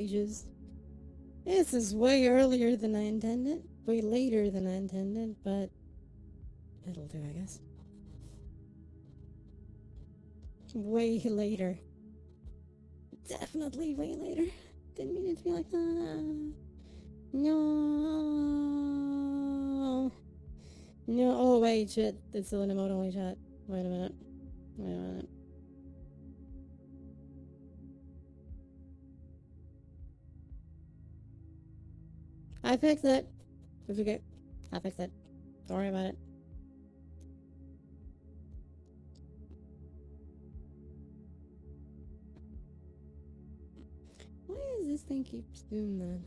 Ages. This is way earlier than I intended. Way later than I intended, but it'll do, I guess. Way later. Definitely way later. Didn't mean it to be like that. No. No. Oh, wait, shit. It's still in emote only chat. Wait a minute. Wait a minute. I fixed it. It's okay. I fixed it. Don't worry about it. Why does this thing keeps doing that?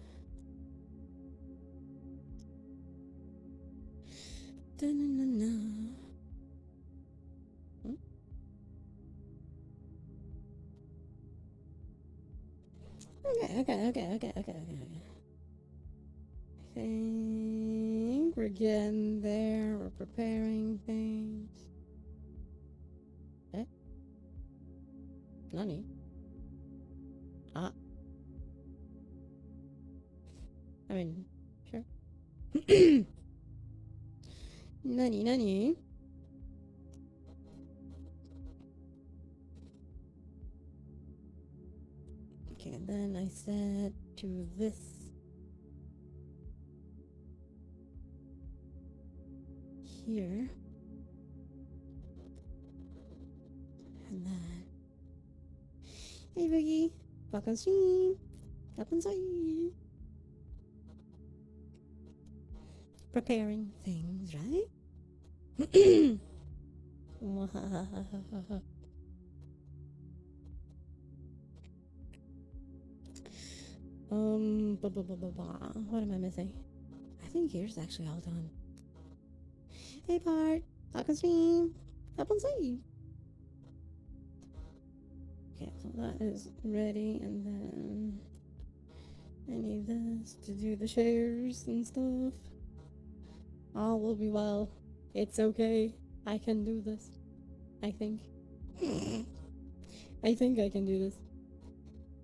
Da-na-na-na. Hmm? Okay. I think we're getting there. We're preparing things. Eh? Nani? Ah. I mean, sure. Nani? Okay, then I said to this. Here. And then. Hey, Boogie. Welcome stream. Up inside. Preparing things, right? What am I missing? I think here's actually all done. Hey, Bart. Welcome stream. Up on stream. Okay, so that is ready, and then I need this to do the shares and stuff. All will be well. It's okay. I can do this. I think. I think I can do this.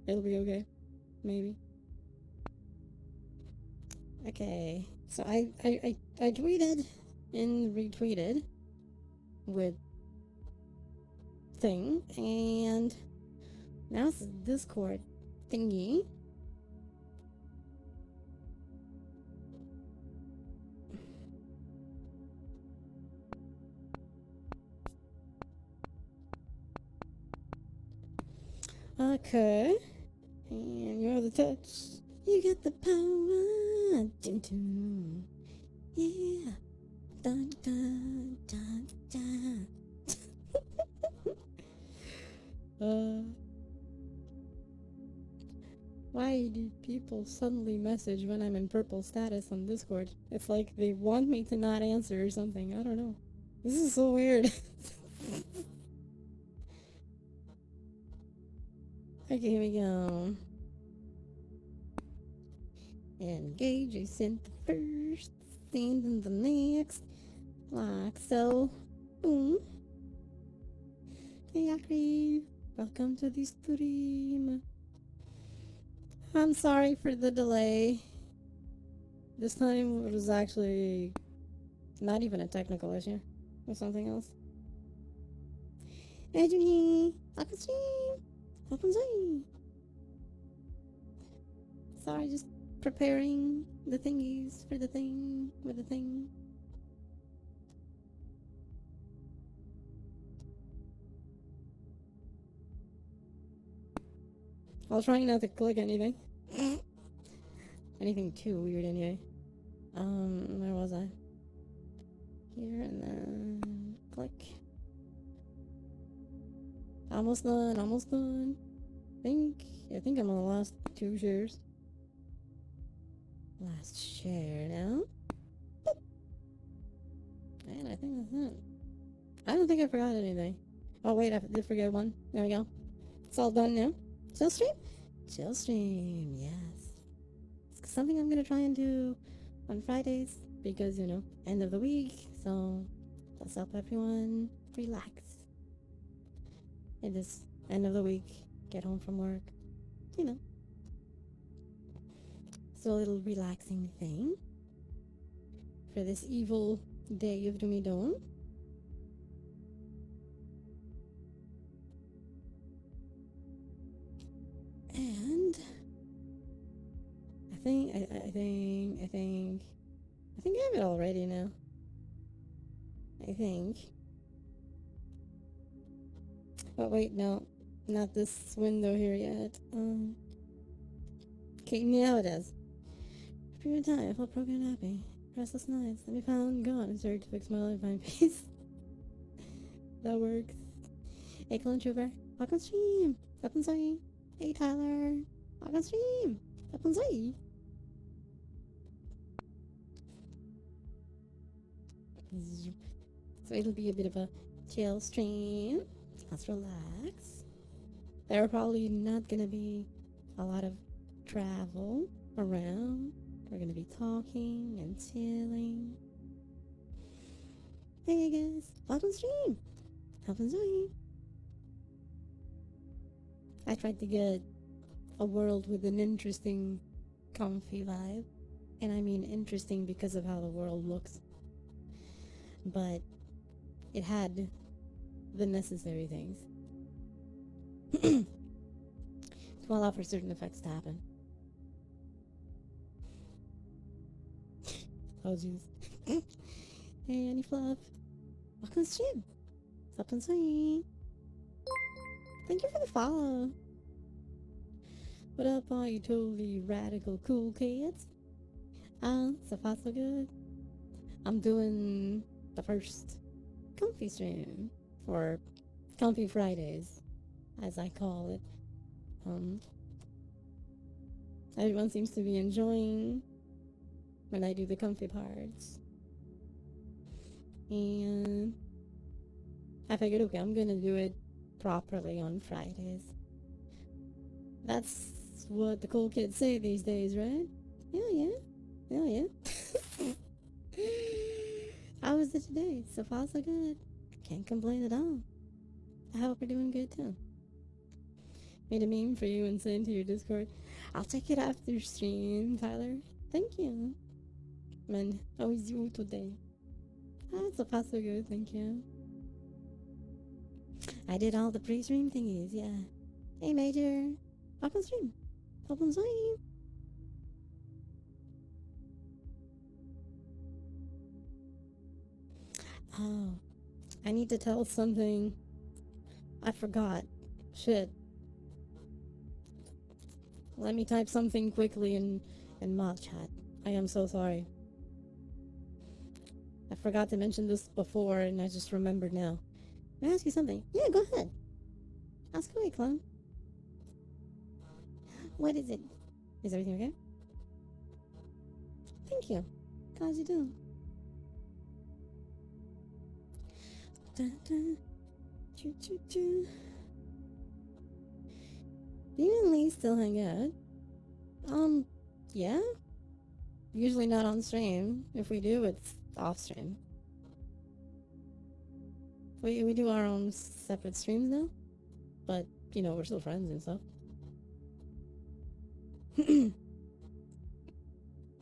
It'll be okay. Maybe. Okay. So I tweeted and retweeted with thing, and now it's a Discord thingy. Okay. And you're the touch. You got the power. Dun, dun. Yeah. Dun dun dun dun. Why do people suddenly message when I'm in purple status on Discord? It's like they want me to not answer or something. I don't know. This is so weird. Okay, here we go. Engage, I sent the first, and then the next. Like so. Boom. Hey, Akri. Welcome to the stream. I'm sorry for the delay. This time it was actually not even a technical issue. It was something else. Hey, Junie. Welcome stream. Welcome stream. Sorry, just preparing the thingies for the thing with the thing. I was trying not to click anything. Anything too weird anyway. Where was I? Here and then click. Almost done. I think I'm on the last 2 shares. Last share now. And I think that's it. I don't think I forgot anything. Oh wait, I did forget one. There we go. It's all done now. Chill stream? Chill stream, yes. It's something I'm gonna try and do on Fridays because, you know, end of the week. So let's help everyone relax. It is end of the week. Get home from work. You know. So a little relaxing thing for this evil day of Doomy Dawn. And I think I have it all ready now. I think. But wait, no, not this window here yet. Okay, now it is. For your time, I felt broken and happy. Restless nights, let me found gone. It's hard to fix my life, my face. That works. Hey, Clone Trooper, welcome stream. Welcome stream. Hey, Tyler, welcome stream. Welcome stream. So it'll be a bit of a chill stream. Let's relax. There are probably not gonna be a lot of travel around. We're gonna be talking and chilling. Hey guys, welcome stream. Welcome stream. I tried to get a world with an interesting, comfy vibe. And I mean interesting because of how the world looks. But it had the necessary things to allow for certain effects to happen. Oh jeez. Hey Annie Fluff, welcome to stream. What's up and saying? Thank you for the follow. What up all you totally radical cool kids? So far so good. I'm doing the first comfy stream, or Comfy Fridays, as I call it. Everyone seems to be enjoying when I do the comfy parts. And I figured, okay, I'm gonna do it properly on Fridays. That's what the cool kids say these days, right? Yeah. How was it today? So far so good. Can't complain at all. I hope you're doing good too. Made a meme for you and sent to your Discord. I'll check it after stream, Tyler. Thank you. Man, how is you today? So far so good, thank you. I did all the pre-stream thingies, yeah. Hey Major, welcome stream. Welcome stream. Oh, I need to tell something. I forgot. Shit. Let me type something quickly in mod chat. I am so sorry. I forgot to mention this before and I just remembered now. May I ask you something? Yeah, go ahead. Ask away, clone. What is it? Is everything okay? Thank you. Glad you do. Dun, dun. Choo, choo, choo. Do you and Lee still hang out? Yeah? Usually not on stream. If we do, it's off stream. We do our own separate streams now. But, you know, we're still friends and stuff.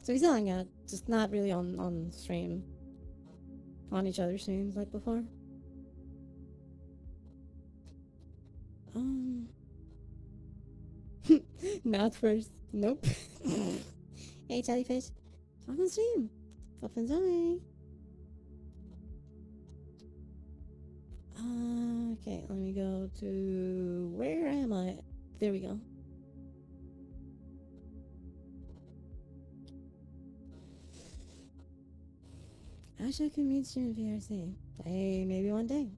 So we still hang out, just not really on stream. On each other's streams like before. Not first. Nope. Hey, jellyfish. I'm on stream. Up and enjoy. Okay, let me go to... Where am I? There we go. I wish I could meet you in VRC. Hey, maybe one day.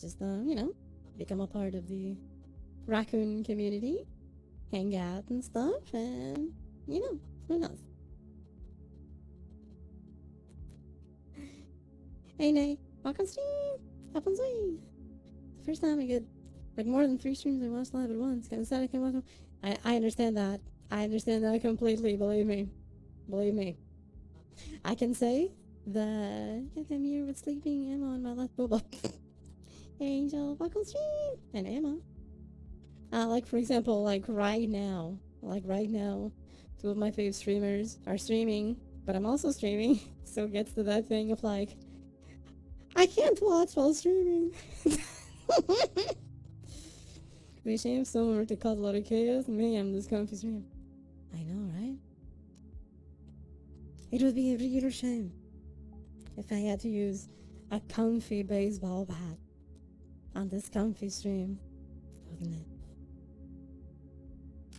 Just, you know, become a part of the raccoon community. Hang out and stuff, and, you know, who knows? Hey, Nay, welcome stream! Welcome stream! The first time I get, like, more than 3 streams I watched live at once. Kinda sad I can't watch them. I understand that. I understand that completely, believe me. Believe me. I can say that I'm here with sleeping Emma on my left booba. Angel, welcome stream! And Emma. Like, for example, like, right now, Like right now, two of my fave streamers are streaming, but I'm also streaming. So it gets to that thing of like, I can't watch while streaming. Be a shame if someone were to cause a lot of chaos. Me, I'm this comfy stream. I know, right? It would be a real shame if I had to use a comfy baseball bat on this comfy stream, wouldn't it?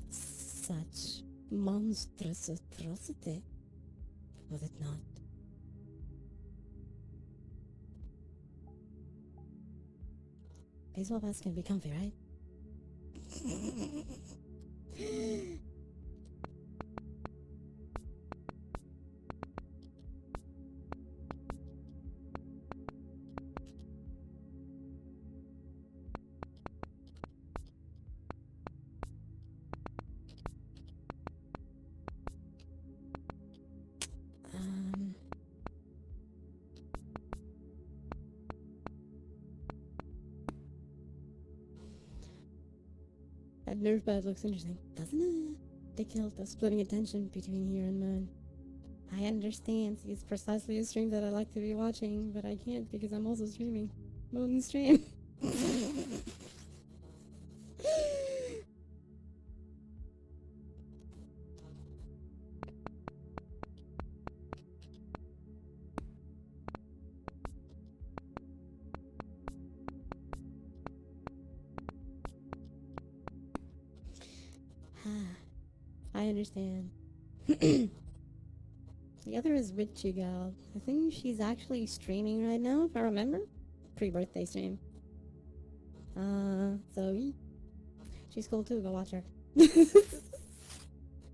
Such monstrous atrocity, would it not? Baseball bats can be comfy, right? That nerve pad looks interesting, doesn't it? They killed the splitting attention between here and moon. I understand. It's precisely a stream that I like to be watching, but I can't because I'm also streaming. Moon stream. I understand. The other is Witchy Gal. I think she's actually streaming right now, if I remember. Pre-birthday stream. So she's cool too. Go watch her.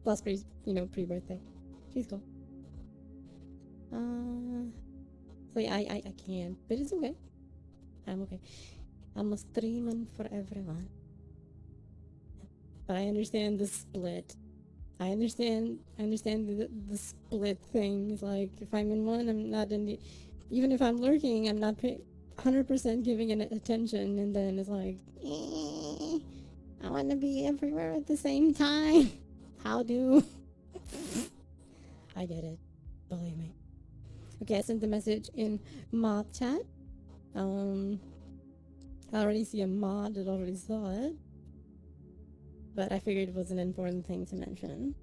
Plus, pre-birthday. She's cool. So yeah, I can't, but it's okay. I'm okay. I'm a streaming for everyone. But I understand the split. I understand the split thing. It's like, if I'm in one, I'm not in the... Even if I'm lurking, I'm not 100% giving it attention, and then it's like, I want to be everywhere at the same time. How do? I get it. Believe me. Okay, I sent the message in mod chat. I already see a mod that already saw it. But I figured it was an important thing to mention.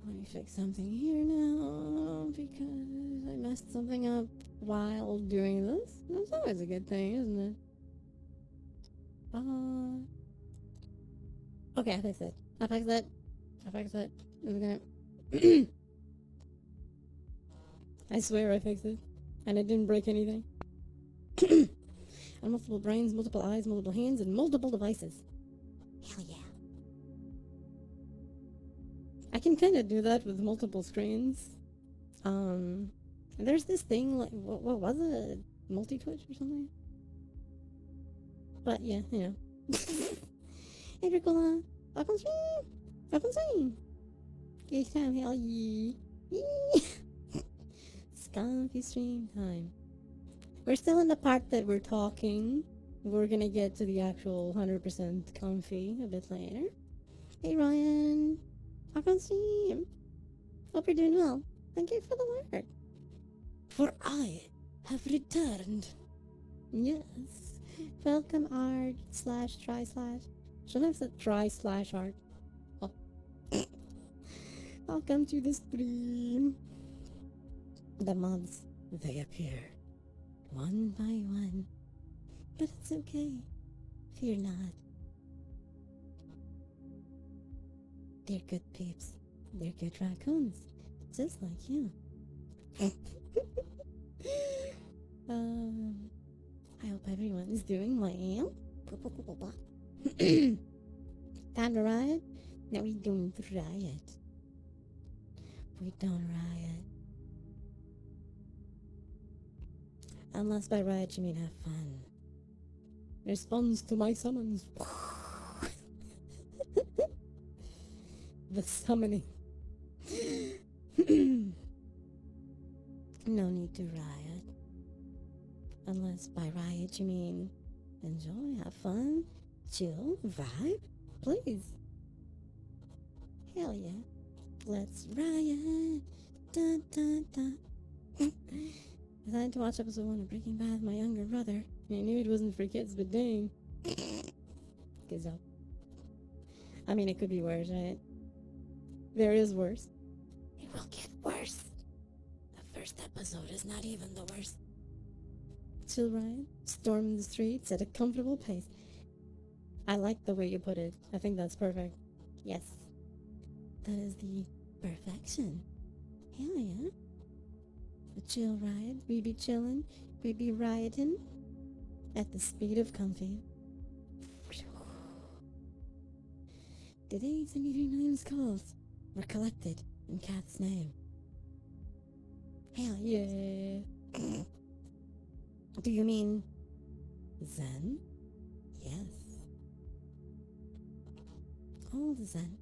Let me fix something here now, because I messed something up while doing this. That's always a good thing, isn't it? Okay, I fixed it. I fixed it. It's gonna... I swear I fixed it. And it didn't break anything. And multiple brains, multiple eyes, multiple hands, and multiple devices. Hell yeah. I can kind of do that with multiple screens. There's this thing, like, what was it? Multi-twitch or something? But yeah, you know. Hey, Dracula. Welcome stream. Welcome stream. Each time, hell yeah. Skunky stream time. We're still in the part that we're talking. We're gonna get to the actual 100% comfy a bit later. Hey Ryan, welcome stream. Hope you're doing well. Thank you for the word. For I have returned. Yes. Welcome art/try/. Shouldn't have said try/art. Oh. Welcome to the stream. The mods, they appear. One by one. But it's okay. Fear not. They're good peeps. They're good raccoons. Just like you. I hope everyone is doing well. Time to riot? No, we don't riot. We don't riot. Unless by riot you mean have fun. Responds to my summons. The summoning. No need to riot. Unless by riot you mean enjoy, have fun, chill, vibe. Please. Hell yeah. Let's riot. Dun, dun, dun. I decided to watch episode 1 of Breaking Bad with my younger brother. I knew it wasn't for kids, but dang. Gives up. I mean, it could be worse, right? There is worse. It will get worse. The first episode is not even the worst. Chill ride, storm the streets at a comfortable pace. I like the way you put it. I think that's perfect. Yes. That is the perfection. Hell yeah. A chill ride. We be chillin'. We be riding at the speed of comfy. Today, 73 million skulls were collected in Kath's name. Hell yeah. Do you mean Zen? Yes. Old Zen.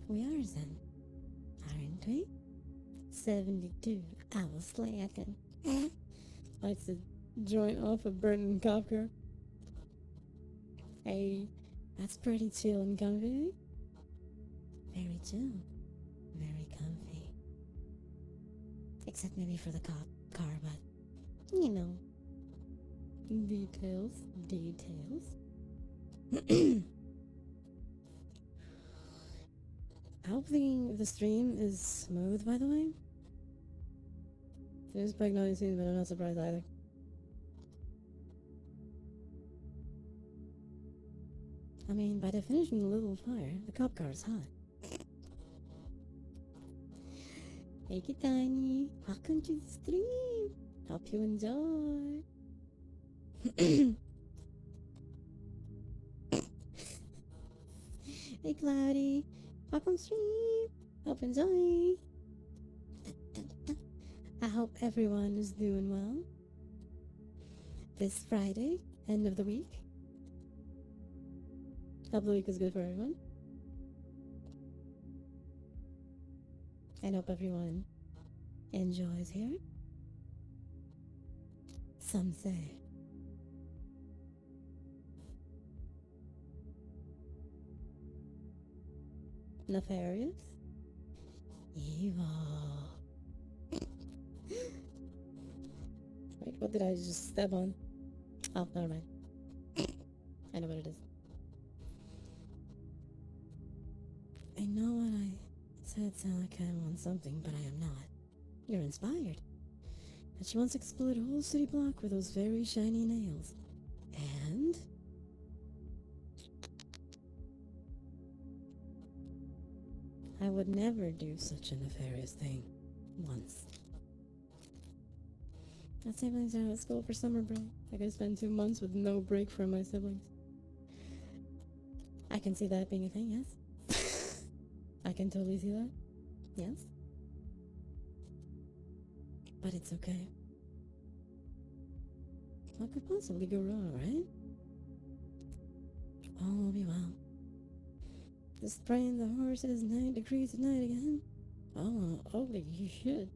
We are Zen, aren't we? 72 hours slacking. Likes to joint off a burning cop car. Hey, that's pretty chill and comfy. Very chill. Very comfy. Except maybe for the cop car, but, you know. Details. I hope the stream is smooth, by the way. There's pregnant scenes, but I'm not surprised either. I mean, by definition, a little fire. The cop car is hot. Hey, Tiny. Welcome to the stream. Hope you enjoy. Hey, Cloudy. Welcome stream. Hope enjoy. I hope everyone is doing well. This Friday, end of the week. Hope the week is good for everyone. I hope everyone enjoys here. Some say. Nefarious. Evil. Wait, what did I just step on? Oh, never mind. I know what it is. I know what I said sound like I want something, but I am not. You're inspired. And she wants to explode a whole city block with those very shiny nails. And I would never do such a nefarious thing. Once. My siblings are out of school for summer break. I could spend 2 months with no break from my siblings. I can see that being a thing, yes. I can totally see that. Yes. But it's okay. What could possibly go wrong, right? All will be well. Just praying the horses 9 degrees tonight again. Oh, holy shit.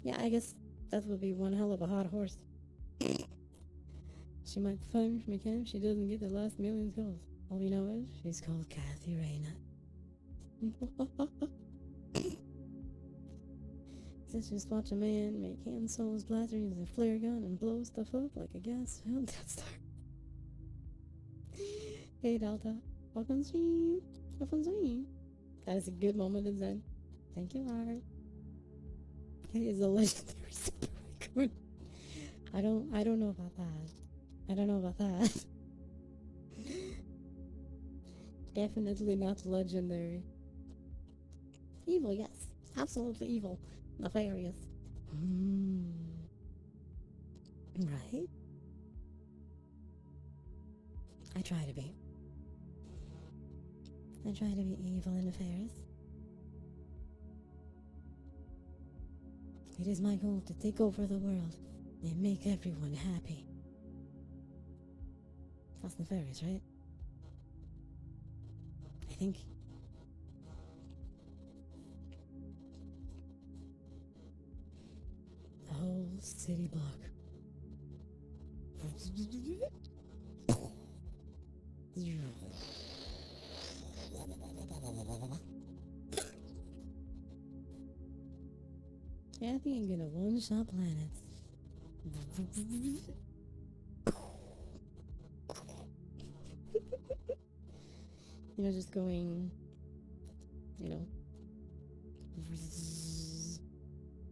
Yeah, I guess that would be one hell of a hot horse. She might finish me if she doesn't get the last million kills. All we know is she's called Kathy Rayna. Let's just watch a man make hand souls blaster using a flare gun and blow stuff up like a gas-filled Death Star. Hey Delta, welcome stream. Welcome stream. That is a good moment in Zen. Thank you, Art. He is a legendary super raccoon. I don't know about that. I don't know about that. Definitely not legendary. Evil, yes. Absolutely evil. Nefarious. Right? I try to be. I try to be evil and nefarious. It is my goal to take over the world and make everyone happy. That's nefarious, right? I think. The whole city block Kathy ain't gonna one-shot planets. Just going, you know,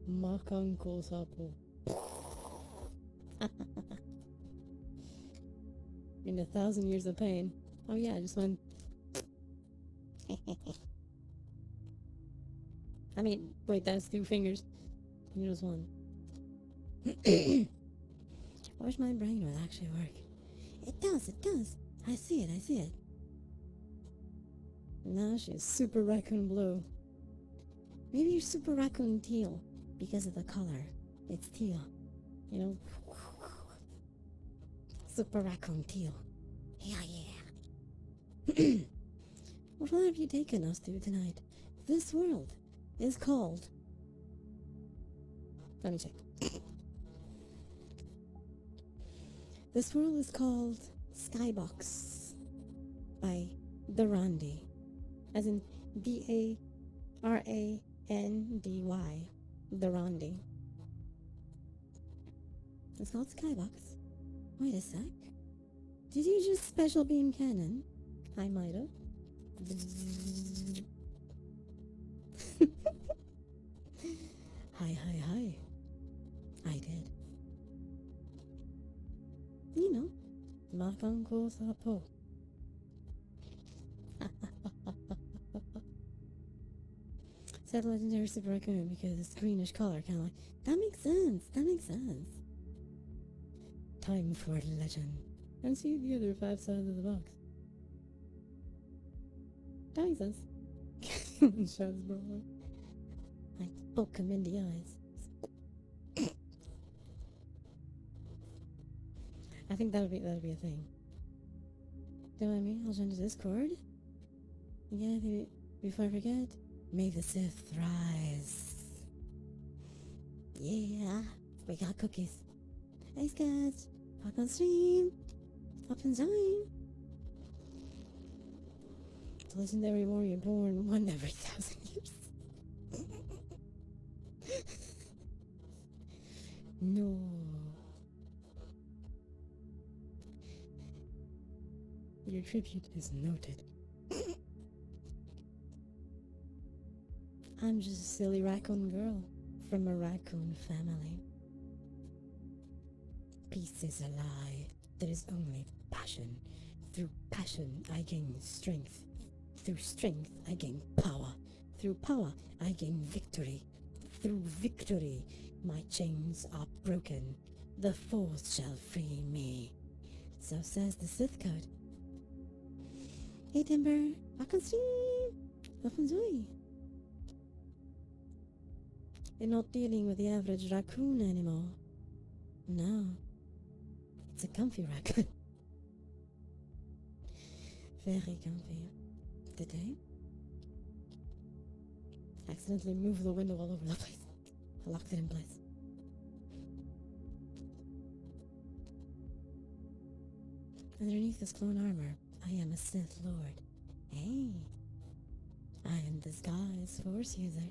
Mach Uncle Sapo. In 1,000 years of pain. Oh yeah, just one. I mean, wait, that's 2 fingers. You just one. I wish my brain would actually work. It does. I see it. Now she's Super Raccoon Blue. Maybe you're Super Raccoon Teal because of the color. It's teal. Super Raccoon Teal. Yeah. What all have you taken us to tonight? This world is called... Let me check. This world is called Skybox by Darandy. As in Darandy. Darandy. It's called Skybox. Wait a sec. Did you just special beam cannon? I might have. Hi. I did. Mach Uncle Sapo. Said legendary Super Raccoon because it's greenish color, kind of like. That makes sense. Time for legend. And see the other 5 sides of the box. That makes sense. Shots bro. I poke him in the eyes. I think that would be a thing. Don't mind me, I'll join the Discord. Yeah, before I forget, may the Sith rise. Yeah, we got cookies. Hey guys, back on stream. Up and join. The legendary warrior born one every 1,000 years. No. Your tribute is noted. I'm just a silly raccoon girl from a raccoon family. Peace is a lie. There is only passion. Through passion, I gain strength. Through strength, I gain power. Through power, I gain victory. Through victory, my chains are broken. The Force shall free me. So says the Sith Code. Hey Timber, back on stream. Welcome Zoe. You're not dealing with the average raccoon anymore. No. It's a comfy raccoon. Very comfy. Did I accidentally move the window all over the place? I locked it in place. Underneath this clone armor, I am a Sith Lord. Hey, I am disguised Force user.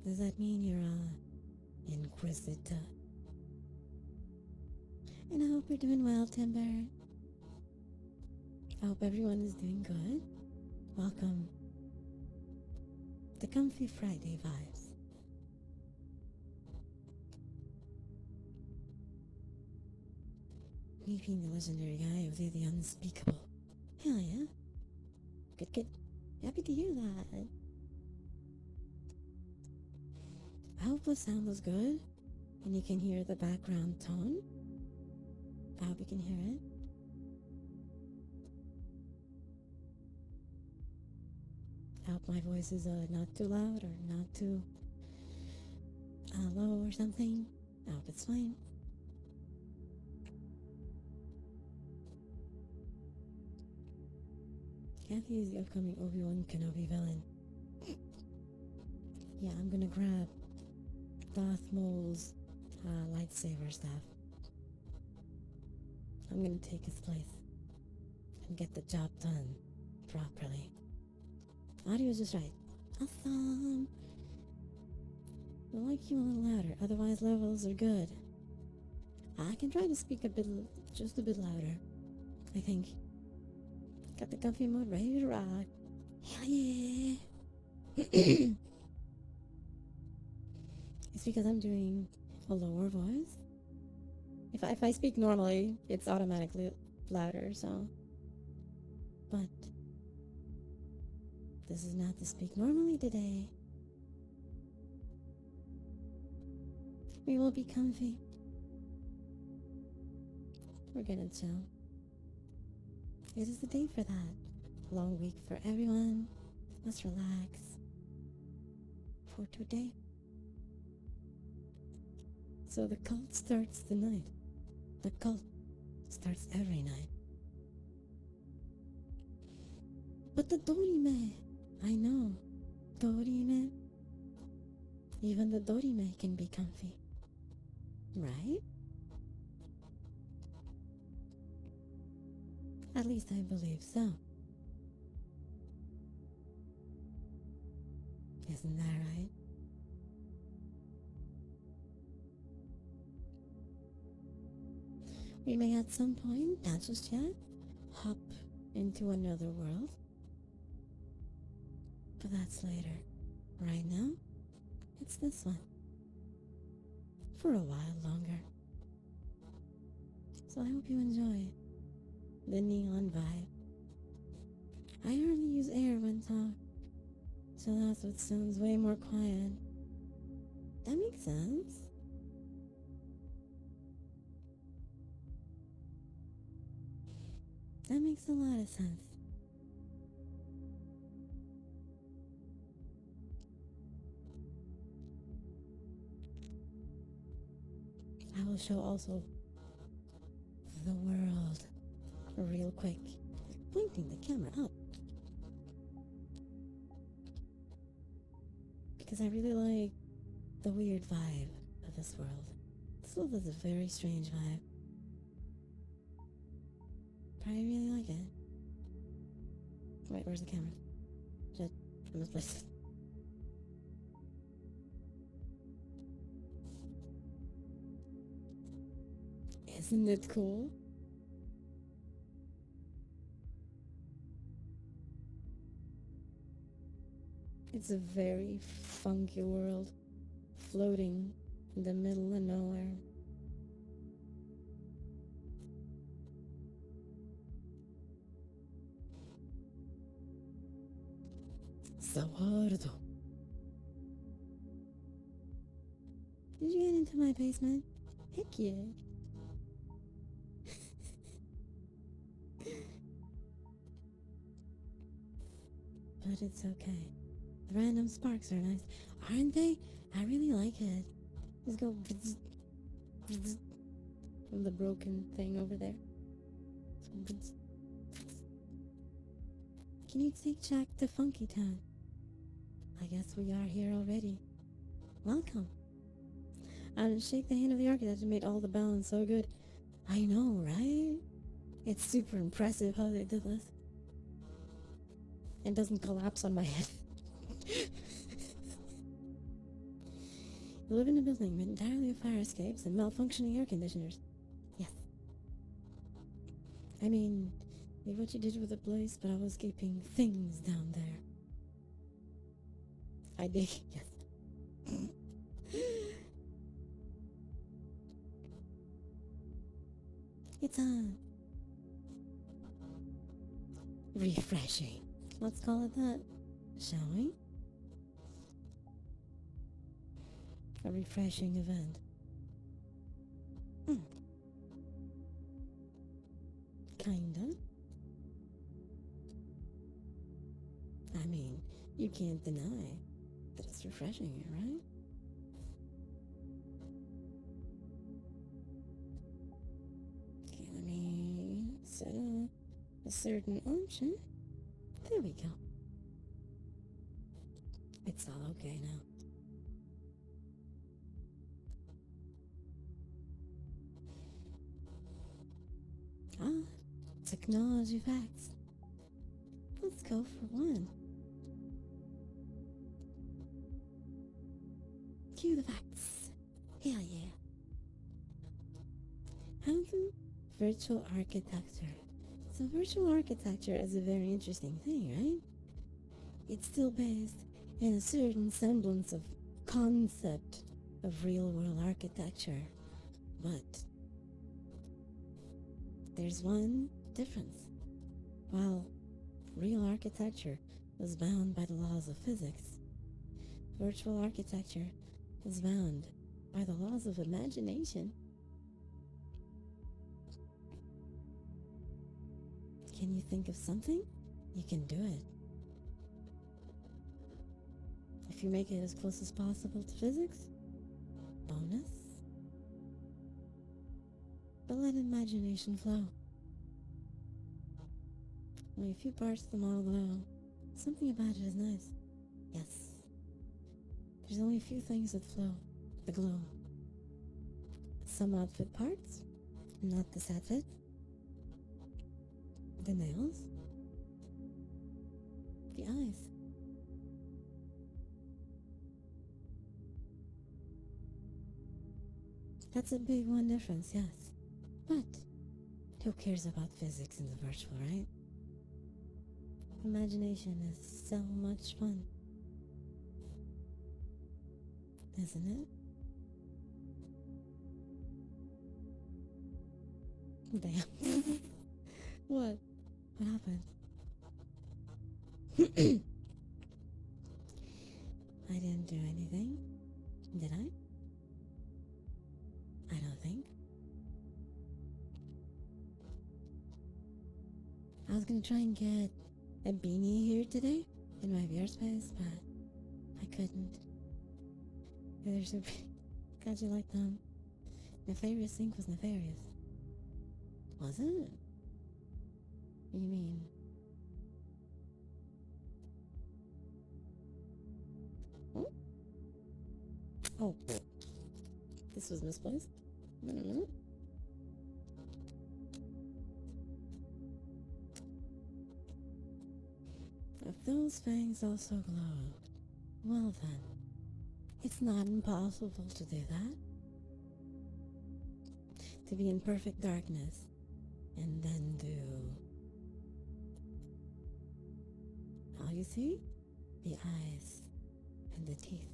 Does that mean you're a Inquisitor? And I hope you're doing well, Timber. I hope everyone is doing good. Welcome to Comfy Friday Vibes. Meeting the legendary guy who did the unspeakable. Hell yeah. Good. Happy to hear that. I hope the sound was good and you can hear the background tone. I hope you can hear it. I hope my voice is not too loud or not too low or something. I hope it's fine. Kathy is the upcoming Obi-Wan Kenobi villain. Yeah, I'm gonna grab Darth Maul's lightsaber staff. I'm gonna take his place and get the job done properly. Audio's just right. Awesome. I'd like you a little louder, otherwise levels are good. I can try to speak just a bit louder. I think. Got the comfy mode ready to rock. Hell yeah! It's because I'm doing a lower voice. If I speak normally, it's automatically louder, so. But this is not to speak normally today. We will be comfy. We're gonna chill. It is the day for that. Long week for everyone. Let's relax. For today. So the cult starts tonight. The cult starts every night. But the Dorime, I know. Dorime. Even the Dorime can be comfy. Right? At least I believe so. Isn't that right? We may at some point, not just yet, hop into another world. But that's later. Right now, it's this one. For a while longer. So I hope you enjoy the neon vibe. I only use air when talk, so that's what sounds way more quiet. That makes sense. That makes a lot of sense. I will show also the world real quick, pointing the camera up. Because I really like the weird vibe of this world. This world is a very strange vibe. But I really like it. Wait, where's the camera? Just misplaced. Isn't it cool? It's a very funky world, floating in the middle of nowhere. Sawardo. Did you get into my basement? Heck yeah. But it's okay. The random sparks are nice, aren't they? I really like it. Just go from the broken thing over there. Can you take Jack to Funky Town? I guess we are here already. Welcome. And shake the hand of the architect who made all the balance so good. I know, right? It's super impressive how they did this. It doesn't collapse on my head. You live in a building made entirely of fire escapes and malfunctioning air conditioners. Yes. I mean, leave what you did with the place, but I was keeping things down there. I dig, yes. It's refreshing. Let's call it that, shall we? A refreshing event. Kinda. I mean, you can't deny that it's refreshing, right? Okay, let me set up a certain option. There we go. It's all okay now. technology facts. Let's go for one. Cue the facts. Hell yeah. How do virtual architecture? So virtual architecture is a very interesting thing, right? It's still based in a certain semblance of concept of real-world architecture, but there's one difference. While real architecture is bound by the laws of physics, virtual architecture is bound by the laws of imagination. Can you think of something? You can do it. If you make it as close as possible to physics, bonus. But let imagination flow. Only a few parts of the model glow. Something about it is nice. Yes. There's only a few things that flow. The glow. Some outfit parts. Not this outfit. The nails. The eyes. That's a big one difference, yes. But who cares about physics in the virtual, right? Imagination is so much fun. Isn't it? Damn. What? What happened? I didn't do anything, did I? I don't think. I was gonna try and get a beanie here today in my VR space, but I couldn't. There's a glad you like them. Nefarious Inc. was nefarious. Was it? What do you mean? Hmm? Oh, this was misplaced. Wait a minute. If those fangs also glow, well then, it's not impossible to do that. To be in perfect darkness, and then do... all you see? The eyes and the teeth.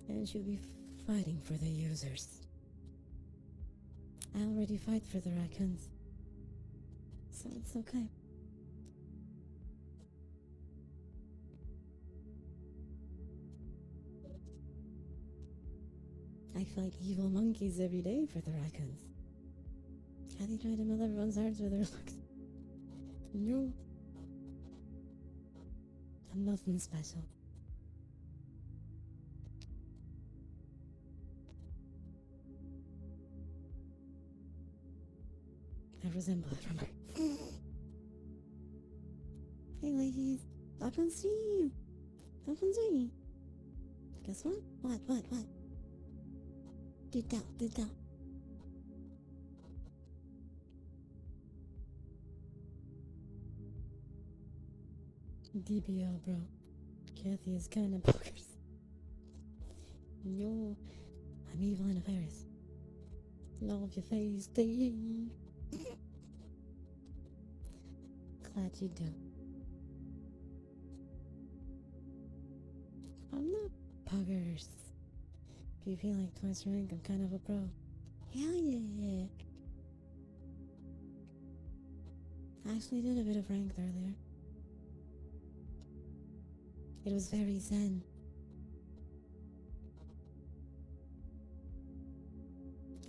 And you'll be fighting for the users. I already fight for the raccoons, so it's okay. I fight evil monkeys every day for the raccoons. Kathy tried to melt everyone's hearts with her looks. No. I'm nothing special. I resemble it from her. Hey ladies, up on stream! Up on stream! Guess what? What? Did that. DBL, bro. Kathy is kinda bonkers. No, I'm evil and nefarious. Love your face, day. Glad you do. I'm not puggers. If you feel like twice rank, I'm kind of a pro. Hell yeah. I actually did a bit of ranked earlier. It was very zen.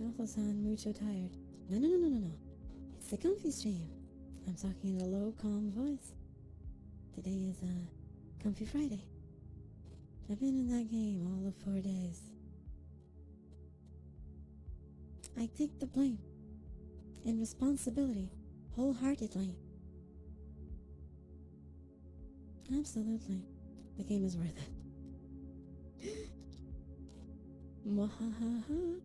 I also sound mucho tired. No. It's the comfy stream. I'm talking in a low, calm voice. Today is Comfy Friday. I've been in that game all of 4 days. I take the blame and responsibility wholeheartedly. Absolutely. The game is worth it. Mwahaha.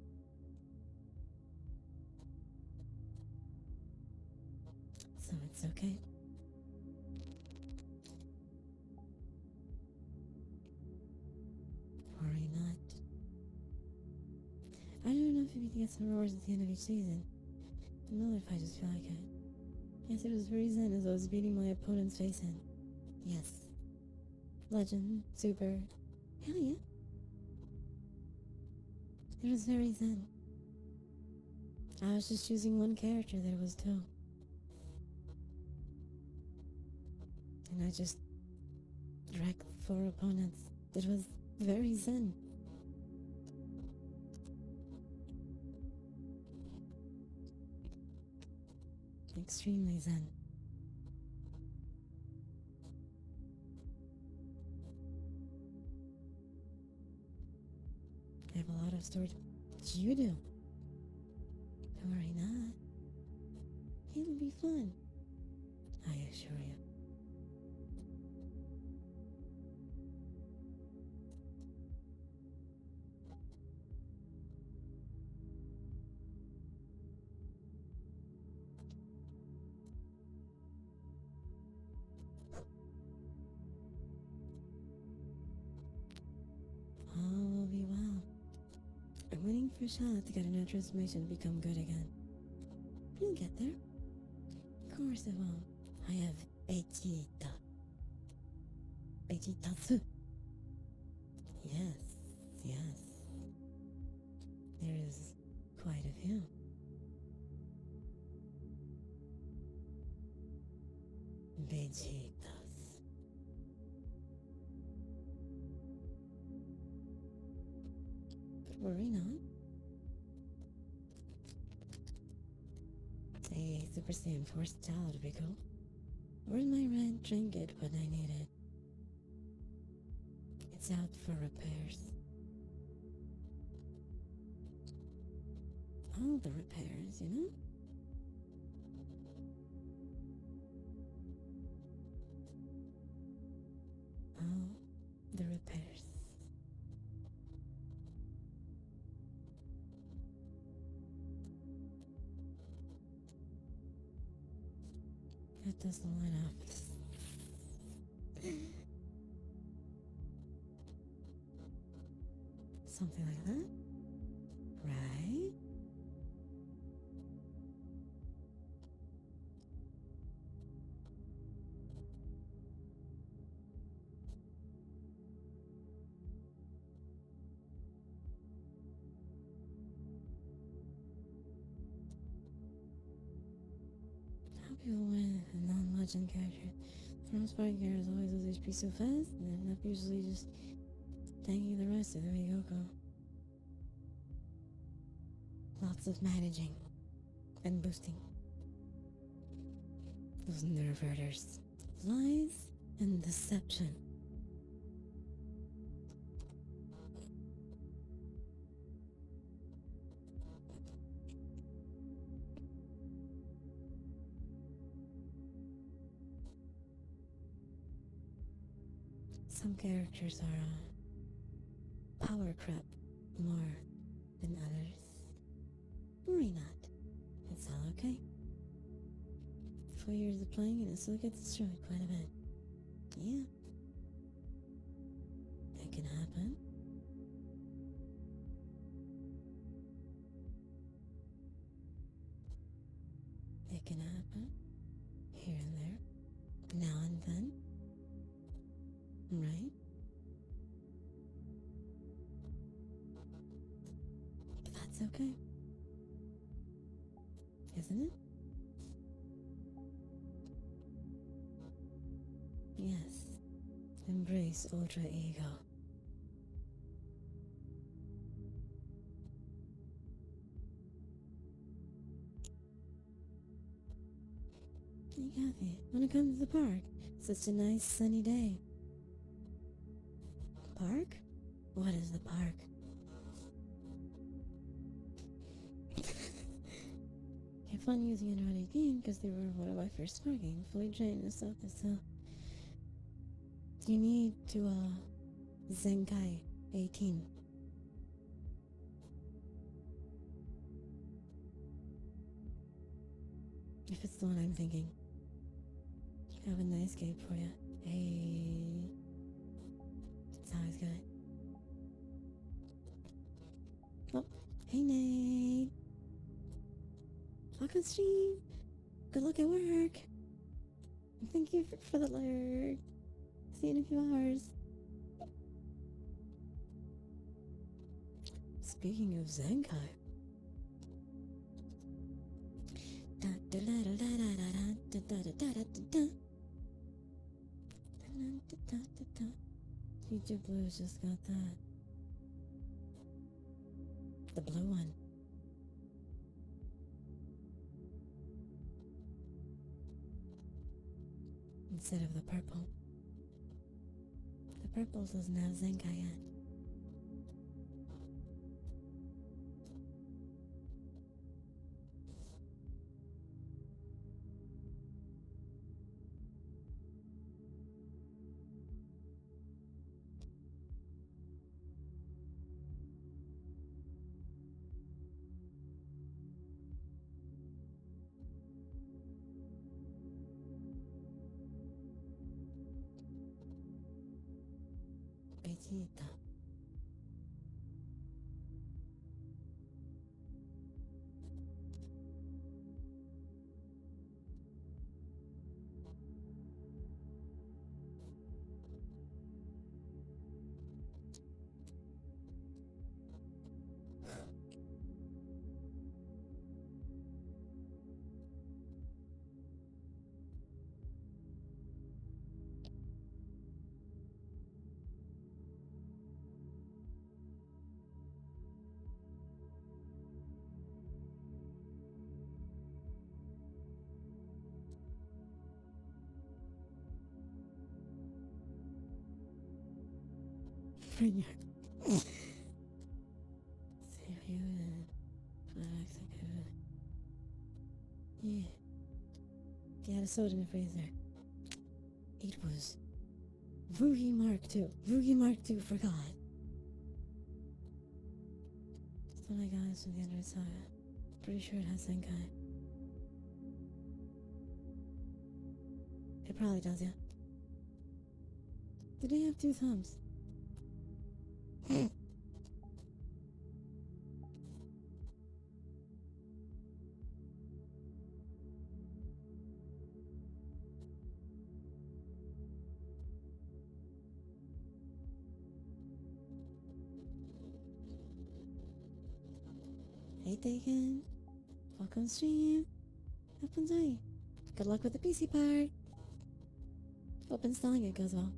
so it's okay. Worry not. I don't know if you get some rewards at the end of each season. Another if I just feel like it. Yes, it was very zen as I was beating my opponent's face in. Yes. Legend, super. Hell yeah. It was very zen. I was just choosing one character, there was two. And I just wrecked 4 opponents. It was very zen. Extremely zen. I have a lot of stories. You do. Don't worry not. It'll be fun. I assure you. All will be well. I'm waiting for Charlotte to get another transformation to become good again. You'll get there. Of course it will. I have Vegeta. Vegetatsu. Yes, yes. There is quite a few. Vegetas. But worry not. A Super Saiyan 4 style would be cool. Where's my red trinket when I need it? It's out for repairs. All the repairs, you know? All the repairs. It doesn't line up. Something like that? Right? How people win a non-legend character. The most part characters always lose HP so fast, and end up usually just thanking the rest of the Ryoko. Lots of managing and boosting. Those nerve herders. Lies and deception. Some characters are power crap more than others. Worry not. It's all okay. 4 years of playing and it still gets destroyed quite a bit. Yeah. It can happen. It can happen. Here and there. Now and then. Right? But that's okay. Isn't it? Yes. Embrace Ultra Ego. Hey, Kathy, wanna come to the park? Such a nice sunny day. Park? What is the park? Have fun using Android 18 because they were one of my first parking, fully trained and stuff. So you need to Zenkai 18. If it's the one I'm thinking. have a nice cake for you. Hey. It's always good. Oh, hey Nate. Welcome stream. Good luck at work. Thank you for the lurk. See you in a few hours. Speaking of Zenkai. YouTube Blues just got that. The blue one. Instead of the purple. The purple doesn't have Zenkai yet. Vegeta. Bring your save you in Mexico. Yeah. He had a soda in the freezer. It was Rugi Mark II. Rugi Mark II for God. That's what I got from the Android Saga. Pretty sure it has Zenkai. It probably does, yeah. Did they have two thumbs? Hey Taken, welcome stream. Open day. Good luck with the PC part. Hope installing it goes well.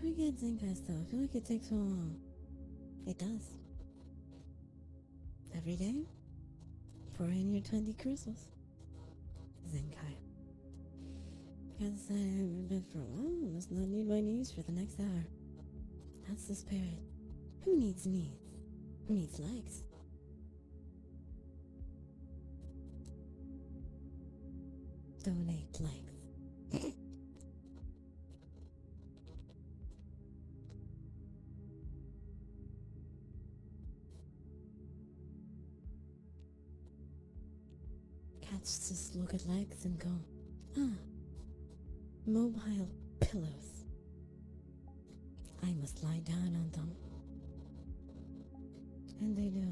We get Zenkai stuff. I feel like it takes so long. It does. Every day, pour in your 20 crystals. Zenkai. Because I haven't been for a while, must not need my knees for the next hour. That's the spirit. Who needs knees? Who needs legs? Donate legs. Cats just look at legs and go, ah, mobile pillows. I must lie down on them. And they do.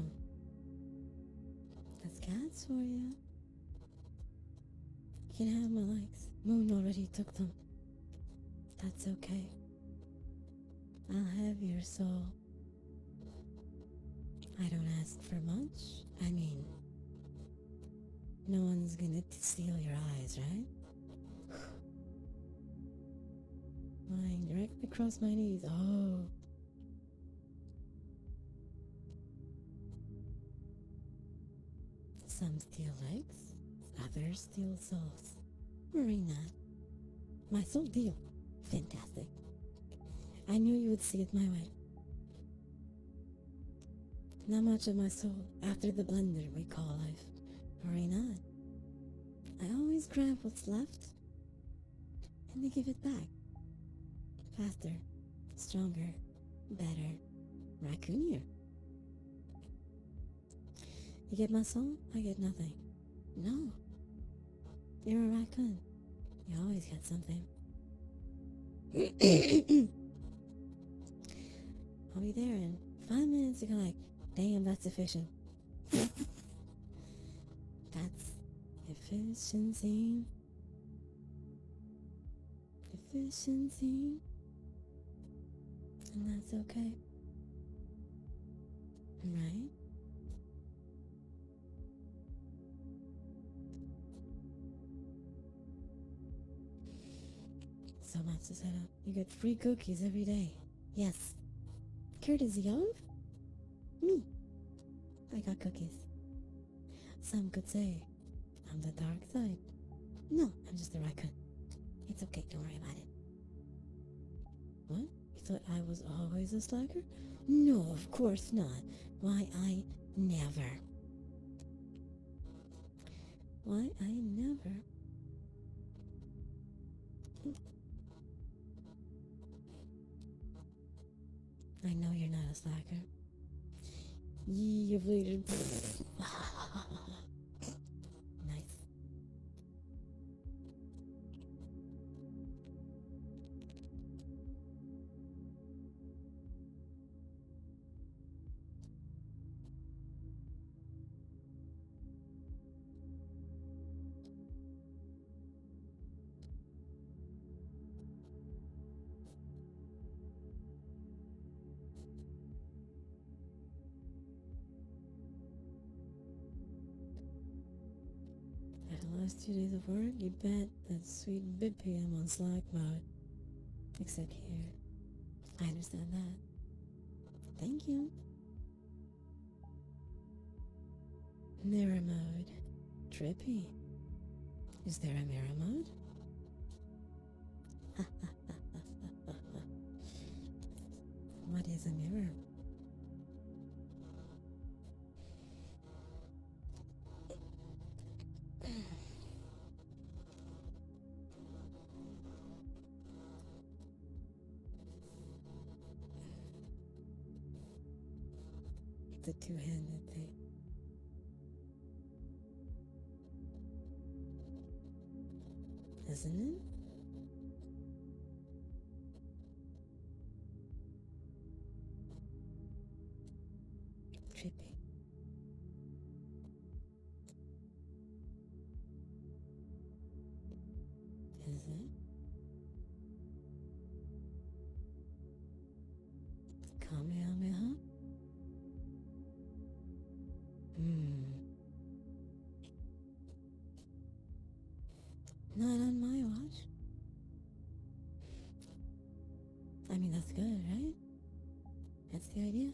That's cats for you. You can have my legs. Moon already took them. That's okay. I'll have your soul. I don't ask for much. I mean, no one's gonna steal your eyes, right? Lying directly across my knees. Oh. Some steal legs, others steal souls. Worry not. My soul deal. Fantastic. I knew you would see it my way. Not much of my soul after the blender we call life. Worry not. I always grab what's left and they give it back. Faster, stronger, better, raccoonier. You get my soul, I get nothing. No. You're a raccoon. You always get something. I'll be there in 5 minutes to collect. Damn, that's efficient. That's efficiency. Efficiency. And that's okay. Right? So much to set up. You get free cookies every day. Yes. Courtesy of me. I got cookies. Some could say I'm the dark side. No, I'm just a raccoon. It's okay, don't worry about it. What? You thought I was always a slacker? No, of course not. Why, I never. Why, I never. I know you're not a slacker. You've waited. Nice. After the last 2 days of work, you bet that sweet Bippy I'm on Slack mode. Except here. I understand that. Thank you. Mirror mode. Trippy. Is there a mirror mode? What is a mirror? The two-handed thing. Isn't it? Trippy. Is it? Kamehameha? Not on my watch. I mean, that's good, right? That's the idea.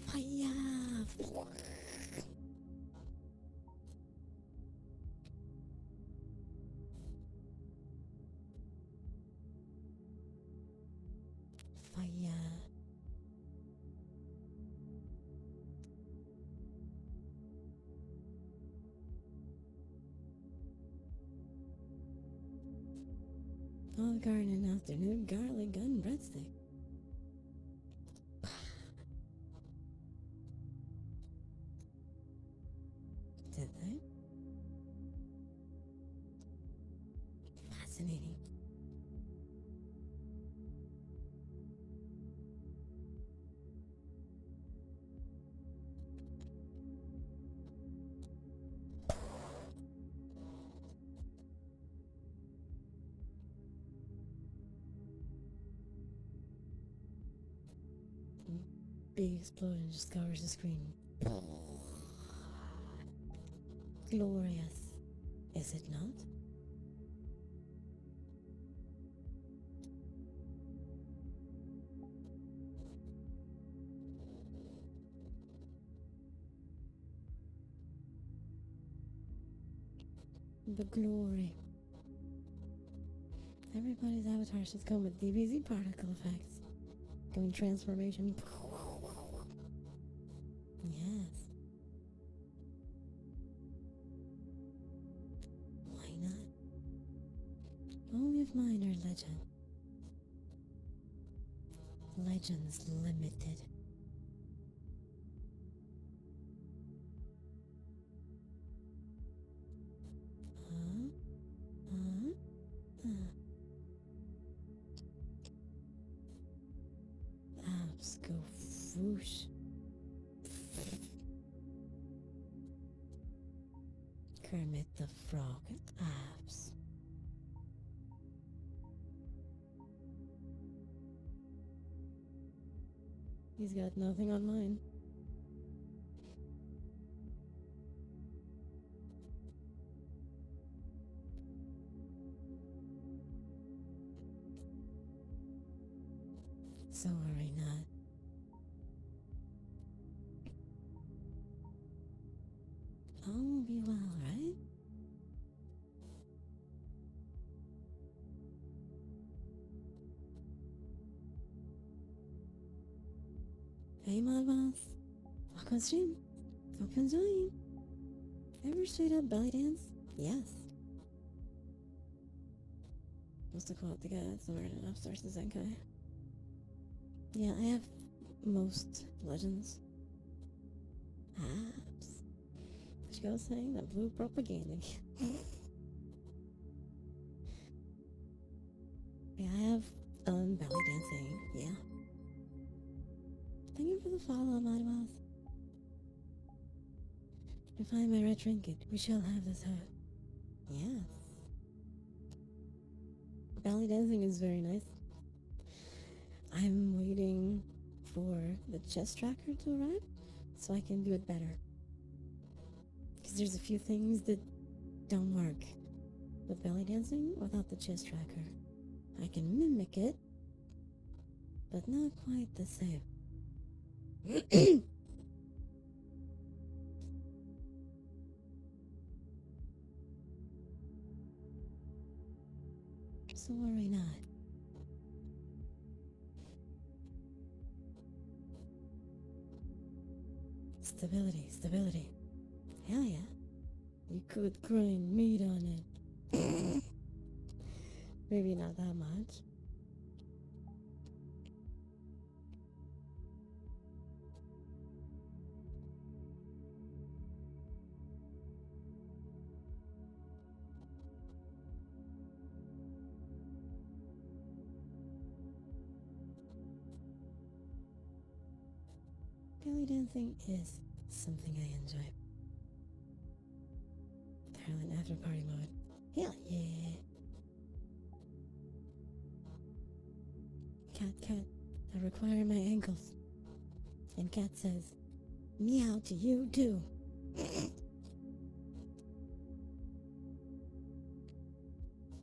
Fire! Fire. Olive Garden afternoon garlic gun breadstick. Did they? Fascinating. Big explosion just covers the screen. Glorious, is it not? The glory. Everybody's avatar should come with DBZ particle effects. Going transformation. Yes. Why not? Only if mine are legend. Legends Limited. Abs go whoosh. Kermit the Frog abs. He's got nothing on mine. So are we not? All will be well, right? Hey, Mod Boss. Welcome stream. Welcome join. Ever straight up belly dance? Yes. What's the quote the guy that's learning upstairs to Zenkai? Yeah, I have most legends. Abs. What you guys saying? That blue propaganda. Yeah, I have belly dancing. Yeah. Thank you for the follow, Modimoth. To find my red trinket, we shall have this hut. Yes. Belly dancing is very nice. I'm waiting for the chest tracker to arrive so I can do it better. Because there's a few things that don't work with belly dancing without the chest tracker. I can mimic it, but not quite the same. So worry not. Stability, stability. Hell yeah. You could grind meat on it. Maybe not that much. Belly dancing is something I enjoy. Thailand after party mode. Hell yeah. Cat, I require my ankles. And Cat says, meow to you too.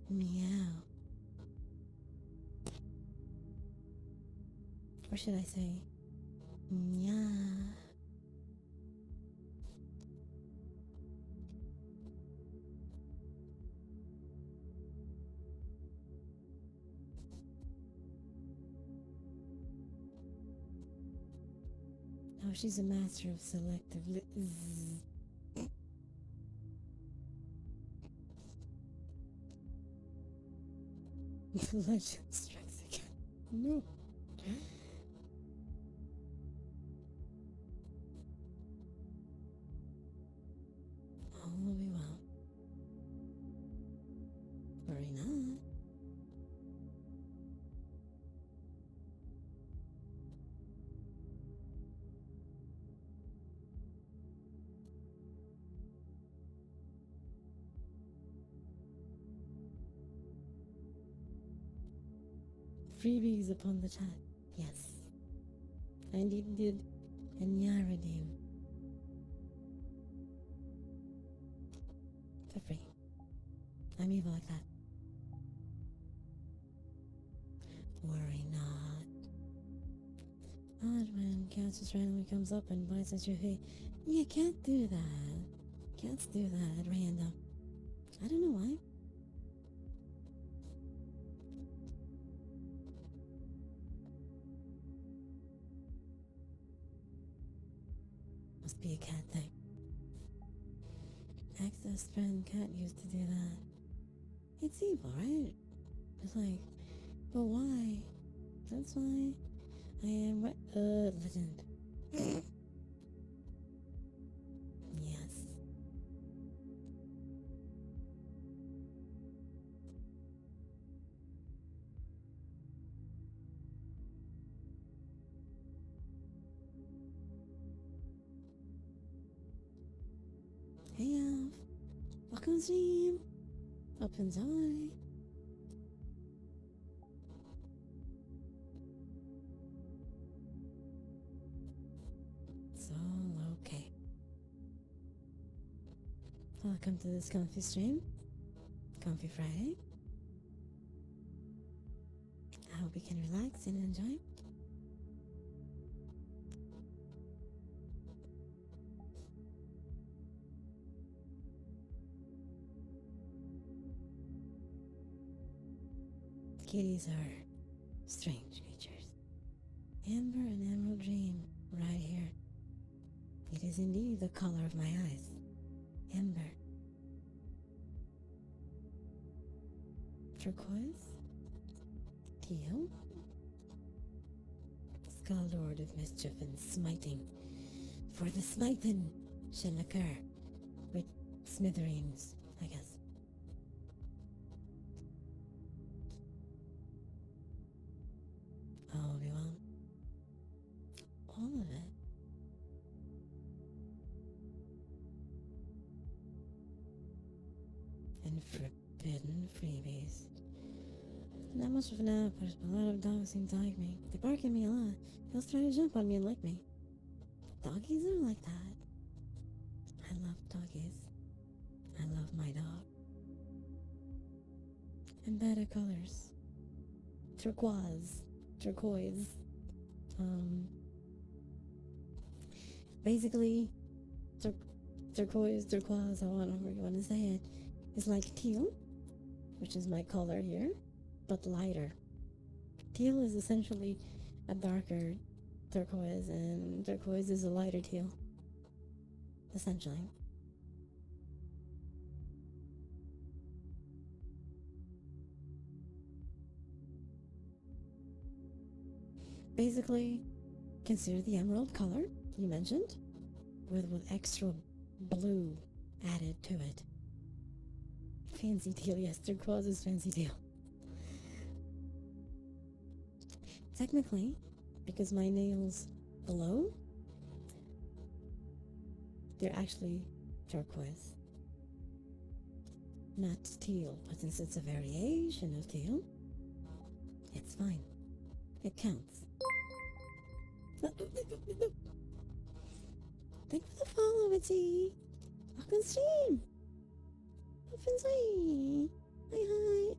Meow. Or should I say, meow. Oh, she's a master of selective The legend strikes again. No. All will be well. Worry not. Freebies upon the chat. Yes. I indeed did. And yeah, redeem. For free. I'm evil like that. Worry not. Odd when Cat just randomly comes up and bites at your feet. You can't do that. Cats do that at random. I don't know why. Must be a cat thing. Access friend cat used to do that. It's evil, right? It's like, but why? That's why I am legend. Yes. Hey, Alf. Welcome, stream. Opens eye. It's all okay. Welcome to this comfy stream. Comfy Friday. I hope you can relax and enjoy. Kitties are strange creatures. Amber and Emerald Dream, right here. It is indeed the color of my eyes. Amber. Turquoise. Teal. Skull Lord of Mischief and Smiting. For the smiting shall occur with smithereens, I guess. Oh, Obi-Wan. All of it. And forbidden freebies. Not much of an app, but a lot of dogs seem to like me. They bark at me a lot. They'll try to jump on me and lick me. Doggies are like that. I love doggies. I love my dog. And better colors. Turquoise. Basically, turquoise, however you want to say it, is like teal, which is my color here, but lighter. Teal is essentially a darker turquoise, and turquoise is a lighter teal, essentially. Basically, consider the emerald color you mentioned, with extra blue added to it. Fancy teal, yes, turquoise is fancy teal. Technically, because my nails below, they're actually turquoise, not teal, but since it's a variation of teal, it's fine. It counts. Thank you for the follow, Mitzi. Welcome stream. Open stream. Hi.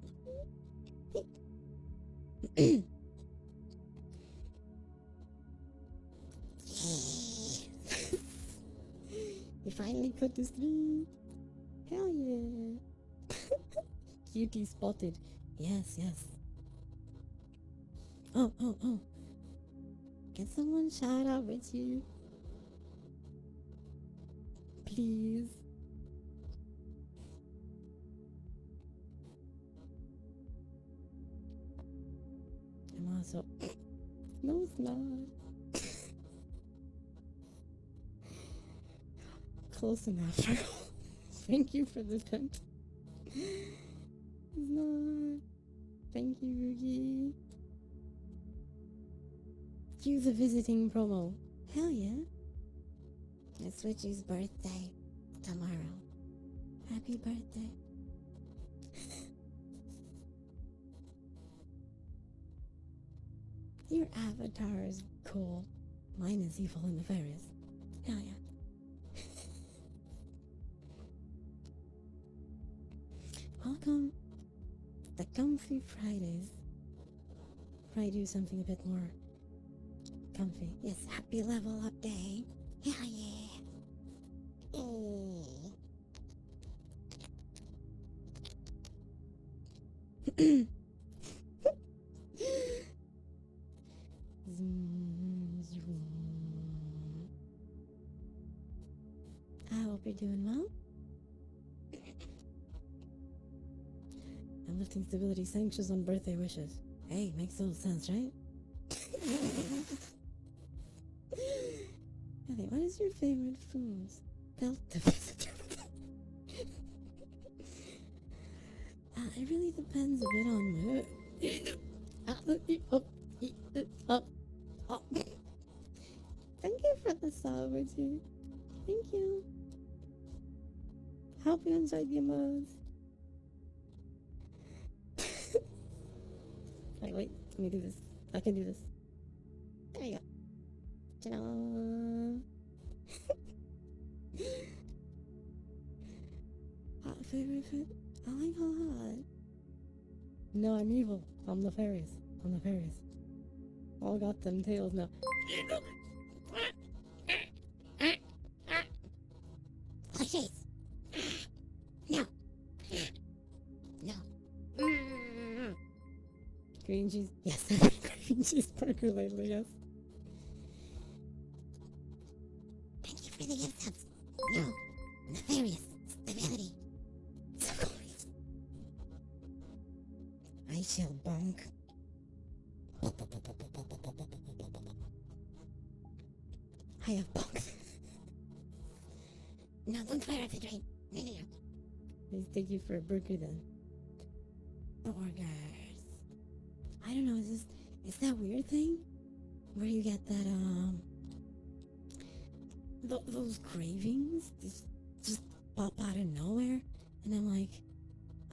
You finally put the stream. Hell yeah. Cutie spotted. Yes. Oh. Can someone shout out with you? Please. I'm also... No, it's not. Close enough. Thank you for the tip. It's not. Thank you, Rugi. Use a visiting promo. Hell yeah. It's Switchy's birthday tomorrow. Happy birthday. Your avatar is cool. Mine is evil and nefarious. Hell yeah. Welcome to the Comfy Fridays. Try to do something a bit more comfy. Yes, happy level up day. Hell yeah. I hope you're doing well. I'm lifting stability sanctions on birthday wishes. Hey, makes total sense, right? Okay, what is your favorite foods? It really depends a bit on mood. Thank you for the sovereignty. Thank you. Hope you enjoyed your moves. Wait, let me do this. I can do this. There you go. Ta-da. Favorite food? I like a lot. No, I'm evil. I'm nefarious. I'm nefarious. All got them tails now. Cliches. No. No. Green cheese. Yes, green cheese burger lately, yes. Thank you for the gift subs. No. Nefarious. Stability. I shall bonk. I have bonk. No, don't fire up the drain. No. Please take you for a burger then. Burgers. I don't know, is that weird thing? Where you get that, those cravings just pop out of nowhere? And I'm like,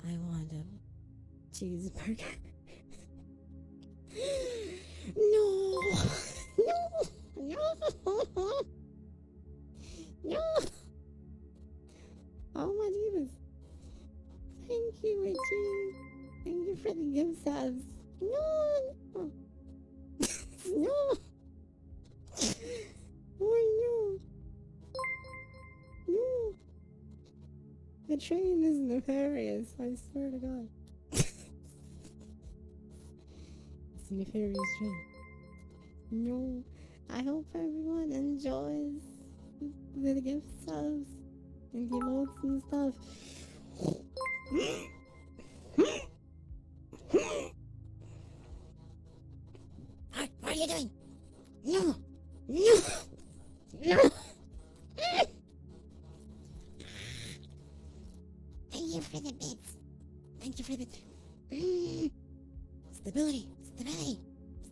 I want a cheeseburger. No! Oh my goodness. Thank you, Richie. Thank you for the gift subs. No! No! Oh no! No! The train is nefarious, I swear to God. It's a nefarious train. No. I hope everyone enjoys the gift subs and the emotes and stuff. What are you doing? No! No! No! Thank you for the bits. Thank you for the... Stability. Stability.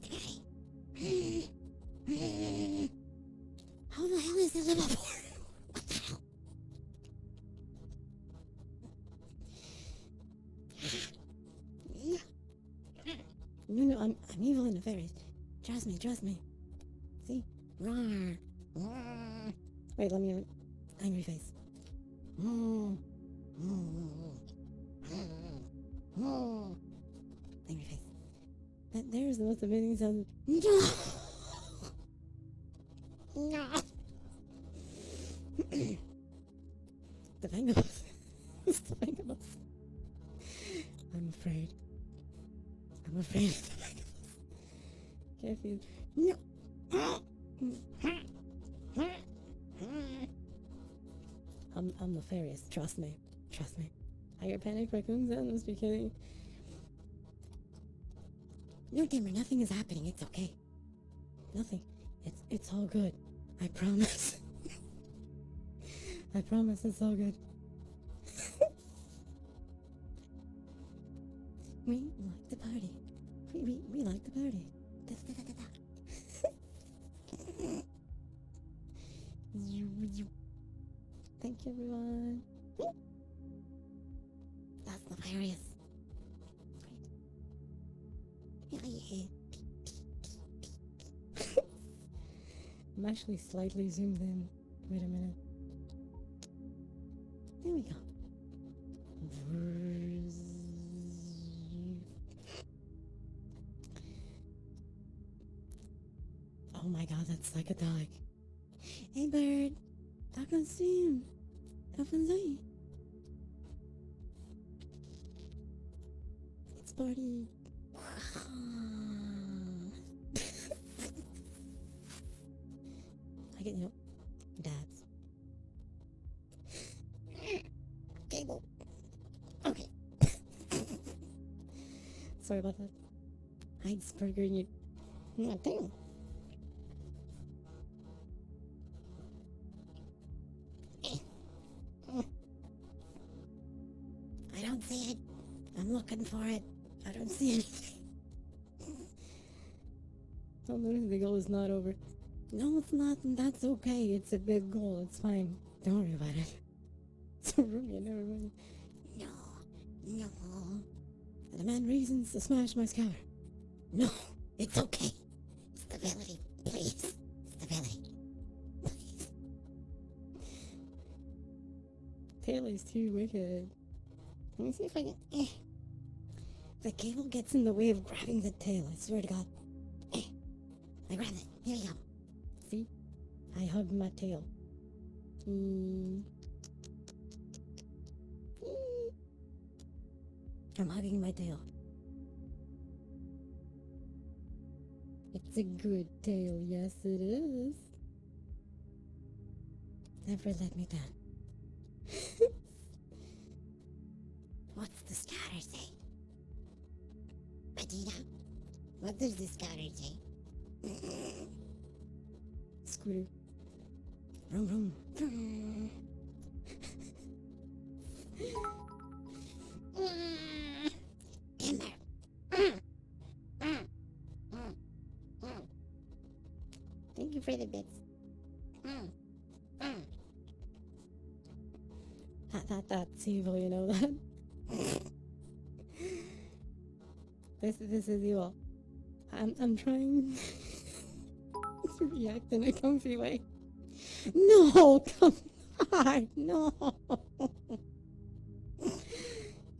Stability. How the hell is this level 4? What the hell? No, I'm evil and nefarious. Trust me. See? Roar. Roar. Wait, let me... Angry face. Angry face. There's the most amazing sound. No! No! The Bengals. The Bengals. I'm afraid. I'm afraid of the Bengals. Careful. No! I'm nefarious. Trust me. I hear panic raccoons and must be kidding. No, Dimmer, nothing is happening. It's okay. Nothing. It's all good. I promise. I promise it's all good. We like the party. We like the party. Thank you, everyone. That's hilarious. Great. I'm actually slightly zoomed in. Wait a minute. There we go. Oh my god, that's like a dog. Hey bird, talk on stream. Talk on Zoe. It's party. I get, dads. Cable. Okay. Sorry about that. Heidsberger in your thing. I don't see it. I'm looking for it. I don't see anything. Oh, notice the goal is not over. No, it's not. That's okay. It's a big goal. It's fine. Don't worry about it. So Ruby, never mind. No. I demand reasons to smash my scout. No, it's okay. Stability, please. Stability. Please. Tail is too wicked. Let me see if I can. The cable gets in the way of grabbing the tail, I swear to God. I grabbed it. Here you go. See? I hugged my tail. I'm hugging my tail. It's a good tail, yes it is. Never let me down. What's the scatter say? Bettina, what does the scatter say? Scooter. Vroom vroom. Timber. Thank you for the bits. That's evil, you know that? This is evil. I'm trying to react in a comfy way. No, come on, no.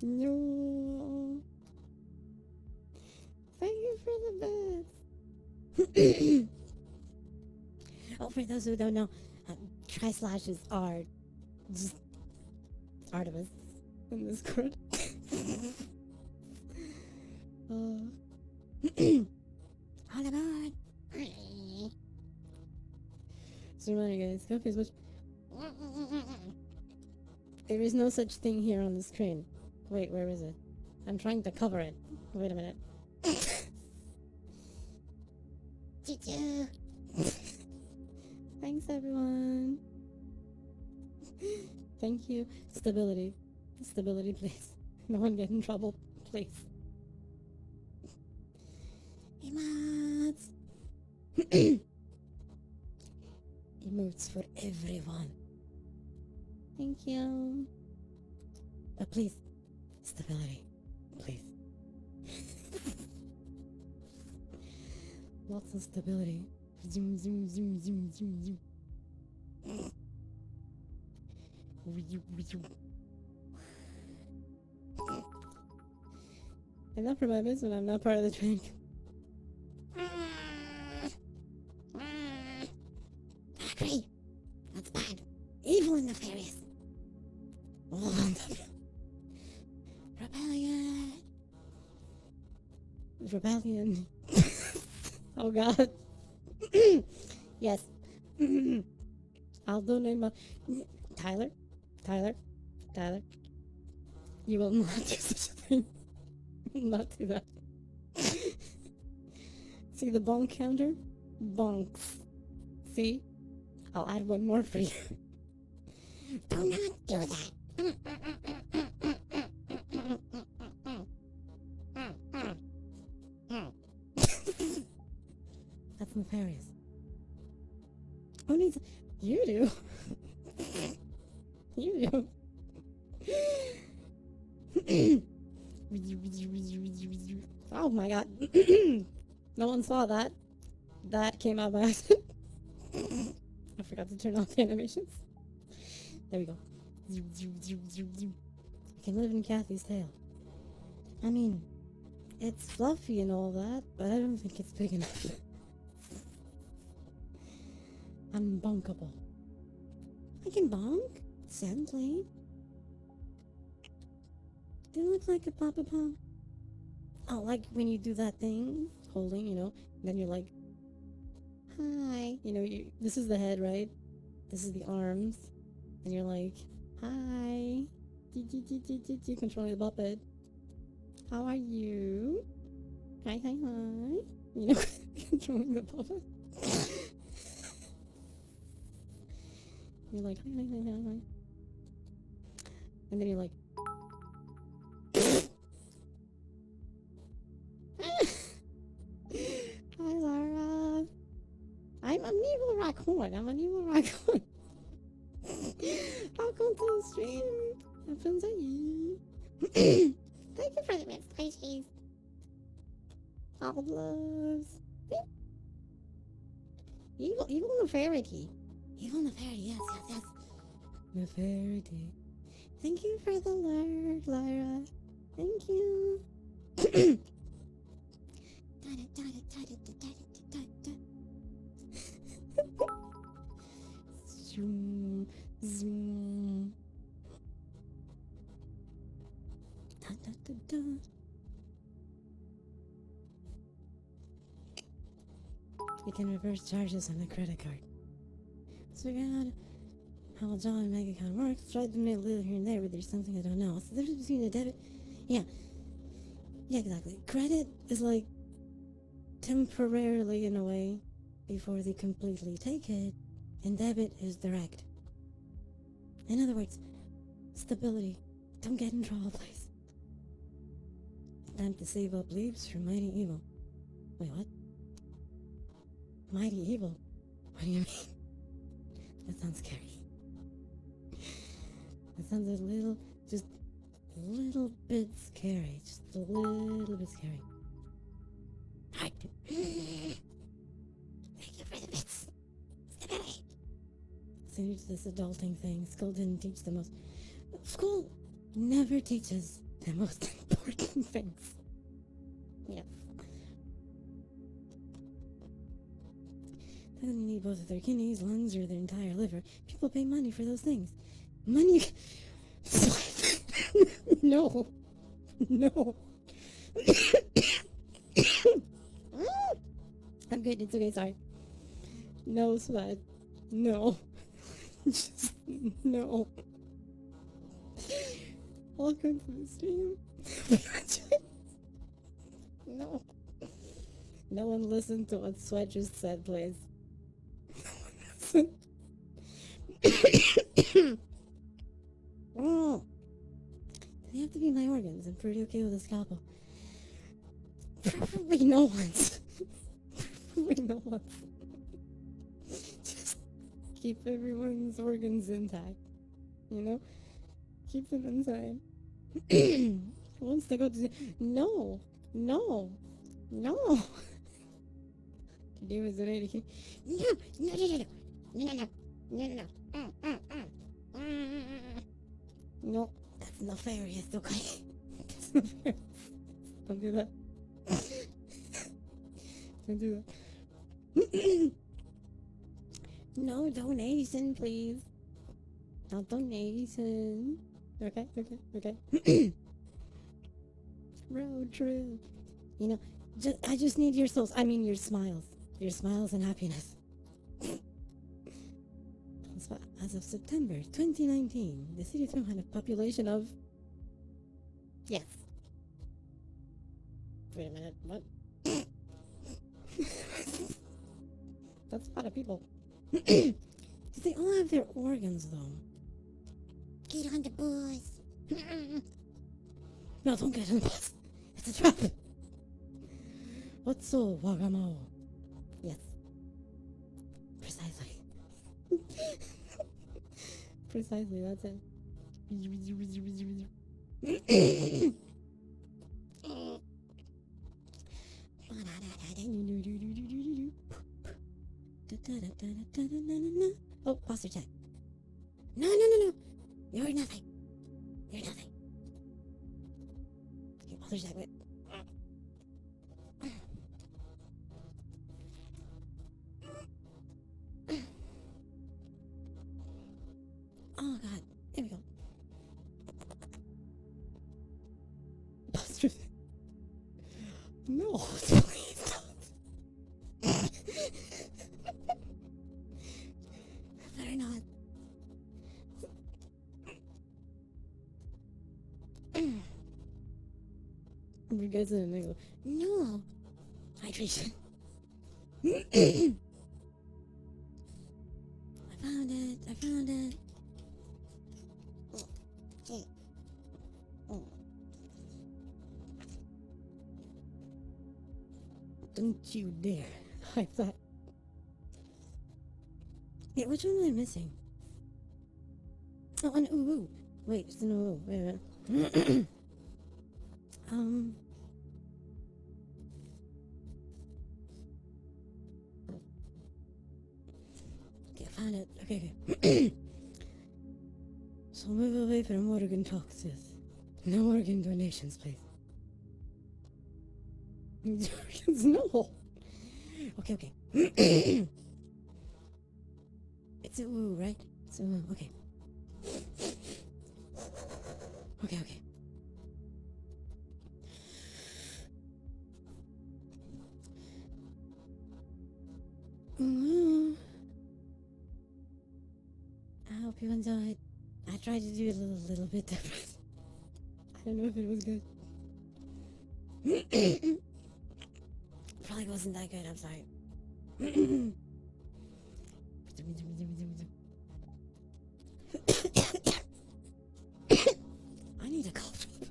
No. Thank you for the bits. Oh, for those who don't know, tri-slashes are just Artemis in this card. All aboard! So reminder, guys, Coffee is much. There is no such thing here on the screen. Wait, where is it? I'm trying to cover it. Wait a minute. Choo-choo! Thanks, everyone. Thank you. Stability. Stability, please. No one get in trouble, please. Emotes. Emotes for everyone. Thank you. But please, stability. Please. Lots of stability. Zoom, zoom, zoom, zoom, zoom, zoom. Enough for my business when I'm not part of the drink. Agree. That's bad. Evil and nefarious. Rebellion. Rebellion. Oh God. Yes. I'll donate my... Tyler. You will not do such a thing. Not do that. See the bonk counter? Bonks. See? I'll add one more for you. Do not do that. That's nefarious. Who needs... You do. You do. Oh my God. No one saw that. That came out by accident. I forgot to turn off the animations. There we go. I can live in Kathy's tail. I mean, it's fluffy and all that, but I don't think it's big enough. I'm bonkable. I can bonk? Gently. Do you look like a papa pom? Oh, like when you do that thing, holding, then you're like, hi. This is the head, right? This is the arms. And you're like, hi. Controlling the puppet. How are you? Hi, hi, hi. Controlling the puppet. You're like, hi, hi, hi, hi, hi. And then you're like, hi, Lara. I'm an evil raccoon. Welcome to the stream. Happens at you. Thank you for the best species. All loves. Evil Neferity. Evil Neferity, yes. Neferity. Thank you for the lurk, Lyra. Thank you. Zoom, zoom. Da, da, da, da. You can reverse charges on a credit card. So figure out how a Jolly Bank account works. Try to make a little here and there, but there's something I don't know. What's the difference between a debit? Yeah, exactly. Credit is like temporarily in a way before they completely take it, and debit is direct. In other words, stability. Don't get in trouble, please. Time to save up leaves for Mighty Evil. Wait, what? Mighty Evil? What do you mean? That sounds scary. That sounds just a little bit scary. Just a little bit scary. Alright. Thank you for the bits. Stability. So here's this adulting thing. School didn't teach the most. School never teaches the most important things. Yes. They don't need both of their kidneys, lungs, or their entire liver. People pay money for those things. Money. No. I'm good. It's okay. Sorry. No sweat. No. Just no. Welcome to the stream. No. No one listen to what Sweat just said, please. No one listen. Oh. They have to be my organs. I'm pretty okay with a scalpel. Preferably no one's. Preferably no one's. Just keep everyone's organs intact. Keep them inside. Once they go to no. Today was the day to keep. No, that's nefarious, okay? That's nefarious. Don't do that. Don't do that. No donation, please. No donation. Okay. Road trip. I just need your souls. I mean, your smiles. Your smiles and happiness. As of September 2019, the city of Toronto had a population of... Yes. Wait a minute, what? That's a lot of people. They all have their organs, though. Get on the bus. No, don't get on the bus. It's a trap. What's so wagamao? Yes. Precisely. Precisely, that's it. Oh, posture check. No. You're nothing. Okay, posture check, wait. Oh god, there we go. Posture. No, please don't. Better not. You guys in a no. Hydration. I found it. I found it. Don't you dare. I thought. Yeah, which one am I missing? Oh, an ooh. Wait, it's an ooh. Wait a minute. Okay, I found it. Okay, okay. So move away from organ toxins. No organ donations, please. No. Okay, okay. It's a ooh, right? It's a ooh, okay. Okay, okay. Ooh. I hope you enjoyed. I tried to do it a little bit different. I don't know if it was good. Probably wasn't that good, I'm sorry. I need a cough drop.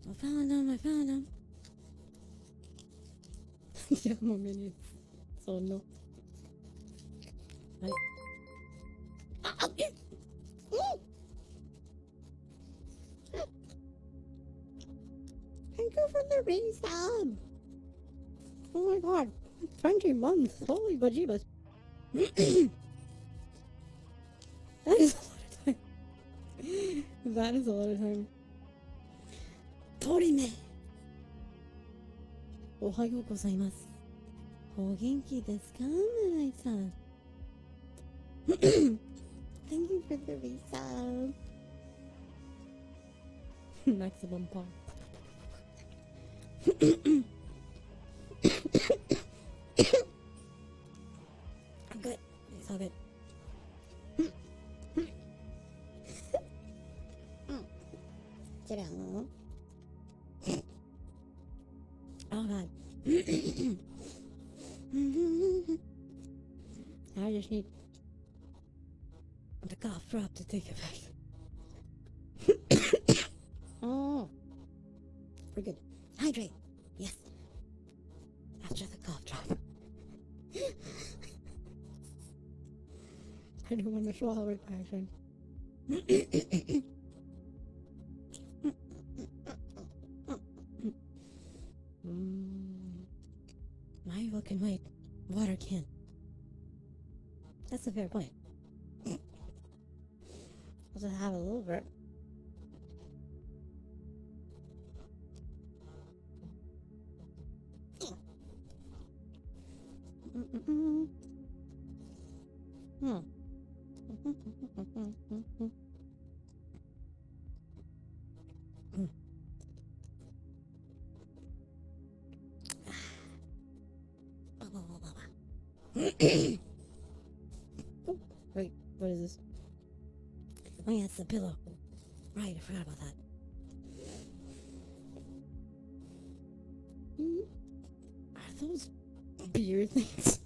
I found him, I found him. Yeah, more minions. So no. Right. Thank you for the resub. Oh my god. 20 months. Holy bejeebus. That is a lot of time. That is a lot of time. 鳥目。おはようございます。お元気ですか、村井さん。Thank you for the resub. Maximum pop. I'm good. It's all good. Sit down. Oh god. I just need the cough drop to take effect. Oh. We're good. Hydrate. Yes. After the cough drop. I don't want to swallow with passion. My evil can wait. Water can't. That's a fair point. I'll just have a little bit. Oh, wait, what is this? Oh yeah, it's the pillow. Right, I forgot about that. Are those beer things?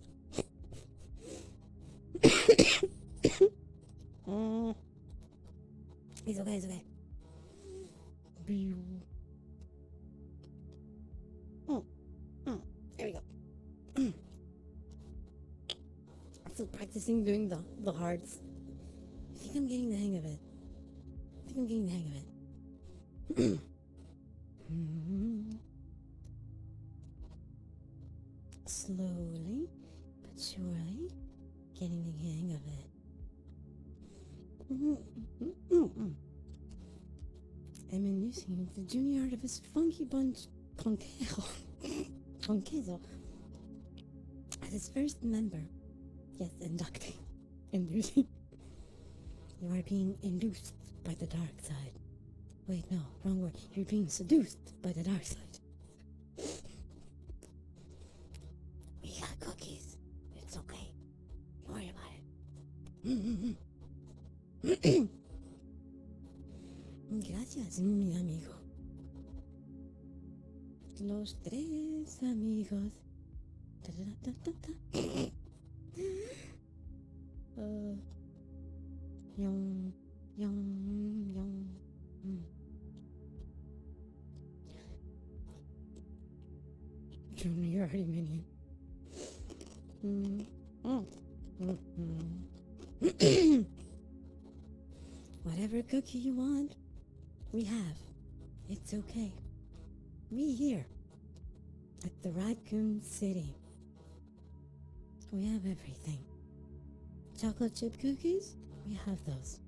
It's okay, it's okay. Beer. Oh, there we go. I'm still practicing doing the hearts. I think I'm getting the hang of it. Slowly, but surely, getting the hang of it. I'm introducing the junior artivist Funky Bunch Conquezo as his first member. Yes, inducting. Introducing You are being induced by the dark side. Wait, no, wrong word. You're being seduced by the dark side. We got cookies. It's okay. Don't worry about it. Gracias, mi amigo. Los tres amigos. Yum, yum, yum. Junior, you're already minion. Whatever cookie you want, we have. It's okay. We here at the Raccoon City. We have everything. Chocolate chip cookies? We have those.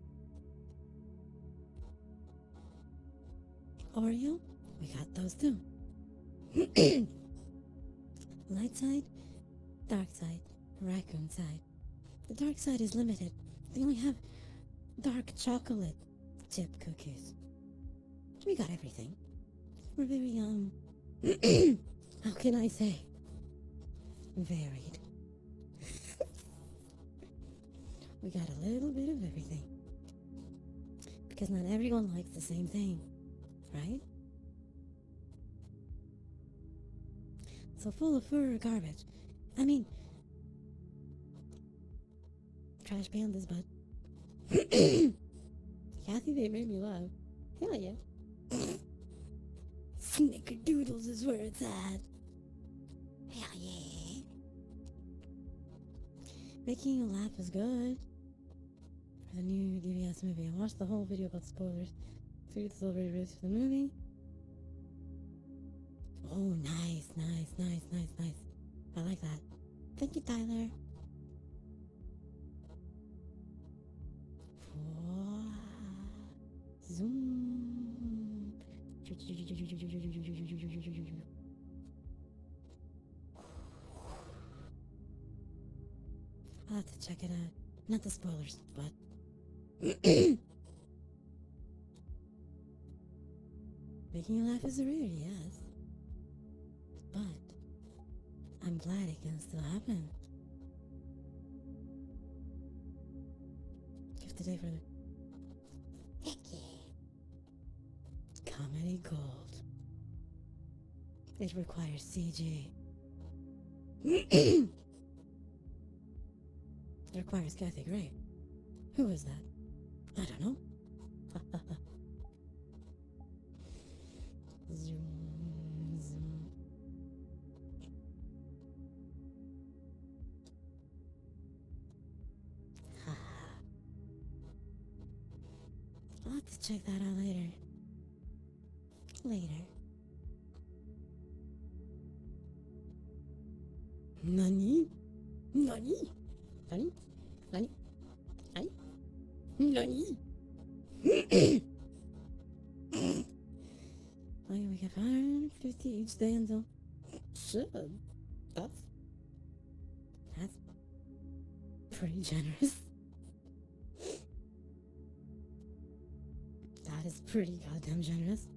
Oreo? We got those too. Light side, dark side, raccoon side. The dark side is limited. They only have dark chocolate chip cookies. We got everything. We're very, how can I say? Varied. We got a little bit of everything. Because not everyone likes the same thing, right? So full of fur or garbage. I mean, trash pandas, but Kathy, they made me laugh. Hell yeah. Snickerdoodles is where it's at. Hell yeah. Making you laugh is good. For the new DVS movie. I watched the whole video about spoilers. So it's already released for the movie. Oh, nice. I like that. Thank you, Tyler. Zoom. I'll have to check it out. Not the spoilers, but... Making you laugh is a rarity, yes. But I'm glad it can still happen. Gift today for the... Heck yeah. Comedy Gold. It requires CG. It requires Kathy Gray. Who is that? I don't know. Zoom, zoom. I'll have to check that out later. Nani? Nani? Nani? Nani? Nani? Nani? We get 150 each day until... Shit. That's pretty generous. That is pretty goddamn generous.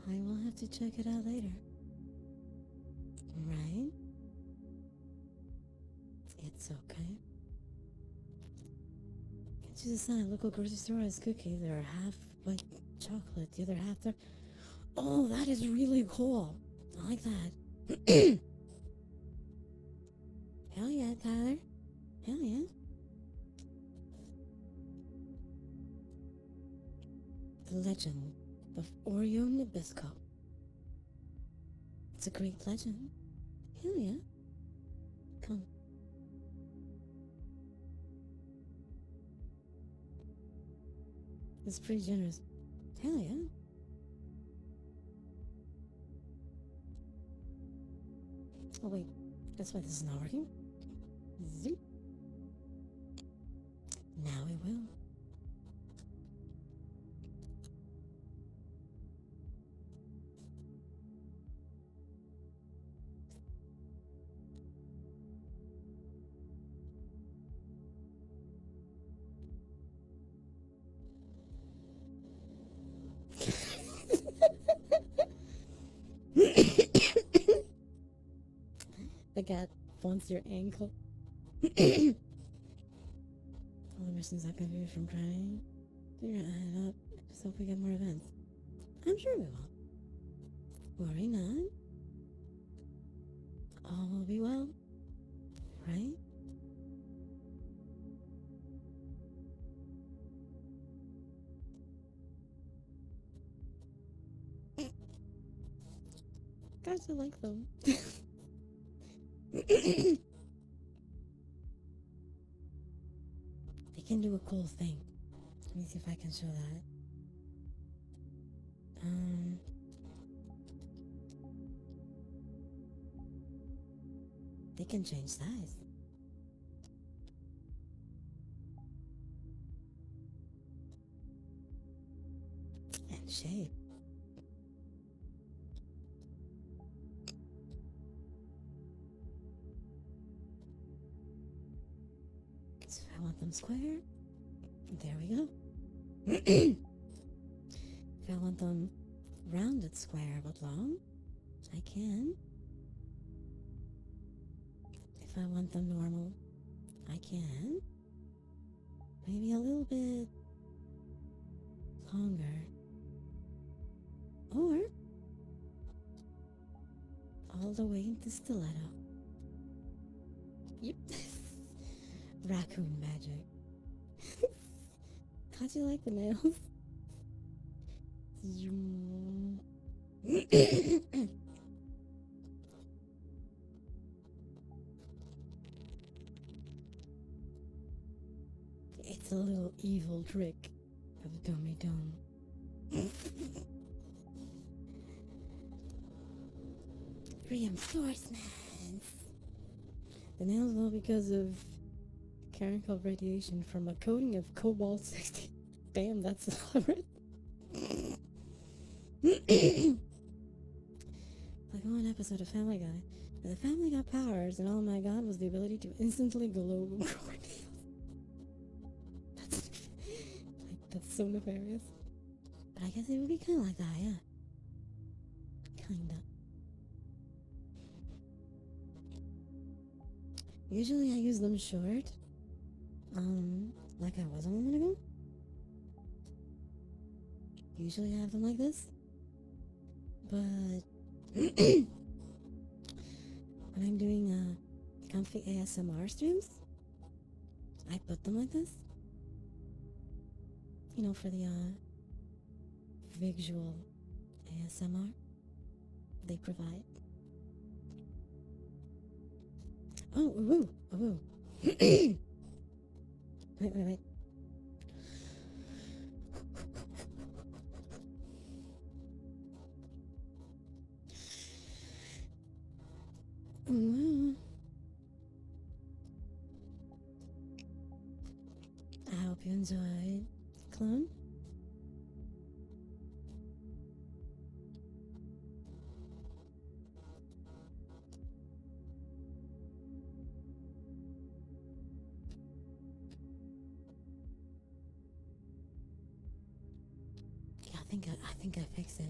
I will have to check it out later. Right? It's okay. Get you the sign at local grocery store has cookies. They're half white chocolate, the other half dark. Oh, that is really cool. I like that. Hell yeah, Tyler. Hell yeah. The Legend of Oreo Nabisco. It's a great legend. Hell yeah. Come. It's pretty generous. Hell yeah. Oh wait, that's why this is not working. Zoop. Now it will. The cat wants your ankle. All the missions that can be from trying. Figure it up. Just hope we get more events. I'm sure we will. Worry not. All will be well. Right? Guys, I like them. They can do a cool thing. Let me see if I can show that. They can change size. And shape. So if I want them square, there we go. If I want them rounded square but long, I can. If I want them normal, I can. Maybe a little bit longer. Or all the way into stiletto. Yep. Raccoon magic. How'd you like the nails? It's a little evil trick of Dummy Dome. Reinforcements. The nails will because of chemical radiation from a coating of cobalt 60. Damn, that's elaborate. Like one episode of Family Guy, where the family got powers, and all my god was the ability to instantly glow. That's so nefarious. But I guess it would be kind of like that, yeah. Kinda. Usually I use them short. Like I was a moment ago. Usually I have them like this. But when I'm doing comfy ASMR streams, I put them like this. You know, for the visual ASMR they provide. Oh, woo, woo. Wait. I hope you enjoyed, clone. I think I fixed it.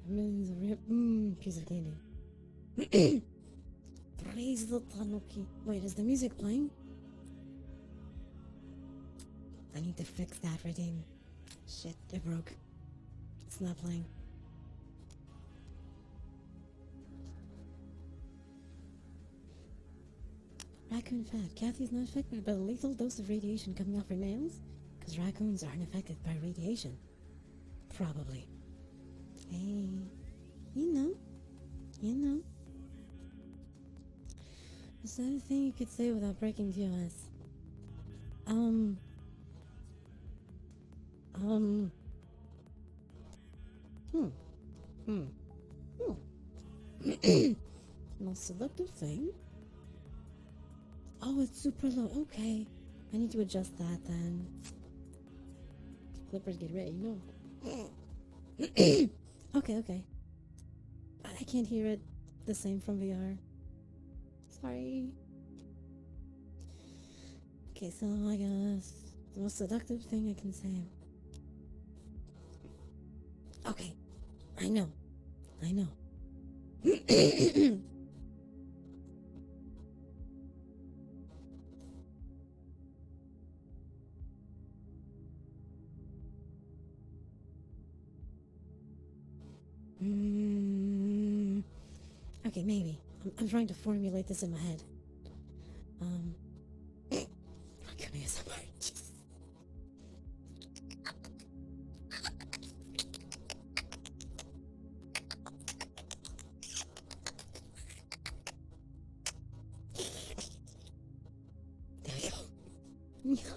Millions of piece of candy. Praise the Tanuki. Wait, is the music playing? I need to fix that redeem. Shit, it broke. It's not playing. Raccoon fat. Kathy's not affected by the lethal dose of radiation coming off her nails? Because raccoons aren't affected by radiation. Probably. Hey, you know. Is that a thing you could say without breaking TOS? Most selective thing? Oh, it's super low. Okay. I need to adjust that then. Clippers get ready, no. Okay. I can't hear it the same from VR. Sorry. Okay, so I guess the most seductive thing I can say. Okay. I know. I know. Mm, okay, maybe. I'm trying to formulate this in my head. I'm gonna use some oranges. There we go.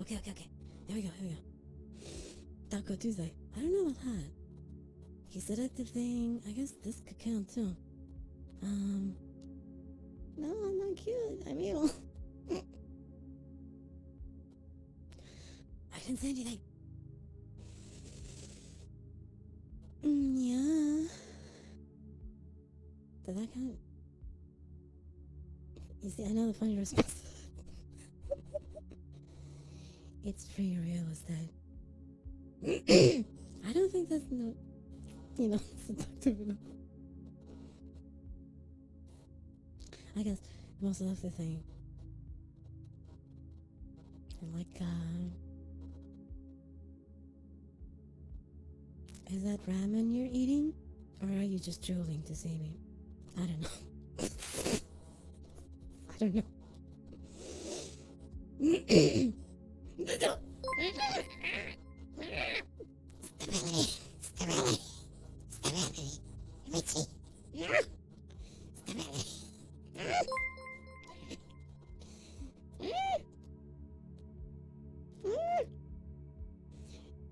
Okay. There we go. Taco Tuesday. I don't know about that. He seductive thing. I guess this could count too. No, I'm not cute. I'm evil. I didn't say anything. Yeah. Did that count? You see, I know the funny response. It's free real estate. I don't think that's no, seductive enough. I guess the most seductive thing. And like, is that ramen you're eating? Or are you just drooling to see me? I don't know. I don't know.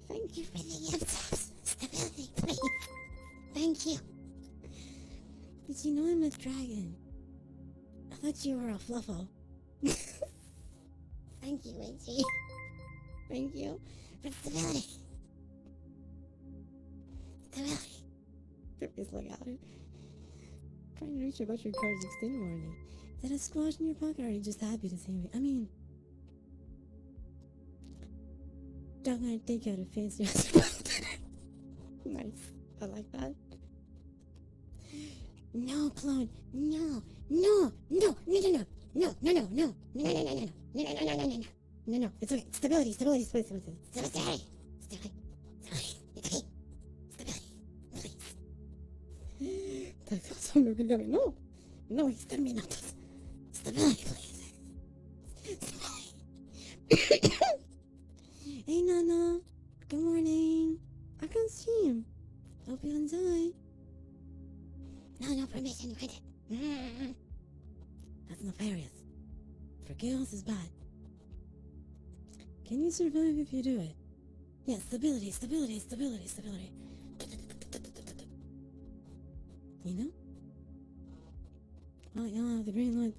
Thank you for the stability, please. Thank you. Did you know I'm a dragon? I thought you were a fluffo. Thank you, Itchy. Thank you for stability. Stability. Please look at it. Trying to reach about your car's extended warranty. Is that a squash in your pocket, or are you just happy to see me? I mean, don't gonna take out a face yesterday. Nice. I like that. No, clone. No. It's okay. Stability. No, exterminados. Stability, please. Hey, Nana. Good morning. I can see him. Hope you enjoy. No permission granted. That's nefarious. For girls is bad. Can you survive if you do it? Yeah, stability. You know? Oh, you'll have the green light.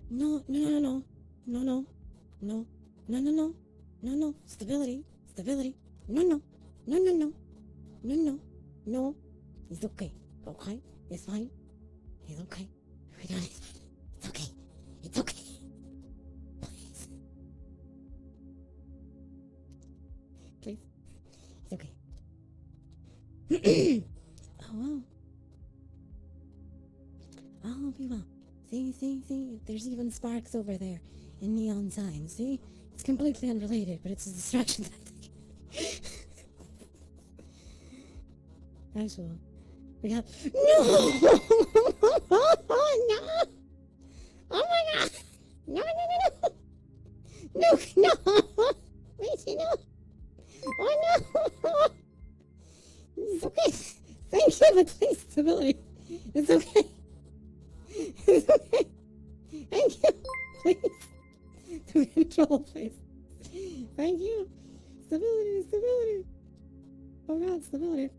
No. Stability. No. He's okay. Okay? It's fine. He's okay. We're doing it. It's okay. Please. It's okay. Oh, wow. I'll help you out. See? There's even sparks over there in neon signs. See? It's completely unrelated, but it's a distraction tactic. Actual. We have... No! No! Oh my god! No! Wait, no! Oh no! It's okay. Thank you, but please, stability. It's okay. Thank you. Please. To control, please. Thank you. Stability. Oh god, stability.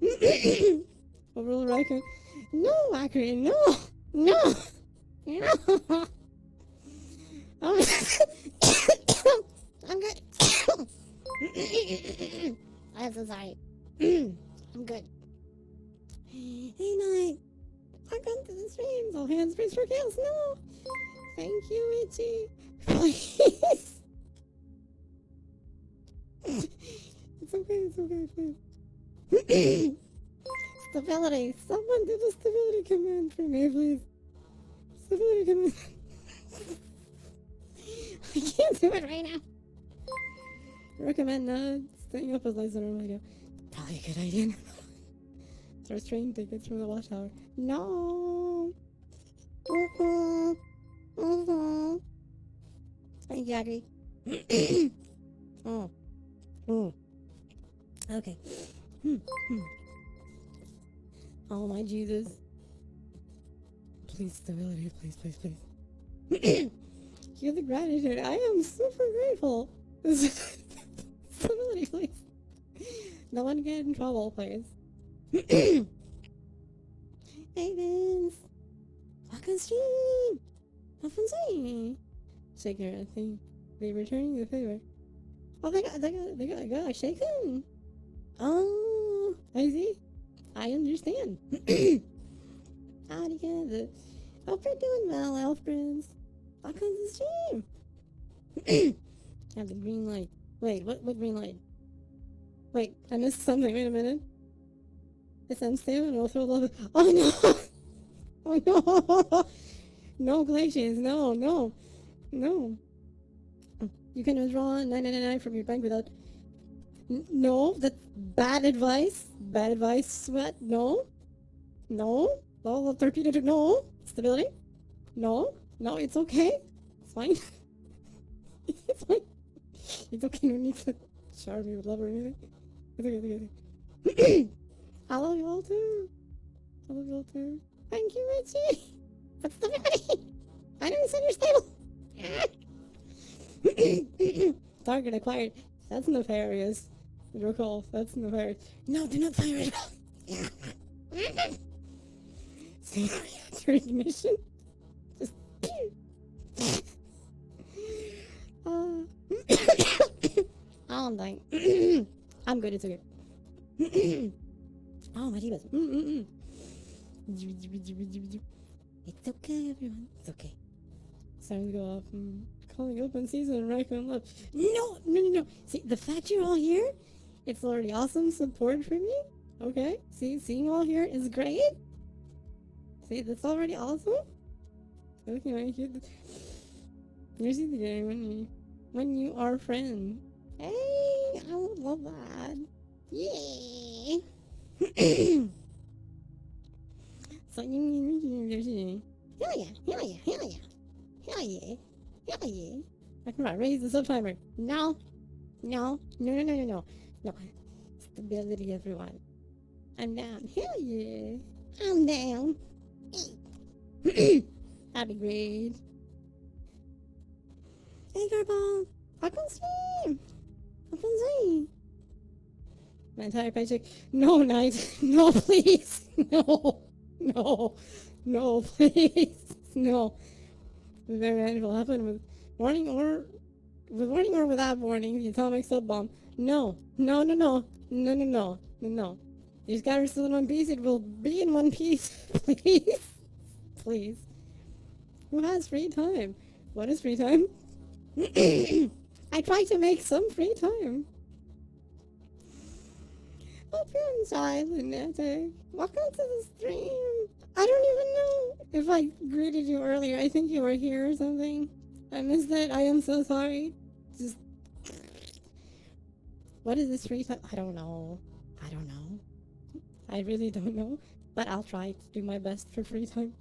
Overall record. No, Akari, no. Oh, I'm good. I'm so sorry. I'm good. Hey, Night. Welcome to the streams. All hands raised for kills. No. Thank you, Itchy. Please. it's okay, please. Stability. Someone do the stability command for me, please. Stability command. I can't do it right now. Recommend not staying up as late as I normally do. Probably a good idea. Source train tickets from the watchtower. No. Exactly. Oh. Oh. Okay. Oh my Jesus. Please, stability, please, please, please. Hear the gratitude. I am super grateful. Stability, please. No one get in trouble, please. Hey, Vince. Welcome stream. Welcome stream. Shaker, I think they returning the favor. Oh, they got shaken. Oh, I see. I understand. Howdy, guys. Hope you're doing well, elf friends. Welcome to the stream. Have the green light. Wait, what green light? Wait, I missed something. Wait a minute. SM Stamina will throw love. Oh no! Oh no! No glaciers. No, no, no. You can withdraw 999 from your bank without. No, that's bad advice. Bad advice, Sweat. No. No. Oh, torpedo. No. Stability. No. No, it's okay. It's fine. It's fine. It's okay. No need to shower me with love or anything. It's okay. It's okay. I love you all too. I love you all too. Thank you, Richie. But stability. I know you said you're stable. Target acquired. That's nefarious. Recall. That's nefarious. No, do not fire it. See, your ignition. Just. Oh, I'm dying. I'm good. It's okay. Oh, my Jeebus. It's okay, everyone. It's okay. It's time to go off and calling open season and Raccoon Love. No. See, the fact you're all here, it's already awesome support from you. Okay? See, seeing you all here is great. See, that's already awesome. Okay, you see the game when you are friends. Hey, I would love that. Yeah. So you hell yeah. I can raise the sub timer. No. Stability, everyone. I'm down. Hell yeah. I'm down. That'd be great. Hey, Garball. I can stream. My entire paycheck. No, Knight. No, please. No, please. No. The very end will happen with warning or without warning. The atomic sub bomb. No. These guys are still in one piece. It will be in one piece. Please. Who has free time? What is free time? I try to make some free time. Hope you're inside, Lunatic. Welcome to the stream. I don't even know if I greeted you earlier. I think you were here or something. I missed it. I am so sorry. Just... What is this free time? I don't know. I really don't know. But I'll try to do my best for free time.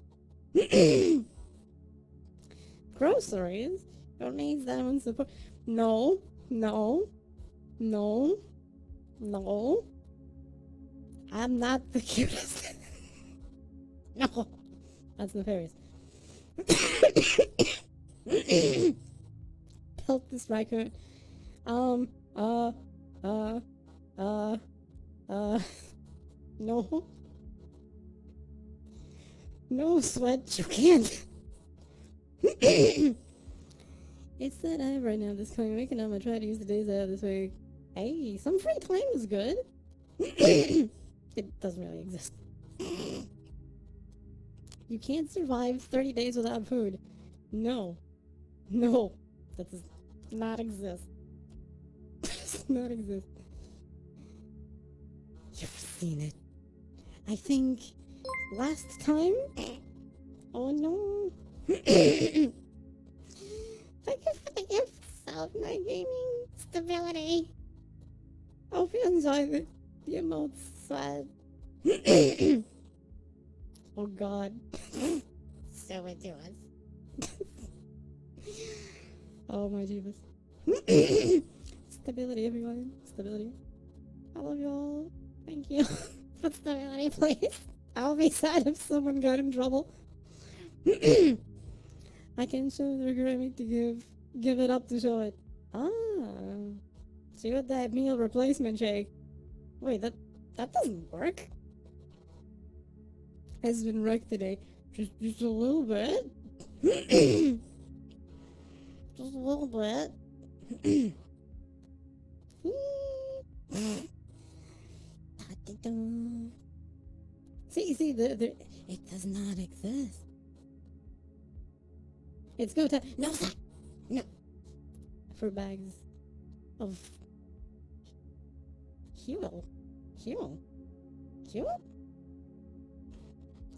Groceries? Don't need that one support. No. I'm not the cutest. No. That's nefarious. Help this raccoon. No. No, Sweat, you can't. It's that I have right now this coming week, and I'm gonna try to use the days I have this week. Hey, some free time is good. It doesn't really exist. You can't survive 30 days without food. No. That does not exist. Does not exist. You've seen it. I think last time. Oh no. Thank you for the gifts of my gaming stability. Hope you enjoy the emotes swag. Oh god. So it was. Oh my Jesus. Stability, everyone. Stability. I love you all. Thank you. For stability, please. I'll be sad if someone got in trouble. I can show the gravy to give it up to show it. Ah. See what that meal replacement shake. Wait, that doesn't work. Has been wrecked today. Just a little bit. Just a little bit. See, it does not exist. It's go time. No, stop. No. For bags of fuel. Fuel.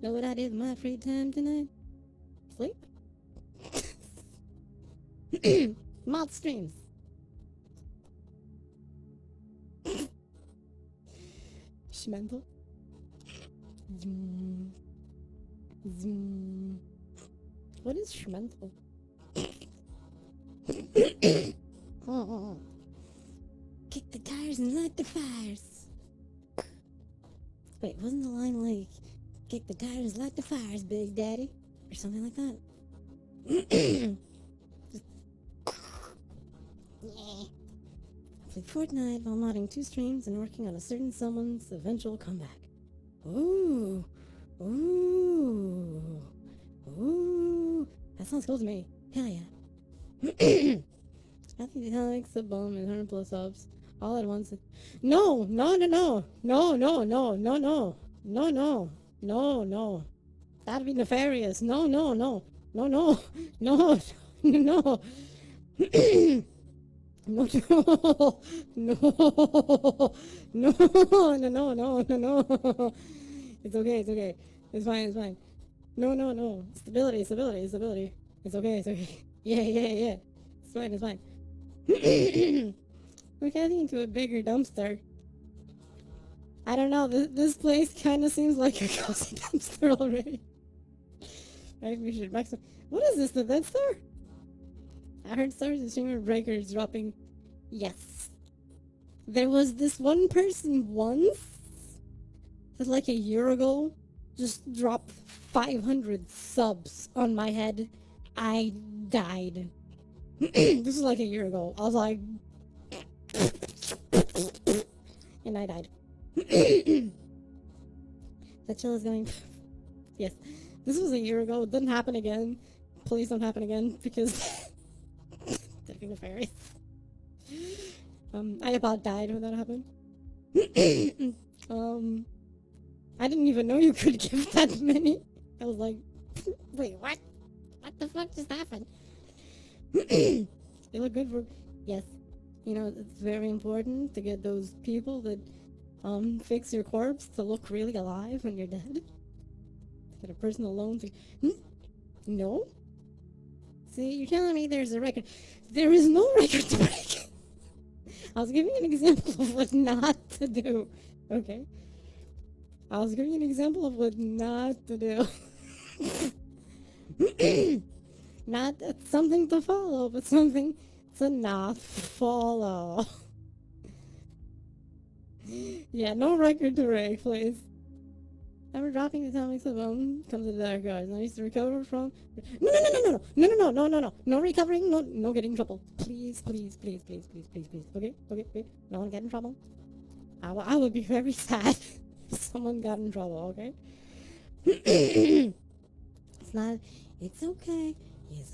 Know what I did with my free time tonight? Sleep. Mod streams. Schmental. Zoom. Zoom. What is schmental? Oh. Kick the tires and light the fires. Wait, wasn't the line like, kick the tires, light the fires, Big Daddy? Or something like that? Just... Yeah. I played Fortnite while modding 2 streams and working on a certain someone's eventual comeback. Ooh. Ooh. Ooh. That sounds cool to me. Hell yeah. I think the comics, the bomb, and 100 plus subs all at once. No. That'd be nefarious. No. No. No. It's okay. It's fine. No. Stability. It's okay. Yeah. It's fine. We're getting into a bigger dumpster. I don't know, this place kind of seems like a cozy dumpster already. Maybe we should back some. What is this, the dead store? I heard stories of streamer breakers dropping. Yes. There was this one person once that like a year ago just dropped 500 subs on my head. I died. This was like a year ago. I was like... and I died. That chill is going... Yes. This was a year ago. It didn't happen again. Please don't happen again, because... That'd be nefarious. I about died when that happened. I didn't even know you could give that many. I was like, wait, what? What the fuck just happened? They look good for... Yes. You know, it's very important to get those people that fix your corpse to look really alive when you're dead. Get a personal loan to... No? See, you're telling me there's a record. There is no record to break. I was giving you an example of what not to do. Okay? I was giving you an example of what not to do. Not something to follow, but something to not follow. Yeah, no record to break, please. Ever dropping the comics of comes to the dark guys. I used to recover from... No recovering, no getting in trouble. Please. Okay? No one get in trouble. I would be very sad if someone got in trouble, okay? It's not... It's okay. It's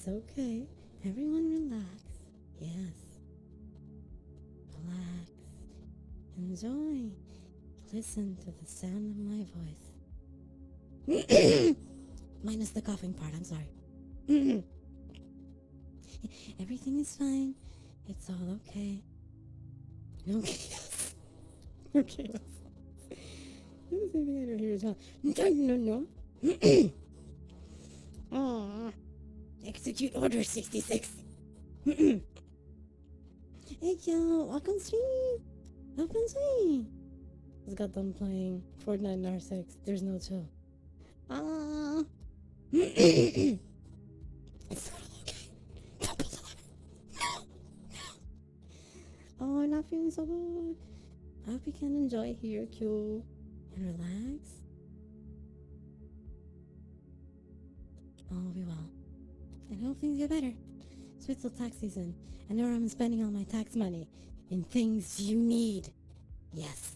okay. Everyone relax. Yes. Relax. Enjoy. Listen to the sound of my voice. Minus the coughing part, I'm sorry. Everything is fine. It's all okay. Okay. Okay. This is the thing I don't hear as well. No. Aw. Execute Order 66. Hey, yo, welcome stream. Welcome stream. Just got done playing Fortnite in R6. There's no chill. Ah. It's not okay. Don't pull the lever. No. Oh, I'm not feeling so good. I hope you can enjoy here, Q, and relax. All be well. And hope things get better. It's still tax season, and now I'm spending all my tax money in things you need. Yes,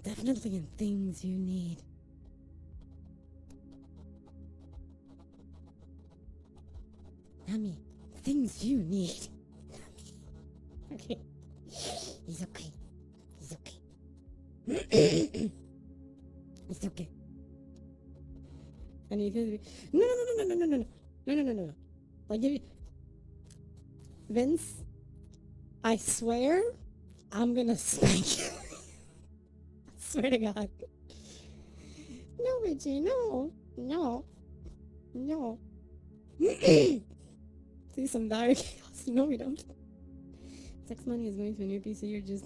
definitely in things you need. Nami, things you need. Nami. Okay. He's okay. He's okay. It's okay. And you could be no. Like if Vince, I swear I'm gonna spank you. I swear to God. No, Richie, no. See some dire chaos. No, we don't. Sex money is going to a new PC or just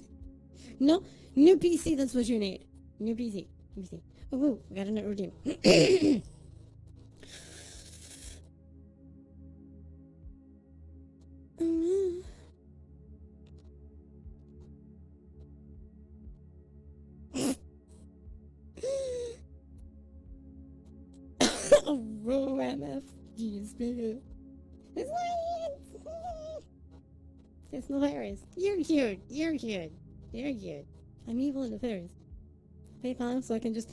no new PC. That's what you need. New PC. Oh, woo, we got a net redeem. Bro, MF. Jeez, bigger. It's nefarious. You're cute. I'm evil and nefarious. PayPal so I can just.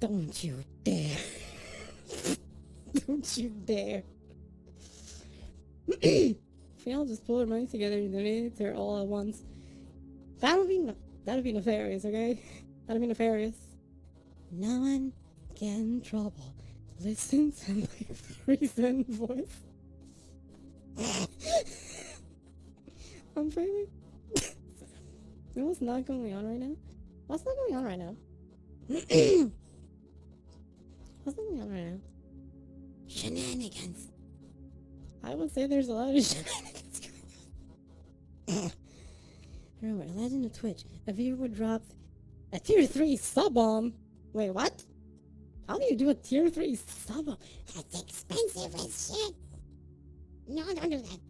Don't you dare. Don't you dare. If we all just pull our money together and donate it to her all at once, that'll be nefarious, okay? That'll be nefarious. No one get in trouble. Listen to my reason voice. I'm failing. You know what's not going on right now? What's not going on right now? What's going on right now? Shenanigans. I would say there's a lot of shenanigans going on. Remember, Legend of Twitch. A viewer dropped a tier 3 sub bomb. Wait, what? How do you do a tier 3 sub bomb? That's expensive as shit. No, don't do that.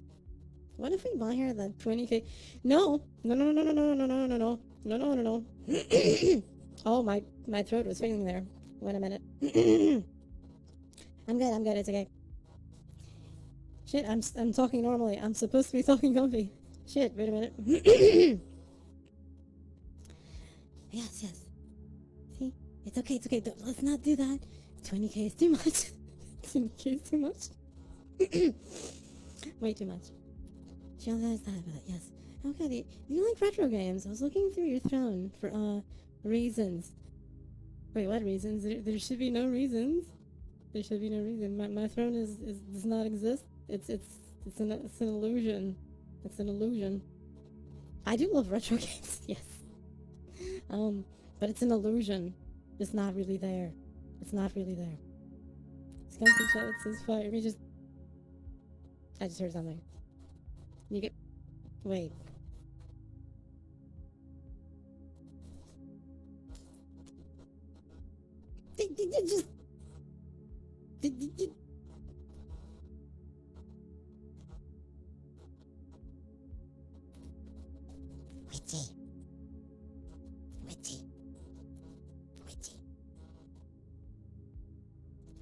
What if we buy her the 20k? No. Oh, my throat was failing there. Wait a minute. I'm good, it's okay. Shit, I'm talking normally. I'm supposed to be talking comfy. Shit, wait a minute. Yes. See? It's okay. Let's not do that. 20k is too much. 20k is too much. Way too much. She also has that, but yes. Okay, do you like retro games? I was looking through your throne for, reasons. Wait, what reasons? There should be no reasons. There should be no reason. My throne does not exist. It's an illusion. It's an illusion. I do love retro games, yes. But it's an illusion. It's not really there. It's not really there. Skunky chat, it says fire. I just heard something. You get. Wait. Just. Witty.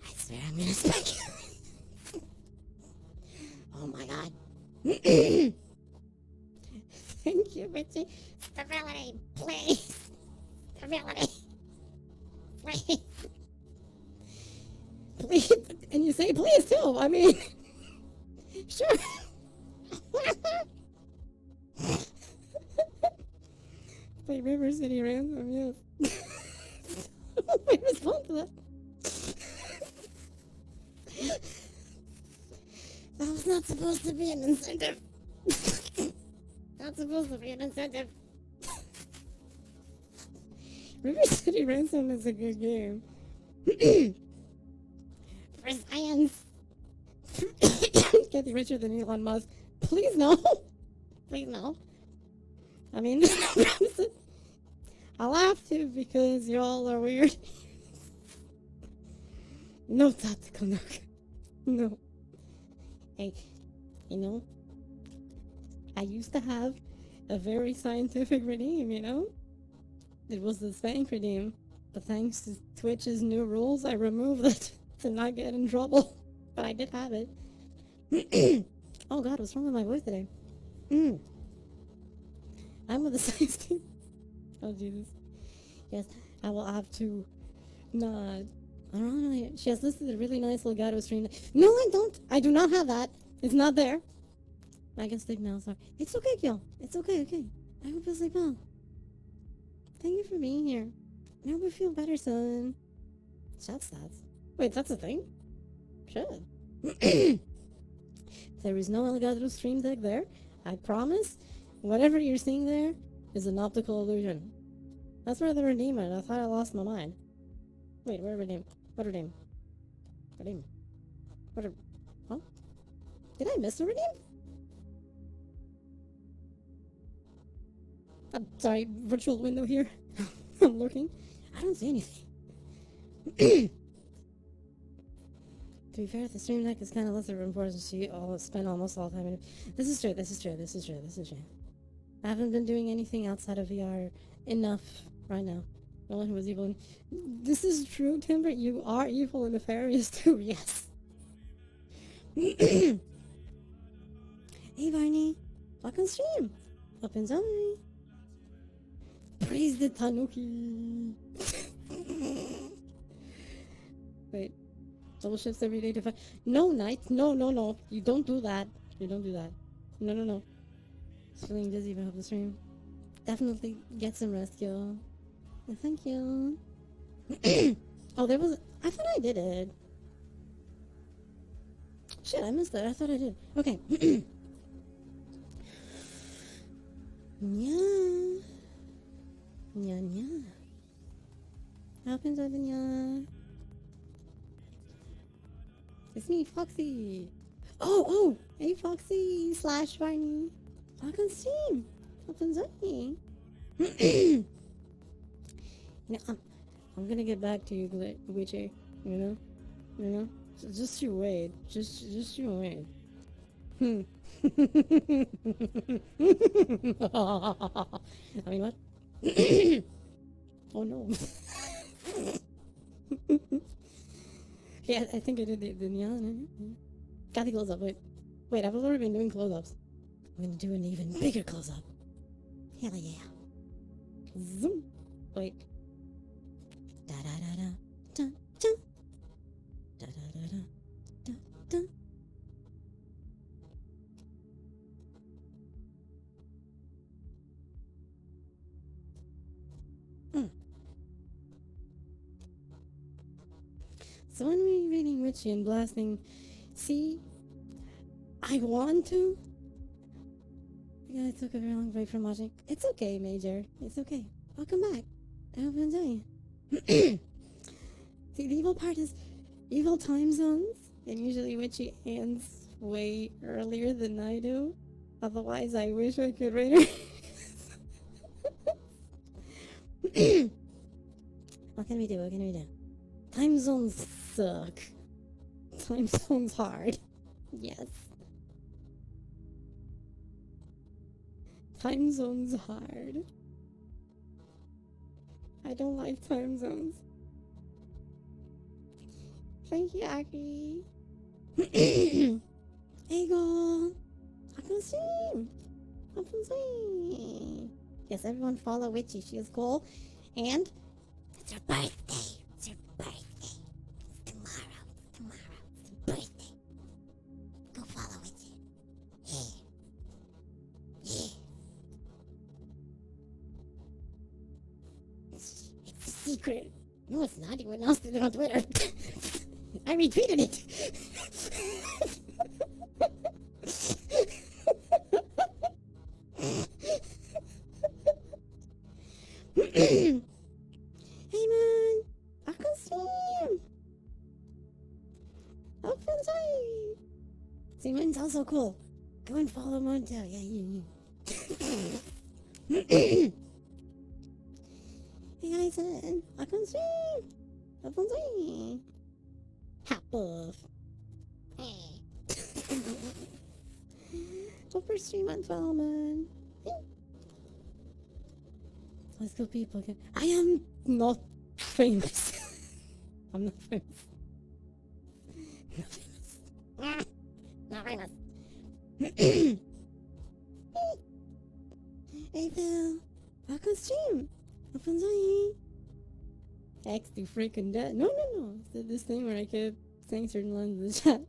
I swear I'm gonna spike you. Oh my god. Thank you, Witty. Stability, please. Stability. Please. Please. And you say please too. I mean, sure. Wait, River City Ransom, yes. Wait, respond to that. That was not supposed to be an incentive. supposed to be an incentive. River City Ransom is a good game. For science. Getting richer than Elon Musk. Please no. Please no. I mean, I'll have to because y'all are weird. No tactical nuke. No. Hey, you know, I used to have a very scientific redeem, you know? It was the Spank redeem. But thanks to Twitch's new rules, I removed it to not get in trouble. But I did have it. Oh god, what's wrong with my voice today? I'm with the science team. Oh Jesus. Yes, I will have to not. I don't know. She has listed a really nice Legato stream. No, I don't. I do not have that. It's not there. I can sleep now. Sorry. It's okay, Gil. It's okay. Okay. I hope you sleep well. Thank you for being here. I hope you feel better, son. Chat stats. Wait, that's a thing? Should. There is no Elgato stream deck there. I promise. Whatever you're seeing there is an optical illusion. That's where the redeem is. I thought I lost my mind. Wait, where redeem? What redeem? Redeem. What a... Huh? Did I miss a redeem? I'm sorry, virtual window here. I'm looking. I don't see anything. To be fair, the stream deck is kind of lesser important. She spent almost all the time in it. This is true. I haven't been doing anything outside of VR enough right now. No one who was evil. This is true, Timber. You are evil and nefarious too. Yes. Hey, Barney. Welcome stream. Open Zombie. Praise the Tanuki. Wait. Double shifts every day to fight. No, Knight. No. You don't do that. No. Feeling dizzy but hope the stream. Definitely get some rest, yo. Thank you. Oh, there was... I thought I did it. Shit, I missed it. I thought I did. Okay. Nya. Happens over nya. It's me, Foxy. Oh. Hey, Foxy / Barney. Welcome stream. Open Zombie. You know, I'm gonna get back to you, Witcher. You know. Just you wait. Just you wait. I mean, what? Oh no. Yeah, I think I did the neon. Got the close up. Wait, I've already been doing close ups. I'm gonna do an even bigger close up. Hell yeah. Zoom. Wait. Da da da da da da da da da da da. So when we're reading Richie and blasting, see, I want to. Yeah, I took a very long break from watching. It's okay, Major. It's okay. Welcome back. I hope you enjoy. See, the evil part is evil time zones, and usually Witchy ends way earlier than I do. Otherwise, I wish I could rate her. What can we do? Time zones suck. Time zones hard. Yes. Time zones hard. I don't like time zones. Thank you, Aki. Eagle. Welcome stream. Yes, everyone follow Witchy. She is cool. And it's her birthday. It's tomorrow. It's her birthday. Go follow Witchy. Yeah. It's a secret. No, it's not. Anyone else did it on Twitter. I retweeted it. See, Moon's also cool. Go and follow Moon too. Yeah. Hey guys, welcome stream. Welcome stream. Hot buff. Hey. Go for stream on Fallman. Let's go, people. I am not famous. I'm not famous. Not famous. Hey Phil, welcome stream. Welcome stream. X the freaking dead. No. It's this thing where I kept saying certain lines in the chat.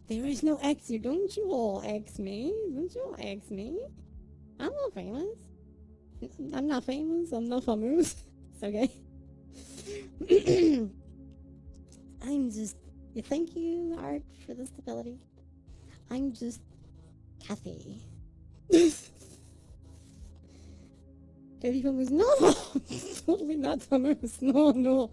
There is no X here. Don't you all X me. Don't you all X me. I'm not famous. I'm not famous. I'm not famous. It's okay. I'm just. Thank you, Art, for the stability. I'm just Kathy. Kathy famous? No, totally not famous. No.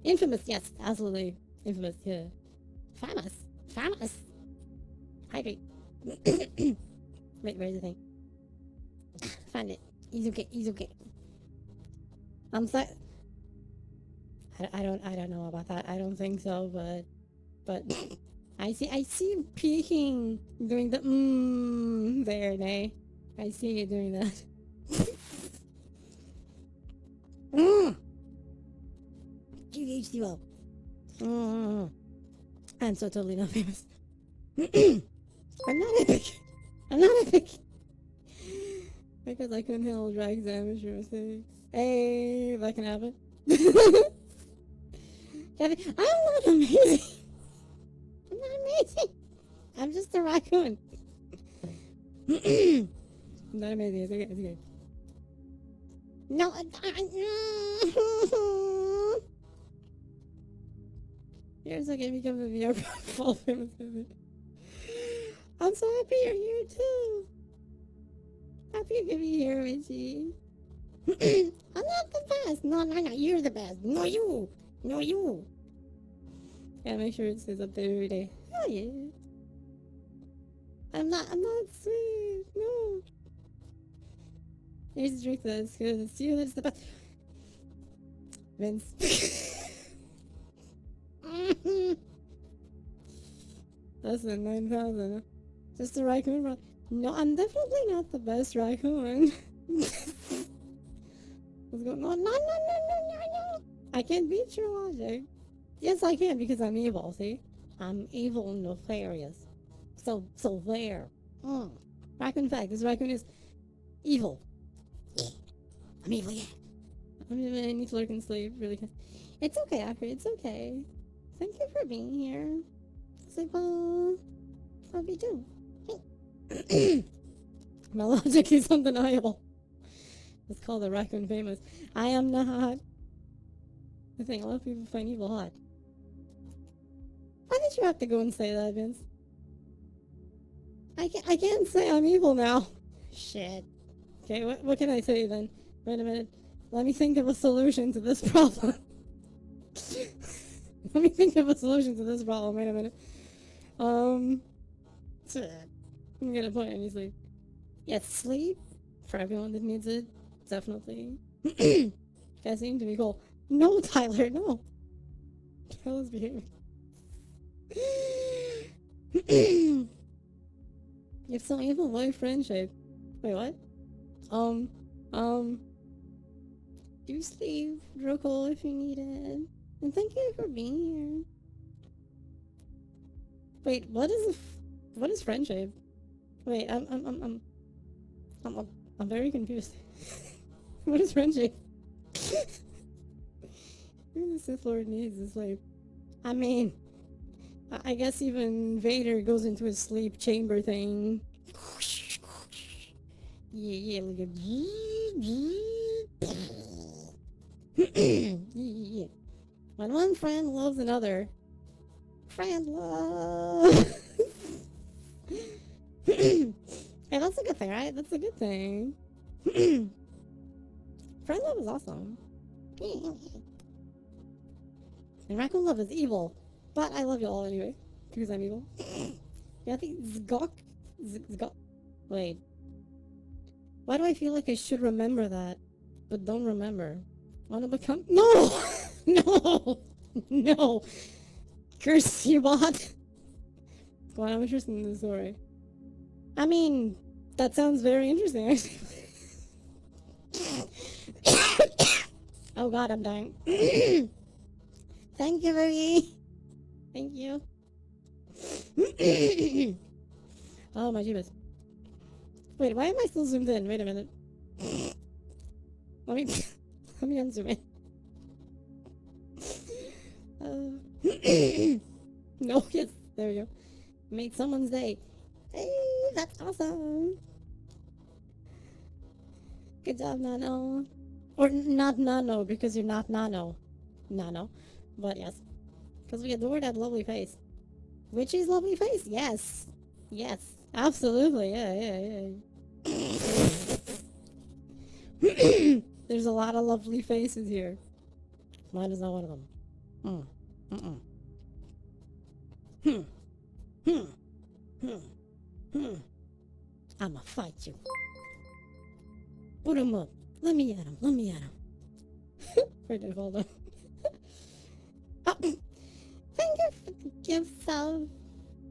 Infamous, yes, absolutely. Infamous, yeah. Famous. Hydrate. Wait, where's the thing? Find it. He's okay. I'm sorry. I don't know about that. I don't think so, but I see you peeking, doing the there, Nay. I see you doing that. GHDO. I'm so totally not famous. I'm not epic. Because I couldn't handle drag amateur mistakes. Hey, that can happen. I'm not amazing. I'm just a raccoon. I'm not amazing. It's okay. No, Here's okay, become a VR fall famous. I'm so happy you're here too. Happy to be here, Richie. I'm not the best. No, you're the best. No, you. Gotta make sure it says up there every day. Hell yeah. I'm not sweet. No. Here's a drink that's good. It's you that's the best. Vince. That's a 9,000. Just a raccoon run. No, I'm definitely not the best raccoon. What's going on? No. I can't beat your logic. Yes, I can because I'm evil, see? I'm evil and nefarious. So there. Raccoon fact, this raccoon is evil. I'm evil, yeah. I need to lurk and sleep, really. It's okay, Akri, it's okay. Thank you for being here. Sleep well. Love you too. Hey. My logic is undeniable. It's called the raccoon famous. I am not. I think a lot of people find evil hot. Why did you have to go and say that, Vince? I can't say I'm evil now. Shit. Okay, what can I say then? Wait a minute. Let me think of a solution to this problem. Wait a minute. I'm gonna put any sleep. Yes, sleep. For everyone that needs it. Definitely. Guys seem to be cool. No, Tyler, no. Hell is behaving. You have some evil boy friendship. Wait, what? Do sleep, Drokol, if you need it. And thank you for being here. Wait, what is friendship? Wait, I'm very confused. What is friendship? The Sith Lord needs to sleep. I mean, I guess even Vader goes into his sleep chamber thing. Yeah, look at yeah. When one friend loves another, friend love. Hey, that's a good thing, right? That's a good thing. Friend love is awesome. And Raccoon Love is evil. But I love you all anyway. Because I'm evil. Yeah, I think Zgok. Zgok. Wait. Why do I feel like I should remember that? But don't remember. Wanna become. No! No! No! Curse you, bot! Go on, I'm interested in the story. I mean, that sounds very interesting, actually. Oh god, I'm dying. Thank you, Boogie. Thank you. Oh, my jeebus. Wait, why am I still zoomed in? Wait a minute. Let me unzoom in. No, yes, there we go. Made someone's day. Hey, that's awesome. Good job, Nano. Or not Nano, because you're not Nano. Nano. But yes. Because we adore that lovely face. Witchy's lovely face? Yes. Yes. Absolutely. Yeah. There's a lot of lovely faces here. Mine is not one of them. I'ma fight you. Put him up. Let me at him. Wait, hold on. Oh, thank you for the gift of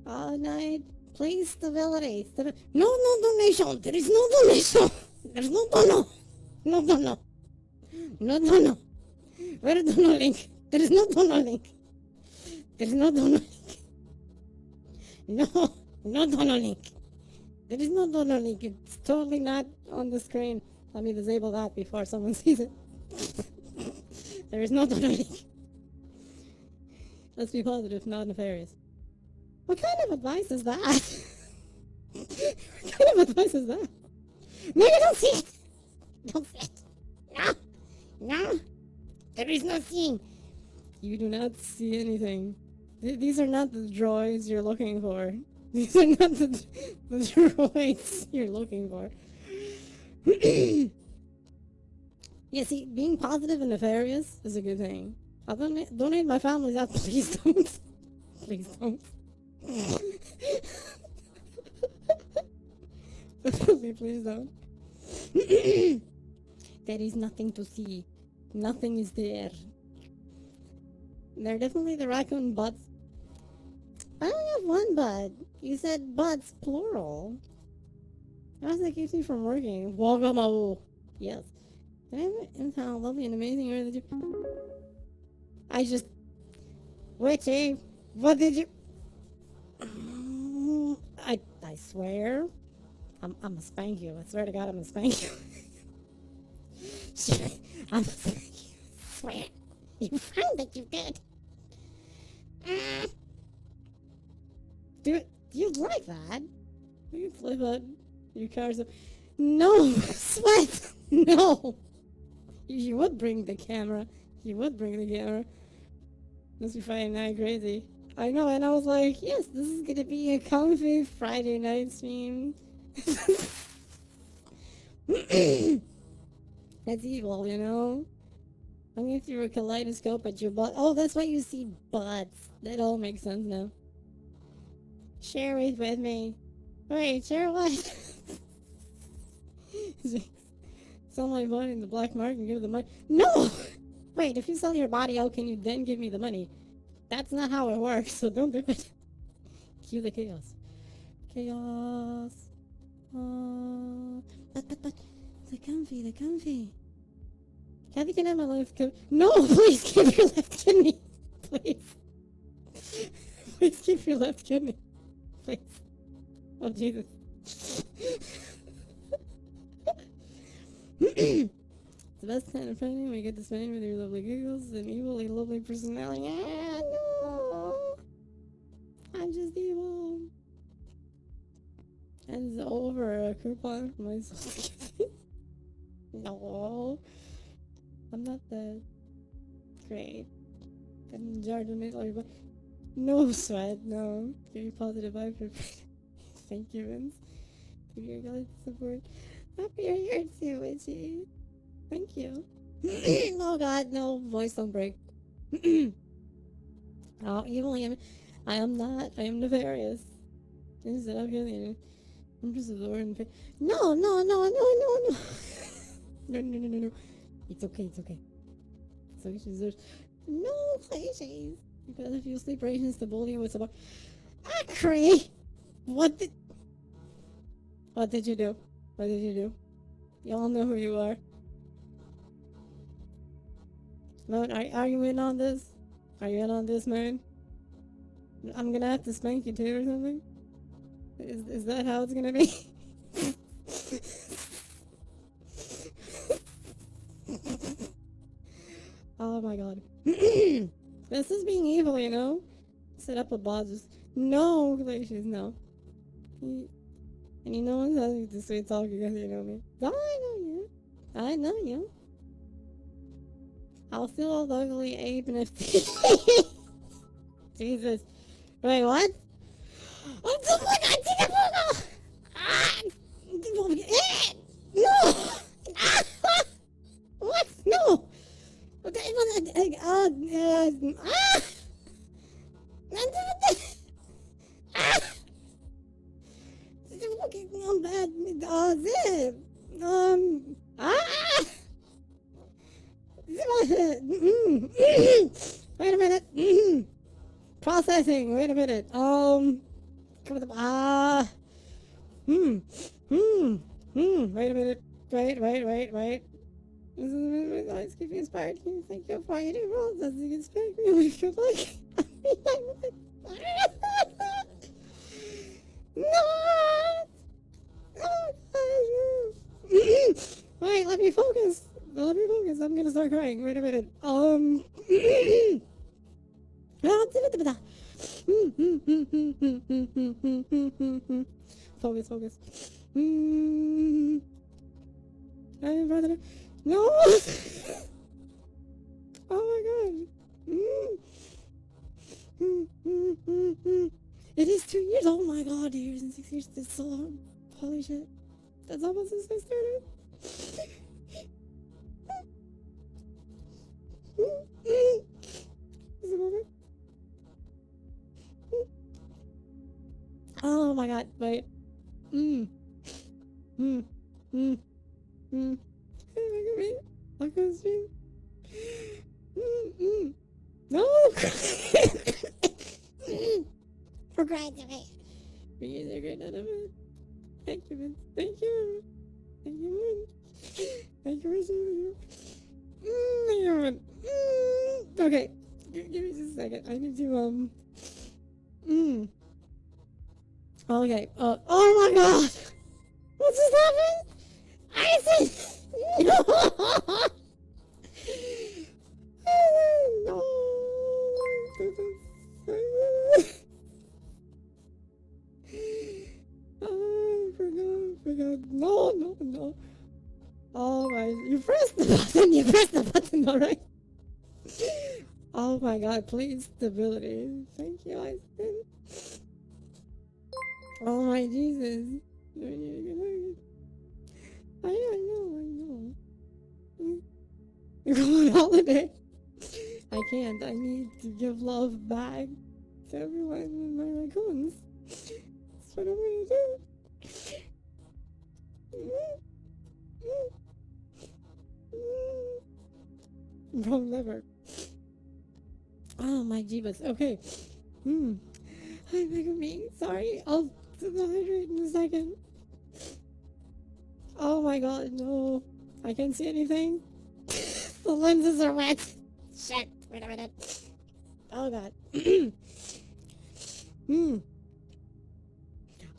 all night. Please, stability. No donation. There is no donation. There's no dono. No dono. No dono. Where is dono link? There is no dono link. There is no dono link. No dono link. There is no dono link. It's totally not on the screen. Let me disable that before someone sees it. There is no dono link. Let's be positive, not nefarious. What kind of advice is that? What kind of advice is that? No, you don't see it! Don't see it! No! There is no seeing! You do not see anything. These are not the droids you're looking for. These are not the droids you're looking for. Yeah, see, being positive and nefarious is a good thing. I'll donate my family's out. Please don't. Please don't. Please don't. There is nothing to see. Nothing is there. They're definitely the raccoon butts. I only have one butt. You said butts, plural. How does that keep me from working? Wagamo. Yes. And how lovely and amazing are the two. I just... Witchy, what did you... I swear. I'm gonna spank you. I swear to God, I'm gonna spank you. I'm gonna spank you. I swear. You found that you did. Do you like that? You flip up your cars up. No, Sweat. No. You would bring the camera. Must be Friday night crazy. I know, and I was like, yes, this is gonna be a comfy Friday night stream. That's evil, you know? I'm going through a kaleidoscope at your butt. Oh, that's why you see butts. That all makes sense now. Share it with me. Wait, share what? Sell my body in the black market and give the money. No! Wait, if you sell your body, how can you then give me the money? That's not how it works, so don't do it. Cue the chaos. Chaos. But, the comfy. Kathy can have my left kidney. No, please keep your left kidney. Please. Please keep your left kidney. Please. Oh, Jesus. It's the best kind of friendly we get to spend with your lovely giggles and evilly lovely personality. Ah, no. I'm just evil. And it's over a coupon for myself. No. I'm not that great. I'm jarred with everybody. No, Sweat, no. Give me positive vibe for Thank you, Vince. For your guys' support. Happy you're here too, Witchy. Thank you. Oh god, no, voice don't break. Oh, evil am I am not. I am nefarious. Instead of killing, I'm just absorbing. No, no, no, no, no, no. No, no, no, no, no. It's okay, it's okay. So she deserves. No, cliches. Because if you sleep rations, the bullying was about. Acre! What did. What did you do? What did you do? Y'all know who you are. Moon, are you in on this? Are you in on this, Moon? I'm gonna have to spank you too or something? Is that how it's gonna be? Oh my god. This is being evil, you know? Set up a bosses. No, Glacius, no. And you know what? That's the sweet talk because you know me. I know you. I know you. I'll still ugly ape and if Jesus. Wait, what? I'm the one I did it. Ah! No! Ah! What? No! Okay, ah! Ah! I'm bad. Zip. Ah! Wait a minute. Processing. Wait a minute. Come with Wait a minute. Wait. This is my eyes keep me inspired. Can you thank you for any roles as you expect me? We feel like. No! Wait, let me focus. I'm gonna start crying. Wait a minute. Focus. I'm brother. No! Oh my god. It is 2 years. Oh my god, 2 years and 6 years. That's so long. Holy shit. That's almost since I started. Is it over? Oh my god, wait. Look at me. Look at me. No! For crying away. You are great out of it. Thank you, man. Thank you. Thank you, man. Thank you, man. Thank you, man. Okay. Give me just a second. I need to, Okay. Oh my god! What's just happened? Ison! No! No! Oh, forgot. No. Oh my, you pressed the button, alright? Oh my god, please, stability. Thank you, Ison. Oh my Jesus. I know. You're going on holiday. I can't. I need to give love back to everyone in my raccoons. That's what I'm gonna do. Wrong lever. Oh my jeebus. Okay. Hi, Megami. Sorry. I'll hydrate in a second. Oh my god, no. I can't see anything. The lenses are wet. Shit. Wait a minute. Oh god.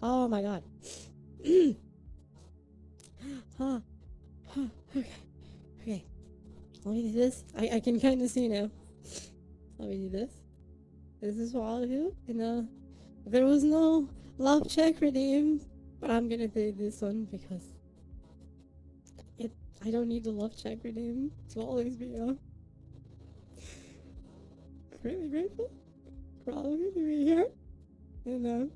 Oh my god. Okay. Let me do this. I can kind of see now. Let me do this. This is for all of you. And there was no love check redeemed, but I'm gonna do this one because I don't need the love check redeemed to always be really grateful for all of you to be here and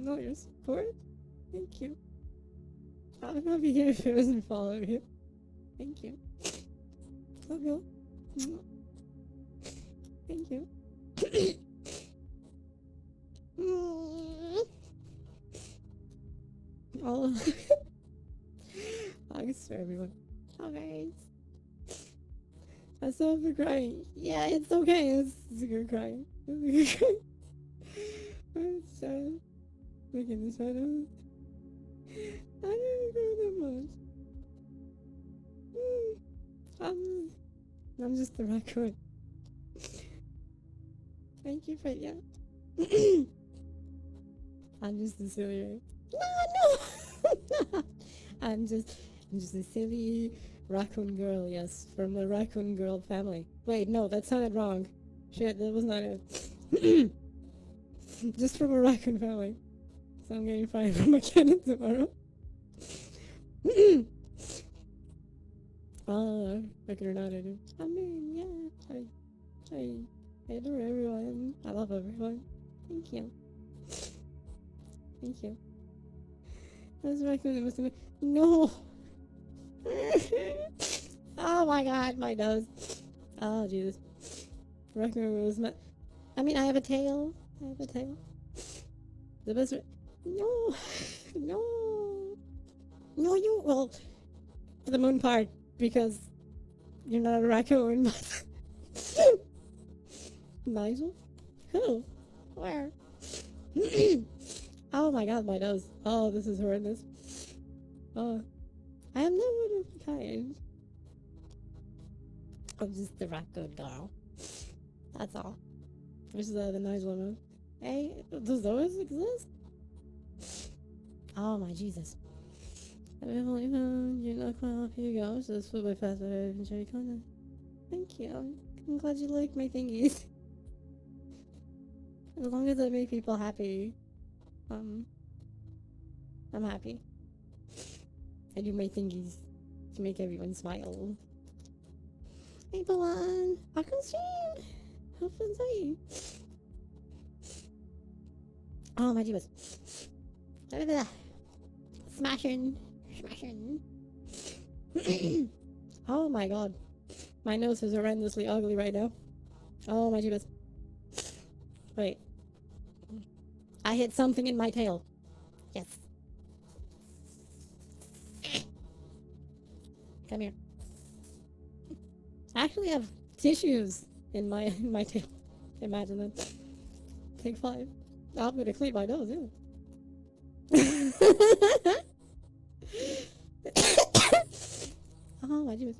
all your support. Thank you. I would not be here if it wasn't for all of you. Thank you. Love you. Thank you. Oh, thanks for everyone. Okay. I still have to cry. Yeah, it's okay. It's a good cry. It's a good cry. I'm sad. Making this shadow. I didn't cry that much. I'm just a raccoon. Thank you for that. I'm just a silly. No. I'm just a silly raccoon girl. Yes, from the raccoon girl family. Wait, no, that sounded wrong. Shit, that was not it. Just from a raccoon family. So I'm getting fired from my cannon tomorrow. Like it or not, I do. I mean, yeah, I adore everyone. I love everyone. Thank you. Thank you. That's raccoon. It must have been. No! Oh my god, my nose. Oh, Jesus. Raccoon was not. I mean, I have a tail. I have a tail. The best. No! No! No, you. Well, for the moon part, because you're not a raccoon. Nigel? Who? Where? Oh my god, my nose. Oh, this is horrendous. Oh. I am never kind. I'm just the raccoon girl. That's all. Which is the Nigel one. Hey, does those exist? Oh my Jesus. I've only found you know quite off you go, so this food by fast food and cherry Conan. Thank you. I'm glad you like my thingies. As long as I make people happy, I'm happy. I do my thingies to make everyone smile. Hey, Balan! Welcome stream! How fun are you? Oh, my Jesus. Smashing. Oh my god. My nose is horrendously ugly right now. Oh my Jesus. Wait. I hit something in my tail. Yes. Come here. I actually have tissues in my tail. Imagine that. Take 5. I'm gonna clean my nose, yeah. Oh my goodness.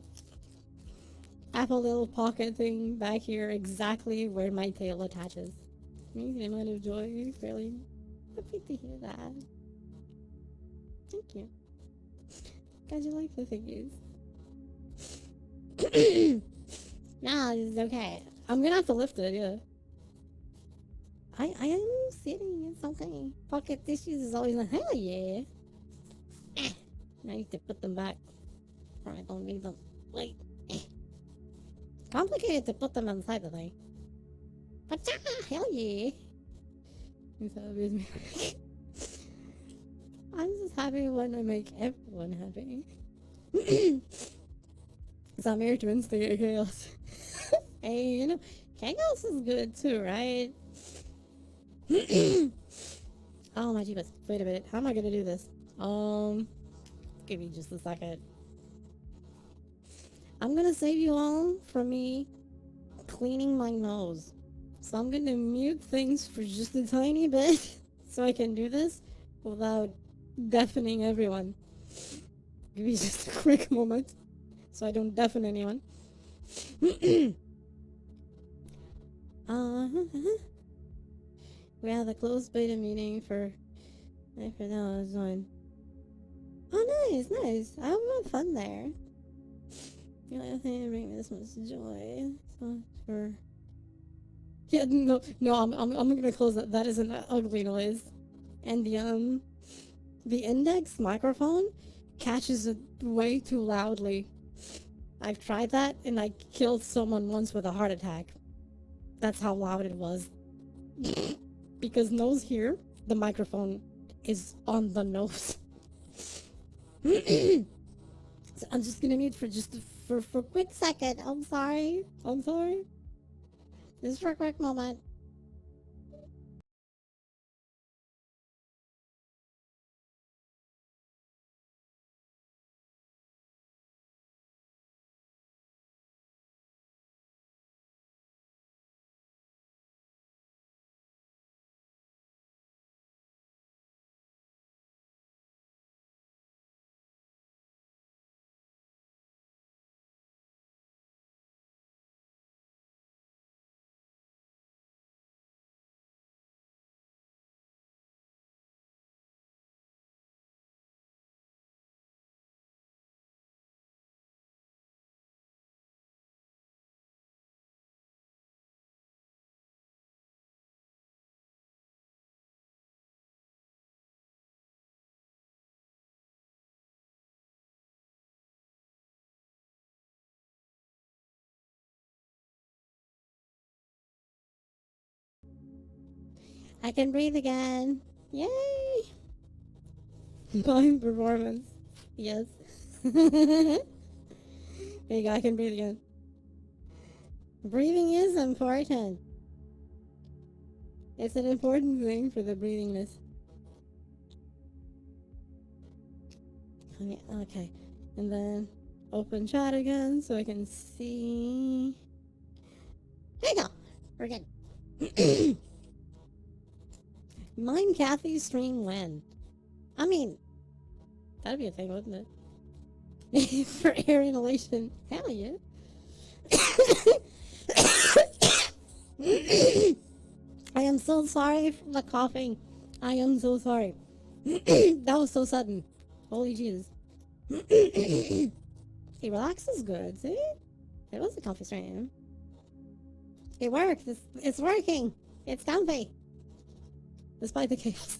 I have a little pocket thing back here exactly where my tail attaches. Amazing amount of joy. Fairly happy to hear that. Thank you. Glad you like the thingies. Nah, it's okay. I'm gonna have to lift it, yeah. I am sitting, it's okay. Pocket tissues is always like, hell yeah. I need to put them back. Or I don't need them. Wait. Complicated to put them inside the thing. But hell yeah. I'm just happy when I make everyone happy. So I'm here to instigate chaos. Hey, you know, chaos is good too, right? Oh my jeebus. Wait a minute. How am I gonna do this? Give me just a second. I'm gonna save you all from me cleaning my nose. So I'm gonna mute things for just a tiny bit so I can do this without deafening everyone. Give me just a quick moment so I don't deafen anyone. We had a closed beta meeting for that was on. Oh, nice. I have fun there. You know, I think it bring me this much joy. So for yeah, no, I'm gonna close that. That is an ugly noise, and the index microphone catches it way too loudly. I've tried that, and I killed someone once with a heart attack. That's how loud it was. Because nose here, the microphone is on the nose. So I'm just gonna mute for just for a quick second. I'm sorry. Just for a quick moment. I can breathe again. Yay! Mime performance. Yes. There you go, I can breathe again. Breathing is important. It's an important thing for the breathingness. Okay. And then open chat again so I can see. There you go. We're good. Mime Kathy stream when? I mean, that'd be a thing, wouldn't it? For air inhalation. Hell yeah. I am so sorry for the coughing. I am so sorry. That was so sudden. Holy Jesus. Hey, relax is good, see? It was a comfy stream. It works. It's working. It's comfy. Despite the chaos.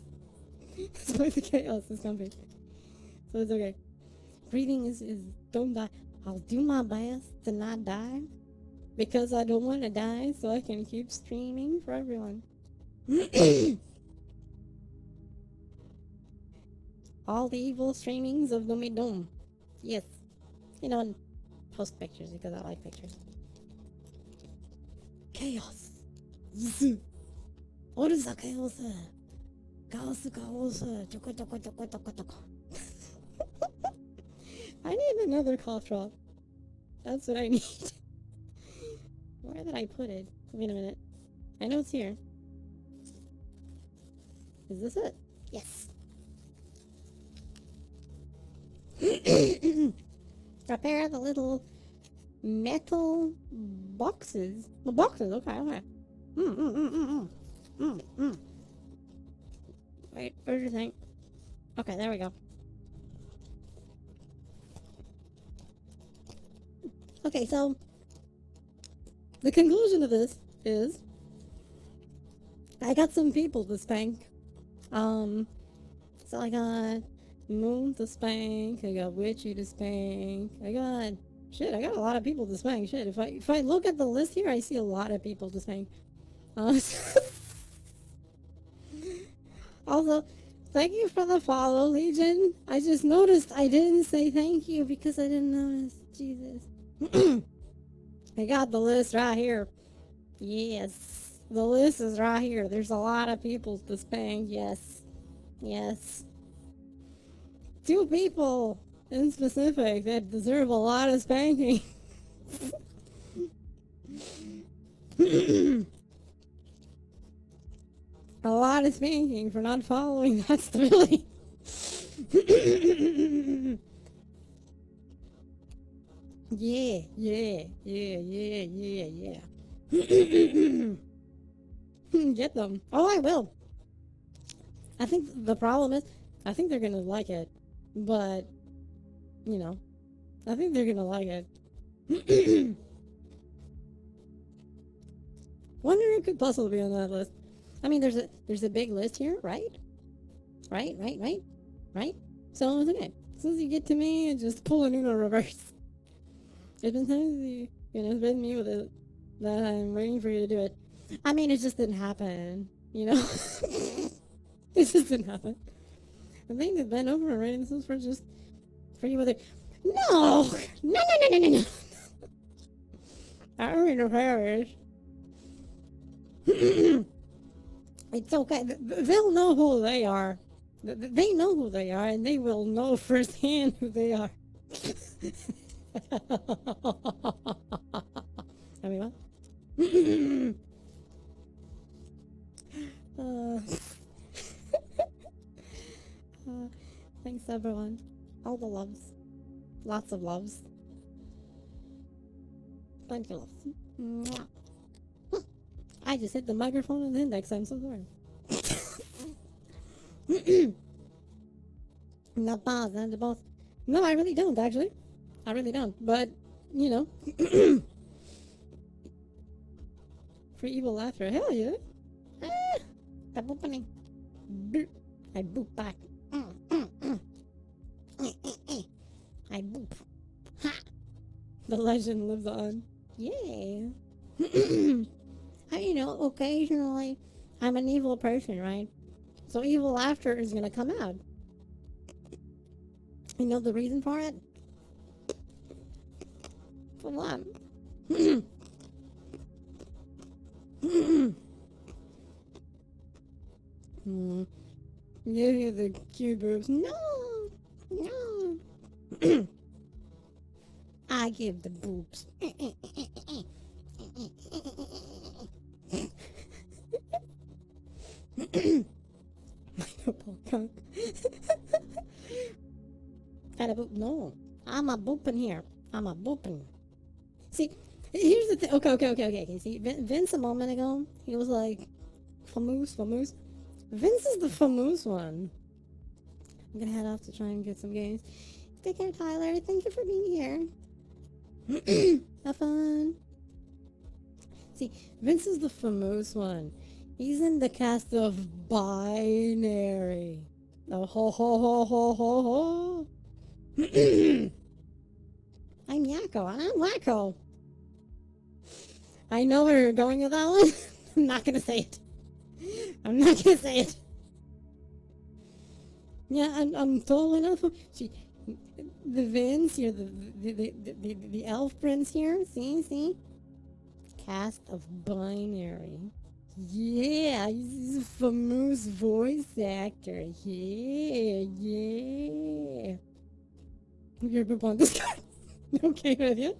Despite the chaos, it's comfy. So it's okay. Breathing is don't die. I'll do my best to not die. Because I don't want to die, so I can keep streaming for everyone. All the evil streamings of Doomy Doom. Yes. You know, and post pictures because I like pictures. Chaos. What is the chaos? Chaos. I need another cough drop. That's what I need. Where did I put it? Wait a minute. I know it's here. Is this it? Yes. Prepare the little metal boxes. The boxes, okay. Wait, where's your thing? Okay, there we go. Okay, so the conclusion of this is I got some people to spank. So I got Moon to spank, I got Witchy to spank, I got a lot of people to spank. Shit, if I look at the list here, I see a lot of people to spank. Also, thank you for the follow, Legion. I just noticed I didn't say thank you because I didn't notice. Jesus. I got the list right here. Yes. The list is right here. There's a lot of people to spank. Yes. 2 people in specific that deserve a lot of spanking. A lot of spanking for not following that stability. Yeah. Get them. Oh, I will. I think the problem is, I think they're gonna like it. But, you know, I think they're gonna like it. Wonder who could possibly be on that list. I mean, there's a big list here, right? Right? So it's okay. As soon as you get to me, just pull an Uno reverse. It's been times it's been me with it that I'm waiting for you to do it. I mean, it just didn't happen, It just didn't happen. I think that bent over already. This is for you with it. No! I already know Paris. It's okay. They'll know who they are. They know who they are, and they will know firsthand who they are. I mean, what? Thanks, everyone. All the loves. Lots of loves. Plenty of loves. Mwah. I just hit the microphone and the index. I'm so sorry. Not pause, and the both. No, I really don't, actually. I really don't. But, for evil laughter. Hell yeah. The booping. Boop. I boop back. I boop. Ha! The legend lives on. Yay. Occasionally I'm an evil person, right? So evil laughter is gonna come out. You know the reason for it? For what? Hmm. Yeah, the cute boobs. No, no. I give the boobs. My nipple cock. Got a boop? No, I'm a booping here. I'm a booping. See, here's the thing. Okay. See, Vince a moment ago, he was like, famous. Vince is the famous one. I'm gonna head off to try and get some games. Take care, Tyler. Thank you for being here. Have fun. See, Vince is the famous one. He's in the cast of Binary. Oh, ho, ho, ho, ho, ho, ho. I'm Yakko, and I'm Wacko. I know where you're going with that one. I'm not gonna say it. I'm not gonna say it. Yeah, I'm totally not. See, the Vince here, the elf prince here. See, cast of Binary. Yeah, he's a famous voice actor. Yeah. You're gonna want this guy. Okay with you?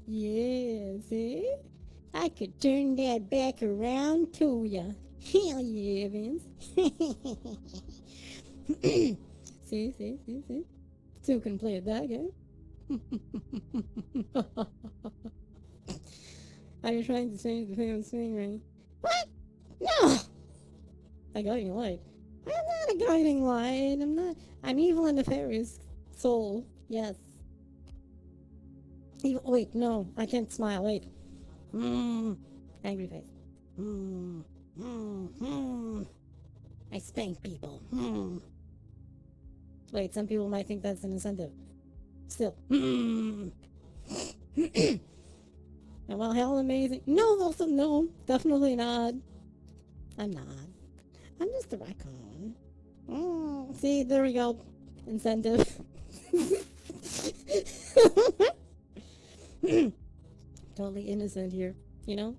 Yeah, see? I could turn that back around to ya. Hell yeah, Vince. See? Two can play at that game. Are you trying to change the famous thing, right? What? No! A guiding light. I'm not a guiding light. I'm not. I'm evil and nefarious soul. Yes. Evil. Wait, no. I can't smile. Wait. Angry face. I spank people. Wait, some people might think that's an incentive. Still. Well, hell amazing. No, also no. Definitely not. I'm not. I'm just a raccoon. See, there we go. Incentive. Totally innocent here, you know?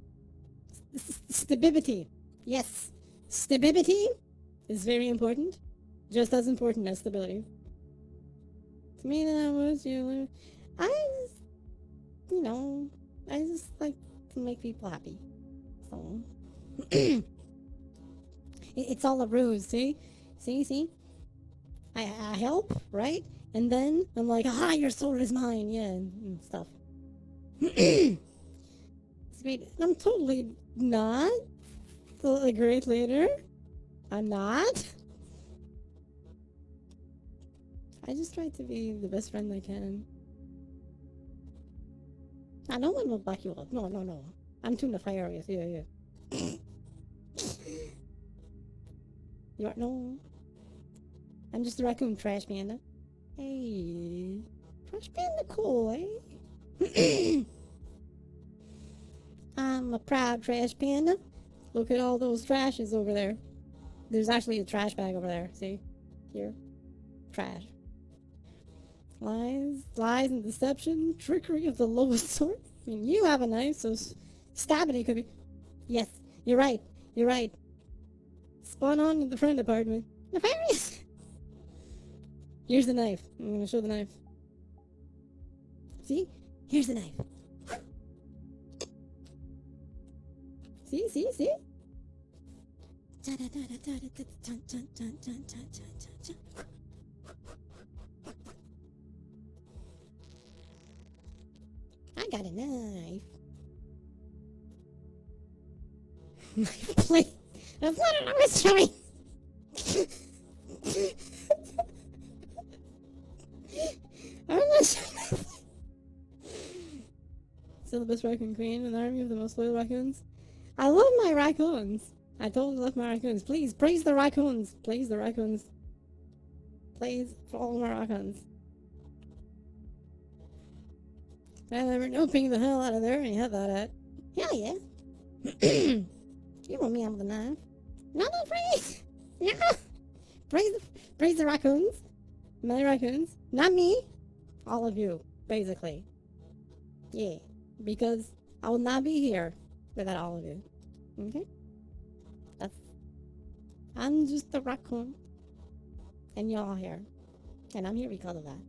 Stability. Yes. Stability is very important. Just as important as stability. To me, that was you. I just like to make people happy. So. It's all a ruse, see? See? I help, right? And then I'm like, your soul is mine, yeah, and stuff. It's great. I'm totally not a great leader. I'm not. I just try to be the best friend I can. No one will back you up. No. I'm too nefarious. Yeah. You are no. I'm just a raccoon trash panda. Hey, trash panda cool, eh? I'm a proud trash panda. Look at all those trashes over there. There's actually a trash bag over there. See? Here. Trash. Lies and deception, trickery of the lowest sort. I mean, you have a knife, so stabbing it could be. Yes, you're right. Spawn on in the front department. Nefarious! Here's the knife. I'm gonna show the knife. See? Here's the knife. See? I got a knife. Knife plate. That's not what I was trying. I'm not sure. Still the best raccoon queen in the army of the most loyal raccoons. I love my raccoons. I totally love my raccoons. Please, praise the raccoons. Praise the raccoons. Praise for all my raccoons. I never know ping the hell out of there and you have that at. Hell yeah. You want me out with a knife? No, no, praise! No! Praise the raccoons. My raccoons. Not me. All of you, basically. Yeah. Because I will not be here without all of you. Okay? I'm just a raccoon. And y'all here. And I'm here because of that.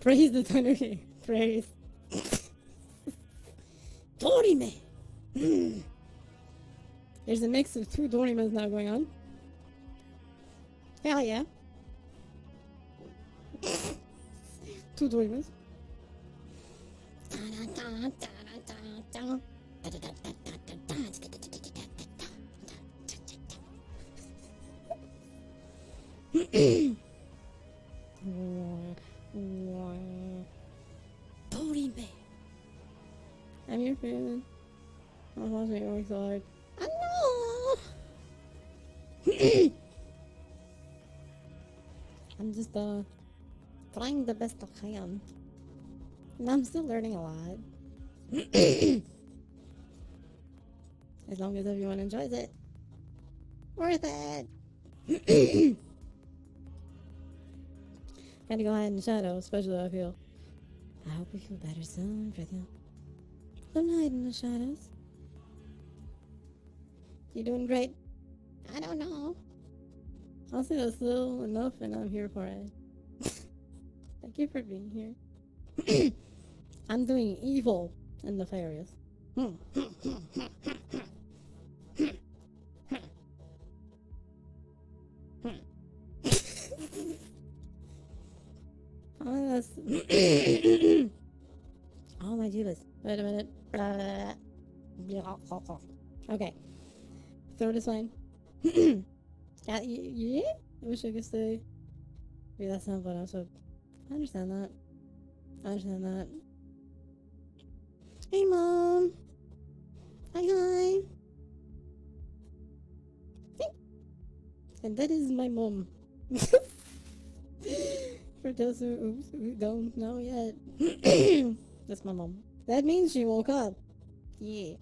Praise the Thunder King. Praise. Dorime! There's a mix of two Dorimas now going on. Hell yeah. Two Dorimas. Dorime! I'm your fan. I'm watching your side. I know! I'm just, trying the best I can. And I'm still learning a lot. As long as everyone enjoys it. Worth it! Gotta go hide in the shadows, especially I feel. I hope we feel better soon, brother. Don't hide in the shadows. You doing great? I don't know. I'll say that's still enough and I'm here for it. Thank you for being here. I'm doing evil and nefarious. Oh, that's oh my goodness. Wait a minute. Okay. Throat is fine. Yeah, I wish I could say. Maybe that's not what I said. I understand that. I understand that. Hey, Mom. Hi, hi. Hey. And that is my mom. For those who don't know yet. That's my mom. That means she woke up. Yeah.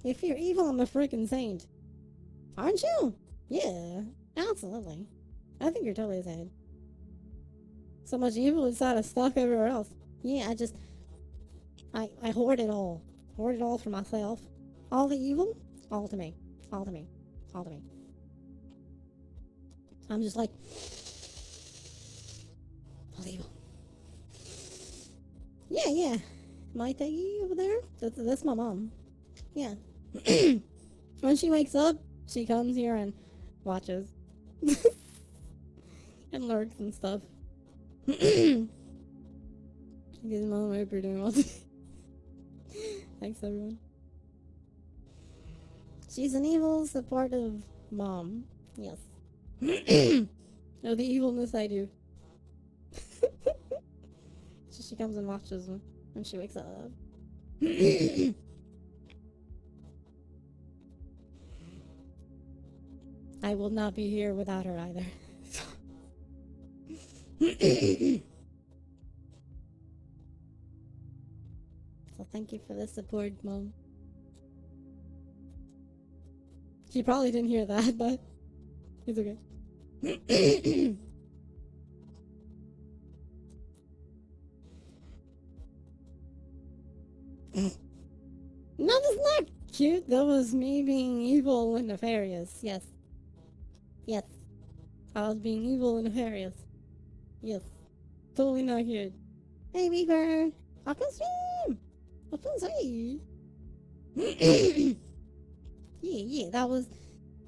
If you're evil, I'm a freaking saint. Aren't you? Yeah, absolutely. I think you're totally a saint. So much evil inside of stuff everywhere else. Yeah, I hoard it all. Hoard it all for myself. All the evil, all to me. All to me. All to me. I'm just like, all evil. Yeah. My thingy over there? That's my mom. Yeah. When she wakes up, she comes here and watches. And lurks and stuff. Because Mom, I hope you're doing well. Thanks, everyone. She's an evil, supportive mom. Yes. No, the evilness I do. So she comes and watches when she wakes up. I will not be here without her either. So thank you for the support, Mom. She probably didn't hear that, but it's okay. No, that's not cute. That was me being evil and nefarious. Yes. Yes. I was being evil and nefarious. Yes. Totally not cute. Hey, Beaver! I'll come swim! I'll come swim! Yeah, that was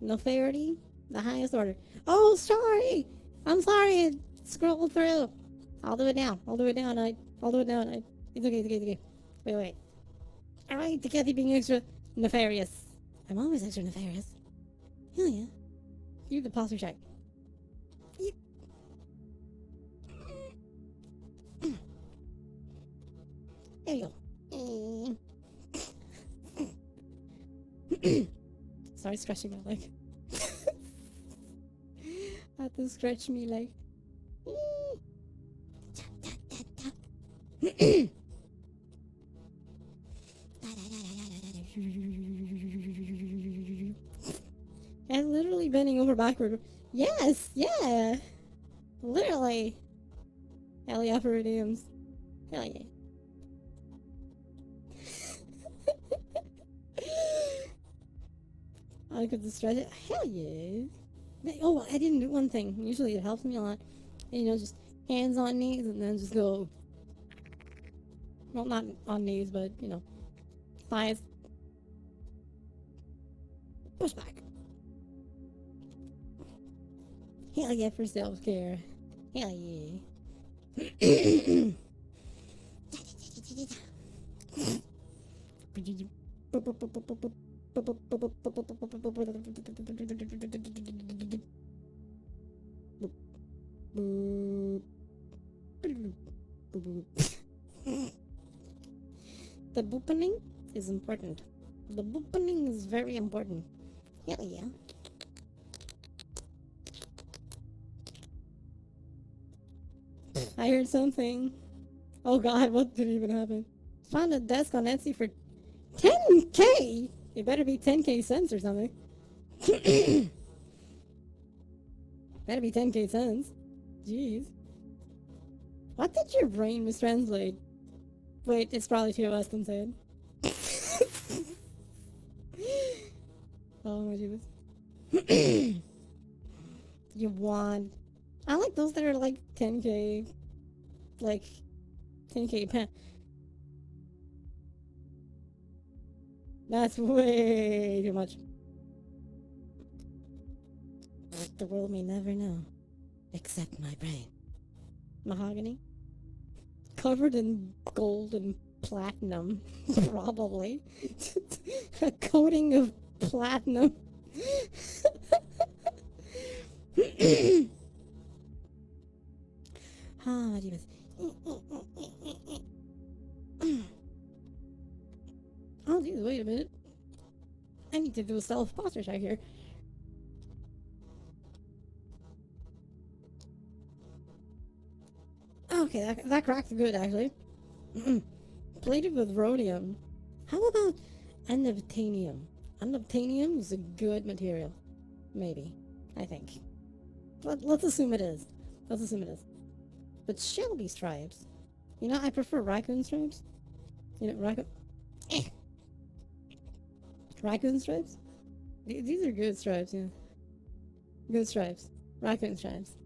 nefarity, the highest order. Oh, sorry! I'm sorry, it scrolled through. I'll do it now. I'll do it now. It's okay. Wait. Alright, to Kathy being extra nefarious. I'm always extra nefarious. Hell yeah. You the posture check. Yep. There you go. Sorry, scratching my leg. I had to scratch me leg. over backward. Yes, yeah. Literally. Hell yeah, for redeems. Hell yeah. I could stretch it. Hell yeah. Oh, I didn't do one thing. Usually it helps me a lot. You know, just hands on knees and then just go. Well, not on knees, but, you know, thighs. Push back. Hell yeah for self care. Hell yeah. The booping is important. The booping is very important. Hell yeah. I heard something. Oh god, what did even happen? Found a desk on Etsy for 10K! It better be 10K cents or something. Better be 10K cents. Jeez. What did your brain mistranslate? Wait, it's probably TOS than said. Oh my Jesus. You want. I like those that are like 10K. Like 10K pen. That's way too much. The world may never know. Except my brain. Mahogany? Covered in gold and platinum. Probably. A coating of platinum. Ah, Jesus. Oh, geez, wait a minute. I need to do a self-posture check here. Okay, that crack's good, actually. Plated with rhodium. How about unobtainium? Unobtainium is a good material. Maybe. I think. Let's assume it is. Let's assume it is. But Shelby stripes. You know, I prefer raccoon stripes. You know, raccoon stripes? These are good stripes, yeah. Good stripes. Raccoon stripes.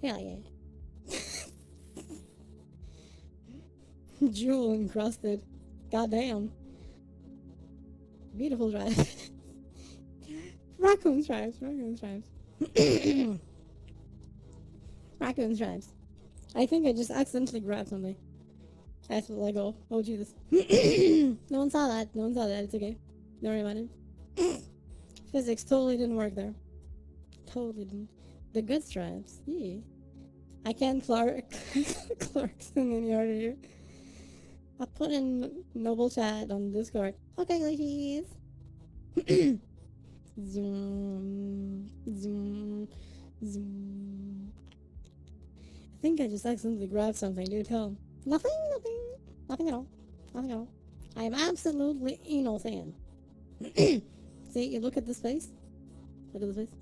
Hell yeah. Jewel encrusted. Goddamn. Beautiful stripes. Raccoon stripes. Raccoon stripes. Raccoon stripes. I think I just accidentally grabbed something. That's the Lego. Oh Jesus. No one saw that. No one saw that. It's okay. Don't worry about it. Physics totally didn't work there. Totally didn't. The good stripes. Yeah. I can't Clarkson any harder here. I'll put in Noble Chat on Discord. Okay, ladies. Zoom. Zoom. Zoom. I think I just accidentally grabbed something. Do tell. Nothing, nothing. Nothing at all. Nothing at all. I am absolutely innocent. See, you look at this face. Look at this face.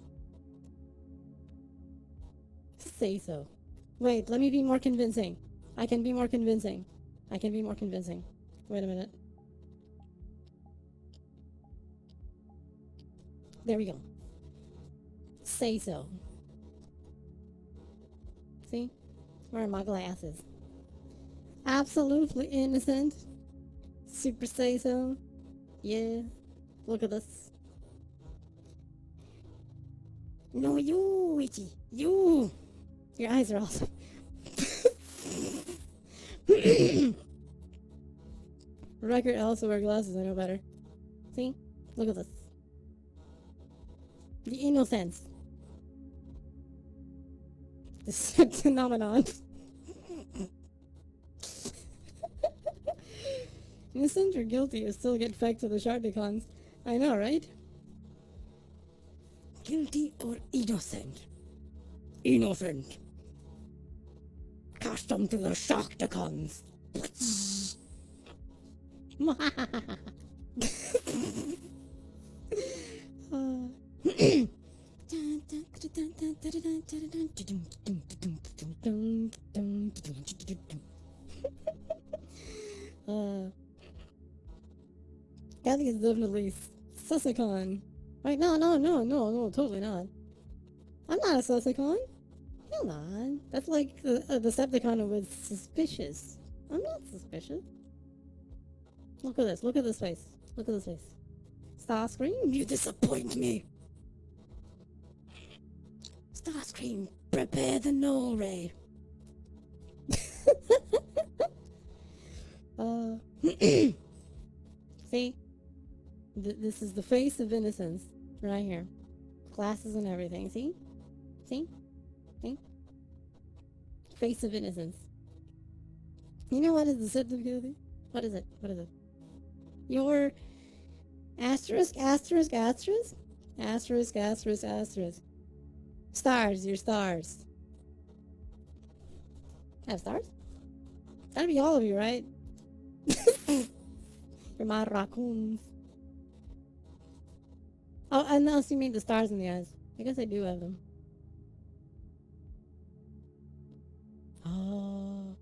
Say so. Wait, let me be more convincing. I can be more convincing. I can be more convincing. Wait a minute. There we go. Say so. See? Where are my glasses? Absolutely innocent. Super say so. Yeah. Look at this. No, you, Witchy. You. Your eyes are awesome. Record also wear glasses, I know better. See? Look at this. The innocence. The phenomenon. Innocent or guilty is still get back to the Sharticons. I know, right? Guilty or innocent? Innocent. Cast them to the Sharticons. uh, Kathy is definitely Sussicon. Right? No, totally not. I'm not a Sussicon. Hell on. That's like a Decepticon who was suspicious. I'm not suspicious. Look at this. Look at this face. Look at this face. Starscream, you disappoint me. Starscream, prepare the null ray. See? This is the face of innocence. Right here. Glasses and everything. See? See? See? Face of innocence. You know what is the certificate? What is it? What is it? Your asterisk, asterisk, asterisk? Asterisk, asterisk, asterisk. Stars, your stars. I have stars? That'd be all of you, right? You're my raccoons. Oh, unless you mean the stars in the eyes. I guess I do have them. Oh.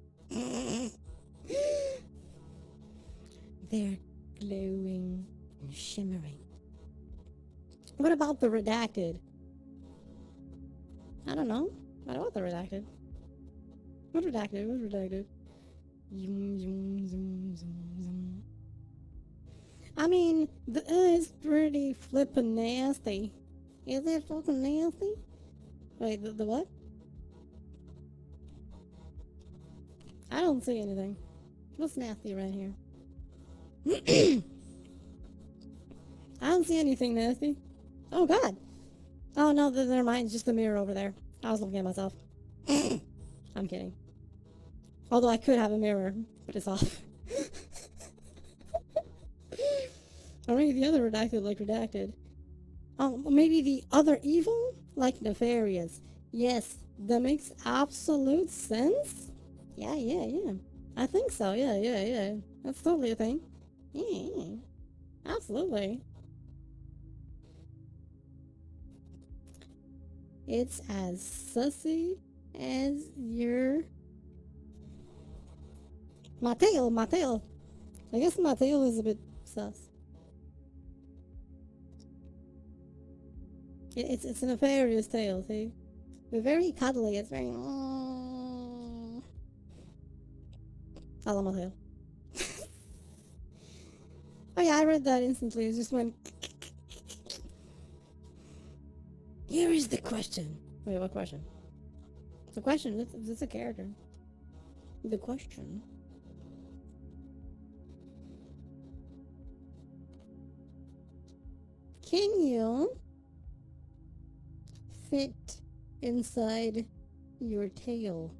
They're glowing and shimmering. What about the redacted? I don't know. What about the redacted? What redacted? What's redacted? Zoom, zoom, zoom, zoom, zoom. I mean, it's pretty flippin' nasty. Is it fucking nasty? Wait, the what? I don't see anything. What's nasty right here? I don't see anything nasty. Oh god. Oh no, never mind. It's just the mirror over there. I was looking at myself. I'm kidding. Although I could have a mirror, but it's off. Or maybe the other redacted like redacted. Oh, maybe the other evil? Like nefarious. Yes, that makes absolute sense. Yeah. I think so, yeah. That's totally a thing. Yeah. Absolutely. It's as sussy as your... My tail. I guess my tail is a bit sus. It's a nefarious tail, see? It's very cuddly, it's very... I love my tail. Oh yeah, I read that instantly, it just went... Here is the question. Wait, what question? It's a question, it's a character. The question. Can you fit inside your tail?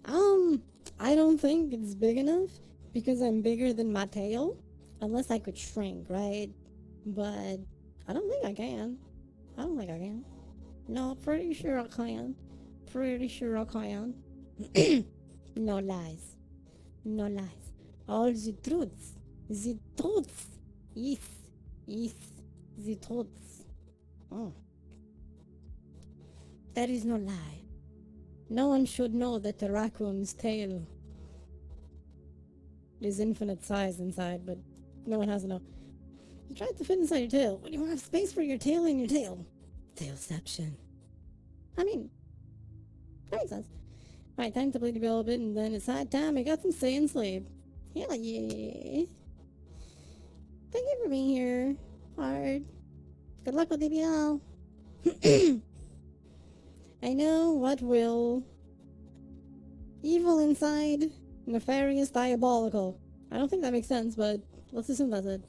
I don't think it's big enough because I'm bigger than my tail. Unless I could shrink, right? But I don't think I can. No, pretty sure I can. No lies. All the truths. Yes, the truths. Oh. There is no lie. No one should know that the raccoon's tail is infinite size inside, but no one has to know. You tried to fit inside your tail, but you don't have space for your tail in your tail. Tailception. I mean, that makes sense. Alright, time to play develop it, and then it's high time I got some stay and sleep. Hell yeah. Thank you for being here. Hard. Good luck with DBL. I know what will. Evil inside, nefarious, diabolical. I don't think that makes sense, but let's assume that's it.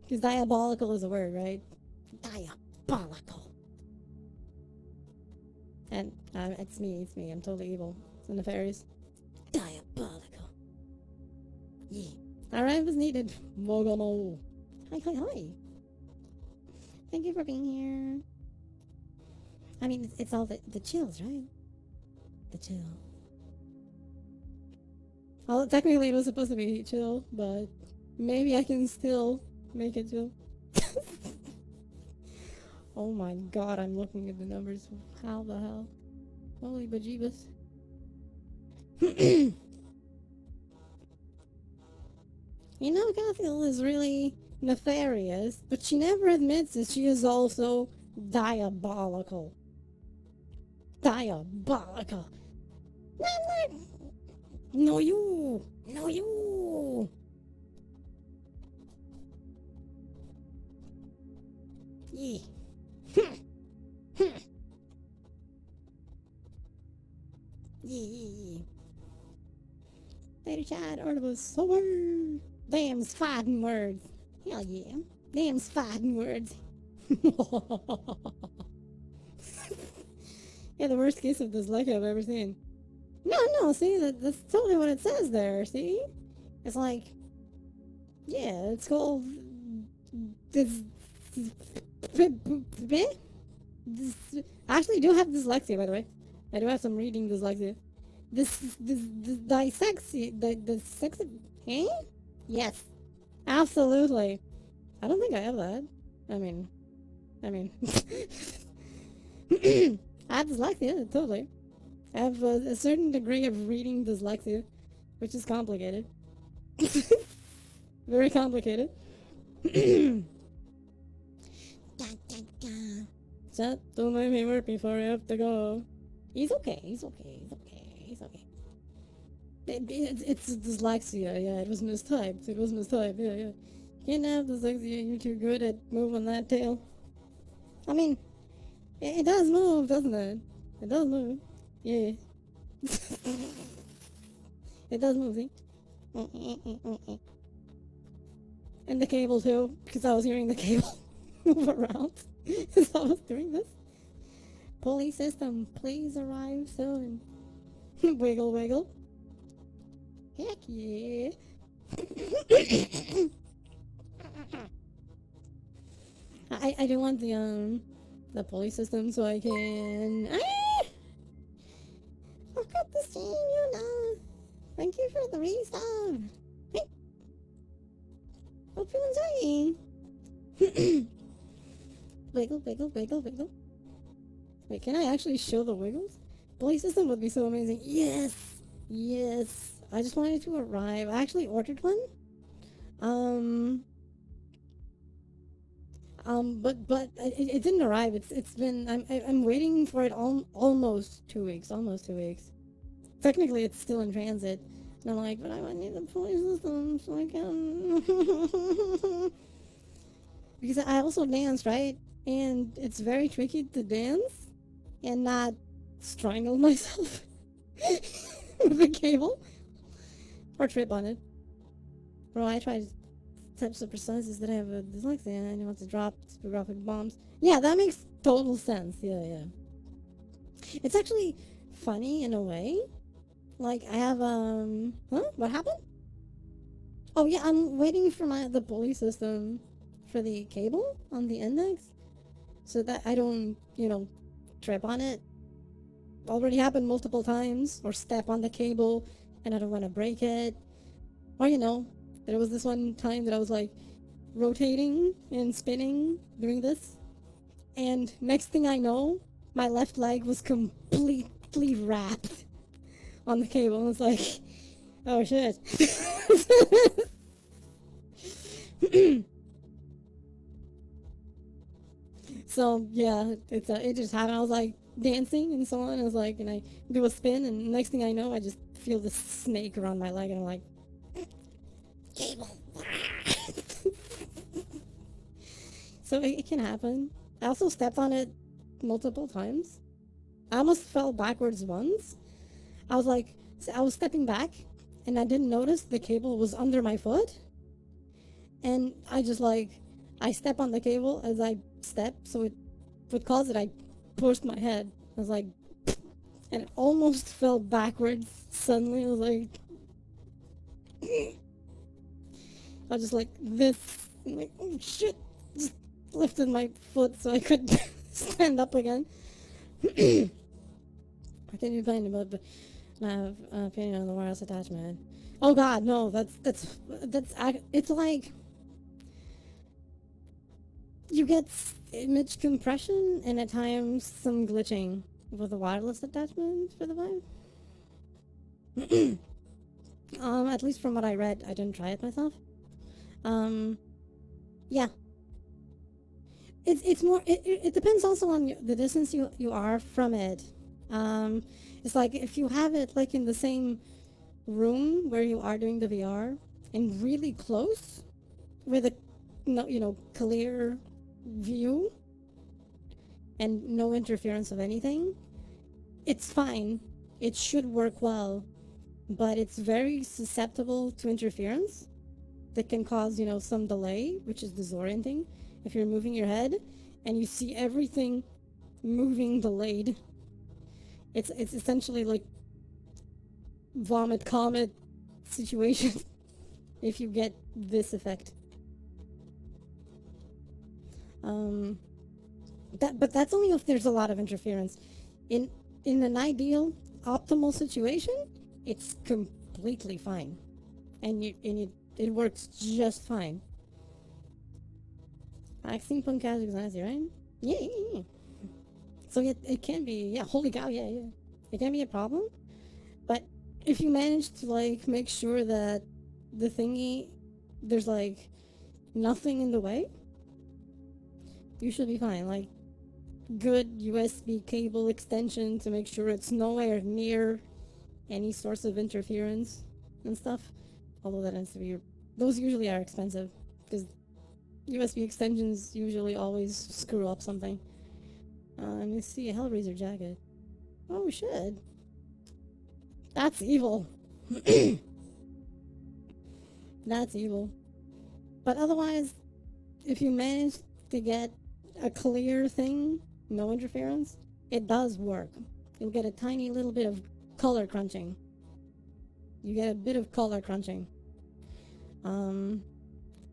Because diabolical is a word, right? Diabolical. And it's me. I'm totally evil. It's nefarious. Diabolical. Yeah. Alright, was needed. Mogamo. Hi. Thank you for being here. I mean, it's all the chills, right? The chill. Well, technically it was supposed to be chill, but maybe I can still make it to. Oh my god, I'm looking at the numbers. How the hell? Holy bejeebus. You know, Cathiel is really nefarious, but she never admits that she is also diabolical. Diabolical. No, you! No, you! Yeah. Yeah. Later, Chad, Artemis, sober. Damn's fighting words. Hell yeah. Damn's fighting words. Yeah, the worst case of dyslexia I've ever seen. No, see, that's totally what it says there, see? It's like, yeah, it's called... This... I actually do have dyslexia, by the way. I do have some reading dyslexia. This dyslexia, dyslexic, eh? Yes, absolutely. I don't think I have that. I mean, I have dyslexia, totally. I have a certain degree of reading dyslexia, which is complicated. Very complicated. Chat, don't make me work before I have to go. He's okay. It's dyslexia, yeah, it was mistyped. Yeah. Can't have dyslexia, you're too good at moving that tail. I mean, it does move, doesn't it? It does move. Yeah. It does move, see? And the cable too, because I was hearing the cable move around as I was doing this. Police system, please arrive soon. Wiggle, wiggle. Heck yeah. I do want the police system so I can... I've got the scene, you know. Thank you for the resub. Hey. Hope you're enjoying. Wiggle, wiggle, wiggle, wiggle. Wait, can I actually show the wiggles? Police system would be so amazing. Yes! Yes! I just wanted to arrive. I actually ordered one. But it didn't arrive. It's been... I'm waiting for it almost 2 weeks. Almost 2 weeks. Technically, it's still in transit. And I'm like, but I need the police system so I can... Because I also dance, right? And it's very tricky to dance and not strangle myself with the cable or trip on it. Bro, I tried types of precise that I have a dyslexia and I want to drop typographic bombs. Yeah, that makes total sense. Yeah. It's actually funny in a way. Like, I have, huh? What happened? Oh, yeah, I'm waiting for the pulley system for the cable on the index so that I don't, trip on it. Already happened multiple times, or step on the cable and I don't want to break it. Or, there was this one time that I was like rotating and spinning doing this, and next thing I know, my left leg was completely wrapped on the cable. And it's like, oh shit. So yeah, it just happened. I was like dancing and so on. I was like, and I do a spin, and next thing I know, I just feel this snake around my leg, and I'm like, cable. So it can happen. I also stepped on it multiple times. I almost fell backwards once. I was stepping back, and I didn't notice the cable was under my foot. And I step on the cable as I step, so it would cause it. I pushed my head. I was like, and it almost fell backwards suddenly. I was like, I was just like this, and like, oh shit, just lifted my foot so I could stand up again. I can't be playing about, but I have an opinion on the wireless attachment. Oh god, no, it's like, You get image compression and at times some glitching with the wireless attachment for the Vive. At least from what I read, I didn't try it myself. Um, yeah, it's more. It depends also on the distance you are from it. Um, it's like if you have it like in the same room where you are doing the VR and really close with a no, clear view and no interference of anything, it's fine. It should work well, but it's very susceptible to interference that can cause, some delay, which is disorienting. If you're moving your head and you see everything moving delayed, it's essentially like vomit comet situation if you get this effect. But that's only if there's a lot of interference. In an ideal, optimal situation, it's completely fine, and it works just fine. Vaccine Punkaz is nice, right? Yeah. So it can be, yeah. Holy cow, yeah. It can be a problem, but if you manage to like make sure that the thingy, there's like nothing in the way, you should be fine. Like good USB cable extension to make sure it's nowhere near any source of interference and stuff. Although that tends to be, those usually are expensive because USB extensions usually always screw up something. Let me see, a Hellraiser jacket. Oh shit. That's evil. That's evil. But otherwise, if you manage to get a clear thing, no interference, it does work. You'll get a tiny little bit of color crunching. You get a bit of color crunching.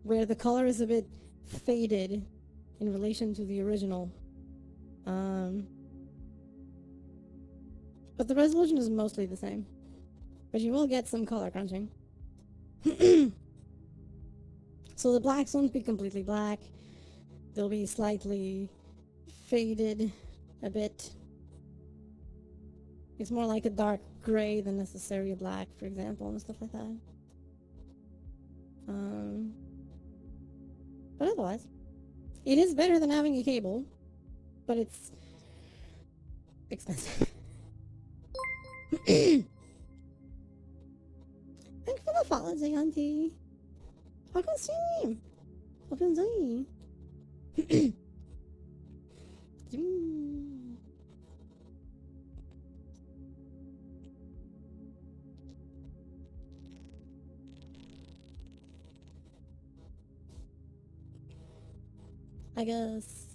Where the color is a bit faded in relation to the original. But the resolution is mostly the same. But you will get some color crunching. So the blacks won't be completely black. They'll be slightly faded a bit. It's more like a dark gray than necessarily a black, for example, and stuff like that. But otherwise, it is better than having a cable, but it's expensive. Thank you for the follow, Zayanti. Welcome stream. Welcome Zoe. I guess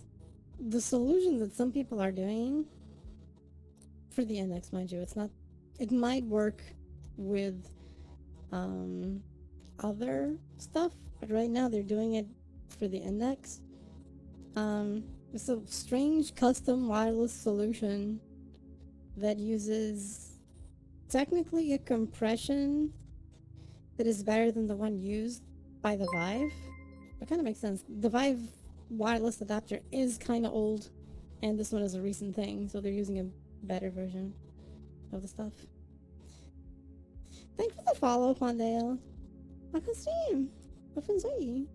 the solution that some people are doing for the index, mind you, it might work with other stuff, but right now they're doing it for the index. It's a strange custom wireless solution that uses technically a compression that is better than the one used by the Vive. That kind of makes sense. The Vive wireless adapter is kind of old, and this one is a recent thing, so they're using a better version of the stuff. Thanks for the follow, Pondale. Welcome stream. Welcome stream.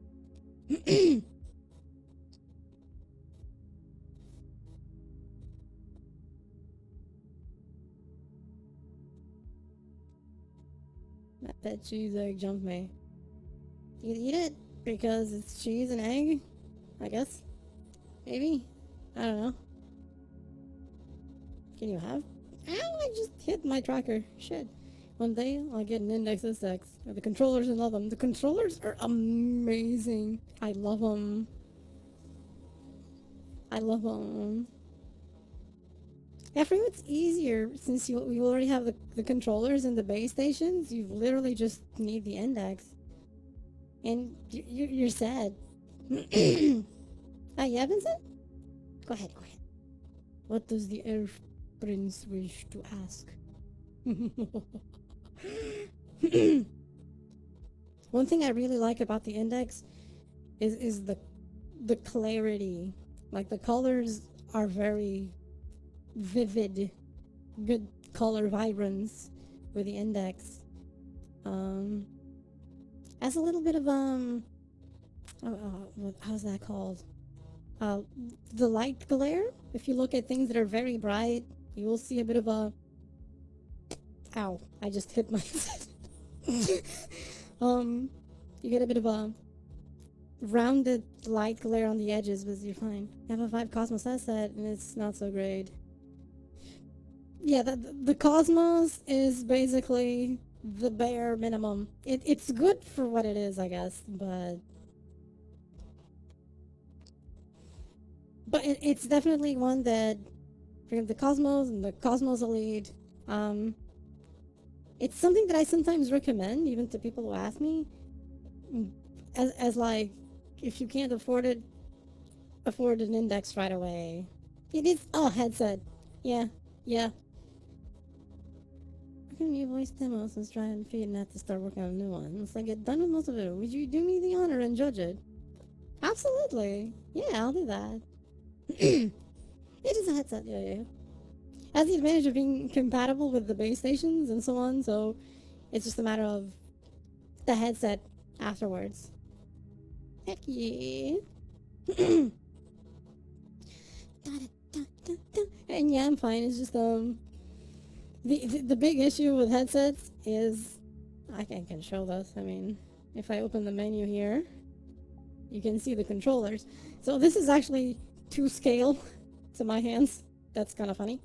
That cheese egg jumped me. You eat it because it's cheese and egg? I guess. Maybe. I don't know. Can you have? Ow, I just hit my tracker. Shit. One day I'll get an Index SX. The controllers, I love them. The controllers are amazing. I love them. I love them. Yeah, for you it's easier since you already have the controllers and the base stations. You literally just need the Index. And you're sad. Ah, you haven't said? Go ahead. What does the Elf Prince wish to ask? One thing I really like about the Index is the clarity. Like the colors are very vivid, good color vibrance with the index. Um, as a little bit of how's that called? Uh, the light glare. If you look at things that are very bright, you will see a bit of a. Ow! I just hit my. You get a bit of a rounded light glare on the edges, but you're fine. I have a 5 Cosmos headset, and it's not so great. Yeah, the Cosmos is basically the bare minimum. It's good for what it is, I guess, but it's definitely one that for the Cosmos and the Cosmos Elite. It's something that I sometimes recommend, even to people who ask me, as like, if you can't afford it, afford an index right away. It is headset. Yeah. How can you voice demo since try and feed and have to start working on a new one? Once I get done with most of it, would you do me the honor and judge it? Absolutely. Yeah, I'll do that. It is a headset, yeah. Has the advantage of being compatible with the base stations and so on, so it's just a matter of the headset afterwards. Heck yeah. And yeah, I'm fine. It's just the big issue with headsets is I can show this. I mean, if I open the menu here, you can see the controllers. So this is actually to scale to my hands. That's kind of funny.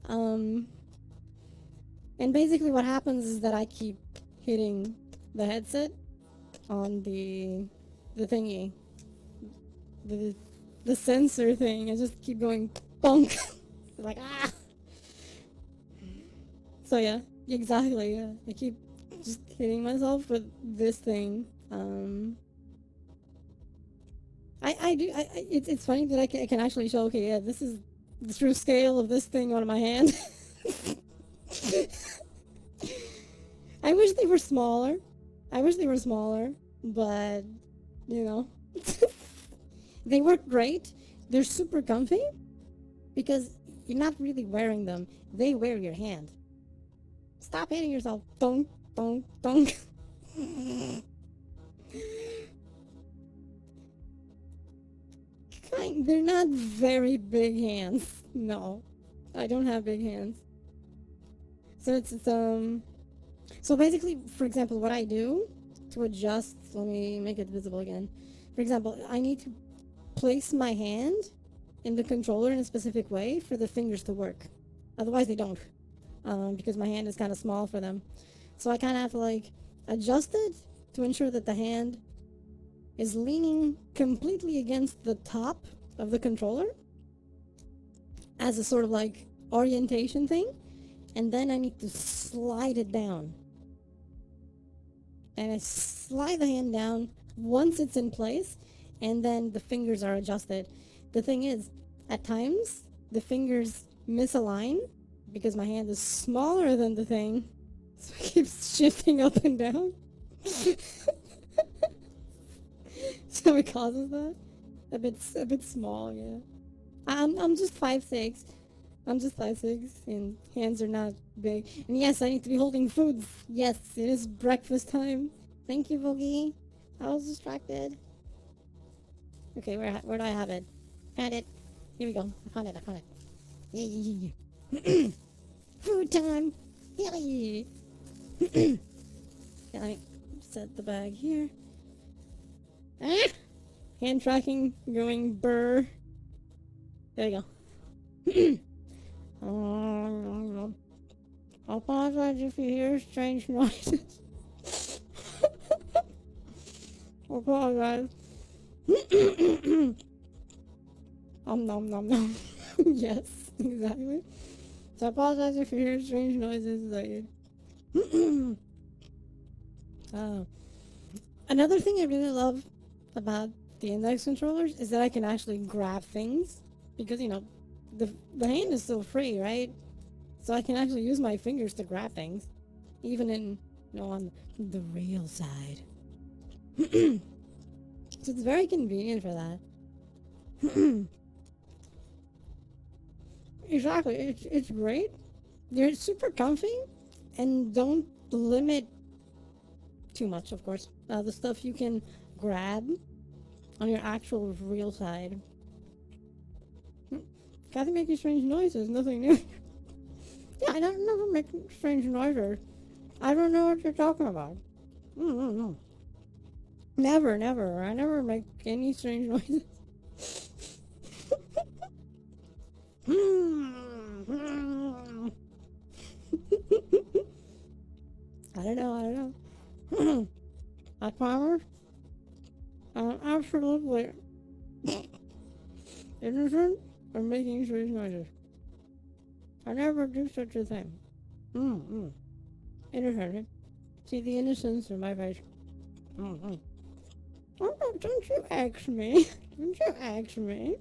And basically what happens is that I keep hitting the headset on the thingy, the sensor thing. I just keep going bonk. Like ah. So yeah, exactly. Yeah. I keep just hitting myself with this thing. It's funny that I can actually show. Okay, yeah, this is the true scale of this thing on my hand. I wish they were smaller. But you know, they work great. They're super comfy because you're not really wearing them. They wear your hand. Stop hitting yourself. Don't. They're not very big hands. No, I don't have big hands. So so basically, for example, what I do to adjust, let me make it visible again. For example, I need to place my hand in the controller in a specific way for the fingers to work. Otherwise, they don't, because my hand is kind of small for them. So I kind of have to like adjust it to ensure that the hand is leaning completely against the top of the controller as a sort of like orientation thing, and then I need to slide it down. And I slide the hand down once it's in place, and then the fingers are adjusted. The thing is, at times, the fingers misalign because my hand is smaller than the thing, so it keeps shifting up and down. So it causes that. A bit small, yeah. I'm just 5'6". I'm just 5'6", and hands are not big. And yes, I need to be holding food. Yes, it is breakfast time. Thank you, Boogie. I was distracted. Okay, where do I have it? Found it. Here we go. I found it. Yeah. Food time. Yeah. Yeah, let me set the bag here. Ah! Hand tracking going burr. There you go. I'll apologize if you hear strange noises. I'll apologize. Nom nom nom. Yes, exactly. So I apologize if you hear strange noises. Another thing I really love about the index controllers is that I can actually grab things because the hand is still free, right? So I can actually use my fingers to grab things, even on the real side. So it's very convenient for that. Exactly. It's great. They're super comfy, and don't limit too much, of course. The stuff you can grab on your actual real side. Kathy making strange noises, nothing new. Yeah, I don't never make strange noises. I don't know what you're talking about. Mm-hmm. Never, never. I never make any strange noises. I don't know, I don't know. I promise I'm absolutely innocent of making strange noises. I never do such a thing. Mm-hmm. Innocent. See the innocence in my face. Mm-hmm. Oh, no, don't you ask me. Don't you ask me.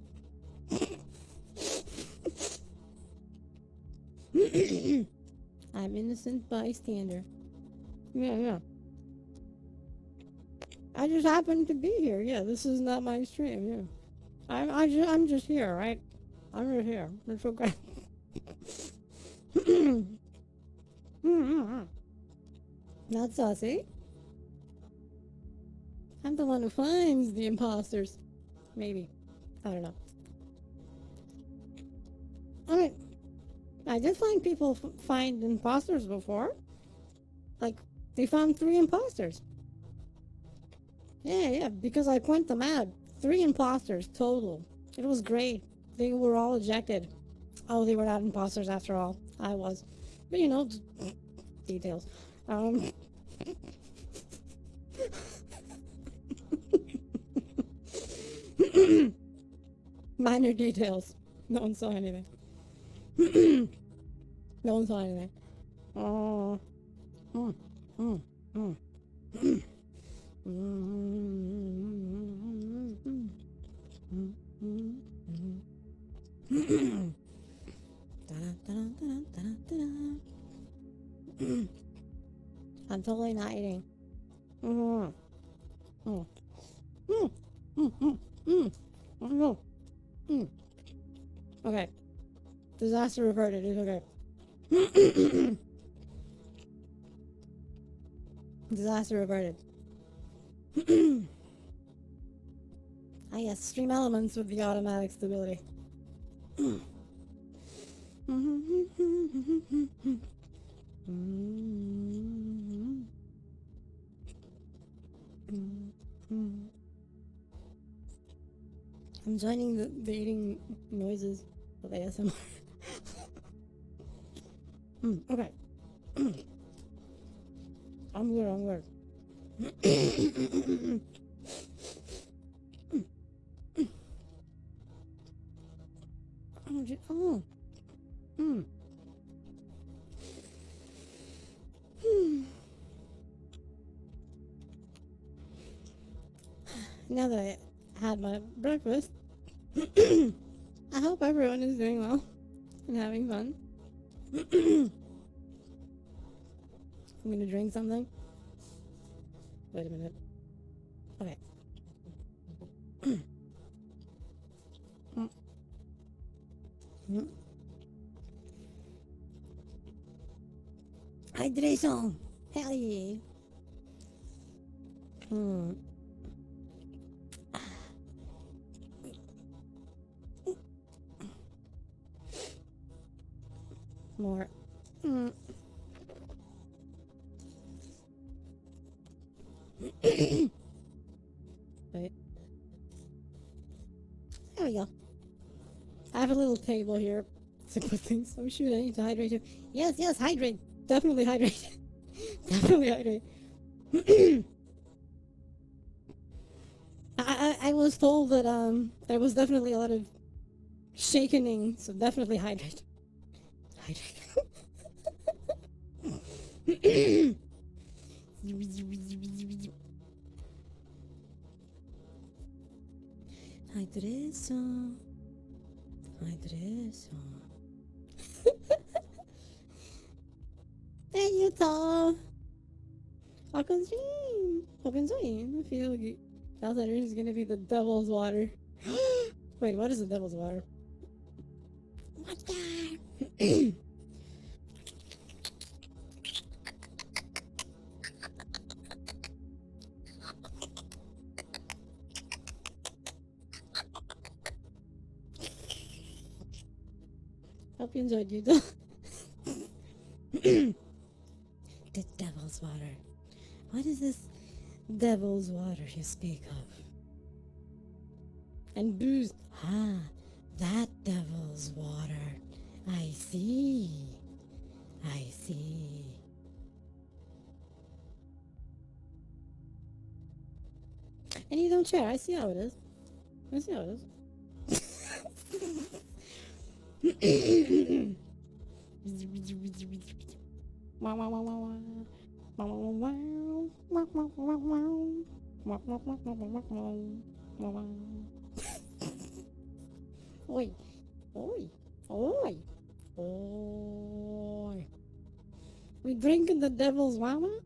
I'm innocent bystander. Yeah, yeah. I just happened to be here. Yeah, this is not my stream. Yeah, I'm just here, right? I'm just here. It's okay. Not saucy. I'm the one who finds the imposters. Maybe. I don't know. I mean, I did find people find imposters before. Like, they found 3 imposters. Yeah, yeah, because I point them out. 3 imposters total. It was great. They were all ejected. Oh, they were not imposters after all. I was. But you know, details. Minor details. No one saw anything. No one saw anything. Oh. Mm, mm, mm. I'm totally not eating. Mm, mm, mm, mm, mm, mm. Oh, no. Mm. Okay. Disaster averted. It's okay. Disaster averted. Ah, yes, stream elements with the automatic stability. I'm joining the eating noises of ASMR. Okay. I'm good, I'm good. Oh. Now that I had my breakfast, I hope everyone is doing well and having fun. I'm gonna drink something. Wait a minute. Okay. Hydration! Hell yeah! More. Wait. There we go. I have a little table here to put things. Oh shoot, I need to hydrate too. Yes, yes, hydrate. Definitely hydrate. Definitely hydrate. I was told that there was definitely a lot of shakening, so definitely hydrate. Hydrate. Hydration. Hydration. Hey, Utah. Welcome stream. Welcome stream. I feel like Outsider is gonna be the devil's water. Wait, what is the devil's water? What the? Hope you enjoyed you though. The devil's water. What is this devil's water you speak of? And booze. Ah, that devil's water. I see. I see. And you don't share. I see how it is. I see how it is. Wow, wow, wow, wow, wow. Wow, wow, wow, wow. Wow, wow, wow, wow. Wow, wow, wow, wow, wow, wow. Wow, wow. Oi, oi, oi, oi. We drinking the devil's mama?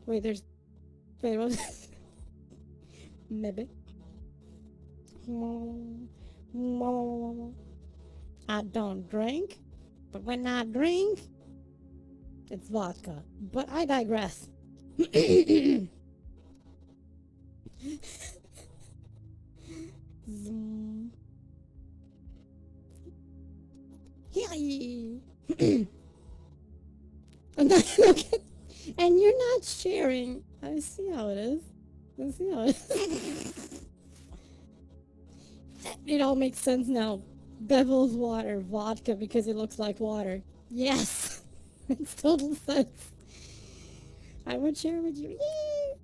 Wait, there's. Wait, what? Maybe. I don't drink, but when I drink, it's vodka. But I digress. Zoom. Yay! Okay. And you're not sharing. I see how it is. I see how it is. It all makes sense now. Devil's water, vodka because it looks like water. Yes! Makes total sense. I would share with you. Yay!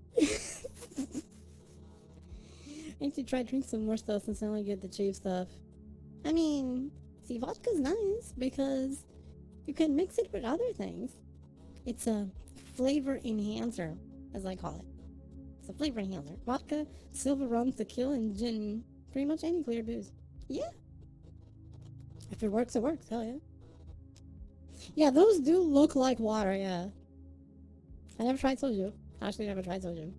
I need to try drink some more stuff since I only get the cheap stuff. I mean, see, vodka's nice because you can mix it with other things. It's a flavor enhancer, as I call it. It's a flavor enhancer. Vodka, silver rum, tequila, and gin. Pretty much any clear booze. Yeah. If it works, it works. Hell yeah. Yeah, those do look like water, yeah. I never tried soju. Actually, never tried soju.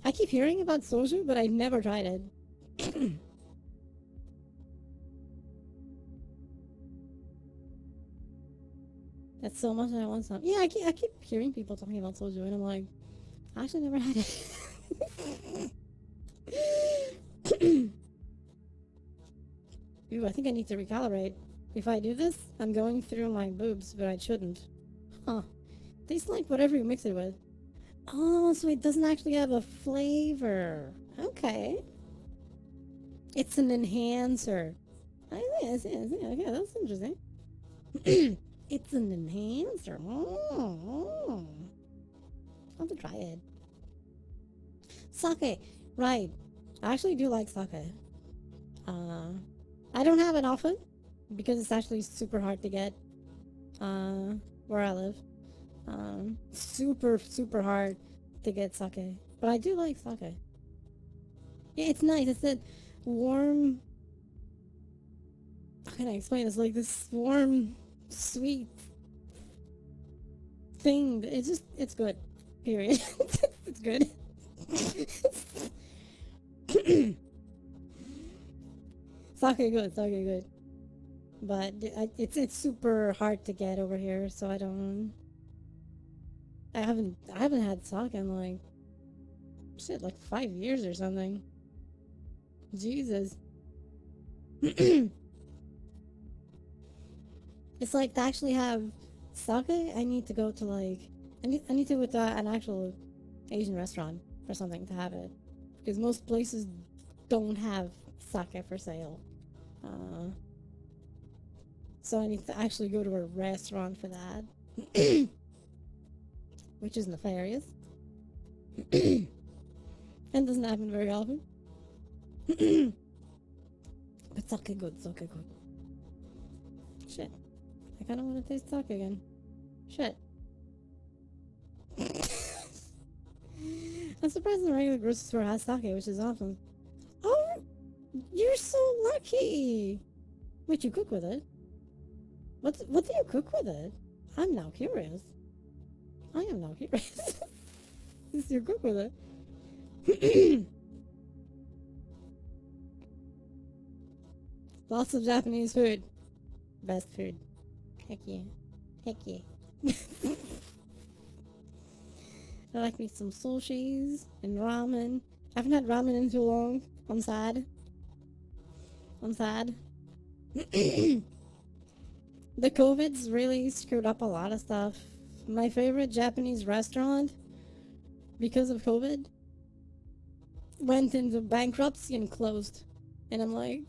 I keep hearing about soju, but I never tried it. That's so much that I want some. Yeah, I keep hearing people talking about soju, and I'm like, I actually never had it. Ooh, I think I need to recalibrate. If I do this, I'm going through my boobs, but I shouldn't. Huh. Tastes like whatever you mix it with. Oh, so it doesn't actually have a flavor. Okay. It's an enhancer. I see. Okay, that's interesting. It's an enhancer. I'll have to try it. Sake. Right. I actually do like sake. I don't have it often because it's actually super hard to get where I live. Super hard to get sake. But I do like sake. Yeah, it's nice. It's that warm. How can I explain this? Like this warm, sweet thing. It's good. Period. It's good. Sake good. But it's super hard to get over here, so I haven't had sake in like shit like 5 years or something. Jesus. It's like to actually have sake, I need to go to like I need to go to an actual Asian restaurant or something to have it. Because most places don't have sake for sale. So I need to actually go to a restaurant for that. Which is nefarious. And doesn't happen very often. But sake good. Shit. I kinda wanna taste sake again. Shit. I'm surprised the regular grocery store has sake, which is awesome. Oh, you're so lucky. Wait, you cook with it? What do you cook with it? I'm now curious. I am now curious. This you cook with it? Lots of Japanese food. Best food. Heck yeah. Heck yeah. I like me some sushis and ramen. I haven't had ramen in too long. I'm sad. I'm sad. The COVID's really screwed up a lot of stuff. My favorite Japanese restaurant, because of COVID, went into bankruptcy and closed. And I'm like,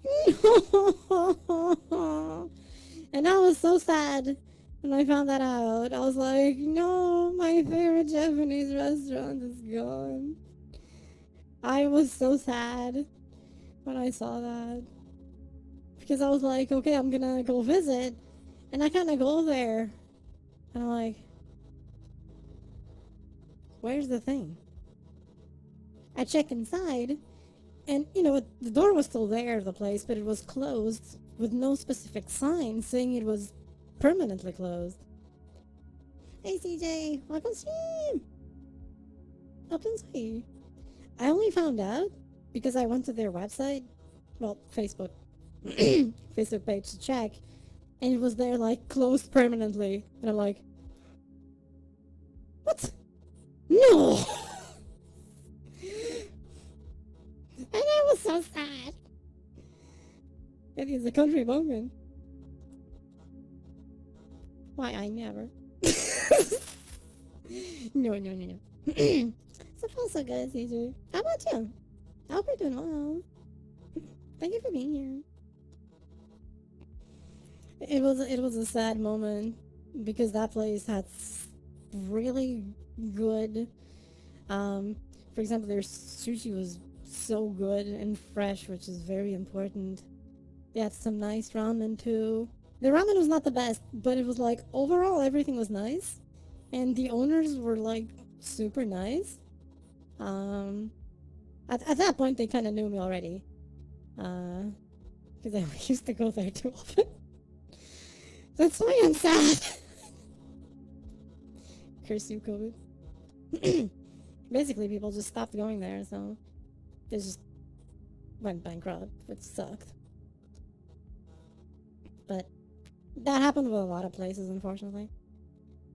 and I was so sad when I found that out. I was like, no, my favorite Japanese restaurant is gone. I was so sad when I saw that. Because I was like, okay, I'm gonna go visit. And I kind of go there. And I'm like, where's the thing? I check inside. And, the door was still there, the place, but it was closed with no specific sign saying it was permanently closed. Hey, CJ, welcome stream! Welcome stream. I only found out because I went to their website, well, Facebook, Facebook page to check, and it was there, like, closed permanently. And I'm like, what? No! And I was so sad. It is a country bumpkin. Why, I never. No. So far so good, CJ. How about you? I hope you're doing well. Thank you for being here. It was a sad moment because that place had really good, for example, their sushi was so good and fresh, which is very important. They had some nice ramen too. The ramen was not the best, but it was like overall everything was nice, and the owners were like super nice. At that point they kind of knew me already, because I used to go there too often. That's why I'm sad. Curse you, COVID. Basically, people just stopped going there, so they just went bankrupt, which sucked. But that happened with a lot of places, unfortunately.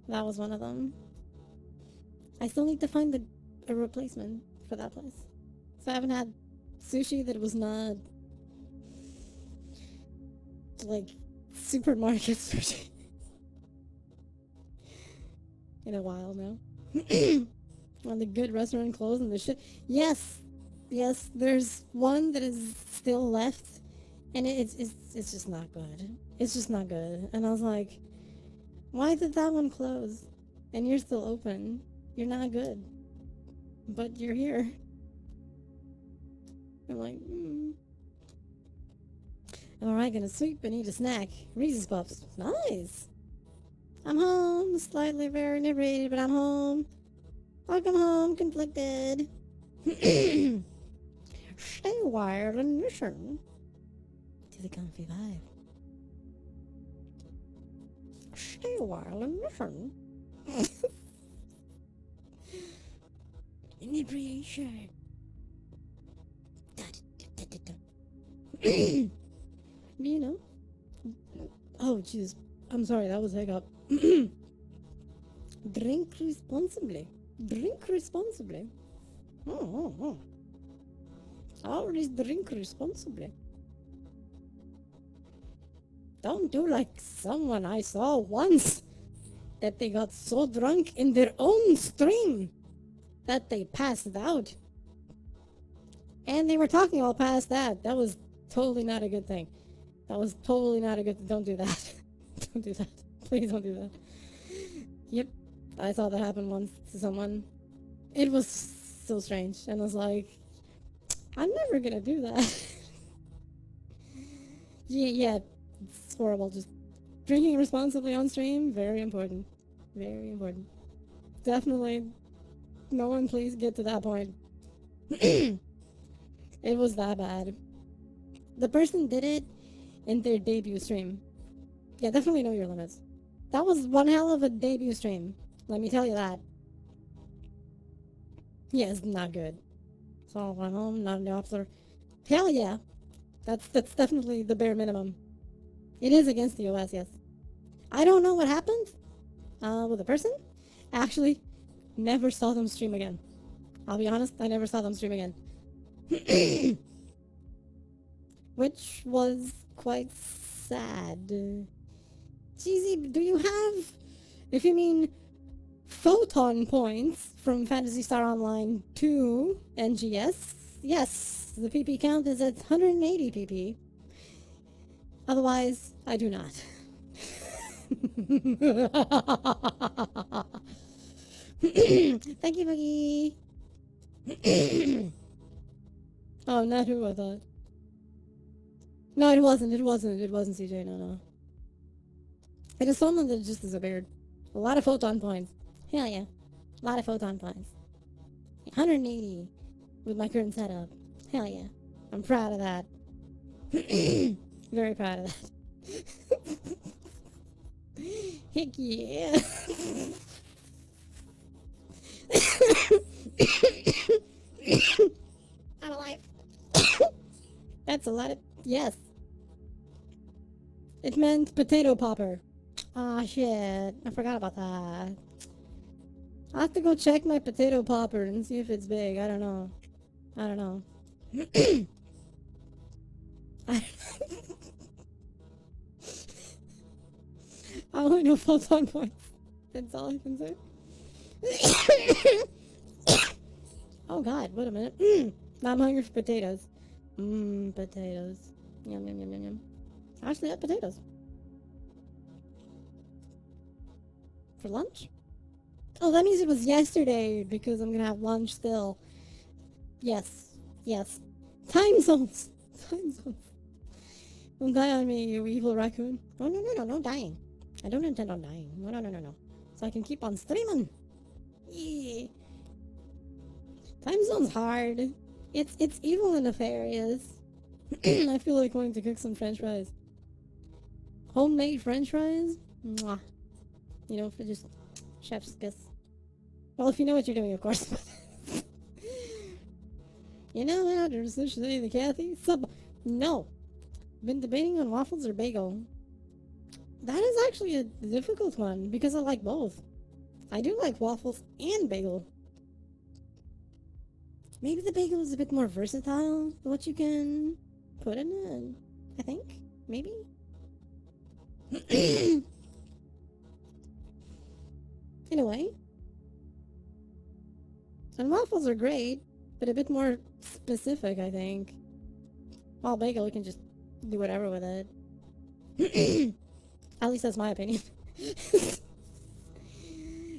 That was one of them. I still need to find a replacement for that place. So I haven't had sushi that was not like supermarket sushi in a while now. When the good restaurant closed and the shit. Yes, there's one that is still left, and it's just not good. It's just not good. And I was like, why did that one close? And you're still open. You're not good. But you're here. I'm like, Alright, gonna sweep and eat a snack. Reese's Puffs. Nice. I'm home. Slightly very inebriated, but I'm home. Welcome home, conflicted. Stay wired and listen to the comfy vibe. Stay a while and listen. Inebriation. You know? Oh, jeez. I'm sorry, that was a hiccup. Drink responsibly. Drink responsibly. Always drink responsibly. Don't do like someone I saw once that they got so drunk in their own stream that they passed out. And they were talking all past that. That was totally not a good thing. That was totally not a good thing. Don't do that. Don't do that. Please don't do that. Yep. I saw that happen once to someone. It was so strange. And I was like, I'm never gonna do that. Yeah. It's horrible. Just drinking responsibly on stream, very important. Very important. Definitely, no one please get to that point. It was that bad. The person did it in their debut stream. Yeah, definitely know your limits. That was one hell of a debut stream. Let me tell you that. Yeah, it's not good. So I'm home, not an officer. Hell yeah. That's definitely the bare minimum. It is against the OS, yes. I don't know what happened with the person. Actually, never saw them stream again. I'll be honest, I never saw them stream again. Which was quite sad. Cheesy, do you have, if you mean photon points from Phantasy Star Online 2 NGS, yes, the PP count is at 180 PP. Otherwise, I do not. Thank you, Boogie. Oh, not who I thought. No, it wasn't. It wasn't. It wasn't CJ. No, no. It is someone that just is a beard. A lot of photon points. Hell yeah. A lot of photon points. 180 with my current setup. Hell yeah. I'm proud of that. Very proud of that. Heck yeah. I'm alive. That's a lot of... Yes. It meant potato popper. Ah, shit. I forgot about that. I'll have to go check my potato popper and see if it's big. I don't know. I don't know. I only know photon points. That's all I can say. Oh god, wait a minute. Now I'm hungry for potatoes. Potatoes. Yum, yum, yum, yum, yum. I actually had potatoes. For lunch? Oh, that means it was yesterday, because I'm gonna have lunch still. Yes. Yes. Time zones! Time zones. Don't die on me, you evil raccoon. Oh, no, no, no, no dying. I don't intend on dying. No, no, no, no, no. So I can keep on streaming. Yeah. Time zone's hard. It's evil and nefarious. I feel like going to cook some french fries. Homemade french fries? Mwah. You know, for just chef's kiss. Well, if you know what you're doing, of course. You know how there's such thing the Kathy? No. Been debating on waffles or bagel. That is actually a difficult one, because I like both. I do like waffles and bagel. Maybe the bagel is a bit more versatile, what you can put in it, I think. Maybe? In a way. And waffles are great, but a bit more specific, I think. While bagel, you can just do whatever with it. At least that's my opinion. If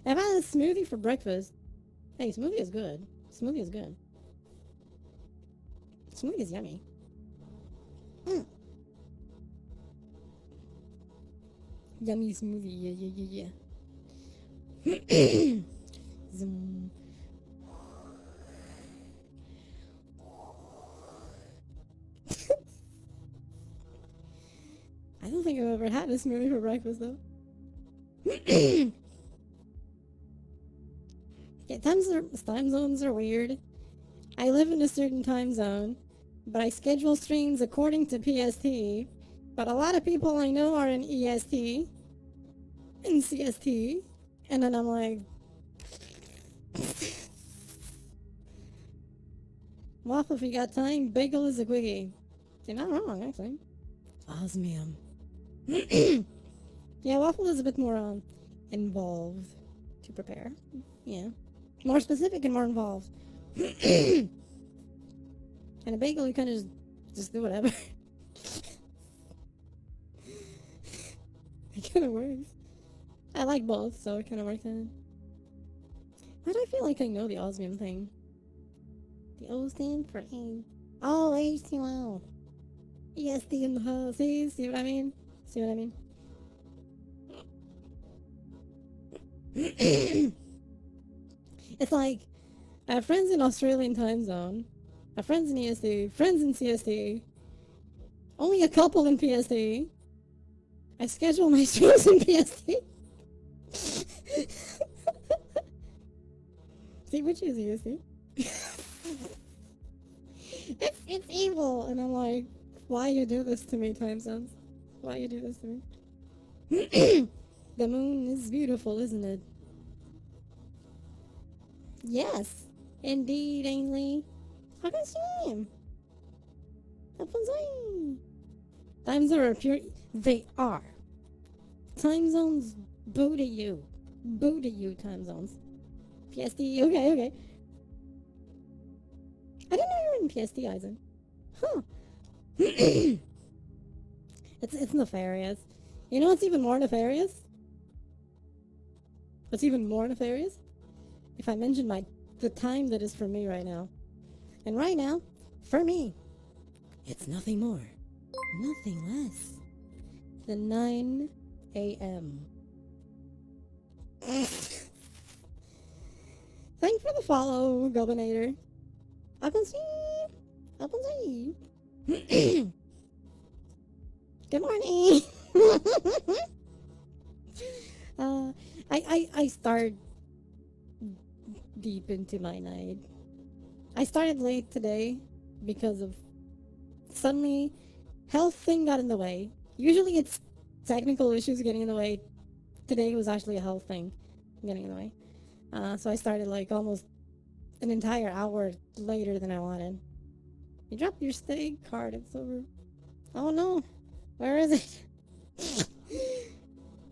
I had a smoothie for breakfast, hey, smoothie is good. Smoothie is good. Smoothie is yummy. Yummy smoothie, yeah, yeah, yeah, yeah. Zoom. I don't think I've ever had a smoothie for breakfast, though. Yeah, time zones are weird. I live in a certain time zone, but I schedule streams according to PST. But a lot of people I know are in EST and CST, and then I'm like, waffle if you got time, bagel is a quickie. You're not wrong, actually. Osmium. Yeah, waffle is a bit more involved to prepare. Yeah. More specific and more involved. And a bagel, you kind of just do whatever. It kind of works. I like both, so it kind of works out. Why do I feel like I know the osmium thing? The O stand for A. Oh, H2O. ESD in the house. See what I mean? See what I mean? It's like, I have friends in Australian time zone, I have friends in EST, friends in CST, only a couple in PST. I schedule my streams in PST. See, which is EST? It's evil, and I'm like, Why you do this to me, time zones? Why you do this to me? The moon is beautiful, isn't it? Yes, indeed, Ainley. How can I see him? Times are pure. They are. Time zones boo to you. Boo to you, time zones. PST, okay, okay. I didn't know you were in PST, Eisen. Huh. It's nefarious. You know what's even more nefarious? What's even more nefarious? If I mention the time that is for me right now. And right now, for me, it's nothing more, nothing less than 9 a.m. Thanks for the follow, Gobinator. I can see. I can see. Good morning. I start deep into my night. I started late today because of suddenly health thing got in the way. Usually it's technical issues getting in the way. Today was actually a health thing getting in the way. So I started like almost an entire hour later than I wanted. You dropped your stay card. It's over. Oh no. Where is it?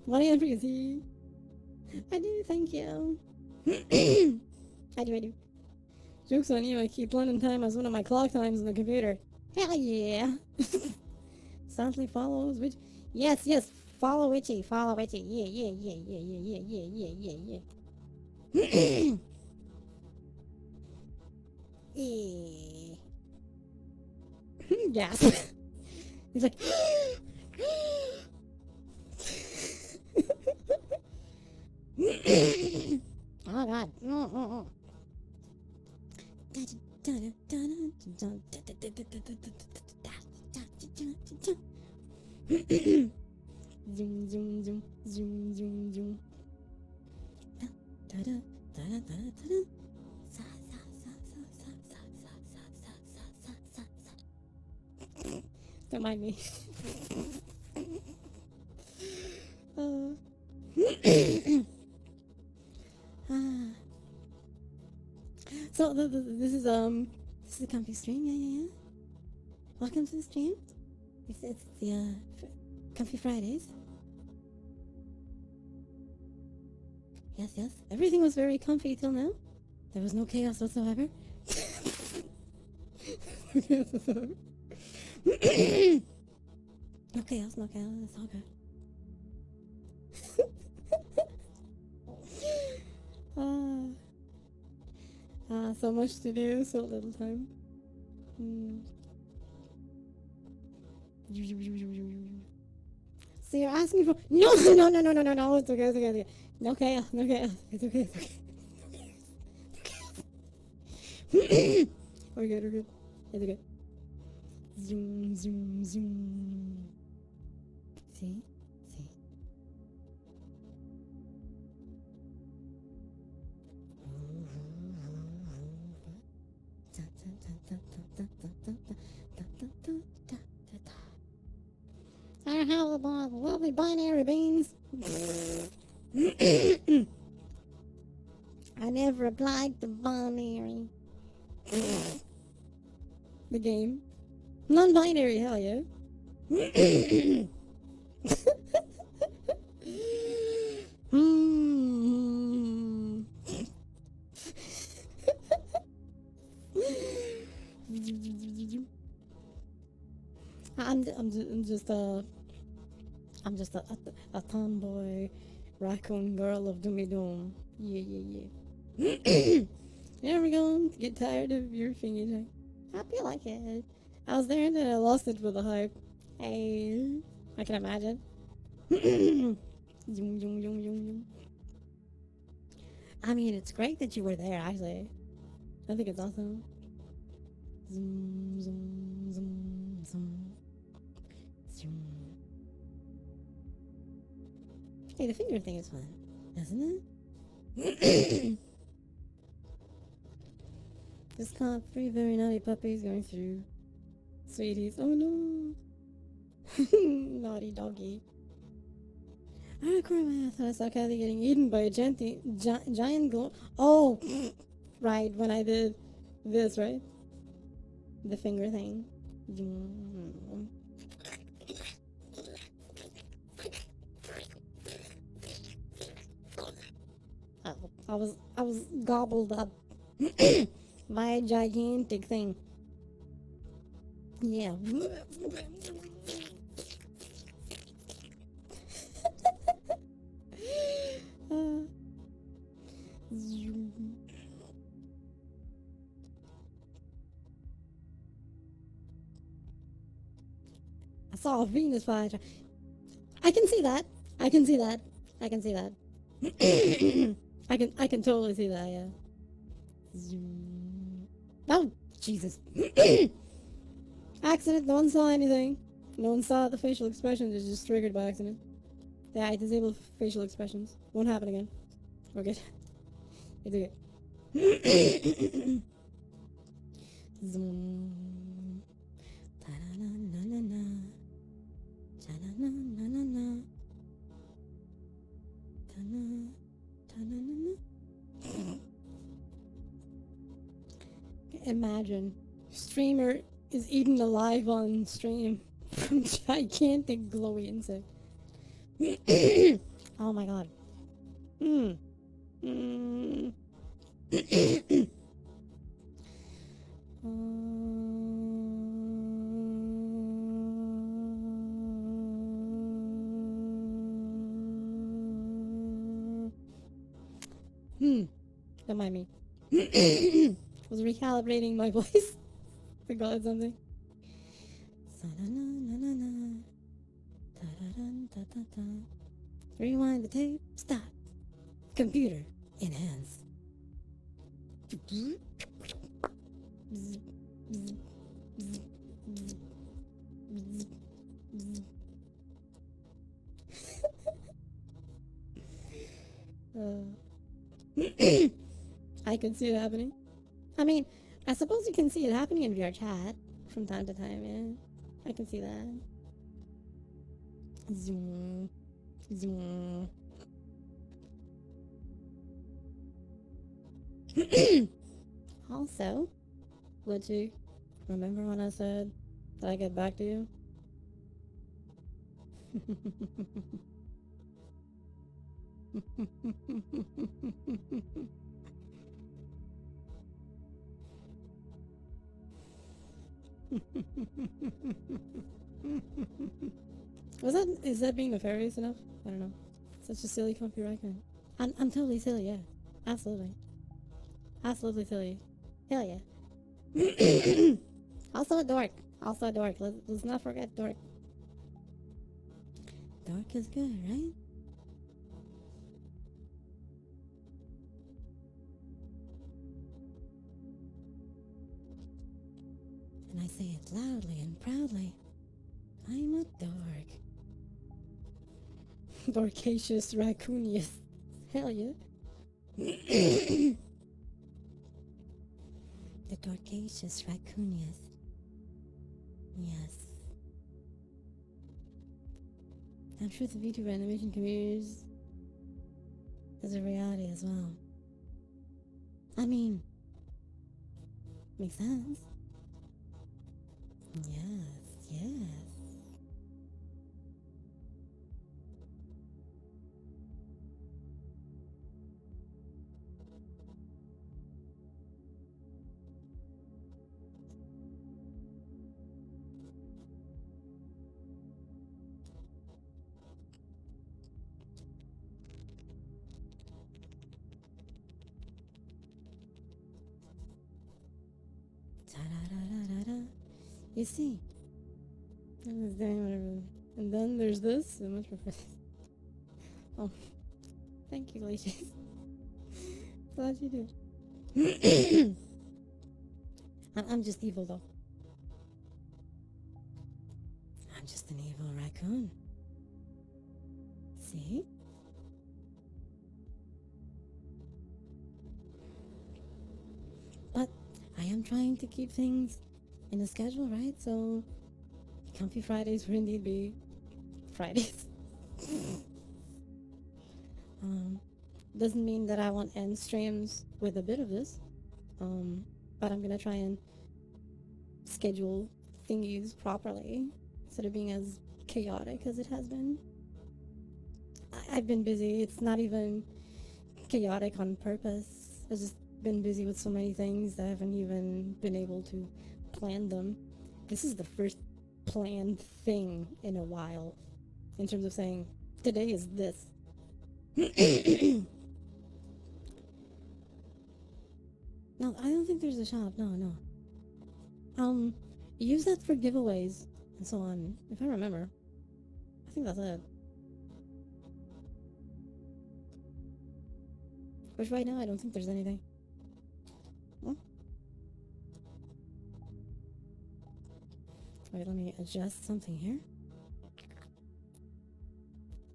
Money entry is he? I do, thank you. I do. Joke's on you, I keep London time as one of my clock times on the computer. Hell yeah. Softly follows which. Yes, follow Witchy. Yeah. Yes. He's like. Oh god. Zoom, zoom, zoom, zoom, zoom, zoom. Don't mind me. So this is a comfy stream, yeah. Welcome to the stream. It's the Comfy Fridays. Yes. Everything was very comfy till now. There was no chaos whatsoever. No chaos. It's all good. So much to do, so little time. So you're asking for no, it's okay. No chaos. It's okay. We're good. It's okay. Zoom. See? I have a lovely binary beans. I never applied to binary. The game. Non-binary, hell yeah. I'm just a tomboy raccoon girl of Doomy Doom. Yeah. There we go. Get tired of your thingy thing. I feel like it. I was there and then I lost it for the hype. Hey, I can imagine. Zoom. I mean, it's great that you were there, actually. I think it's awesome. Zoom. Hey, the finger thing is fun, isn't it? Just caught 3 very naughty puppies going through Sweeties. Oh no. Naughty doggy. I record my ass when I saw Kathy getting eaten by a giant glow. Oh, right, when I did this, right? The finger thing. Oh, I was gobbled up by a gigantic thing. Yeah. Uh, I saw a Venus flytrap. I can see that. I can see that. I can see that. I can totally see that, yeah. Oh, Jesus. Accident, no one saw anything. No one saw the facial expressions, it's just triggered by accident. Yeah, I disabled facial expressions. Won't happen again. We're good. It's okay. Zoom. Ta-na-na-na-na-na. Ta-na-na-na-na-na. Ta-na. Ta-na-na-na. Imagine, streamer is eaten alive on stream from gigantic glowy insect. Oh my god. Mm. Mm. Don't mind me. Was recalibrating my voice. Forgot something. Rewind the tape. Stop. Computer. Enhance. I can see it happening. I mean, I suppose you can see it happening in VR chat from time to time, yeah. I can see that. Zoom. Zoom. Also, would you remember when I said that I get back to you? Is that being nefarious enough? I don't know. Such a silly comfy raccoon. I'm totally silly, yeah. Absolutely. Absolutely silly. Hell yeah. Also a dork. Also a dork. Let's not forget dork. Dork is good, right? And I say it loudly and proudly. I'm a dork. Dorcacious raccoonius. Hell yeah. The Dorcacious raccoonius. Yes. I'm sure the VTuber animation communities is a reality as well. I mean, makes sense. Yes, yes. Ta-da-da-da-da-da. You see, I'm just doing whatever. And then there's this. I much prefer this. Oh, thank you, Glacius. Glad you do. I'm just evil, though. I'm just an evil raccoon. See? But I am trying to keep things in the schedule, right? So Comfy Fridays would indeed be Fridays. um, doesn't mean that I won't end streams with a bit of this. But I'm gonna try and schedule thingies properly instead of being as chaotic as it has been. I've been busy. It's not even chaotic on purpose. I've just been busy with so many things that I haven't even been able to plan them. This is the first planned thing in a while in terms of saying, today is this. No, I don't think there's a shop. No. Use that for giveaways and so on, if I remember. I think that's it. Which right now I don't think there's anything. Well, wait, let me adjust something here.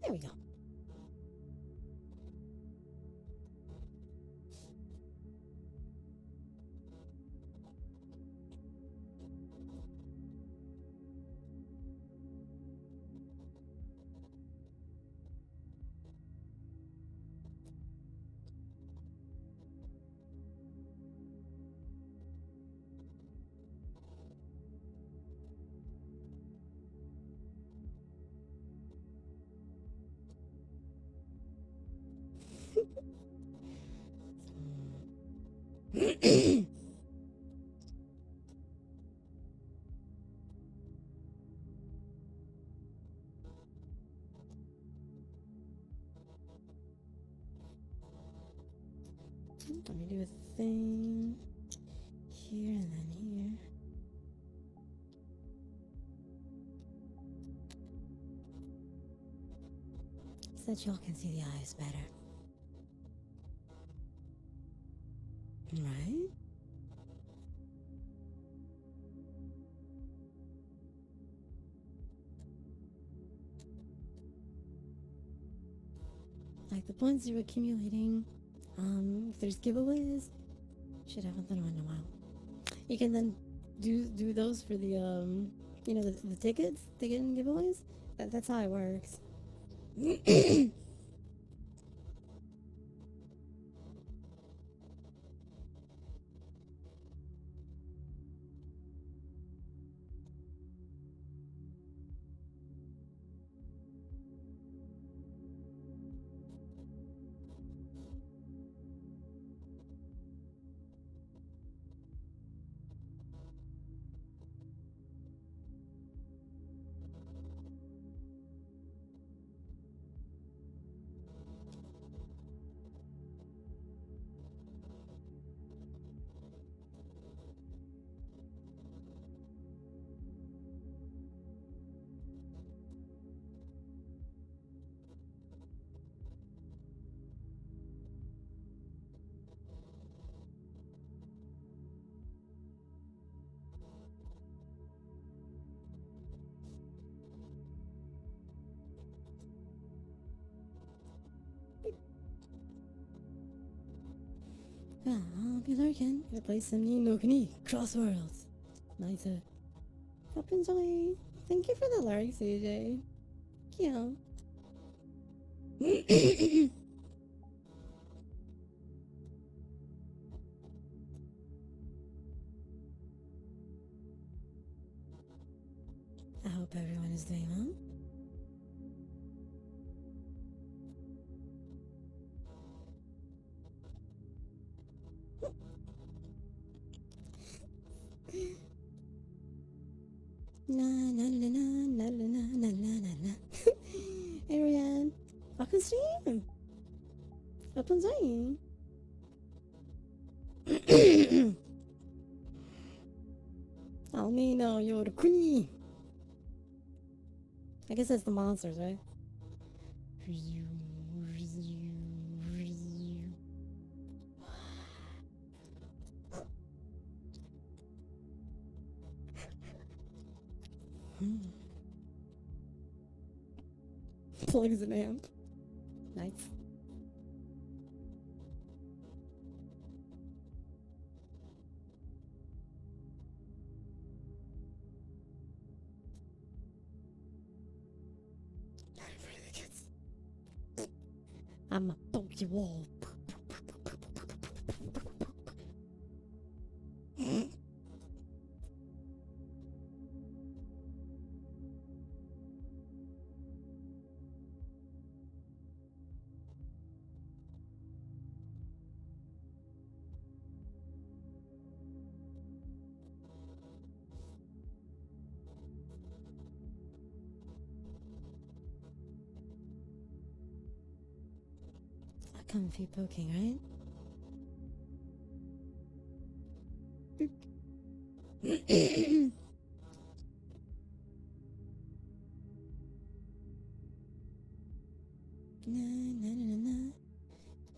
There we go. Let me do a thing here and then here. So that y'all can see the eyes better. Right? Like the points you're accumulating. If there's giveaways, shit, I haven't done one in a while. You can then do those for the the tickets, ticket and giveaways. That's how it works. I'll be lurking. Gonna play some Ni no Kuni Cross Worlds. Nice. Hope you enjoy. Thank you for the lurk, CJ. Cute. I hope everyone is doing well. Na na na na na na na na na na. Hey Rian, welcome stream. Welcome stream. Almino Yorukuni. I guess that's the monsters, right? Plugs an amp. Nice. I'ma poke your wall. Comfy poking, right? Na na na na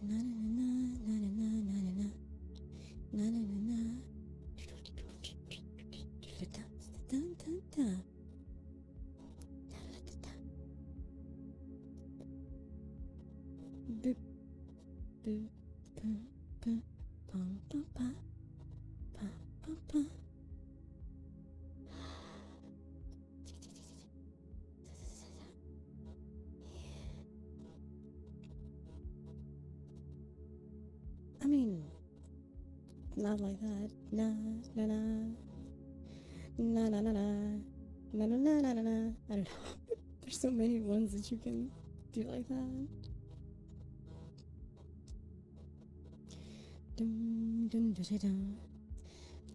na na na na na na na na na na na. Boop. Boop, boop, boop, bum, bum, bum, bum, bum, bum. I mean, not like that. Na na na na na na na na na na na na. I don't know. There's so many ones that you can do like that. Dum dum dum dum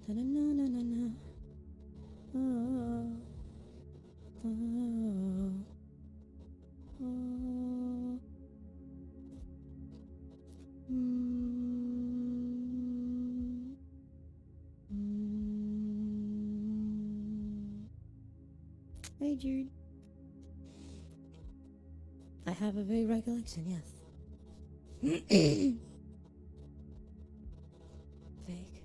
dum na na na na. Oh oh oh. Hey Jude. I have a vague recollection, yes. Vague.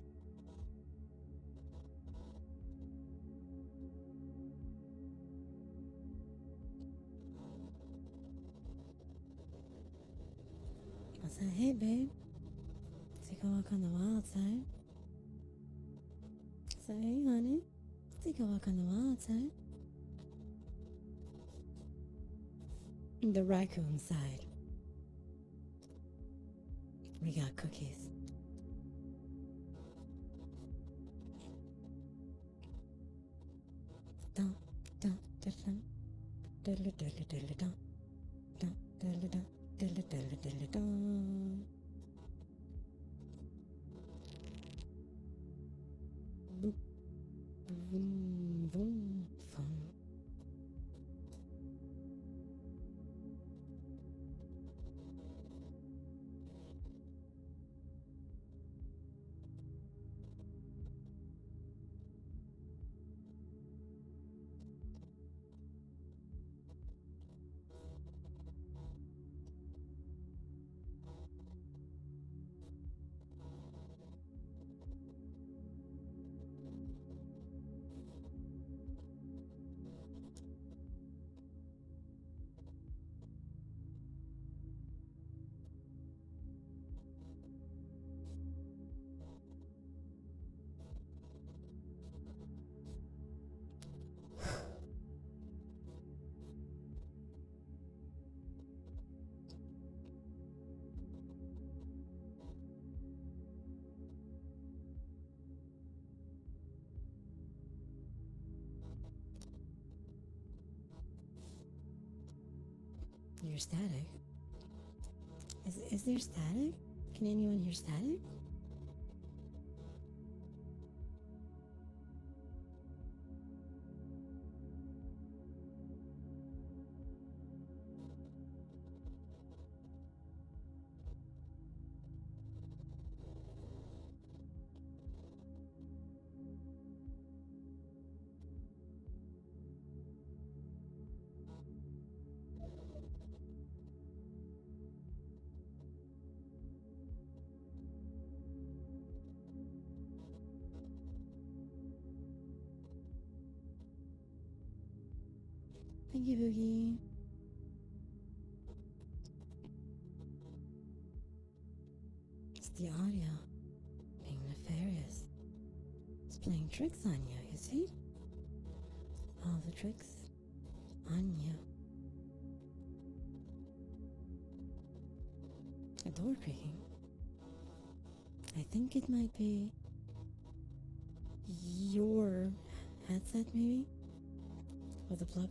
I said, hey babe, take a walk on the wild side. I said, hey honey, take a walk on the wild side. The raccoon side. We got cookies. Dun, dun, dun, dun. Diddly diddly diddly dun. Dun, diddly dun, diddly diddly diddly dun. Boop, boom, boom, boom. You're static. Is there static? Can anyone hear static? Thank you, Boogie. It's the audio being nefarious. It's playing tricks on you, you see? All the tricks on you. door creaking. I think it might be your headset, maybe? With a plug.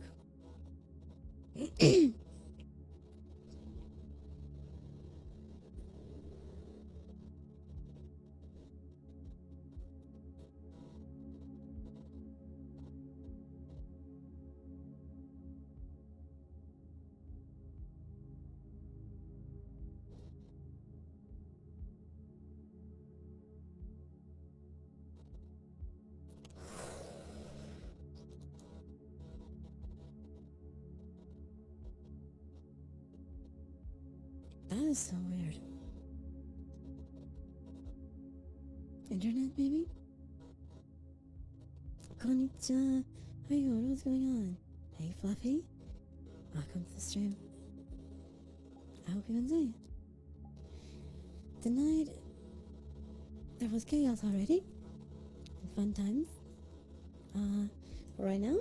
That is so weird. Internet, maybe? Konnichiwa. How you going? What's going on? Hey, Fluffy. Welcome to the stream. I hope you've enjoyed it. Tonight, there was chaos already. And fun times. Right now,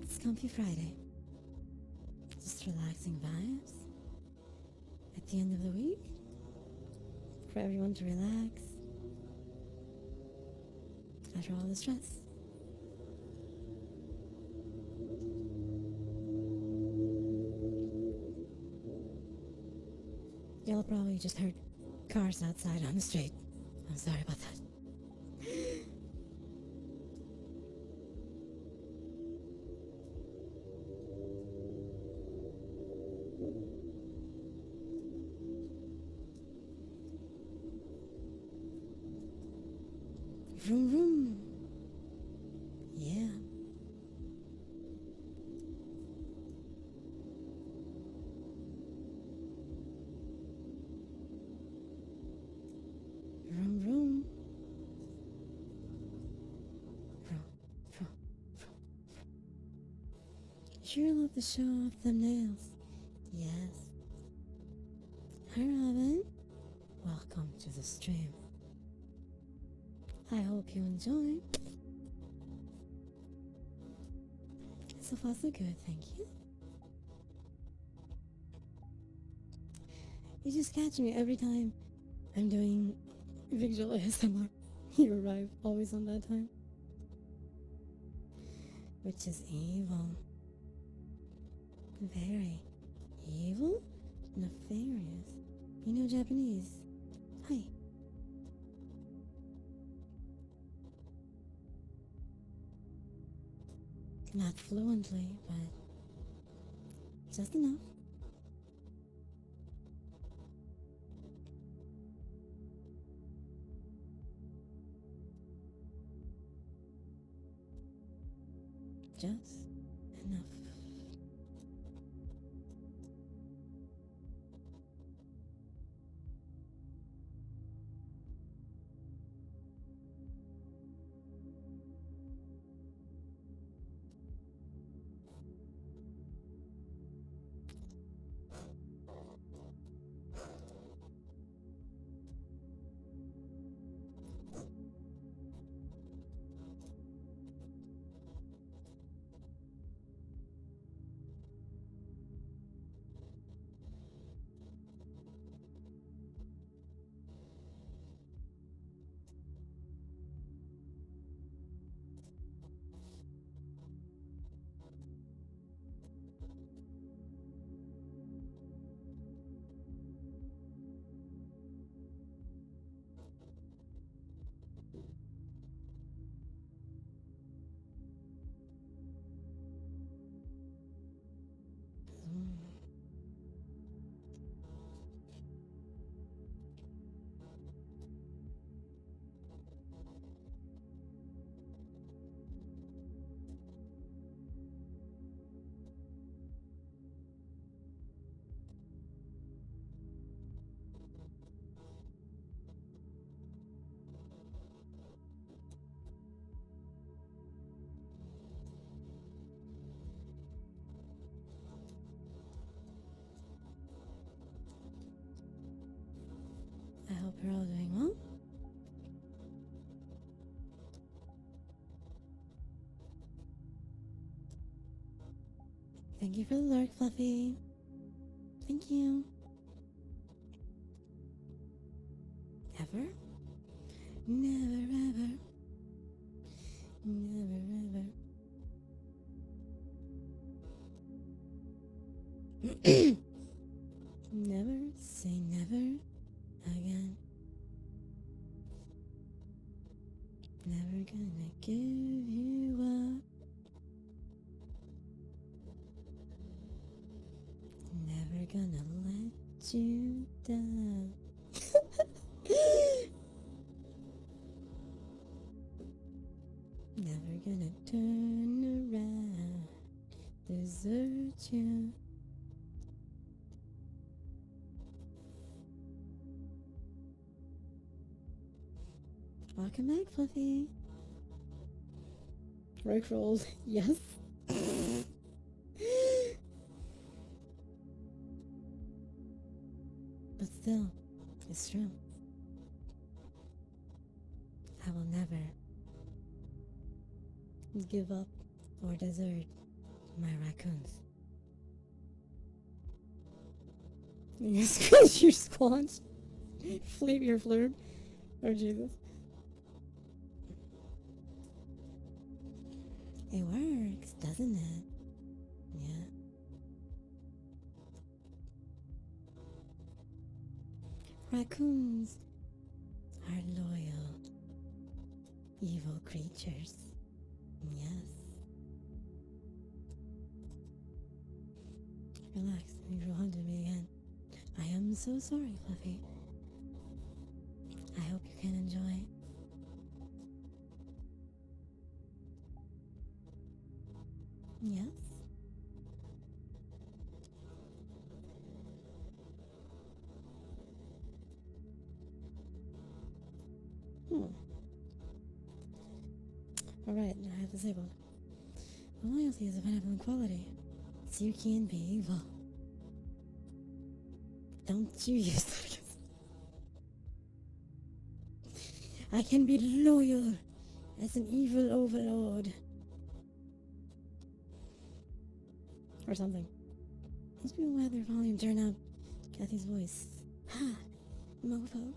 it's Comfy Friday. Just relaxing vibes. At the end of the week, for everyone to relax after all the stress. Y'all probably just heard cars outside on the street. I'm sorry about that. Vroom vroom. Yeah. Vroom vroom. Vroom, vroom, vroom. Sure love to show off them nails. Yes. Hi Robin. Welcome to the stream. I hope you enjoy. So far so good, thank you. You just catch me every time I'm doing visual ASMR. You arrive always on that time. Which is evil. Very evil? Nefarious. You know Japanese. Hi. Not fluently, but just enough. Just enough. I hope you're all doing well. Thank you for the lurk, Fluffy. Thank you. Ever? Never ever. Never ever. Never say never again. Never gonna give you up. Never gonna let you down. Never gonna turn around, desert you. Welcome back, Fluffy. Rickrolled, yes. But still, it's true. I will never give up or desert my raccoons. You squeeze your squanch. Flip your flurb. Oh, Jesus. It works, doesn't it? Yeah. Raccoons are loyal, evil creatures. Yes. Relax, you haunted me again. I am so sorry, Fluffy. I hope you can enjoy. Yes? Alright, I have disabled. Loyalty is a benevolent quality, so you can be evil. Don't you use that against me. I can be loyal as an evil overlord. Or something. These people have their volume turned up. Kathy's voice. Ha! Mofo.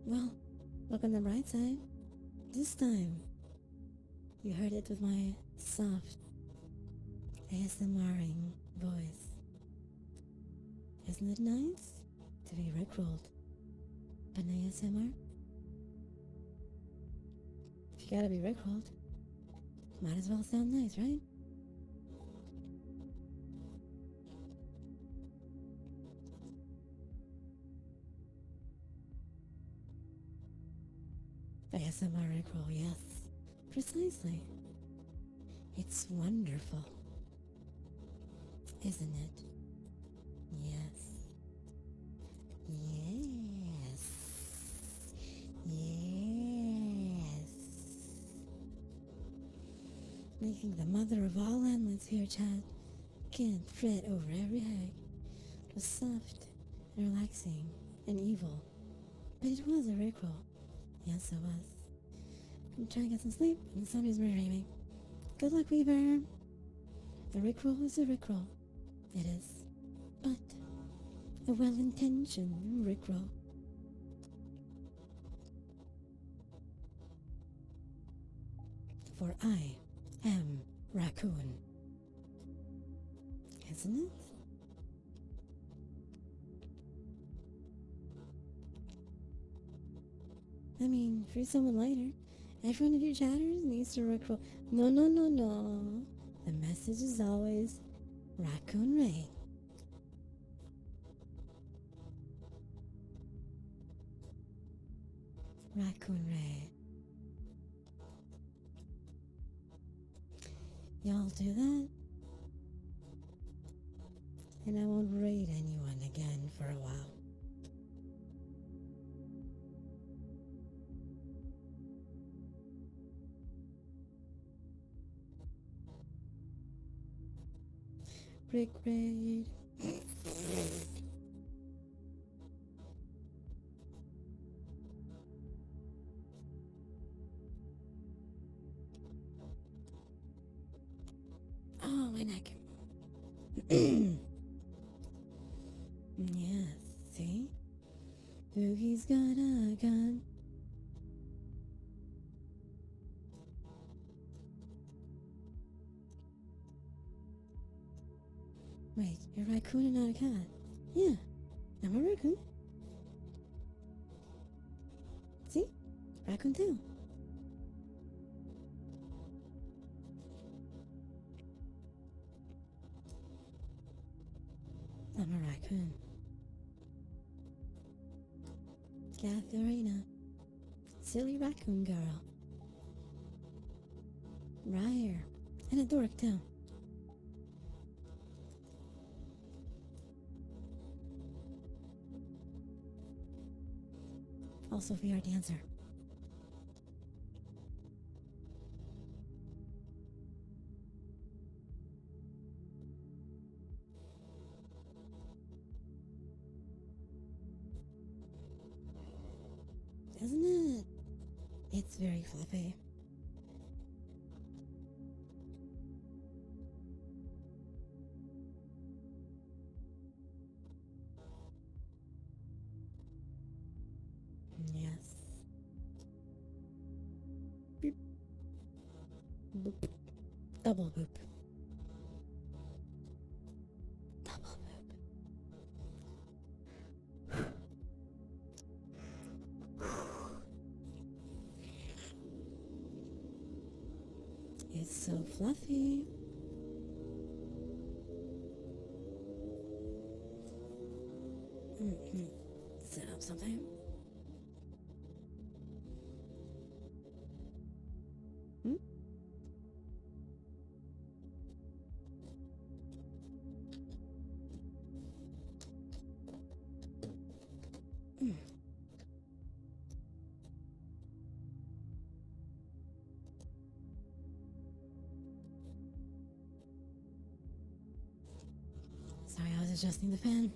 Well, look on the bright side. This time, you heard it with my soft, ASMRing voice. Isn't it nice to be rickrolled by an ASMR? If you gotta be rickrolled, might as well sound nice, right? ASMR rickroll, yes. Precisely. It's wonderful. Isn't it? Yes. Yes. Yes. Making the mother of all endless here, Chad. Can't fret over every hag. It was soft and relaxing and evil. But it was a rickroll. Yes, it was. I'm trying to get some sleep and somebody's murdering me. Good luck, Weaver. A rickroll is a rickroll. It is. But a well-intentioned rickroll. For I am Raccoon. Isn't it? I mean, for someone lighter, every one of your chatters needs to rickroll. No, no, no, no. The message is always Raccoon Ray. Raccoon Ray. Y'all do that? And I won't raid anyone again for a while. Brick raid. Oh, my neck. Yes. See? Boogie's got a gun. Wait, you're a raccoon and not a cat. Yeah, I'm a raccoon. See? Raccoon too. I'm a raccoon. Katharina. Silly raccoon girl. Ryer. And a dork too. Also VR dancer. Isn't it? It's very fluffy. Yes. Boop. Boop. Double boop. Double boop. It's so fluffy. Set up something. Hmm? Sorry, I was adjusting the fan.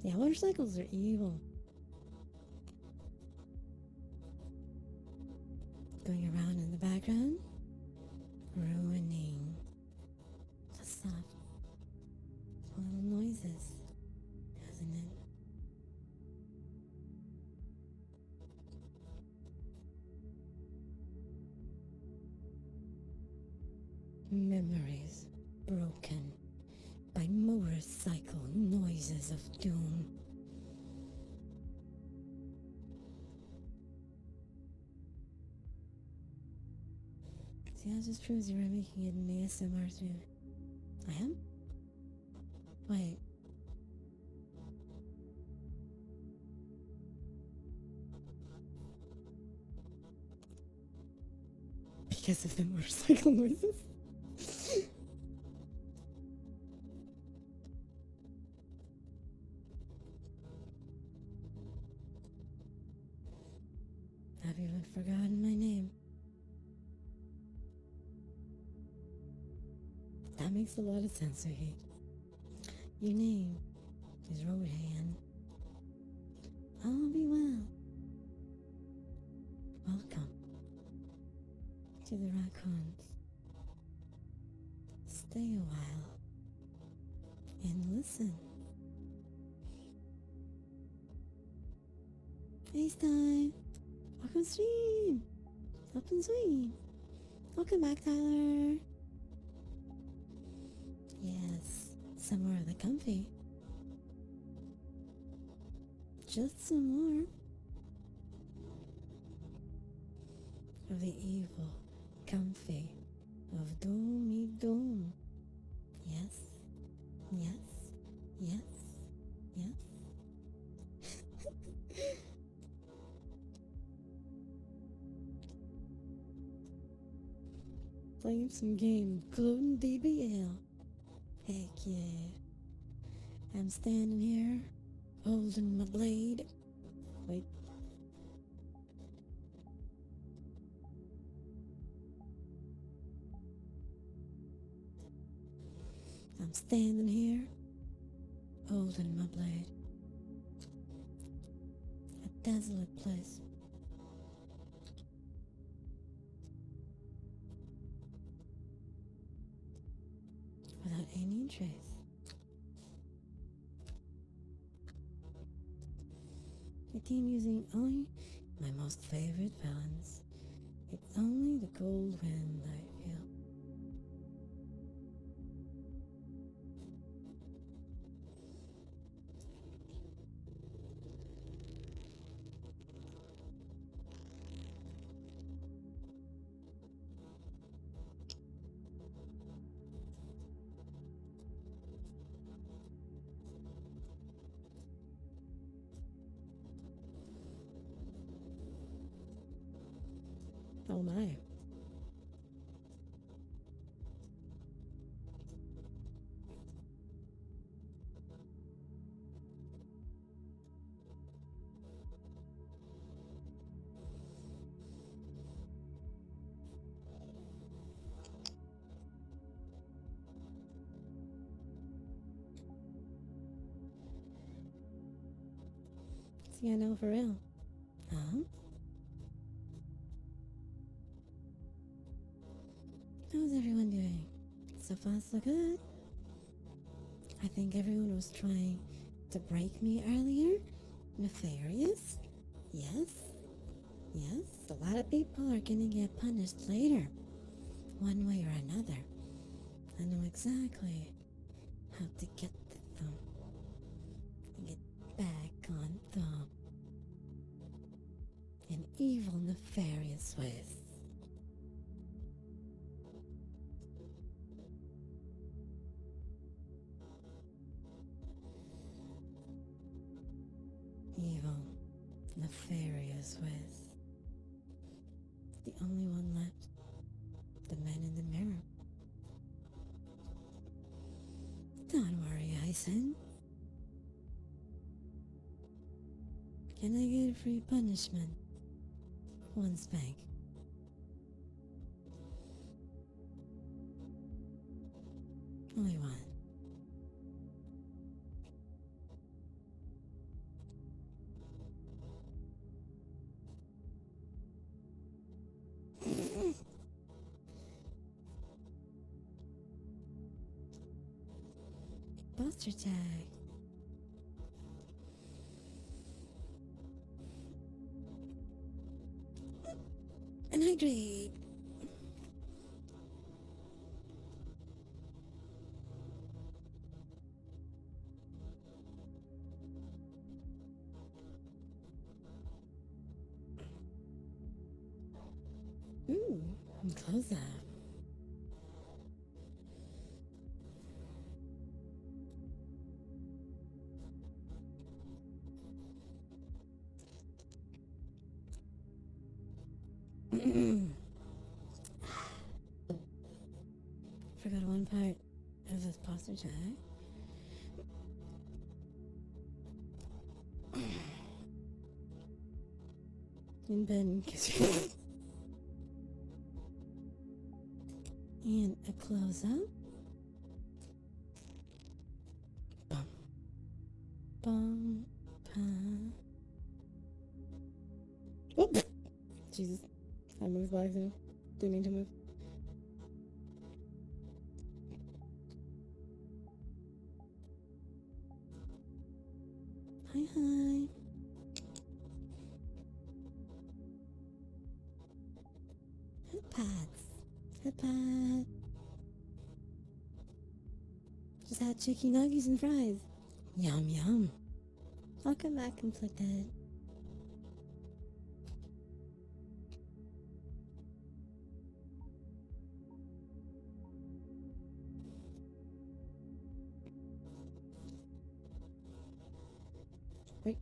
Yeah, motorcycles are evil. Going around in the background, ruining the soft little noises, isn't it? Memories broken by motorcycle noises of doom. See, that just proves you were making it an ASMR too. I am? Wait. Because of the motorcycle noises? I've even forgotten my name. That makes a lot of sense, Suhi. Your name is Rohan. I'll be well. Welcome to the raccoons. Stay a while and listen. FaceTime. Welcome stream. Up and stream. Welcome back, Tyler. Yes, some more of the comfy. Just some more of the evil comfy of Doomy Doom. Yes, yes, yes, yes. Playing some game, Gluten DBL. Heck yeah. I'm standing here, holding my blade. Wait. I'm standing here, holding my blade. A desolate place. Without any trace the team using only my most favorite villains. It's only the cold wind I feel. Oh my. See, I know for real. Huh? How's everyone doing? So far, so good. I think everyone was trying to break me earlier. Nefarious? Yes. Yes, a lot of people are gonna get punished later, one way or another. I know exactly how to get to them. Get back on them. In evil, nefarious ways. Evil, nefarious ways. The only one left. The man in the mirror. Don't worry, Aizen. Can I get a free punishment? One spank. Only one. Buster tag. And hydrate. Ooh, close up. Forgot one part of this posture tag. In bed and kiss your and a close up. Bum. Bum. Bum. Whoop. Jesus. I moved by accident. Didn't mean to move. Hi, hi. Head pads. Head pad. Just had chicken nuggets and fries. Yum, yum. I'll come back and flip it. Wait.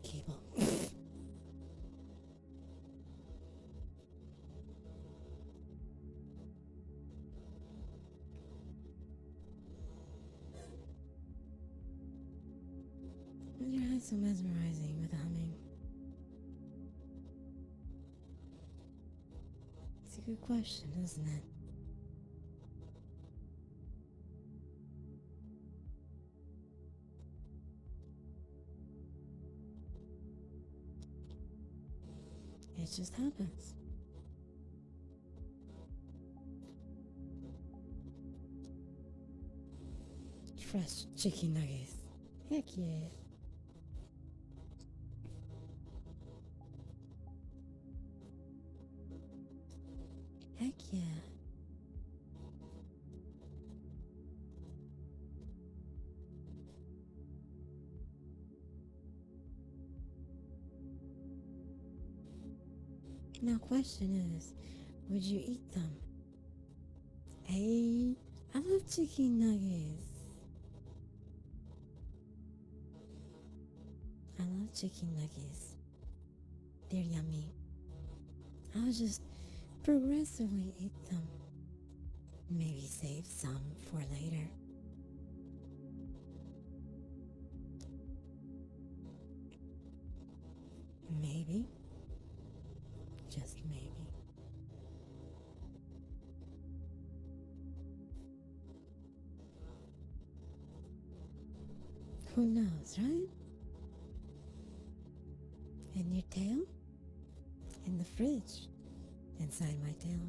Cable. Why's your eyes so mesmerizing with humming? It's a good question, isn't it? It just happens. Fresh chicken nuggets. Heck yeah. Heck yeah. Now, question is, would you eat them? Hey, I love chicken nuggets. I love chicken nuggets. They're yummy. I'll just progressively eat them. Maybe save some for later. Maybe. Just maybe. Who knows, right? And your tail? In the fridge. Inside my tail.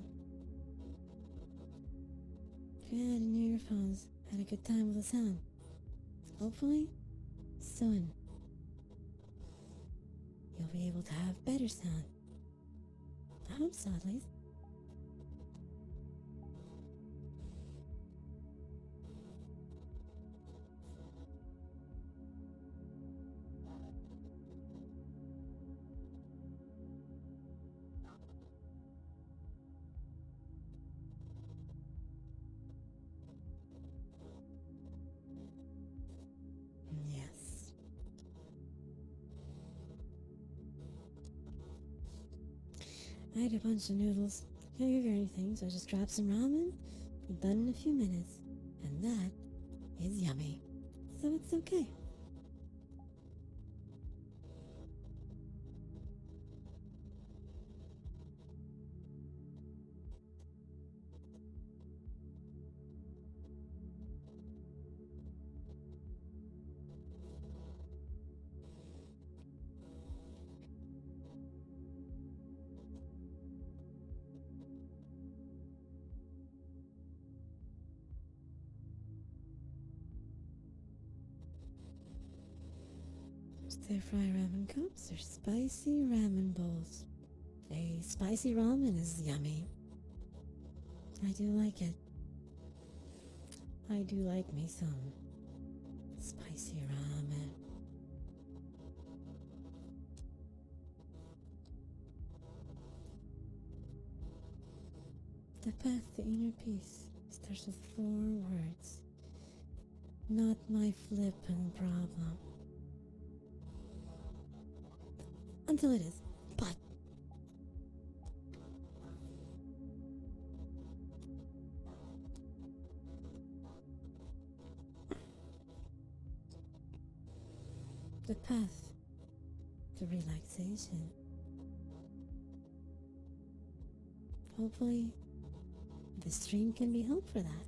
Good, and your earphones had a good time with the sound. Hopefully, soon, you'll be able to have better sound. I hope so, at least. Yes. I had a bunch of noodles. Can't cook or anything, so I just grabbed some ramen. Be done in a few minutes. And that is yummy. So it's okay. Stir fry ramen cups or spicy ramen bowls. A spicy ramen is yummy. I do like it. I do like me some spicy ramen. The path to inner peace starts with 4 words. Not my flippin' problem. Until it is. But the path to relaxation. Hopefully, the stream can be help for that.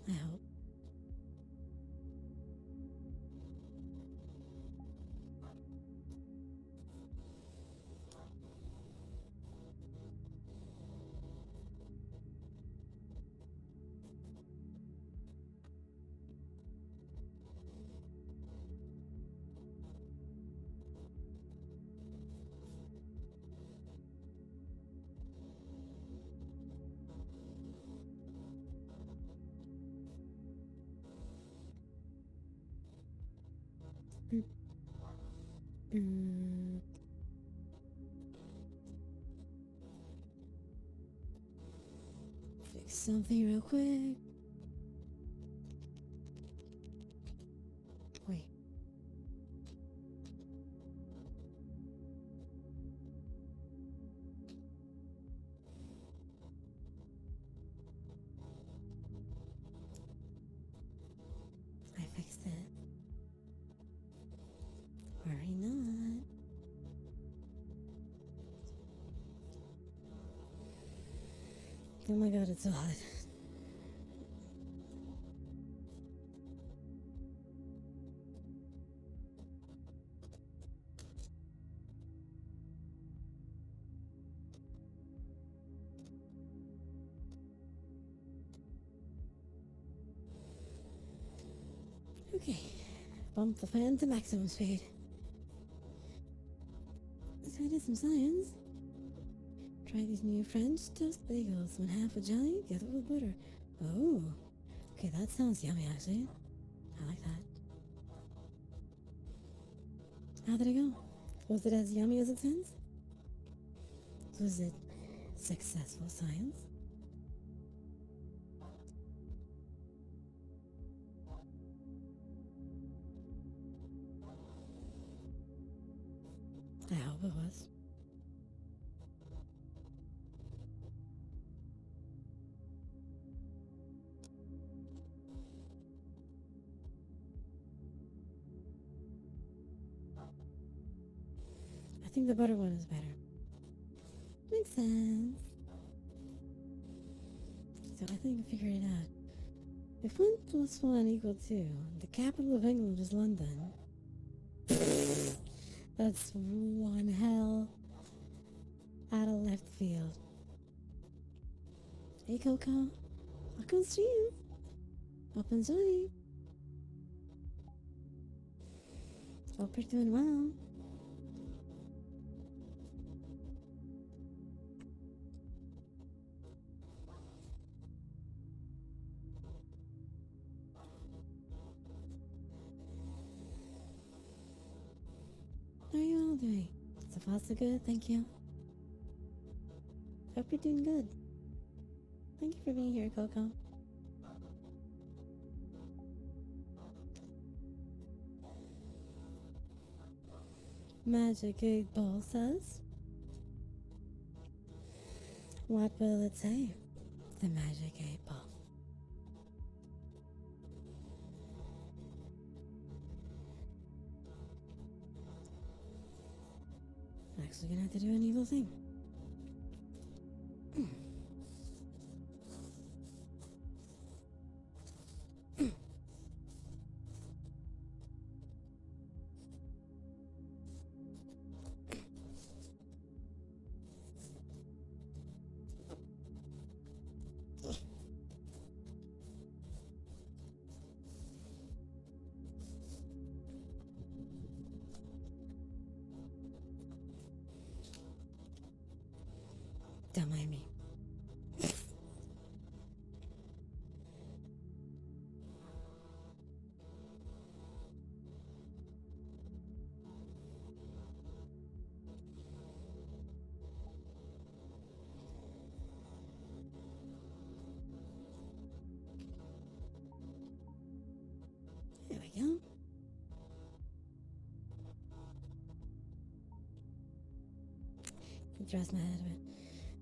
I hope. Mm, fix something real quick. Wait. I fixed it. Worry not. Oh my god, it's so hot. Okay. Bump the fan to maximum speed. So I did some science. Try these new French toast bagels. One half a jelly, the other with butter. Oh. Okay, that sounds yummy actually. I like that. How did it go? Was it as yummy as it sounds? Was it successful science? I hope it was. I think the butter one is better. Makes sense. So I think I figured it out. If 1 plus 1 equal 2, the capital of England is London. That's one hell out of left field. Hey Coco, welcome to you. Open Zoe. Hope you're doing well. How are you all doing? So far so good, thank you. Hope you're doing good. Thank you for being here, Coco. Magic 8 Ball says, what will it say? The Magic 8 Ball. I'm actually gonna have to do an evil thing. Don't mind me. There we go. Dress my head a bit.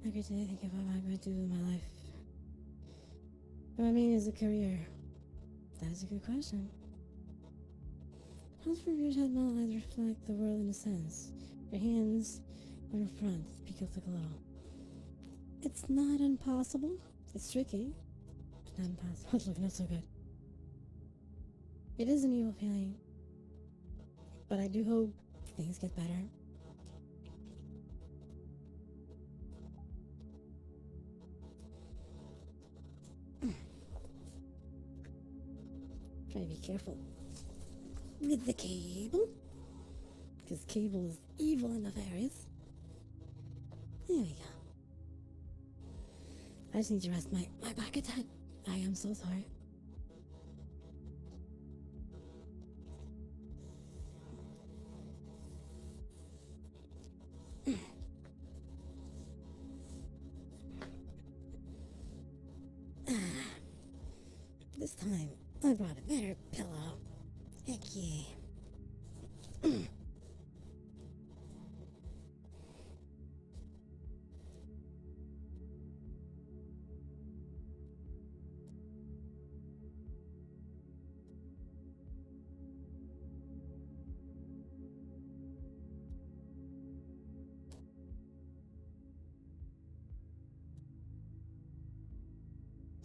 Every day I think about what I'm going to do with my life. What I mean is a career. That is a good question. How's for your head not eyes reflect the world in a sense? Your hands are in front, peek up the glow. It's not impossible. It's tricky. Not impossible. It's looking not so good. It is an evil feeling. But I do hope things get better. Try to be careful with the cable, because cable is evil in nefarious. There we go. I just need to rest my back a tad. I am so sorry. This time, I brought a better pillow. Heck yeah.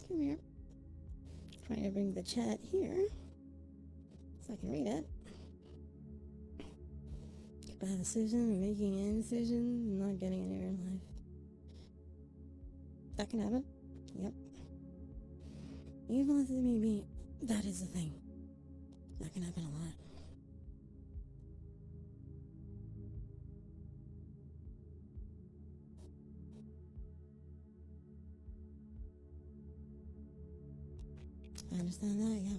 Come here. Trying to bring the chat here so I can read it. Bad decision or making an indecision, not getting anywhere in life. That can happen. Yep. Evil as it may be, that is the thing. That can happen a lot. I understand that, yeah.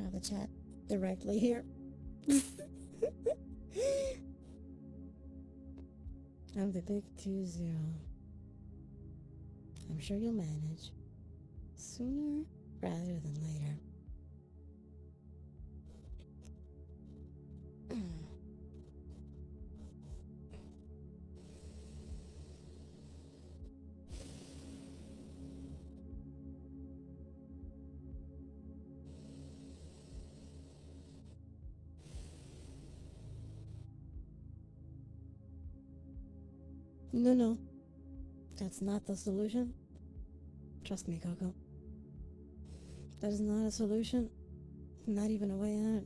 Have the chat directly here. I'm the big 2-0. I'm sure you'll manage. Sooner rather than later. No. That's not the solution. Trust me, Coco. That is not a solution. Not even a way out.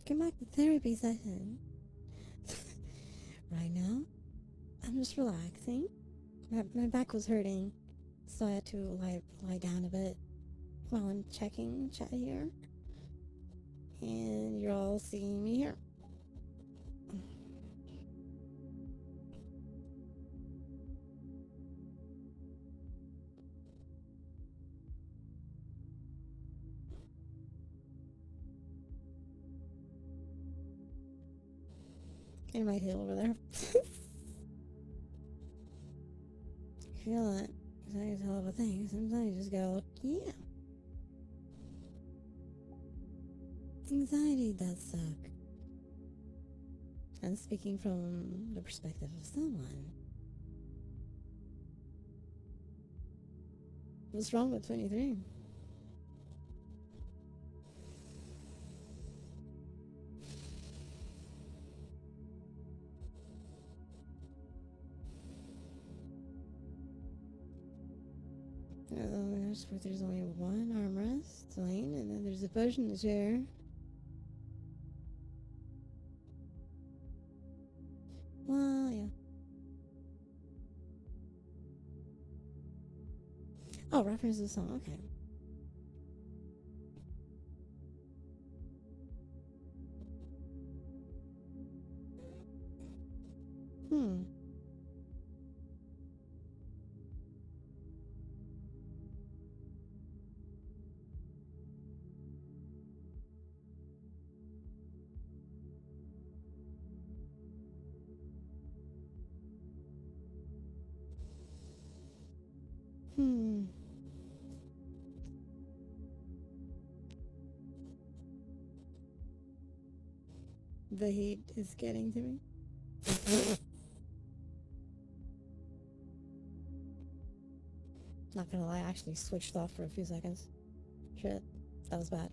Come back to therapy session. Right now, I'm just relaxing. My back was hurting, so I had to lie down a bit while I'm checking chat here. And you're all seeing me here. It might hit over there. I feel that. It's a hell of a thing. Sometimes you just go, yeah. Anxiety does suck. And speaking from the perspective of someone. What's wrong with 23? There's only one armrest, Lane, and then there's a push in the chair. Well, yeah. Oh, reference to the song, okay. Hmm. Hmm. The heat is getting to me. Not gonna lie, I actually switched off for a few seconds. Shit, that was bad.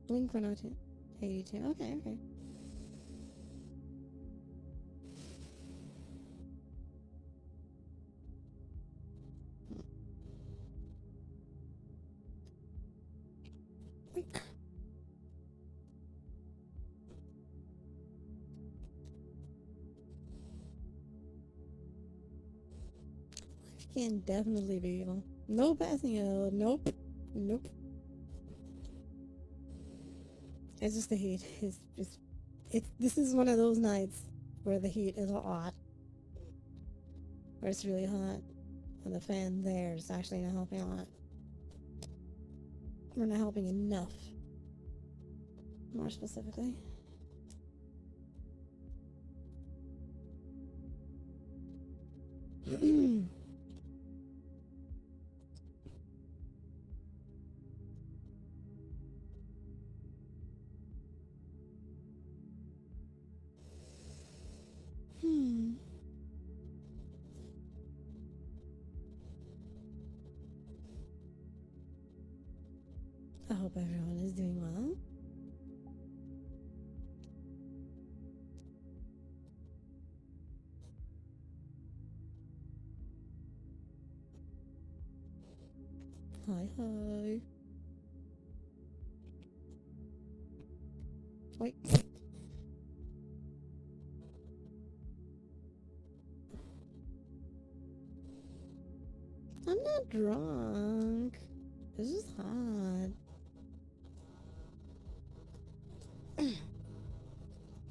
Blink 102. 82. Okay. Can definitely be evil. No passing out. Nope. It's just the heat. This is one of those nights where the heat is a lot. Where it's really hot. And the fan there is actually not helping a lot. We're not helping enough. More specifically. I hope everyone is doing well. Hi, hi. Wait. I'm not drunk. This is hot.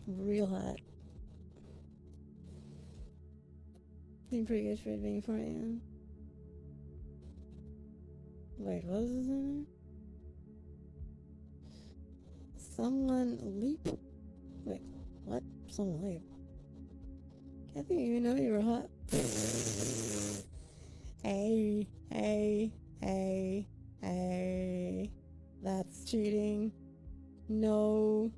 Real hot. Being pretty good for it being 4 a.m. Wait, what was his name? Someone leap? Wait, what? Someone leap? Kathy, you know you were hot. Hey, hey, hey, hey. That's cheating. No.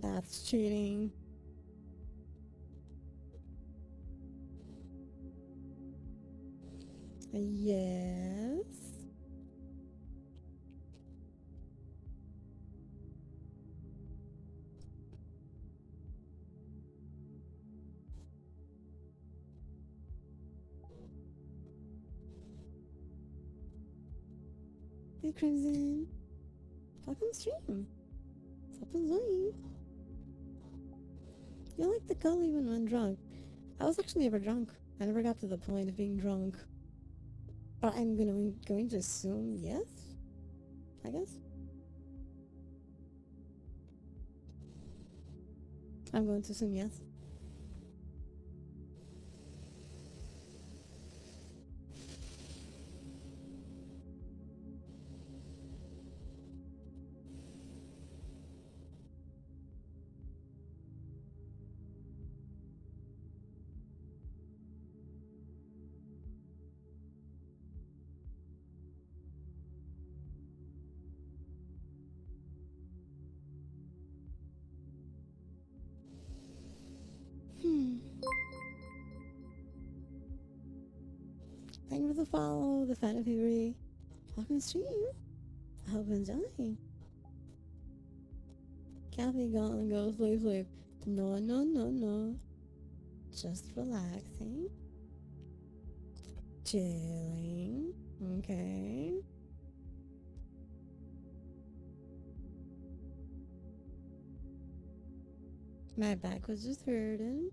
That's cheating. Yes. Hey, Crimson. Welcome stream. What's up and Zoe? You like the color even when drunk. I was actually never drunk. I never got to the point of being drunk. But I'm going to assume yes? I guess? I'm going to assume yes. Thank you for the follow, the fan of Fury. Welcome to stream. I hope you're enjoying. Kathy gone, go sleep, sleep. No, no, no, no. Just relaxing. Chilling. Okay. My back was just hurting.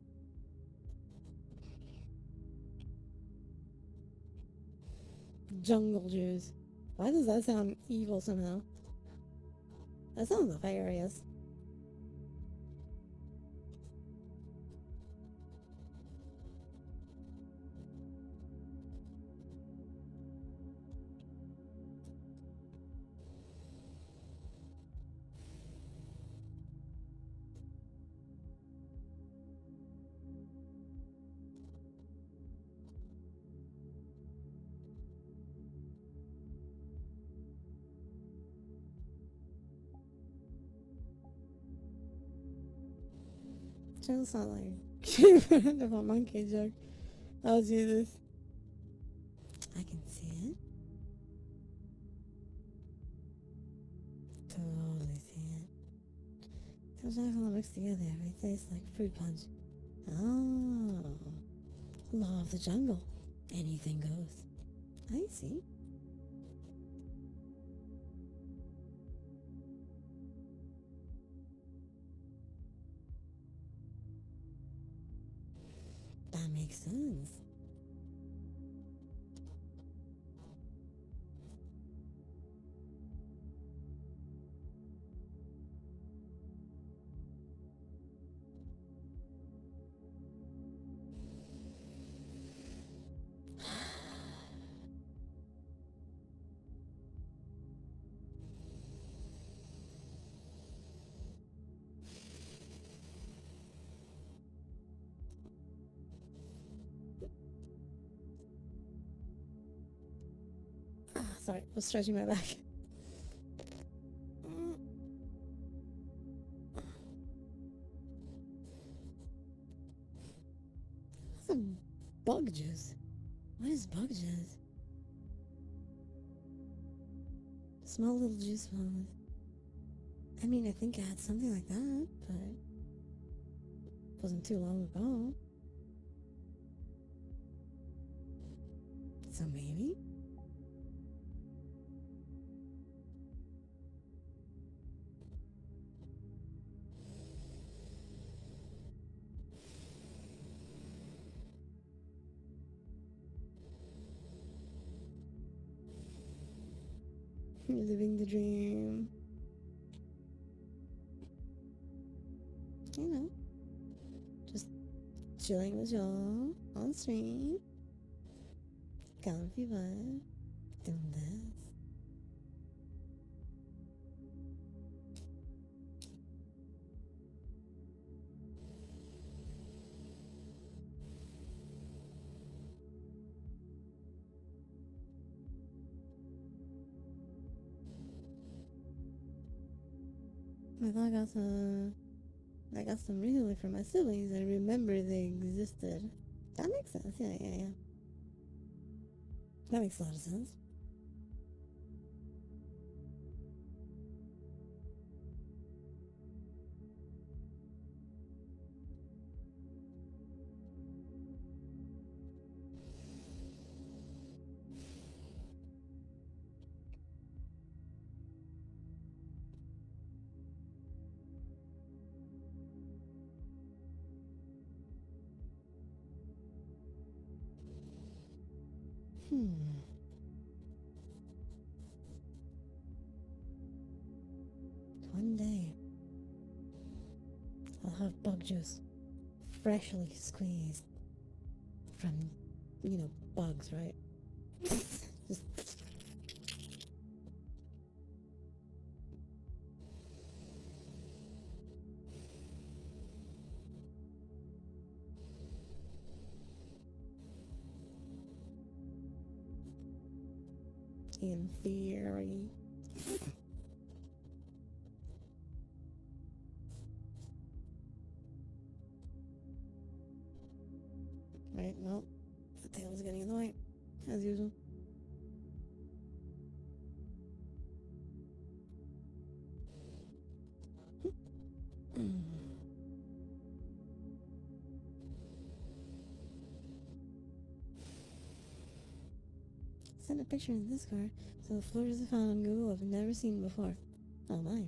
Jungle juice. Why does that sound evil somehow? That sounds nefarious. Sounds not like of a monkey joke. Oh Jesus. I can see it. Totally see it. Sometimes all mixed together, it tastes like fruit punch. Oh. Law of the jungle. Anything goes. I see. That makes sense. Sorry, I was stretching my back. Some bug juice. What is bug juice? small little juice box. I mean, I think I had something like that, but it wasn't too long ago. So maybe? Living the dream. You know, just chilling with y'all on stream. Comfy vibe. Doing this. I thought I got some recently from my siblings. I remember they existed. That makes sense. Yeah. That makes a lot of sense. One day, I'll have bug juice freshly squeezed from, bugs, right? Just in theory. Right, well, the tail's getting in the way, as usual. Send a picture in Discord, so the floors I found on Google I've never seen before. Oh my.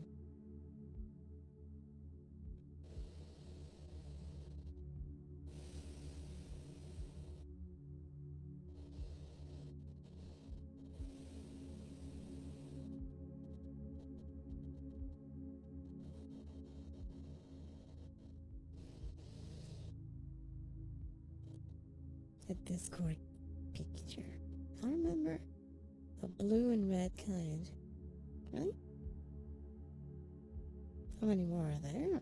A Discord picture. I remember the blue and red kind. Really? How many more are there?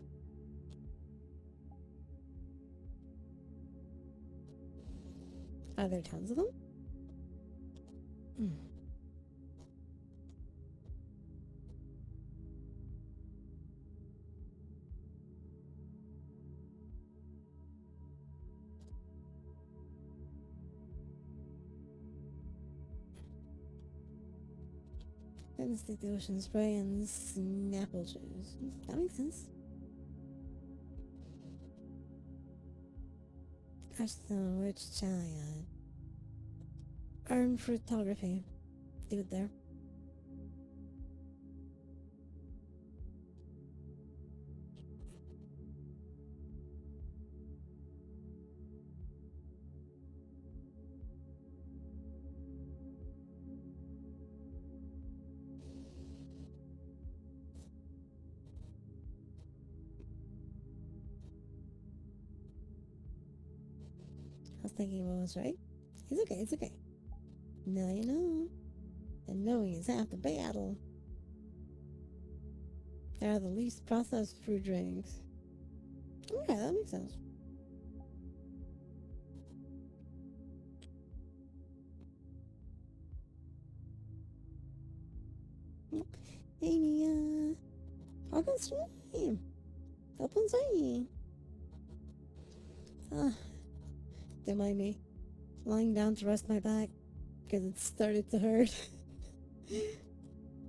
Are there tons of them? Then stick the ocean spray and Snapple juice. That makes sense. Ashton Rich Chaliad. Earn photography. Dude there. I was thinking what was right. It's okay. Now you know. And knowing is half the battle. They are the least processed fruit drinks. Okay, that makes sense. Amy, welcome stream. Open stream. Don't mind me. Lying down to rest my back because it started to hurt.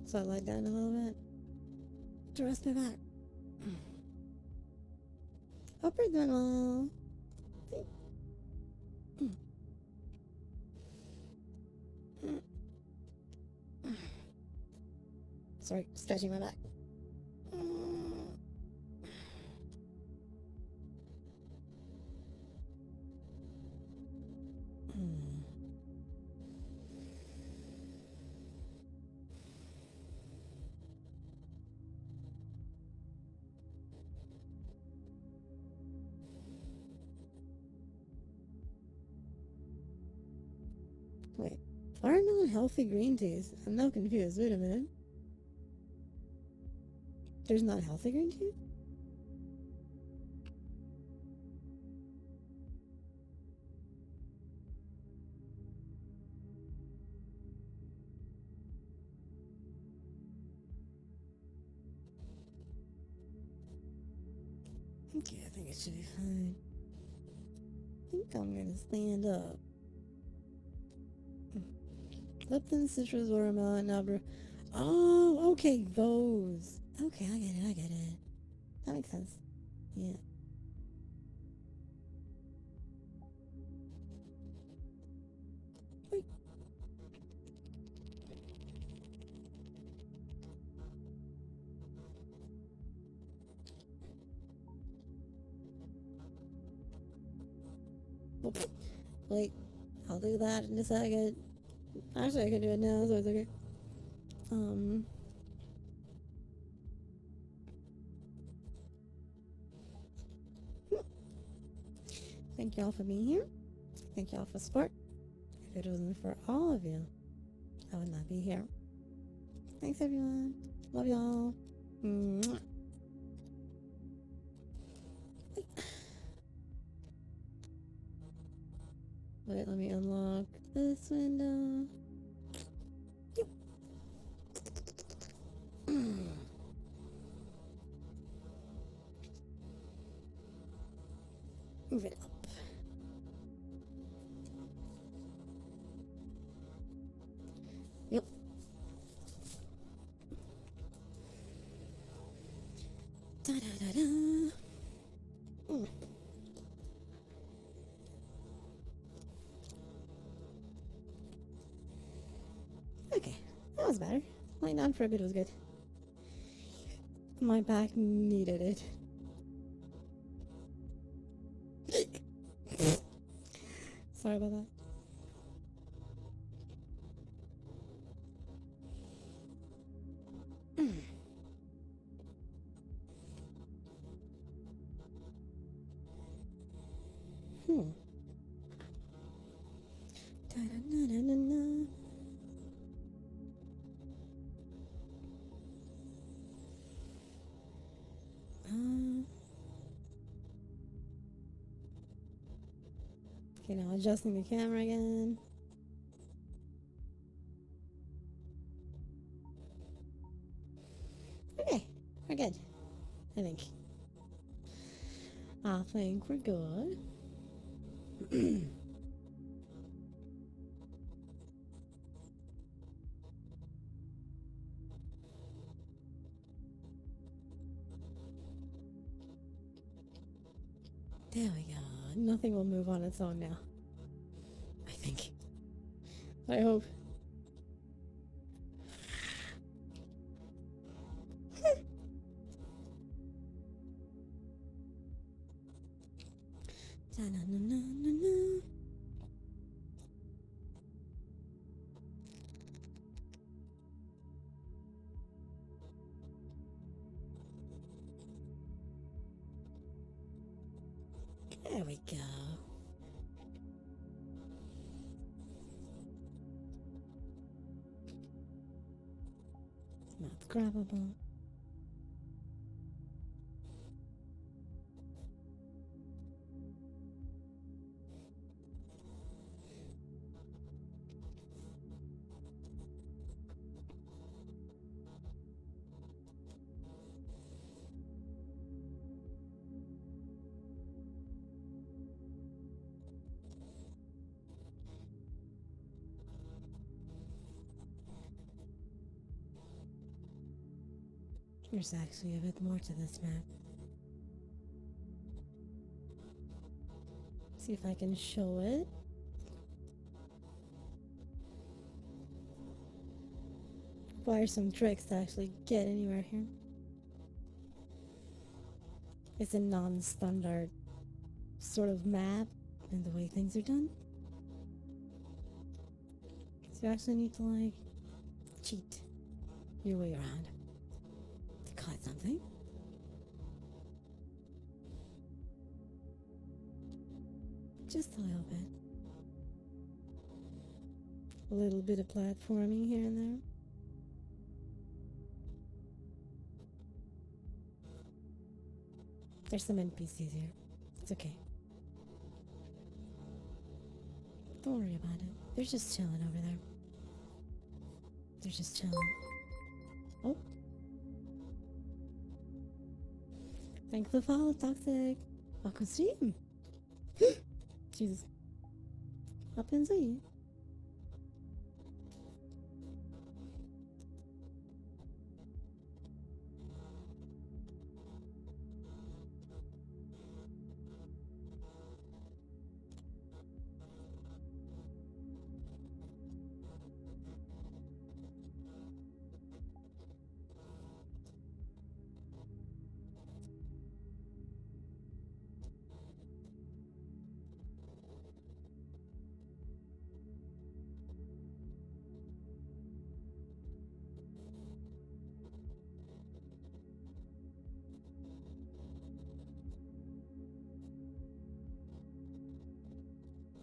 So I lie down a little bit to rest my back. Hope you're doing well. Sorry, stretching my back. Wait, watermelon healthy green teas? I'm now confused. Wait a minute. There's not healthy green tea? Okay, I think it should be fine. I think I'm gonna stand up. Lipton, citrus, watermelon, abra. Oh, okay, those. Okay, I get it. That makes sense. Yeah. Wait. Wait, I'll do that in a second. Actually, I can do it now, so it's okay. Thank y'all for being here. Thank y'all for support. If it wasn't for all of you, I would not be here. Thanks, everyone. Love y'all. Mwah. Wait, let me unlock this window. Yep. Move it up. Yep. Da da da da. Okay, that was better. Lying down for a bit was good. My back needed it. Sorry about that. Da-da-da-da-da-da. Okay, now adjusting the camera again. Okay, we're good. I think. I think we're good. There we go. Nothing will move on its own now. I think. I hope. Da-na-na-na-na-na. There we go. Not grabbable. There's actually a bit more to this map. See if I can show it. Require some tricks to actually get anywhere here. It's a non-standard sort of map in the way things are done. So you actually need to like cheat your way around to cut something. Just a little bit. A little bit of platforming here and there. There's some NPCs here. It's okay. Don't worry about it. They're just chilling over there. They're just chilling. Oh. Thanks for the follow, Toxic. Welcome stream. Jesus. Happens aí.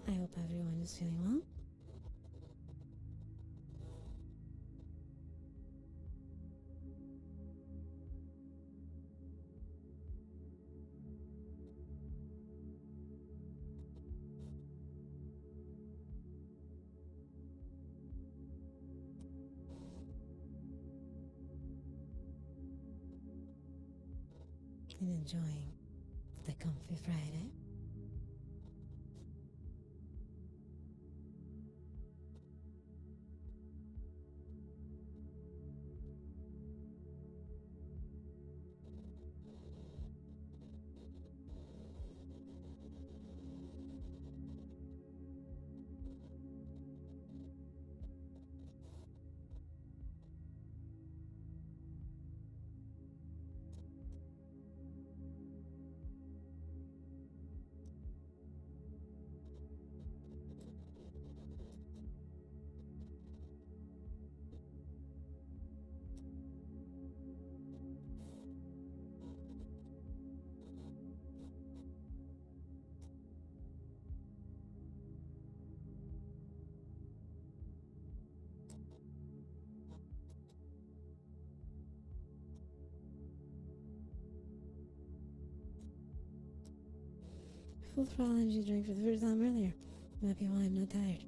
I hope everyone is feeling well. And enjoying the Comfy Friday. Full throttle energy drink for the first time earlier. Might be why I'm not tired.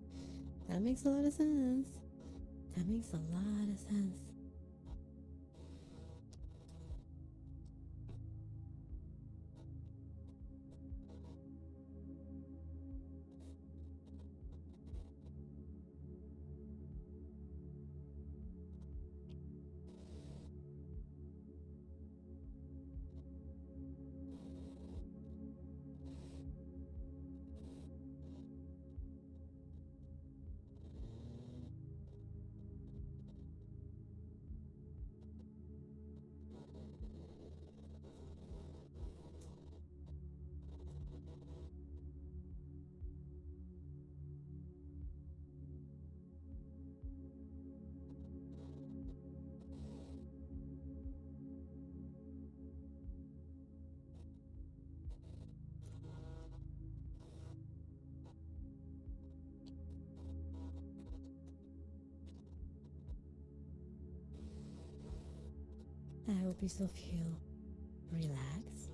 That makes a lot of sense. That makes a lot of sense. I hope you still feel relaxed.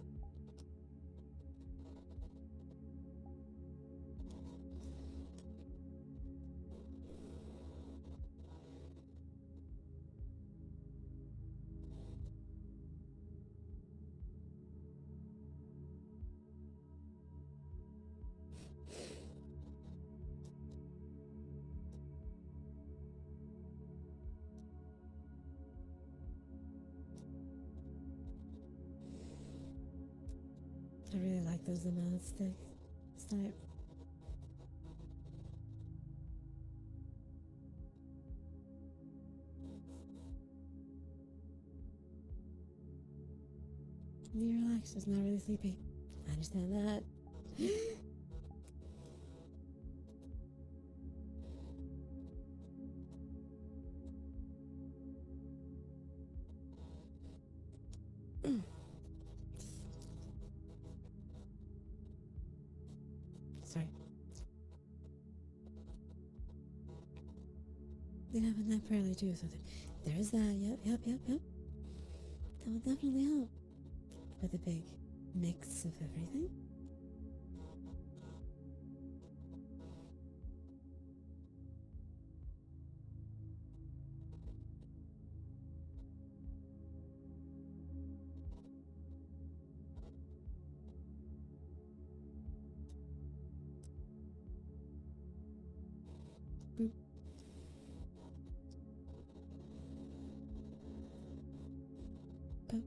I really like those lemonade sticks. Type. You're relaxed, it's not really sleepy. I understand that. Sorry. They have a nap early too, so there is that. Yep. That would definitely help. With a big mix of everything. Boop. Boop.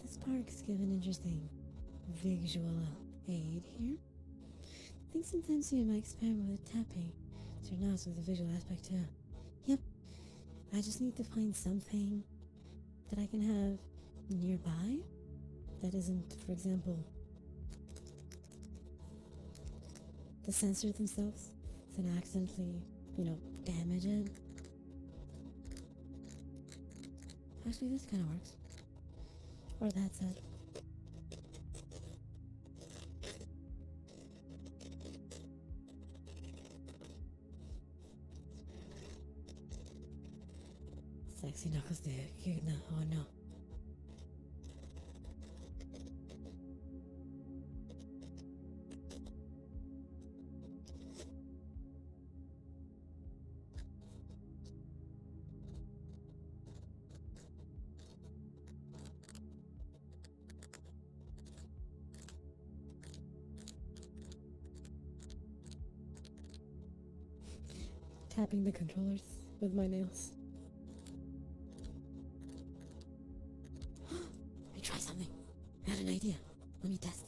This park's give an interesting visual aid here. I think sometimes you might experiment with tapping to your nose with the visual aspect too. Yep, I just need to find something that I can have nearby that isn't, for example, the sensor themselves, so I accidentally, damage it. Actually, this kind of works. Or that's it. Sexy knuckles, dude. Cute now. Oh no. Tapping the controllers with my nails. Let me try something. I had an idea. Let me test.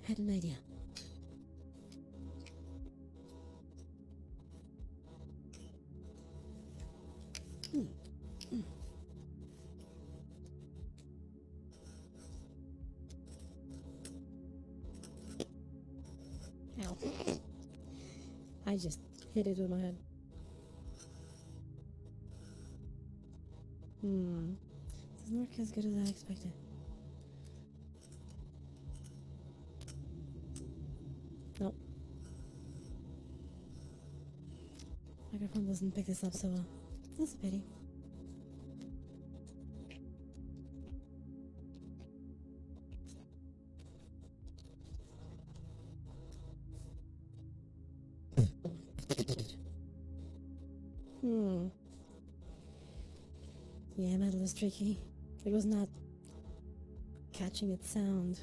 I had an idea. Ow. I just hit it with my head. Doesn't work as good as I expected. Nope. Microphone doesn't pick this up so well. That's a pity. Yeah, metal is tricky. It was not catching its sound.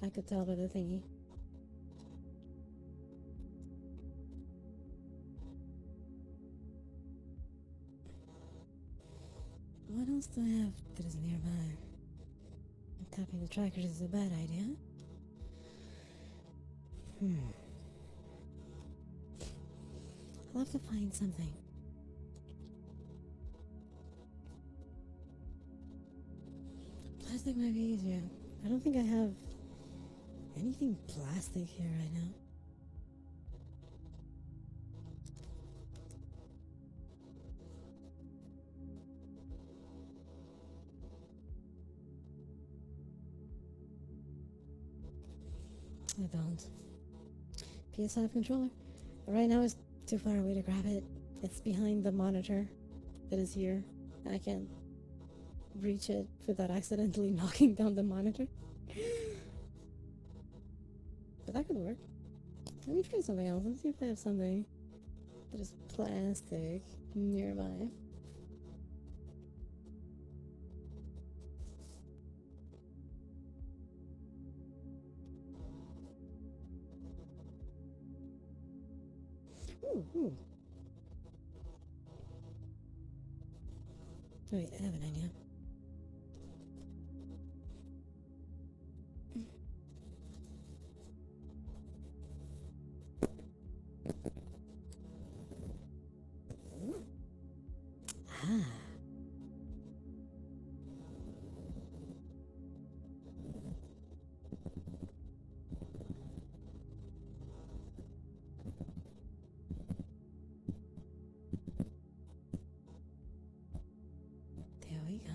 I could tell by the thingy. What else do I have that is nearby? Tapping the trackers is a bad idea. I'll have to find something. Plastic might be easier. I don't think I have anything plastic here right now. I don't. PS5 controller. Right now it's too far away to grab it. It's behind the monitor that is here. I can't reach it without accidentally knocking down the monitor. But that could work. Let me try something else. Let's see if they have something that is plastic nearby. Ooh. Wait, I have an idea. Ah. There we go.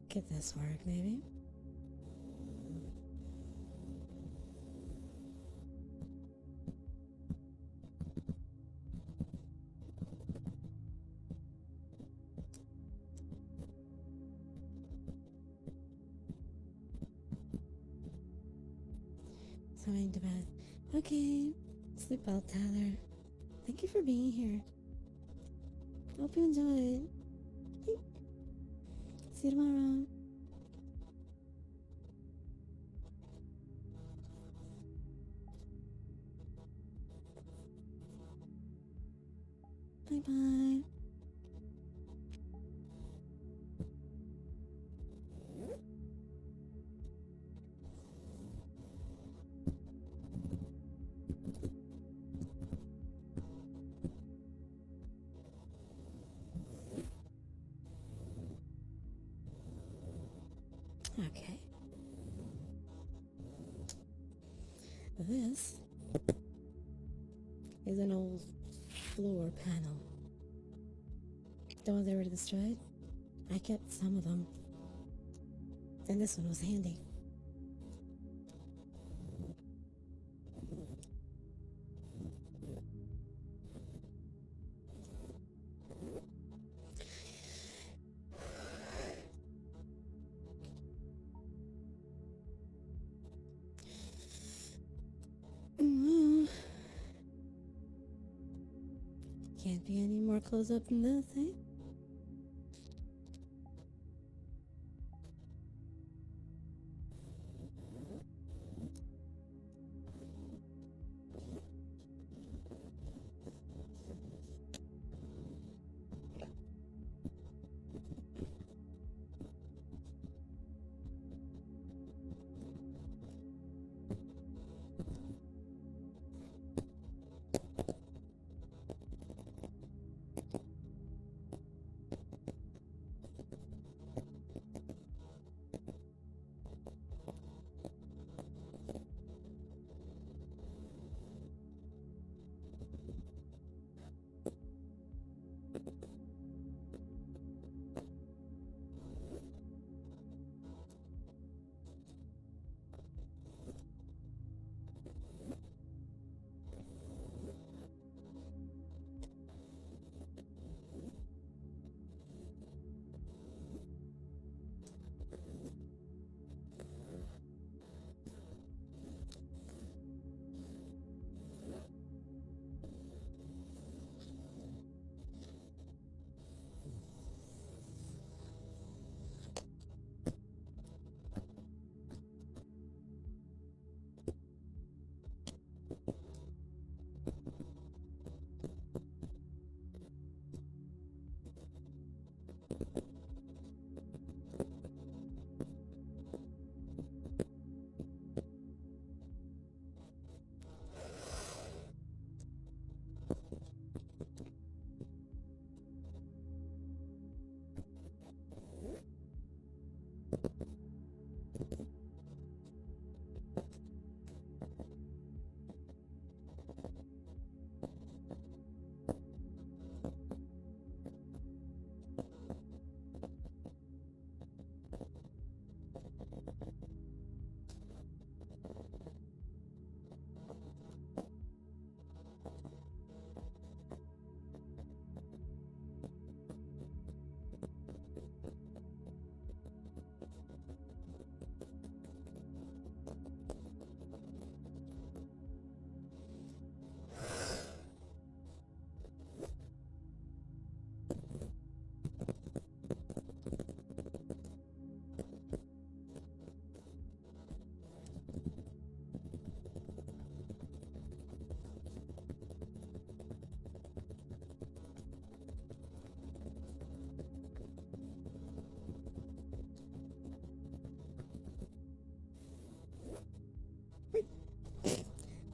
Get this work, maybe. Going to bed. Okay. Sleep well, Tyler. Thank you for being here. Hope you enjoy it. See you tomorrow. Bye bye. Okay. This is an old floor panel. The ones they were destroyed, I kept some of them. And this one was handy. Can't be any more close up than this, eh?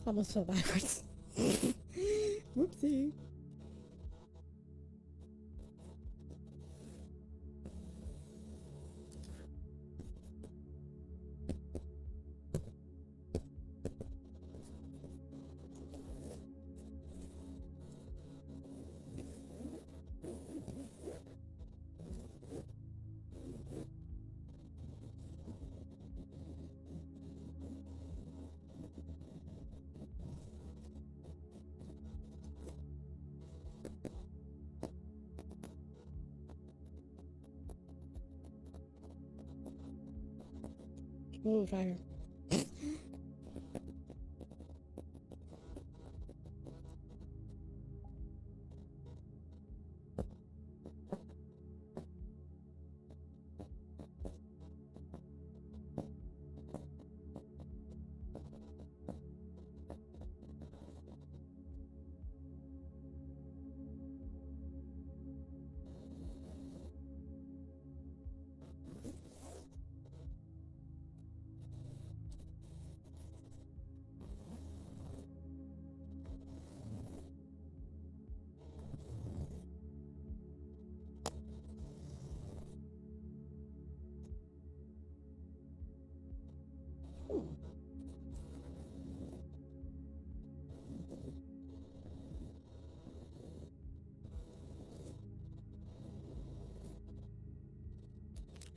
Almost fell backwards. Whoopsie. Oh, fire.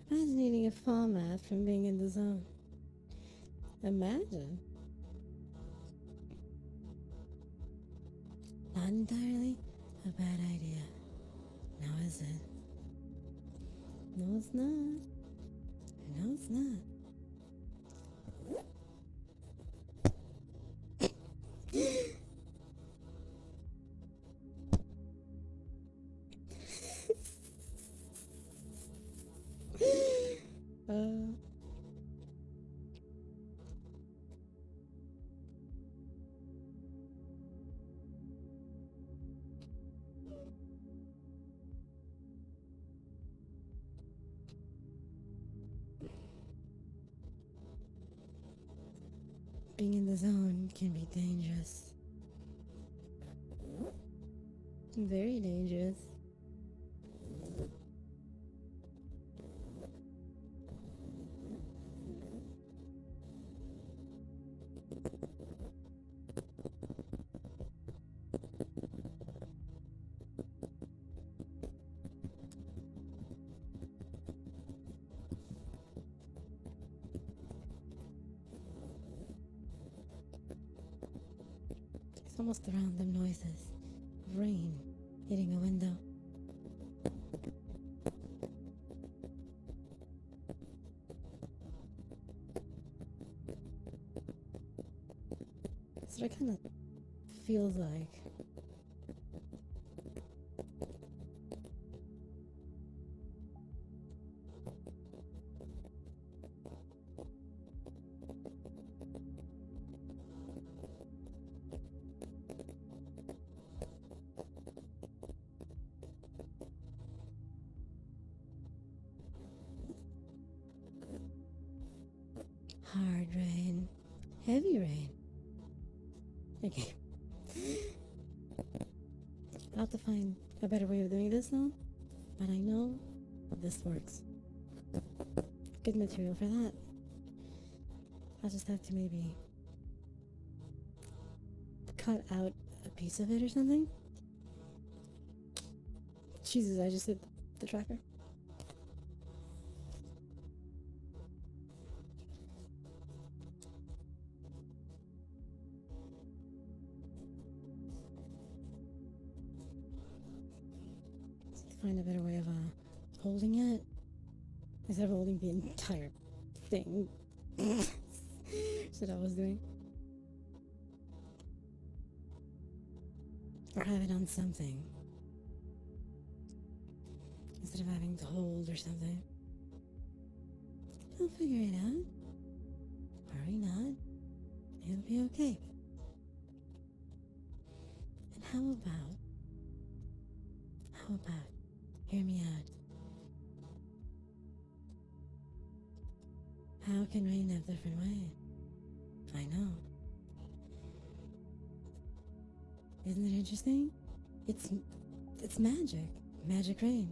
Fascinating a format from being in the zone. Imagine. Not entirely a bad idea. Now is it? No, it's not. No, it's not. uh, being in the zone can be dangerous. Very dangerous. It's almost the random noises of rain hitting a window. That's what it kind of feels like. Hard rain. Heavy rain. Okay. I'll have to find a better way of doing this now, but I know this works. Good material for that. I'll just have to maybe cut out a piece of it or something. Jesus, I just hit the tracker. Find a better way of holding it instead of holding the entire thing that I was doing, or have it on something instead of having to hold or something. I'll figure it out. Worry not. It'll be okay. And how about, hear me out. How can rain have different ways? I know. Isn't it interesting? It's it's magic. Magic rain.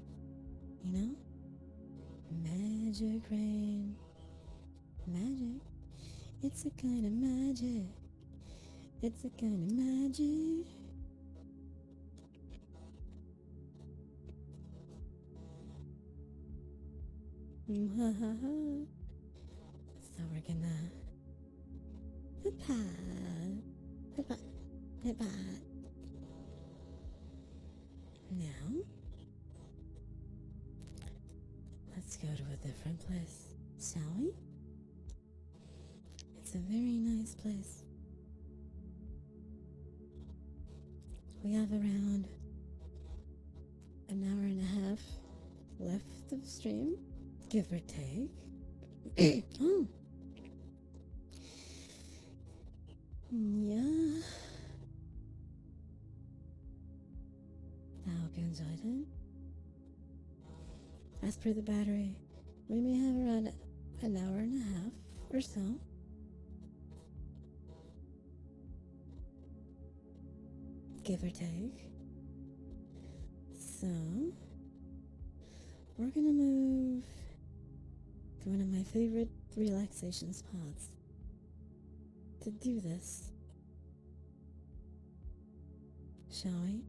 You know? Magic rain. Magic. It's a kind of magic. It's a kind of magic. So we're gonna hip hop. Now, let's go to a different place, shall we? It's a very nice place. We have around an hour and a half left of stream, give or take. Oh, yeah. I hope you enjoyed it. As per the battery, we may have around an hour and a half or so. Give or take. So, we're gonna move to one of my favorite relaxation spots to do this. Shall we?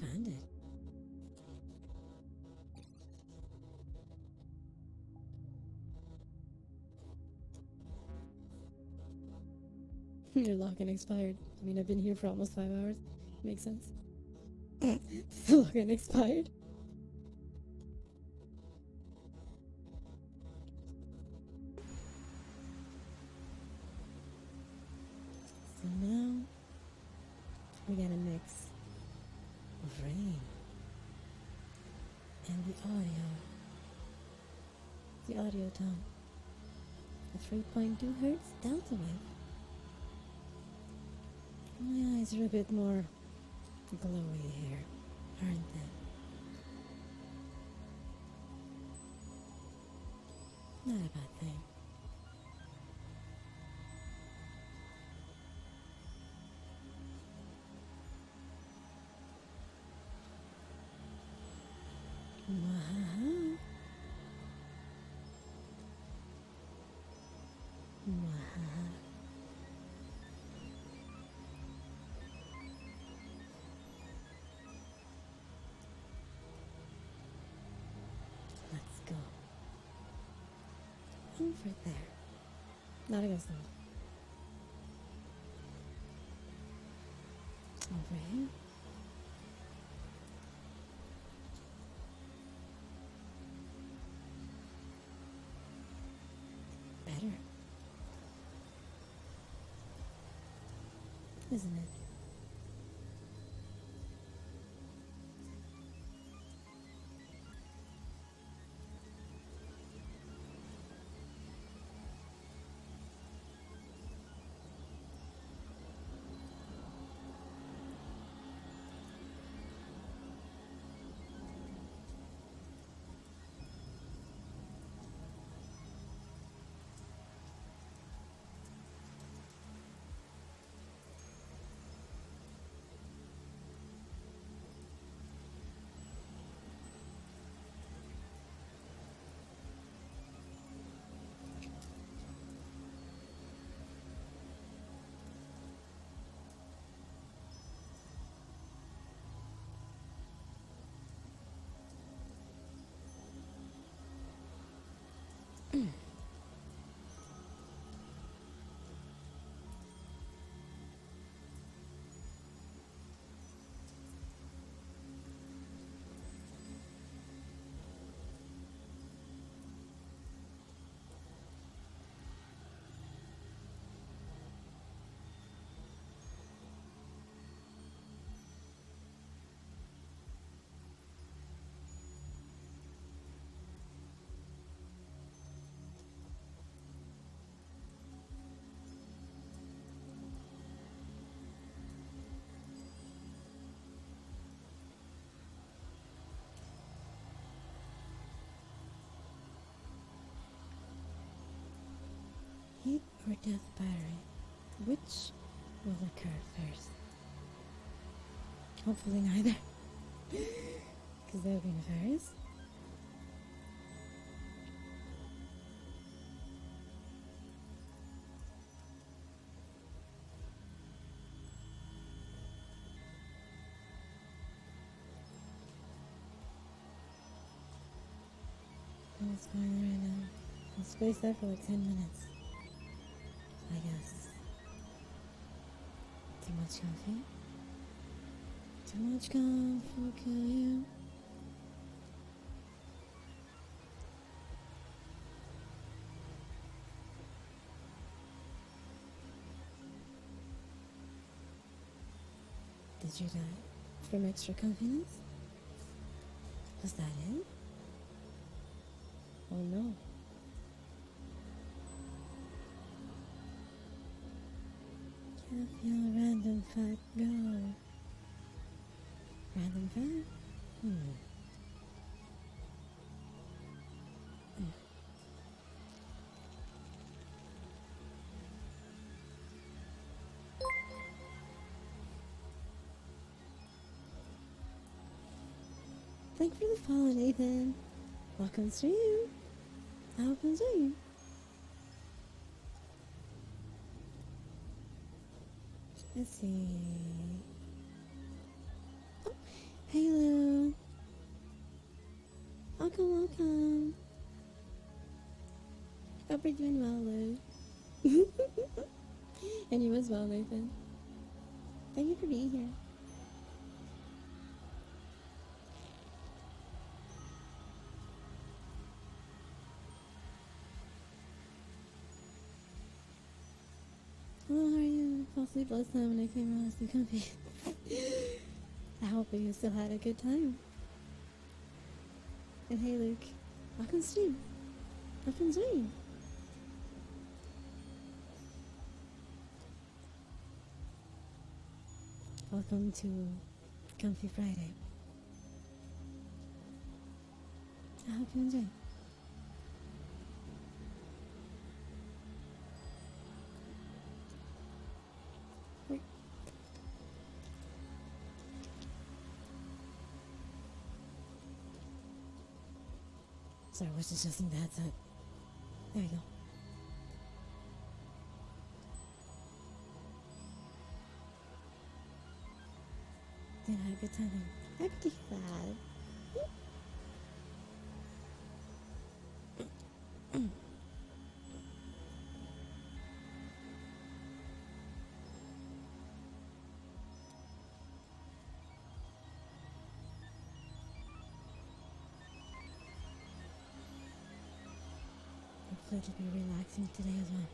Found it. Your login expired. I mean, I've been here for almost 5 hours. Makes sense. The login expired. So now we got a mix of rain and the audio tone, a 3.2 hertz delta wave. My eyes are a bit more glowy here, aren't they? Not a bad thing. Mwahaha. Mwahaha. Let's go. Over there. Not against the wall. Over here. Better. Isn't it? or death battery? Which will occur first? Hopefully neither. Because that would be nefarious. What's going on right now? I'll space that for like 10 minutes. I guess. Too much coffee? Too much coffee will kill you. Did you die from extra confidence? Was that it? Oh no. Can't feel random fact go. Random fact? Thank you for the follow, Nathan. Welcome to you. I hope you enjoy you. Let's see. Oh, hey Lou. Welcome. Hope you're doing well, Lou. And you as well, Nathan. Thank you for being here. Hello, how are you? Fell asleep last time when I came around so comfy. I hope you still had a good time. And hey Luke, welcome to stream. Welcome to you. Welcome to Comfy Friday. I hope you enjoy. Sorry, I was just adjusting the headset. There we go. Did have a good time. Happy to hear that. Hopefully it'll be relaxing today as well.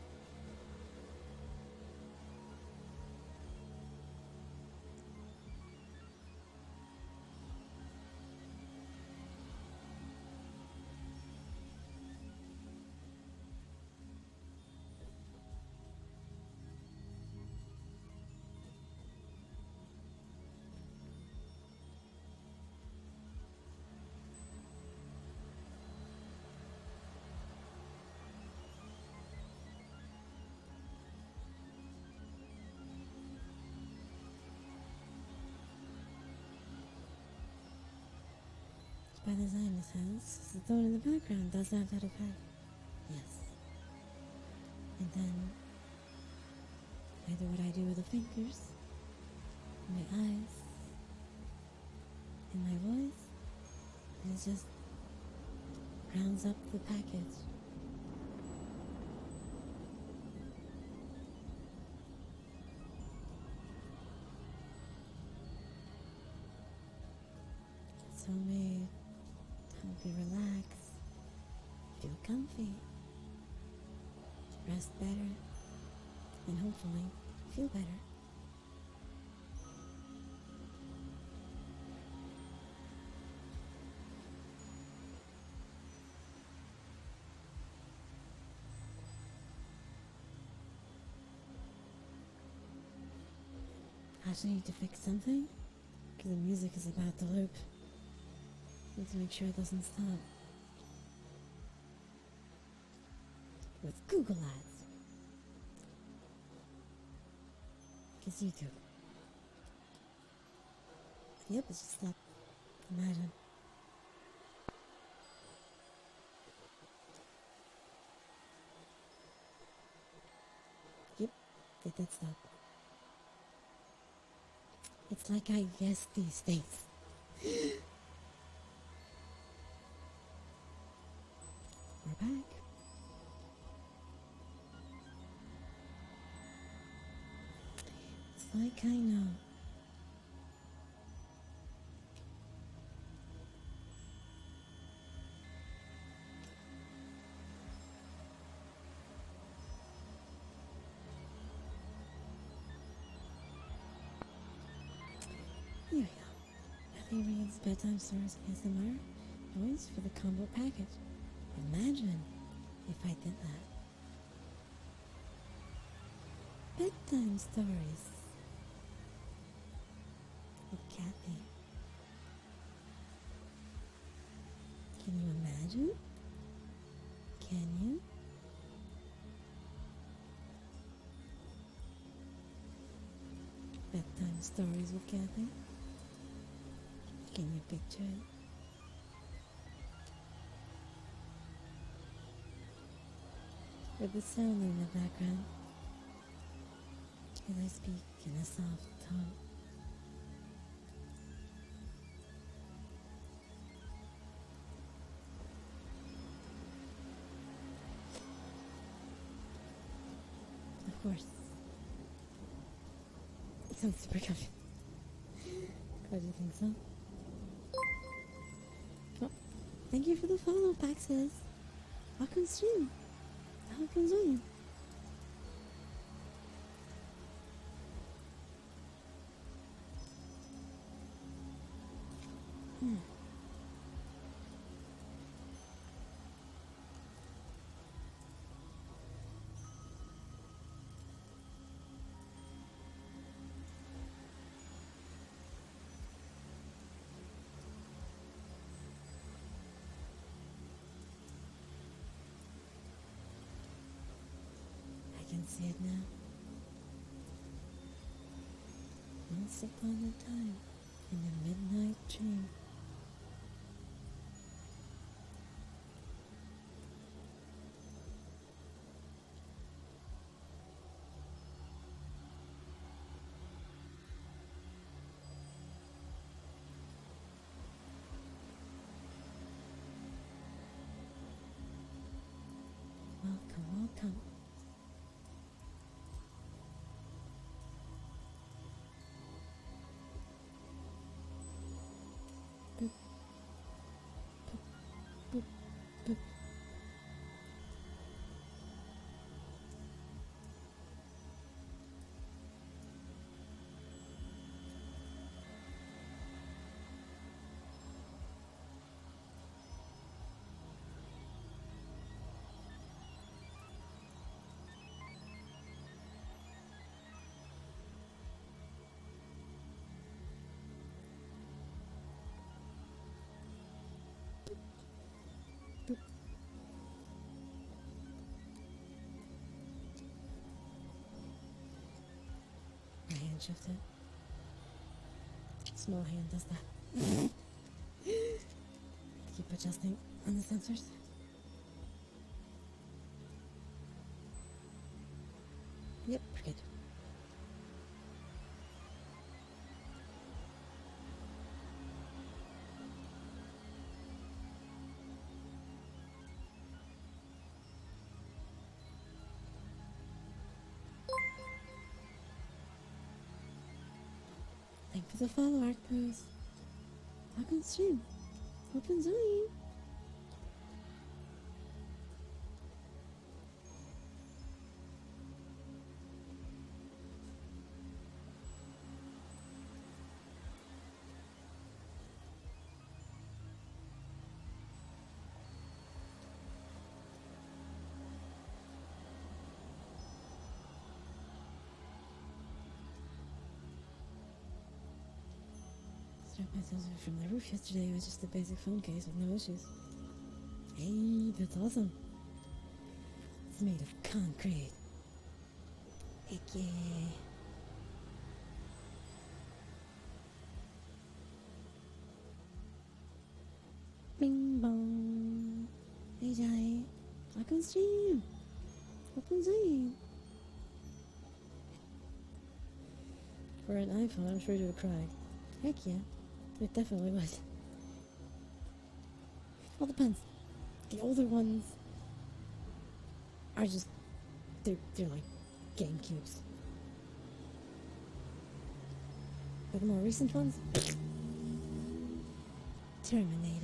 By design, this house. The tone in the background does have that effect. Yes. And then I do what I do with the fingers, my eyes, and my voice. And it just rounds up the package. It's homemade. Help you relax, feel comfy, rest better, and hopefully feel better. I actually need to fix something because the music is about to loop. Need to make sure it doesn't stop. With Google Ads. Guess you do. Yep, it's just that. Imagine. Yep, it did stop. It's like I guess these things. We're back. It's like I know. Here we go. Nothing reads bedtime stories ASMR. Points for the combo package. Imagine if I did that. Bedtime stories with Kathy. Can you imagine? Can you? Bedtime stories with Kathy. Can you picture it? With the sound in the background as I speak in a soft tone. Of course. It sounds super comfy. Glad you think so. Oh, thank you for the follow, Paxes. Welcome stream. Welcome join. I can see it now. Once upon a time, in a midnight dream. Welcome, welcome. Boop, boop, boop, boop. Boop. My hand shifted. Small hand does that. Keep adjusting on the sensors. Yep, we're good. Thank you for the follow, Art Bros. Welcome stream. Open Zoe. Strapped myself from the roof yesterday. It was just a basic phone case with no issues. Hey, that's awesome. It's made of concrete. Heck yeah. Welcome stream. Welcome stream. For an iPhone, I'm sure it would cry. Heck yeah. It definitely would. All depends. The older ones are just they're like GameCubes. But the more recent ones, terminated.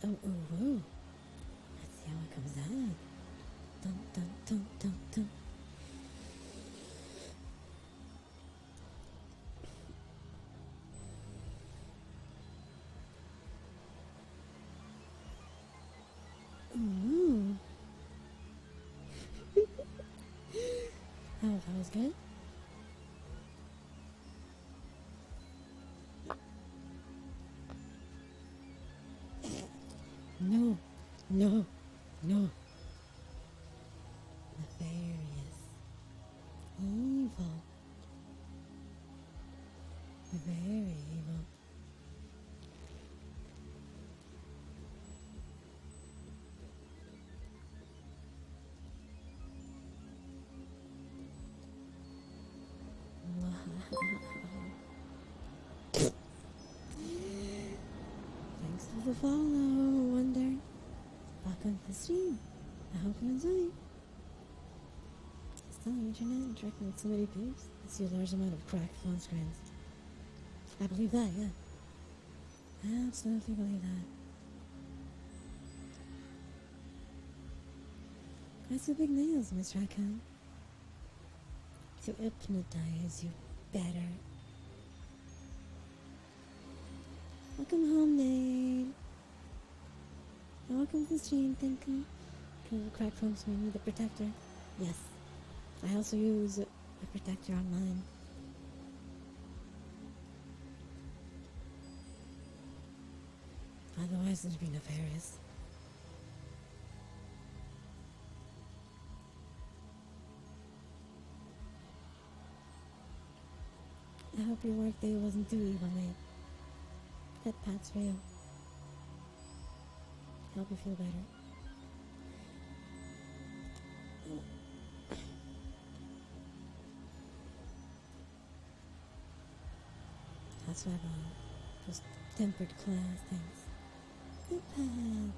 Oh. Let's see how it comes out. Dun dun dun dun dun. Ooh. Oh, that was good. No. Nefarious. Evil. Very evil. Thanks for the follow, Wonder. Welcome to the stream. I hope you enjoy. Still on the internet interacting with so many peeps. I see a large amount of cracked phone screens. I believe that, yeah. I absolutely believe that. What's your big nails, Miss Raccoon? To hypnotize you better. Welcome home, Nate. And welcome to the stream, thank you. Can you crack phone screen with a protector? Yes. I also use a protector on mine. Otherwise, it'd be nefarious. I hope your workday wasn't too evil, mate. Pet pats for you. Help you feel better. That's why I bought those tempered class things. Pet pats.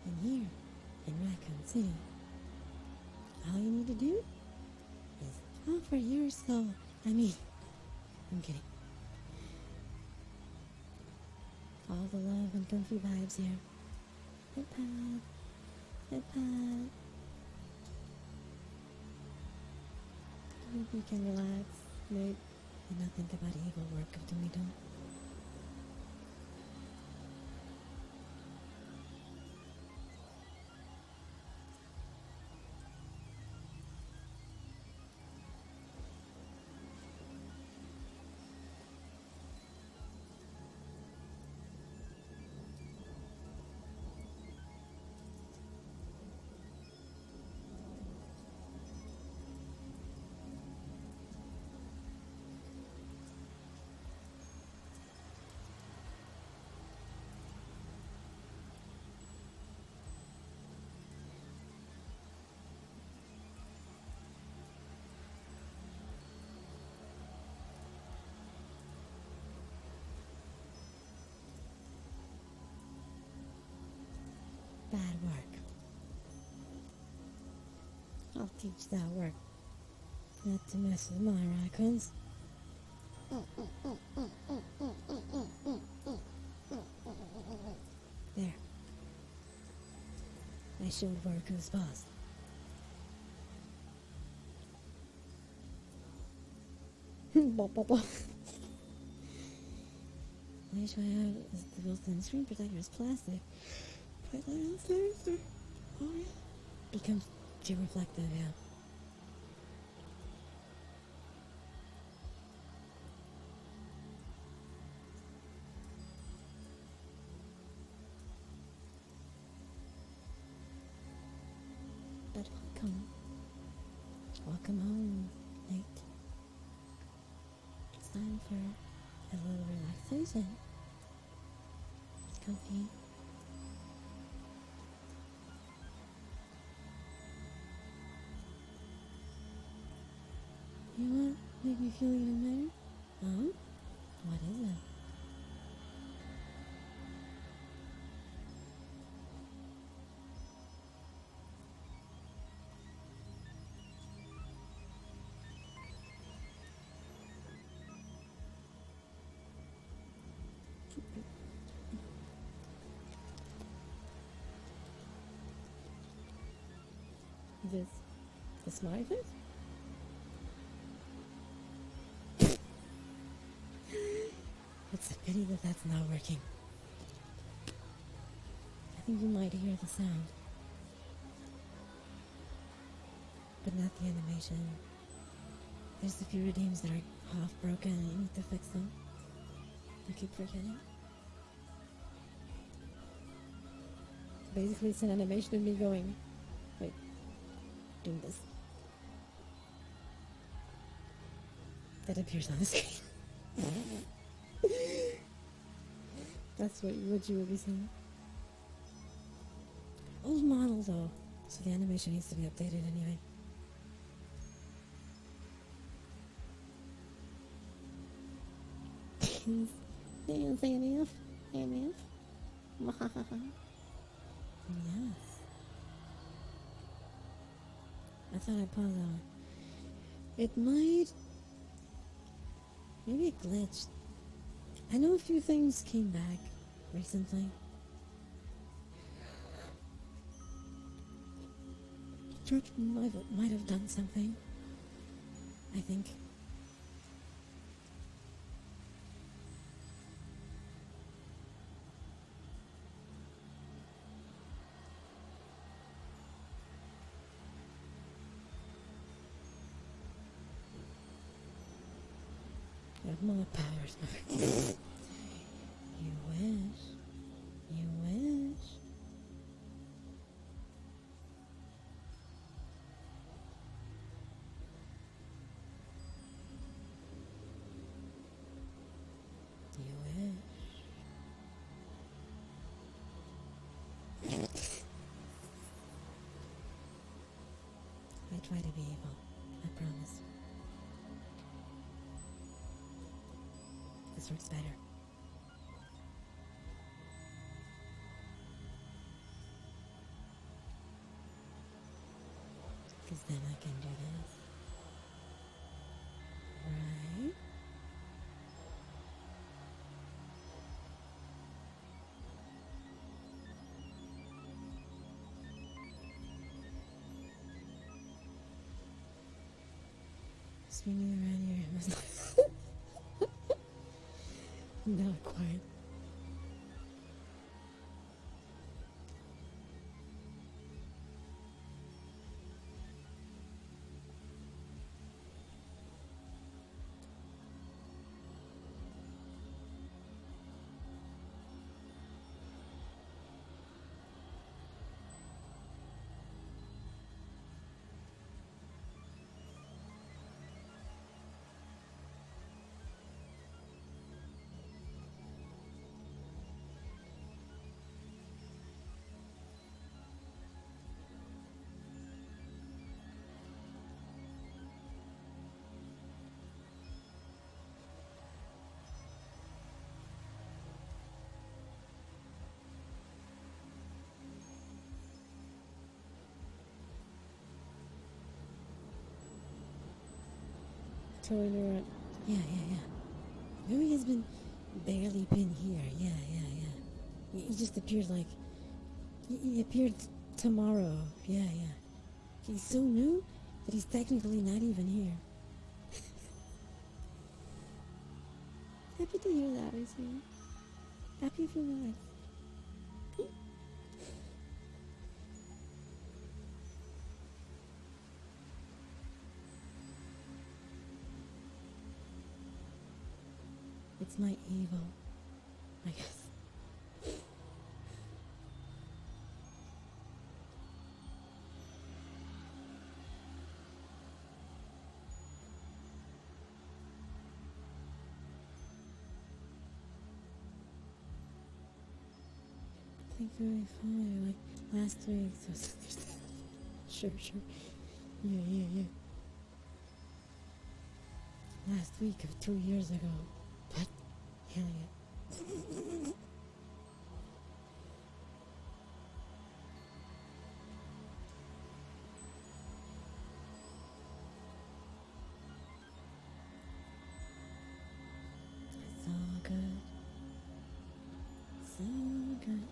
And here, in Raccoon City, all you need to do is offer your soul. I'm kidding. All the love and comfy vibes here. Pet pad. Pet pad. Hope you can relax, mate, and not think about evil work of Doomie Doom. Bad work. I'll teach that work not to mess with my raccoons. There. I showed Barku's paws. Bop, bop, bop. The issue I have is the built-in screen protector is plastic. But oh yeah. Becomes too reflective, yeah. But welcome home, Nate. It's time for a little relaxation. It's comfy. You know what? Make me feel even better? Huh? What is it? This the smiley face? It's a pity that that's not working. I think you might hear the sound, but not the animation. There's a few redeems that are half broken and you need to fix them. You keep forgetting. Basically, it's an animation of me going, wait, doing this. That appears on the screen. That's what you would be seeing. Old model though, so the animation needs to be updated anyway. Dance, AMF. AMF. Yes. I thought I'd pause on it. It might. Maybe it glitched. I know a few things came back recently. Church might have done something. I think. I have more powers. You wish. You wish. You wish. I try to be evil. I promise. This works better. Because then I can do this. Right? Swinging around here. Not quite. to interrupt. Yeah. Louis has been barely been here. Yeah. He just appeared like he appeared tomorrow. Yeah. He's so new that he's technically not even here. Happy to hear that, I see. Happy for that. It's my evil, I guess. Thank you for like last week. So sure. Yeah. Last week of 2 years ago. What? Hell yeah. It's all good. So good.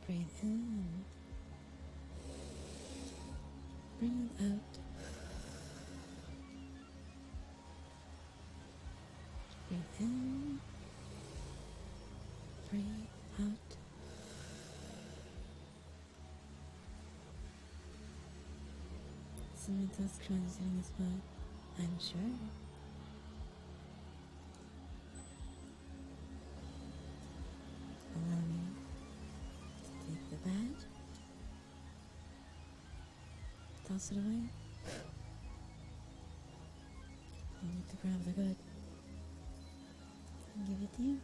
Breathe in. Bring it out. Breathe in. Breathe out. Someone else crunching as well, I'm sure. Allow me to take the bad, toss it away. I need to grab the good and give it to you.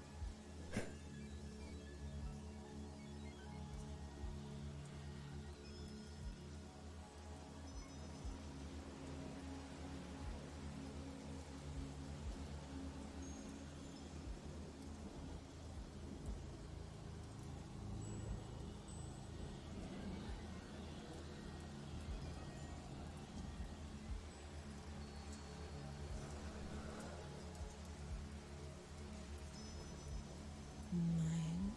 Mine.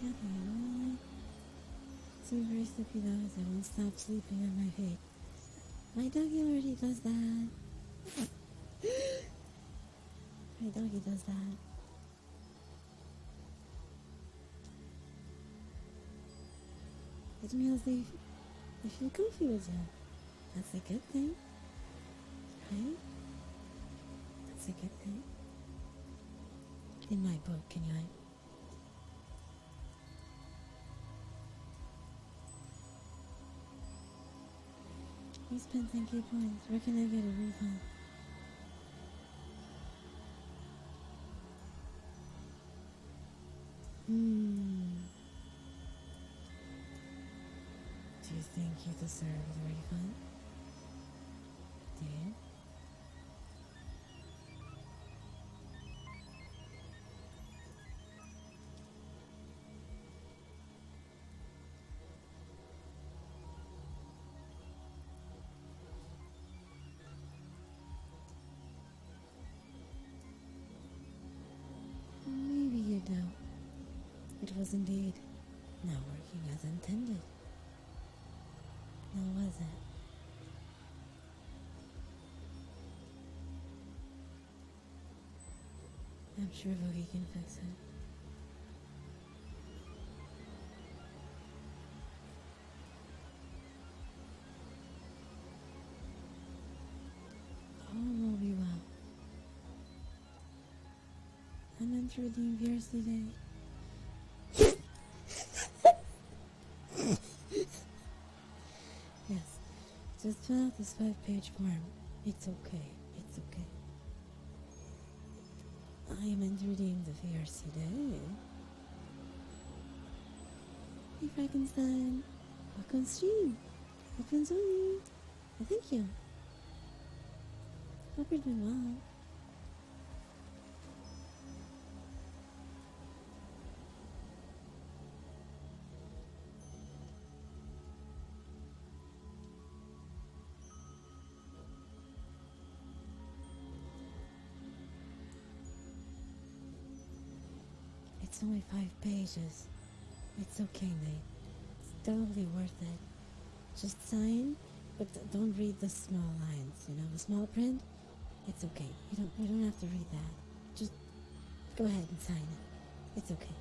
Yeah, some very sleepy dogs that won't stop sleeping on my feet. My doggy already does that. My doggy does that. It means they feel comfy with you. That's a good thing, right? That's a good thing. In my book, anyway. We spent 10k points. Where can I get a refund? Do you think you deserve the refund? Do you? Maybe you don't. It was indeed not working as intended. Now was it? I'm sure Boogie can fix it. All will be well. meant to redeem VRC Day. Yes, just fill out this 5-page form. It's okay. It's okay. I am meant to redeem the VRC Day. Hey Frankenstein, welcome stream. Welcome Zoe. Thank you. Hope you're doing well. It's only 5 pages. It's okay, Nate. It's totally worth it. Just sign, but don't read the small lines. You know, the small print. It's okay. You don't have to read that. Just go ahead and sign it. It's okay.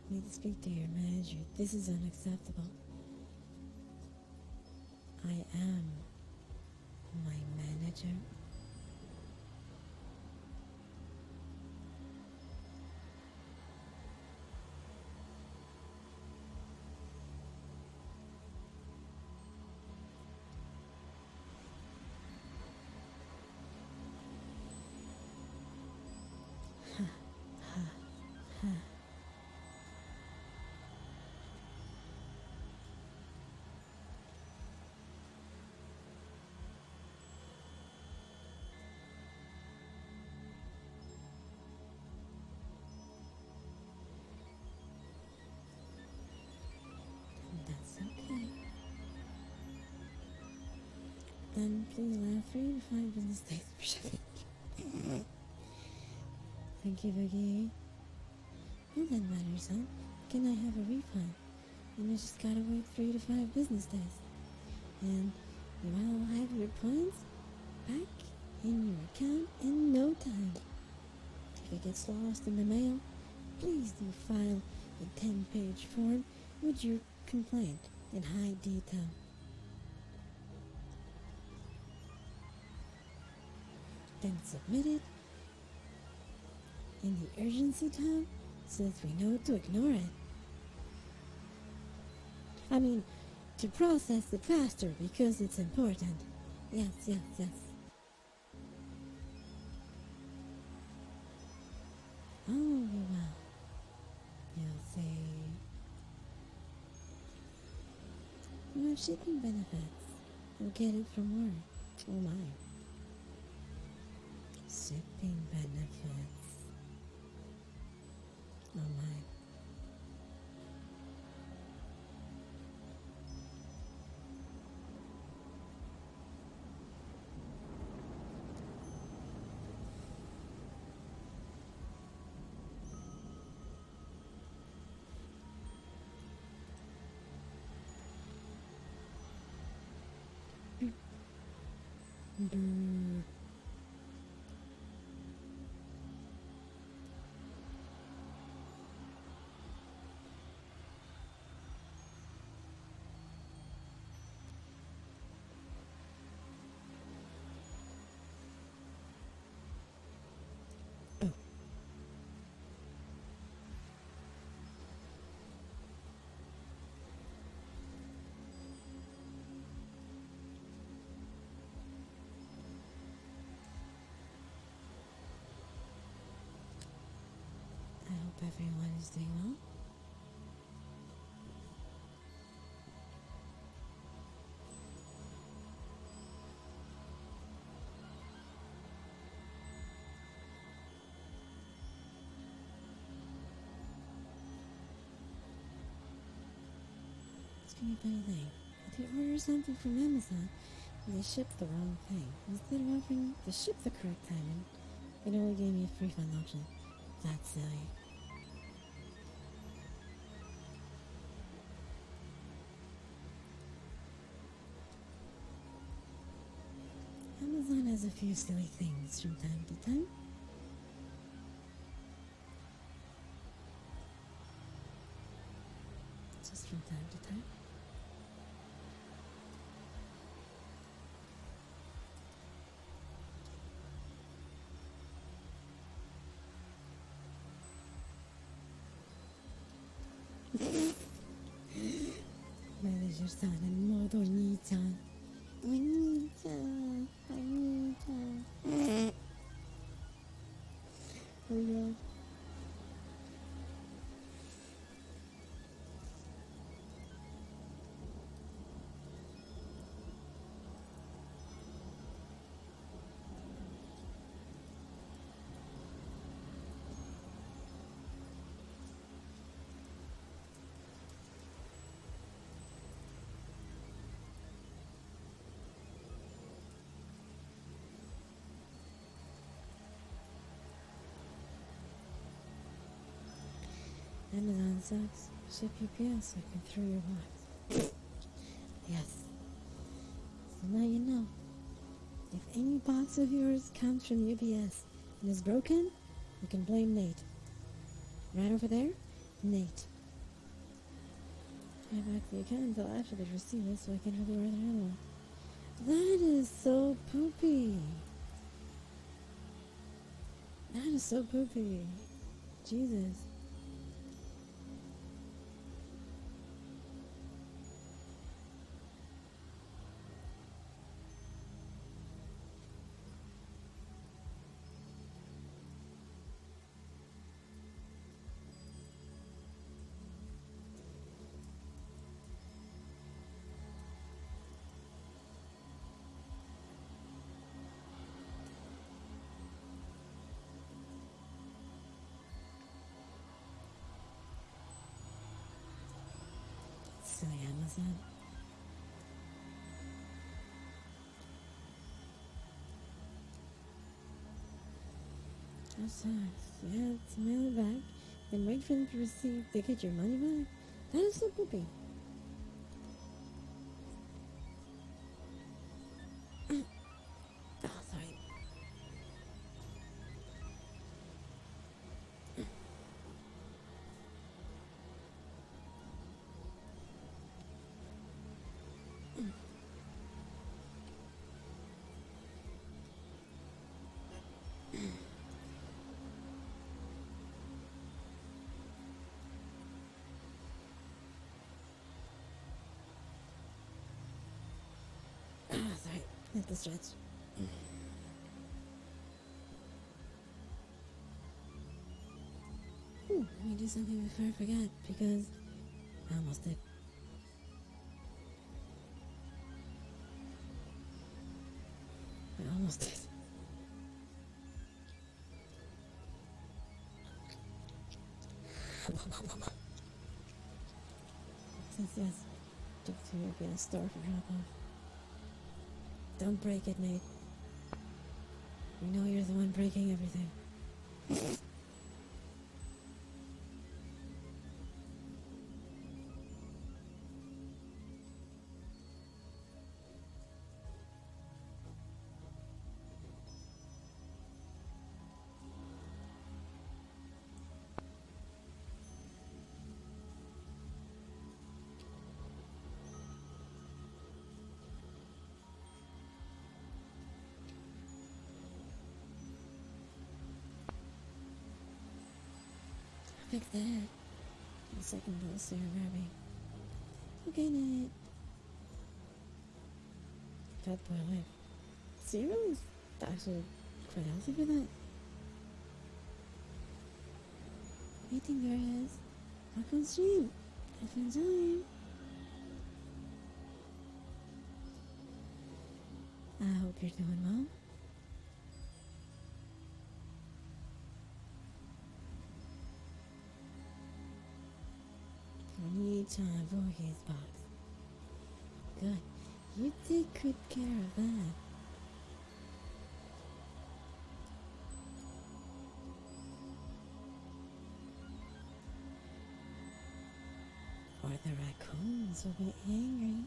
I need to speak to your manager. This is unacceptable. I am my manager. That's okay. Then please allow 3 to 5 business days for shipping. Thank you, Boogie. Well then, Matter-san, can I have a refund? And you just gotta wait 3 to 5 business days. And you will have your points back in your account in no time. If it gets lost in the mail, please do file a 10-page form with your complaint in high detail. Then submit it in the urgency tab so that we know to ignore it. I mean, to process it faster because it's important. Yes, yes, yes. Oh, you will. You'll see. You have shipping benefits. You'll get it from work. Oh my. Shipping benefits. Oh my. Brr. Oh. I hope everyone is doing well. It's gonna be a funny thing. If you order something from Amazon and they ship the wrong thing, instead of offering to ship the correct timing, it only gave me a refund option. That's silly. Amazon has a few silly things from time to time. Just from time to time. Manager-san en modo Oni-chan. Oni-chan. Oni-chan. Oh my god. Amazon sucks. Ship UPS so I can throw your box. Yes. So now you know. If any box of yours comes from UPS and is broken, you can blame Nate. Right over there, Nate. Pay back the account until after they receive it so I can really order another one. That is so poopy. That is so poopy. Jesus. Silly Amazon. That sucks. You have to mail it back and wait for them to receive to get your money back. That is so poopy. Oh, sorry. Ah, sorry. Let the stretch. Let me do something before I forget because I almost did. I almost did. Since yes, took to European store for drop off. Don't break it, Nate. We know you're the one breaking everything. Fix that. The second dose here, Barbie. Okay, Nate. Fat boy life. Cereal is actually quite healthy for that. Eating there is. Back on stream. If you enjoy. I hope you're doing well. Need time for his box. Good. You take good care of that. Or the raccoons will be angry.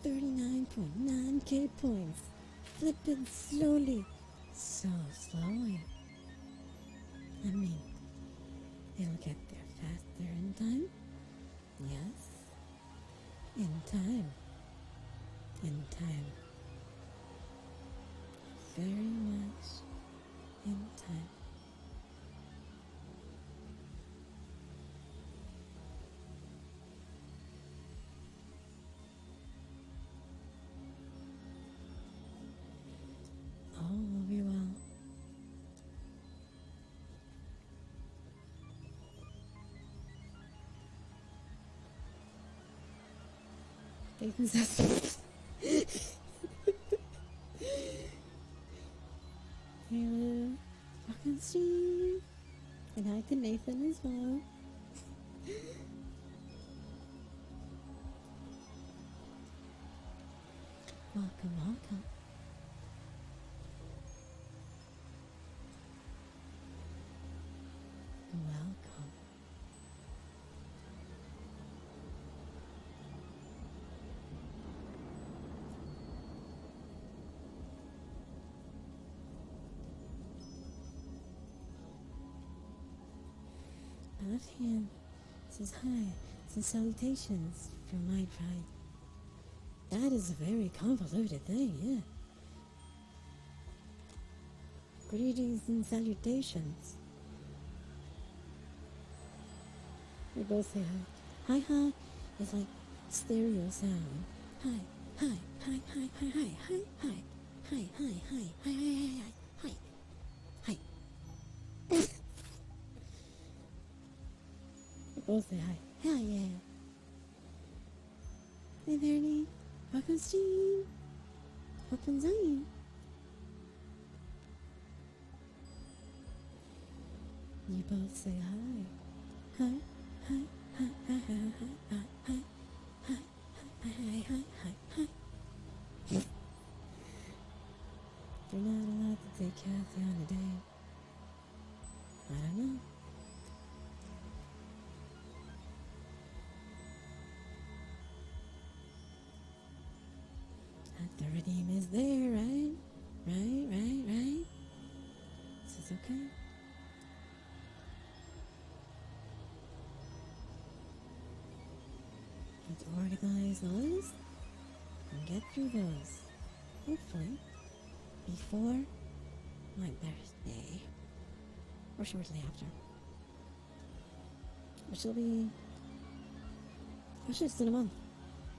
$39.9K points. Flipping slowly. So slowly. I mean, it'll get there faster in time. Yes. In time. In time. very much in time. All will be well. Nathan says, hello, fucking Steve. And hi to Nathan as well. Welcome, welcome. Welcome. My left hand says hi, says salutations from my tribe. That is a very convoluted thing, yeah. Greetings and salutations. We both say hi. Hi, hi is like stereo sound. Hi, hi, hi, hi, hi, hi, hi, hi, hi, hi, hi, hi, hi, hi, hi, hi. We both say hi. Hell yeah. Hey there, Nate. Welcome, Steve. Welcome, Zion. You both say hi. Hi, hi, hi, hi, hi, hi, hi, hi, hi, hi, hi, hi, hi, hi. You're not allowed to take Kathy on a date. I don't know. The redeem is there, right? Right? This is okay. Let's organize the list and get through those. Hopefully, before my birthday. Or shortly after. Which will be... Actually, it's in a month.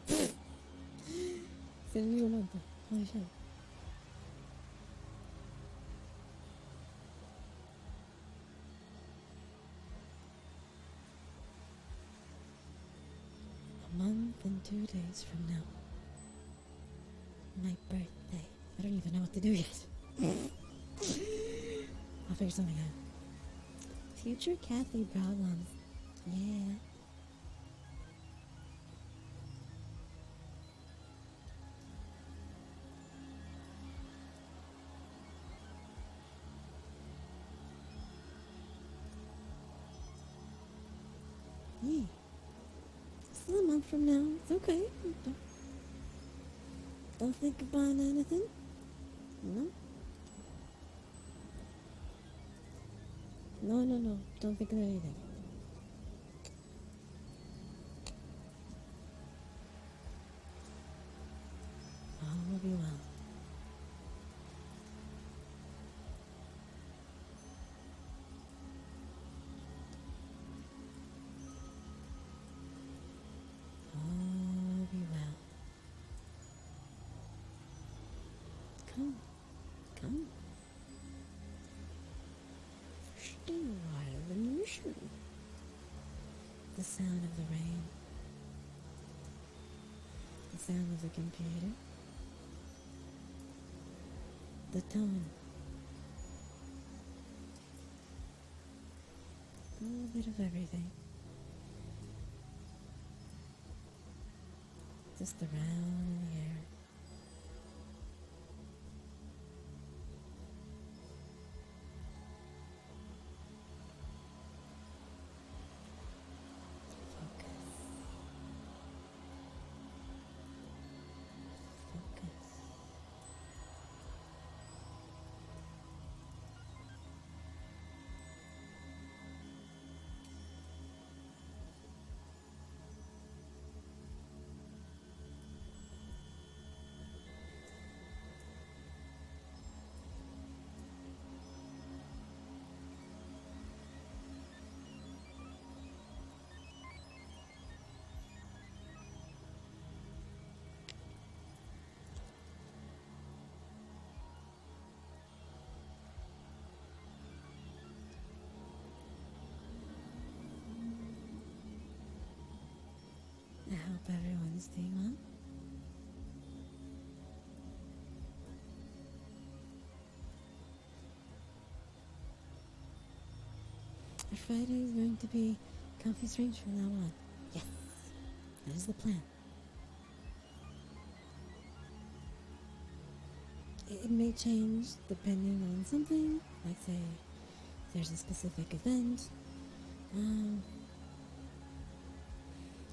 It's in a new month. Holy shit. A month and 2 days from now. My birthday. I don't even know what to do yet. I'll figure something out. Future Kathy problems. Yeah. Yeah. Still a month from now. It's okay. Don't think about anything. No. No. Don't think of anything. All will be well. All will be well. Come. Still revolution. The sound of the rain. The sound of the computer. The tone. A little bit of everything. Just around in the air. everyone is doing well. Our Friday is going to be comfy strange from now on. Yes, that is the plan. It may change depending on something, like say there's a specific event,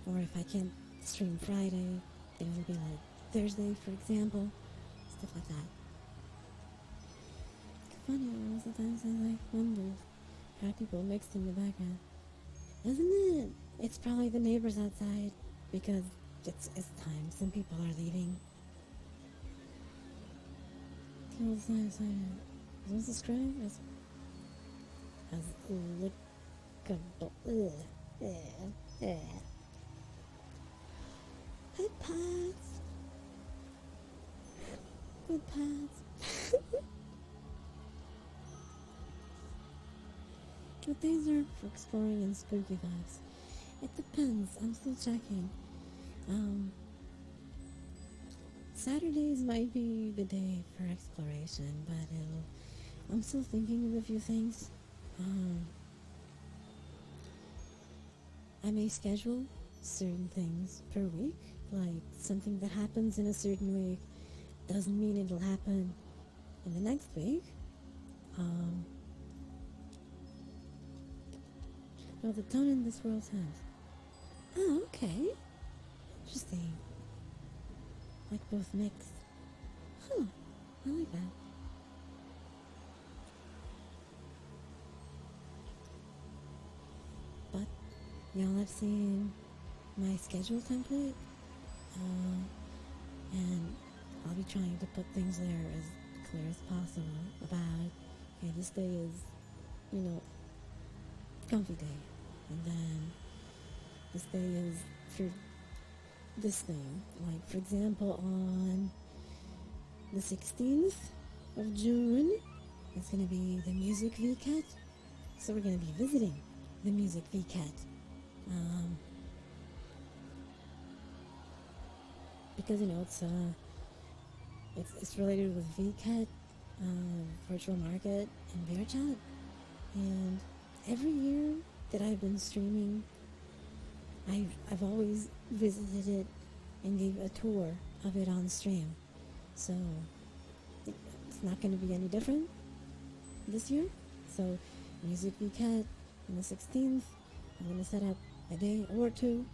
or if I can't stream Friday, then it'll be like Thursday, for example, stuff like that. Funny, sometimes I like wonder how people mixed in the background, isn't it? It's probably the neighbors outside because it's time. Some people are leaving. Was described as lickable. Good pads. Good pads. But these are for exploring and spooky vibes. It depends. I'm still checking. Saturdays might be the day for exploration, but I'm still thinking of a few things. I may schedule certain things per week, like something that happens in a certain week doesn't mean it'll happen in the next week. Well, the tone in this world has. Oh, okay. Interesting. Like both mixed. Huh. I like that. But y'all have seen my schedule template, and I'll be trying to put things there as clear as possible about, okay, this day is, comfy day, and then this day is for this thing. Like, for example, on the 16th of June, it's going to be the Music VCAT, so we're going to be visiting the Music VCAT. Because it's related with VCAT, Virtual Market, and VRChat, and every year that I've been streaming, I've always visited it and gave a tour of it on stream. So it's not going to be any different this year. So Music VCAT on the 16th, I'm going to set up a day or two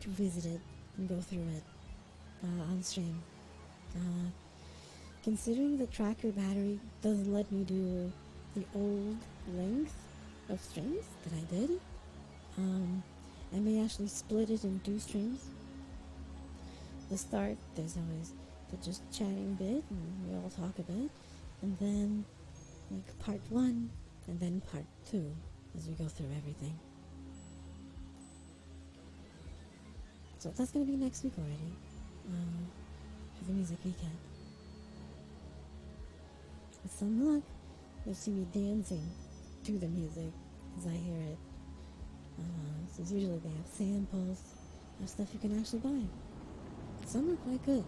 to visit it and go through it on stream. Considering the tracker battery doesn't let me do the old length of streams that I did, I may actually split it in 2 streams. The start, there's always the just chatting bit, and we all talk a bit, and then like part 1, and then part 2, as we go through everything. So that's going to be next week already, for the Music Weekend. With some luck, you'll see me dancing to the music as I hear it. So usually they have samples of stuff you can actually buy. Some are quite good.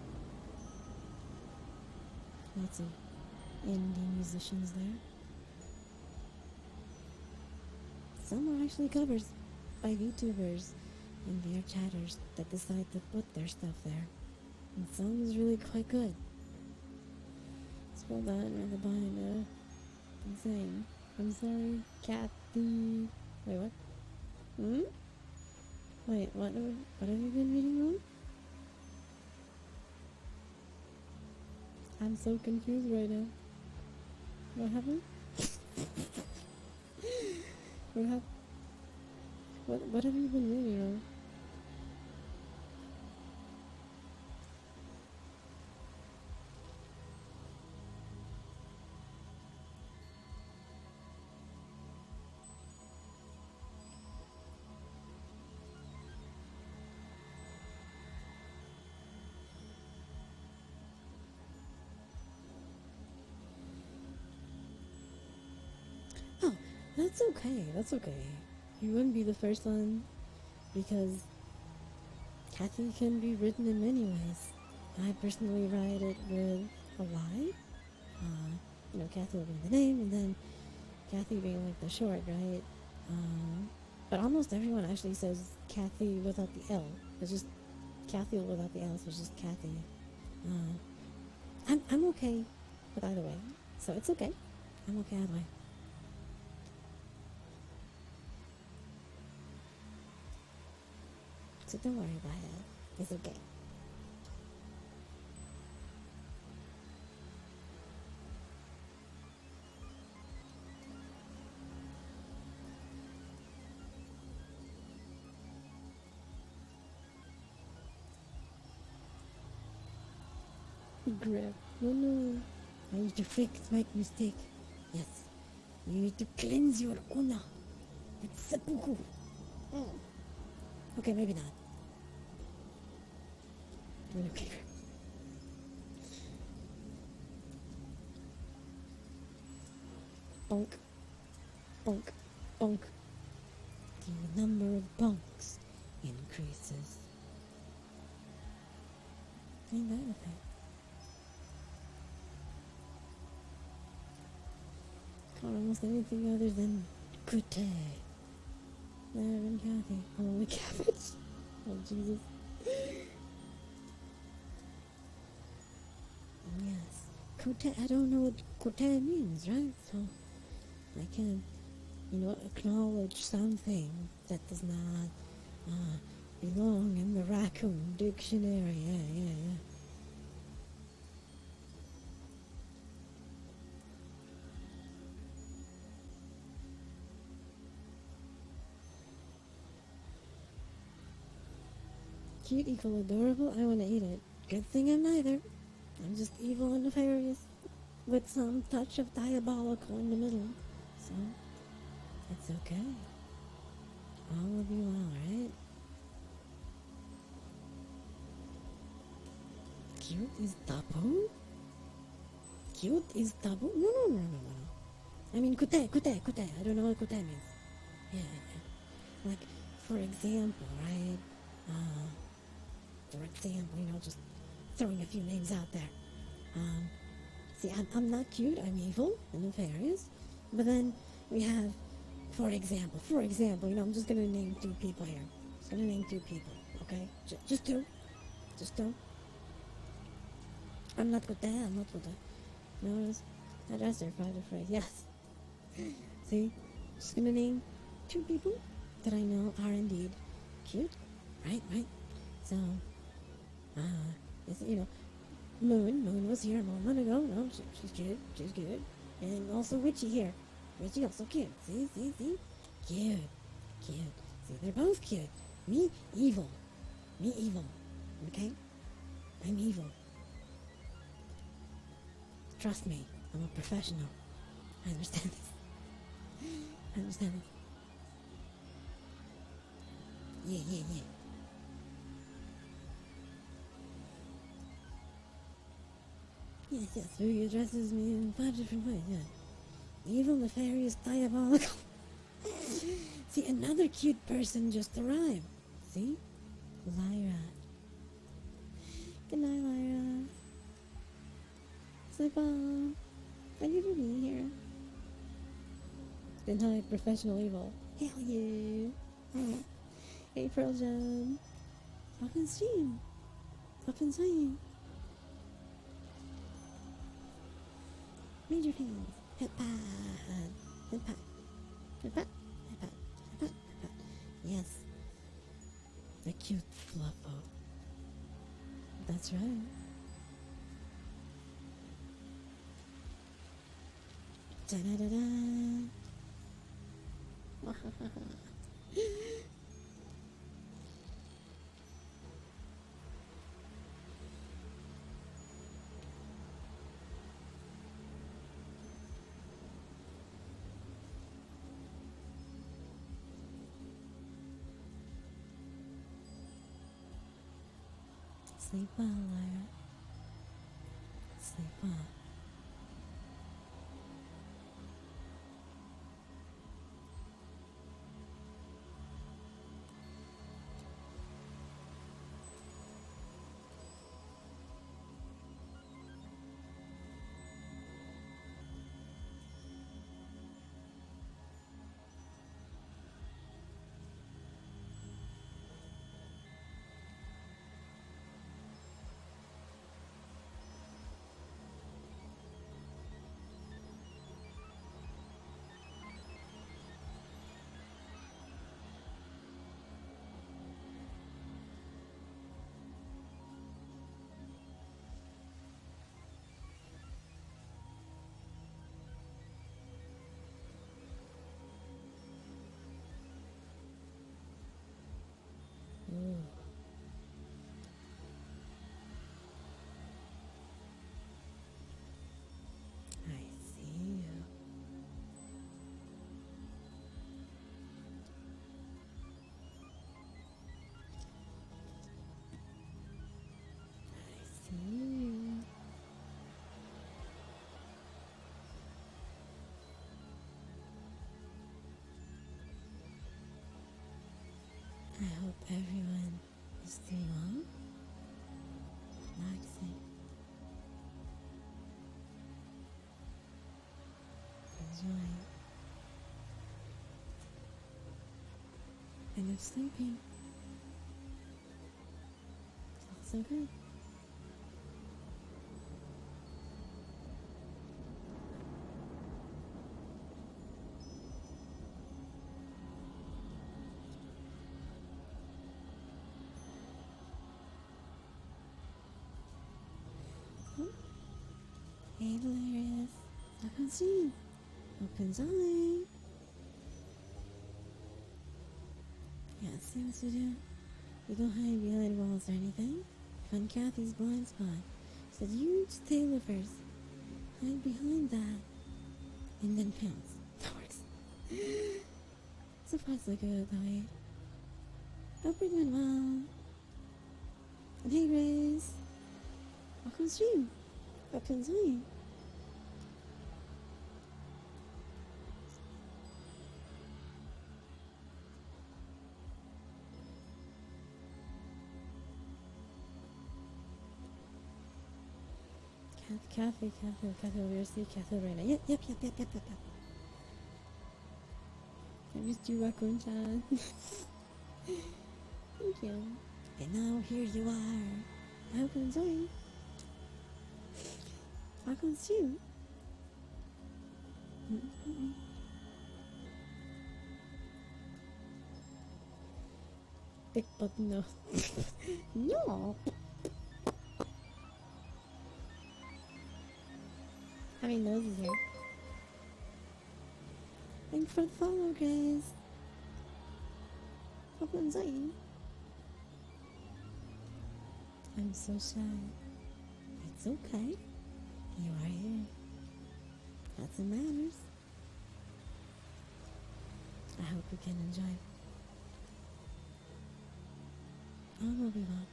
Lots of indie musicians there. Some are actually covers by VTubers and VR chatters that decide to put their stuff there. And some is really quite good. Scroll down rather behind insane. I'm sorry, Kathy. Wait, what? Wait, what have you been reading wrong? I'm so confused right now. What happened? What happened? What have you been reading wrong? That's okay, that's okay. You wouldn't be the first one, because Kathy can be written in many ways. I personally write it with a Y. Kathy will be the name, and then Kathy being like the short, right? But almost everyone actually says Kathy without the L. It's just Kathy without the L, so it's just Kathy. I'm okay with either way, so it's okay. I'm okay either way. So don't worry about it. It's okay. Grab. No, no. I need to fix my mistake. Yes. You need to cleanse your kuna with seppuku. Mm. Okay, maybe not. Okay. Bonk. Bonk. Bonk. The number of bonks increases. Ain't that a thing? Call almost anything other than good day. There and Kathy. Holy cabbage. Oh, Jesus. Yes. Kote, I don't know what kote means, right? So I can, acknowledge something that does not belong in the raccoon dictionary. Yeah. Cute equal adorable, I want to eat it. Good thing I'm neither. I'm just evil and nefarious, with some touch of diabolical in the middle. So, it's okay. All of you are, right? Cute is taboo? Cute is taboo? No. I mean, kute. I don't know what kute means. Yeah. Like, for example, right? For example, just throwing a few names out there. See, I'm not cute. I'm evil and nefarious. But then we have, for example, I'm just gonna name two people here. Just gonna name two people, okay? Just two. I'm not good there. Notice, I just survived the phrase. Yes. See, just gonna name two people that I know are indeed cute, right? So, it's, Moon was here a moment ago. No, she's good. And also Richie here. Richie also cute. See? Cute. See, they're both cute. Me, evil. Okay? I'm evil. Trust me, I'm a professional. I understand this. Yeah. Yes, who addresses me in 5 different ways, yeah. Evil, nefarious, diabolical. See, another cute person just arrived. See? Lyra. Good night, Lyra. Sleep on. Thank you for being here. Good night, professional evil. Hell yeah. Hey, Pearl Jam. Up and stream. Up and swing. Major fans. Hip hop. Yes. The cute fluffo. That's right. Da-da-da-da. Sleep well, Lyra. Sleep well. I hope everyone is doing well, relaxing, enjoying, and if sleeping, it's also good. Hey, Delirious. Welcome soon. Open eye. Yeah, see what you do. You don't hide behind walls or anything. Find Kathy's blind spot. It's a huge tail of hers. Hide behind that. And then pounce. That works. So far, so good, though. Hope you're doing well. And hey, Grace. Welcome stream. Open eye. Kathy, over here. See Kathy right now. Yep. I missed you, Raccoon Chan. Thank you. And now here you are. I hope you enjoy. Welcome to. Big button, no. No. How many noses here? Thanks for the follow, guys. Hope you enjoy. I'm so shy. It's okay. You are here. That's what matters. I hope you can enjoy. All will be well.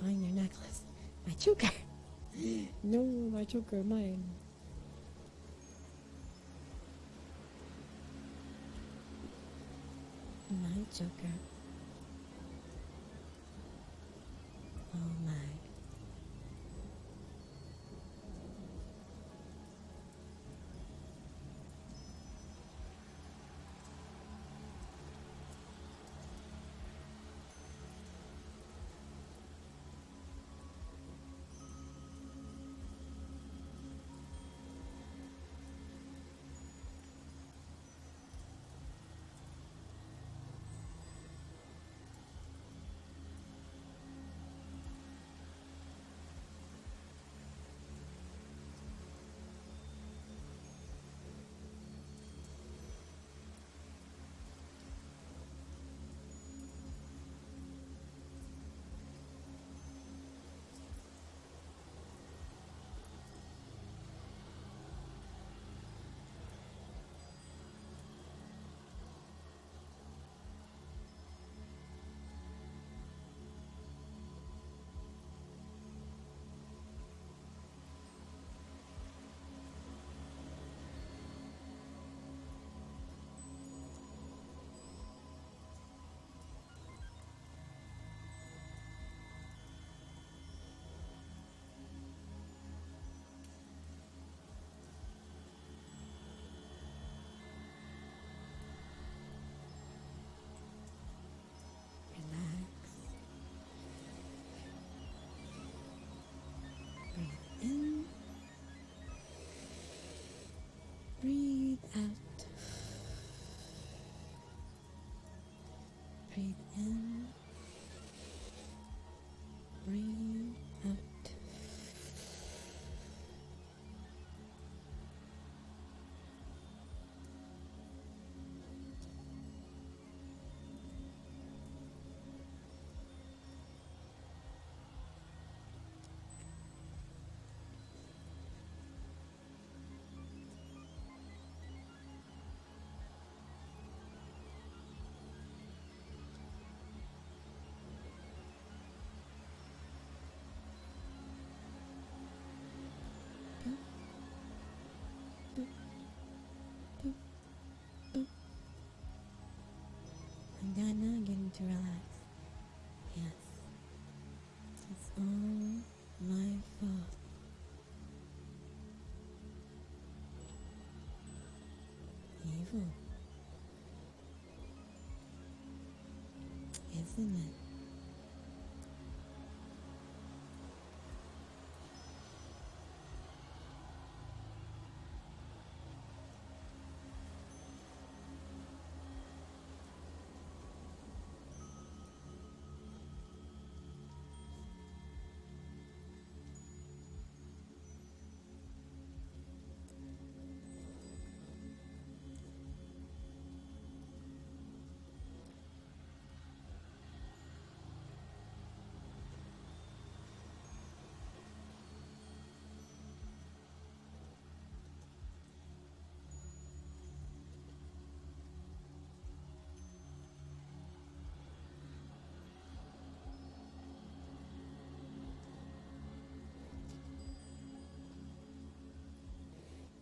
Buying your necklace. My choker. No, my choker, mine. My choker. Oh my. beautiful, isn't it?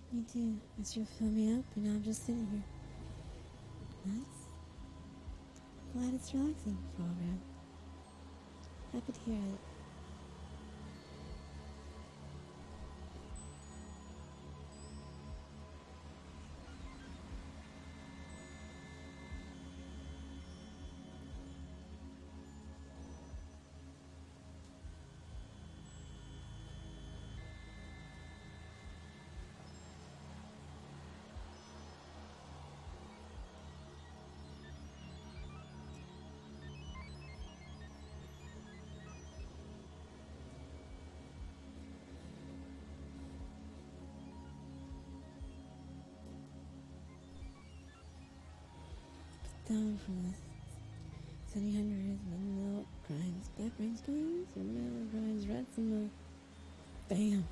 Me too. As you fill me up, and now I'm just sitting here. Nice. Glad it's relaxing for all around. Happy to hear it. Down from the 700s, middle grinds, black rain storms, and middle grinds, rats in the. Bam!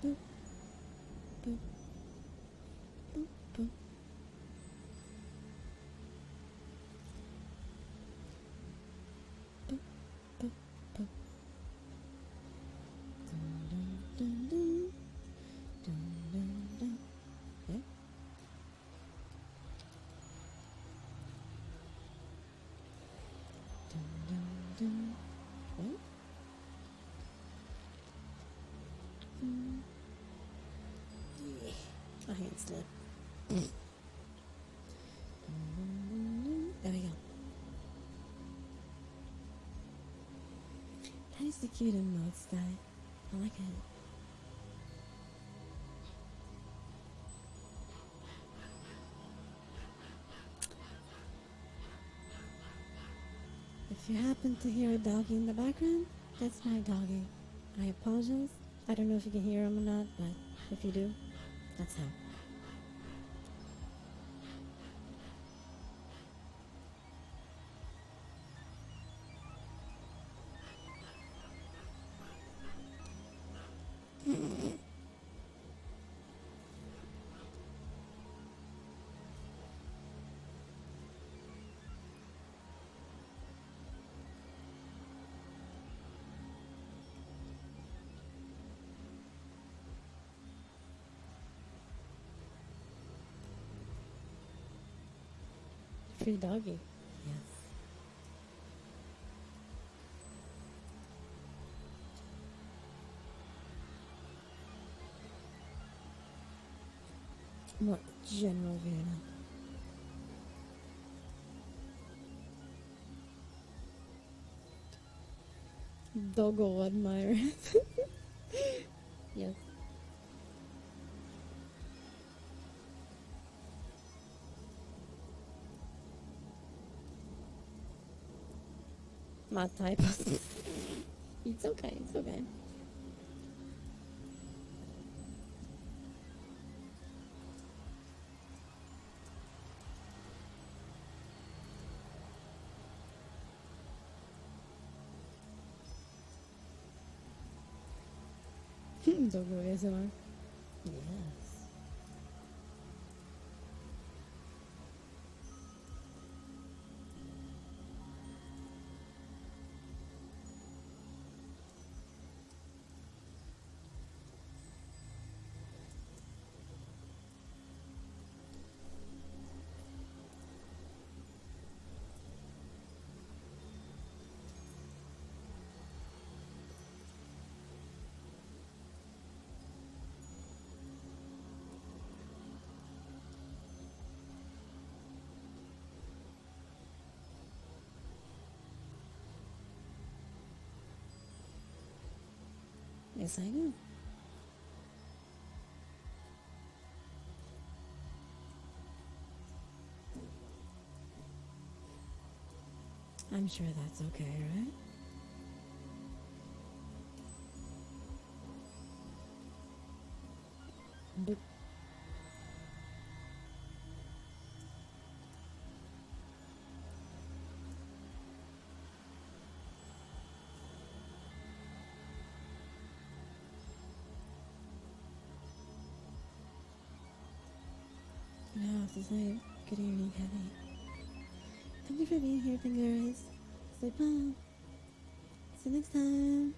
Boop, boop, boop, boop. Boop, boop, boop. Dun, dun, dun, dun. Dun, dun, dun. Okay. Dun, dun, dun. Okay. Yeah. My hand slipped. There we go. That is the cute emote style. I like it. If you happen to hear a doggy in the background, that's my doggy. I apologize. I don't know if you can hear him or not, but if you do, that's how. Free doggy. Yes. More general Vienna. Doggo admirer. Yes. My type. It's okay. It's okay. Doggo ASMR. Yes. Yes, I do. I'm sure that's okay, right? Boop. I have to say, good evening, Kelly. Thank you for being here, fingers. Sleep well. See you next time.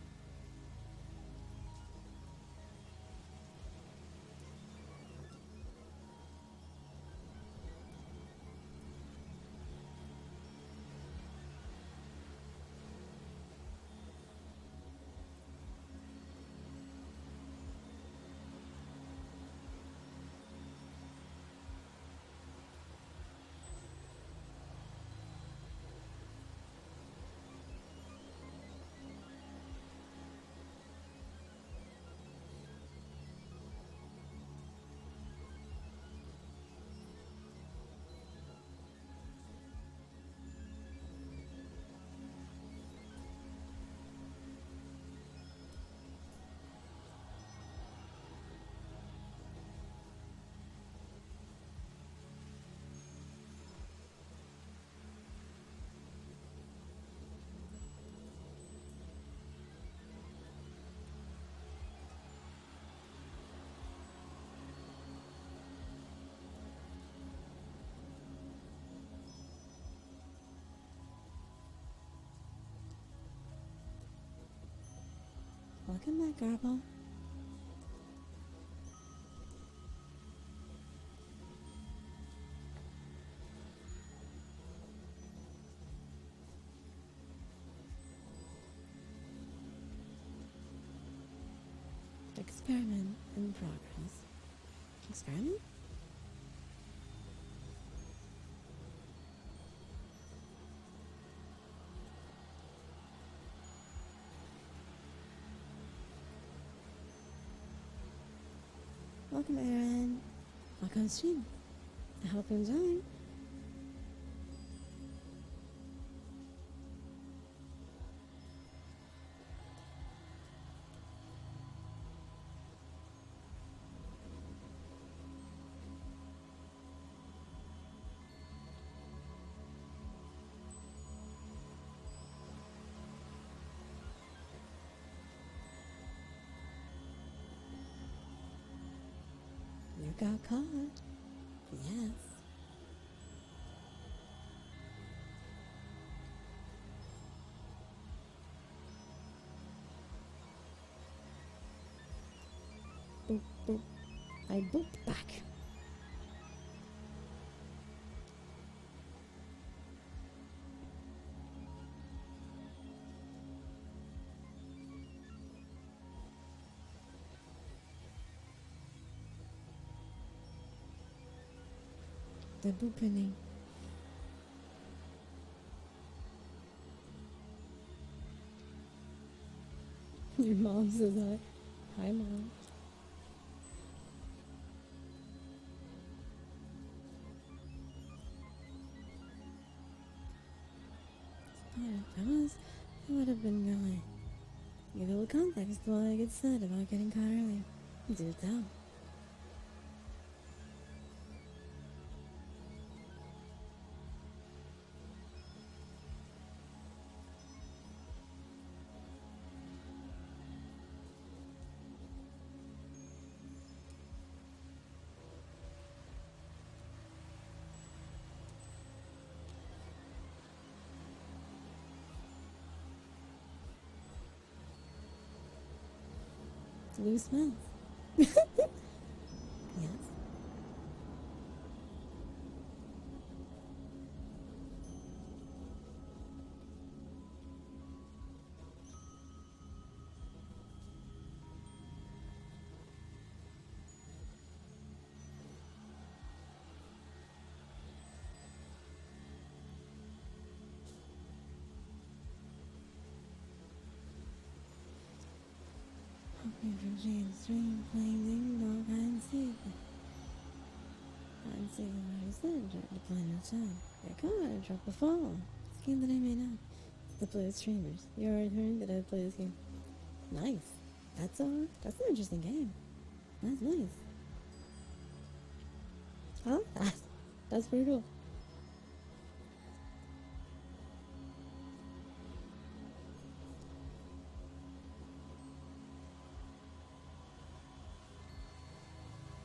Welcome back, Garble. Experiment in progress. Experiment? Welcome, Aaron. Welcome, stream. I hope you enjoy. You got caught. Yes. Boop, boop. I booped back. The booping. Your mom says hi. Hi, mom. I would have been going. Give a little context to what I get said about getting caught early. Do tell. Loose mouth. Yes. Walking from shade to stream, playing ding dong, hide and seek. Hide and seek what he said, tried to find a shine. Got caught, dropped the fall. It's a game that I made up. To play with streamers. You already heard that I play this game. Nice. That's an interesting game. That's nice. I like that. That's pretty cool.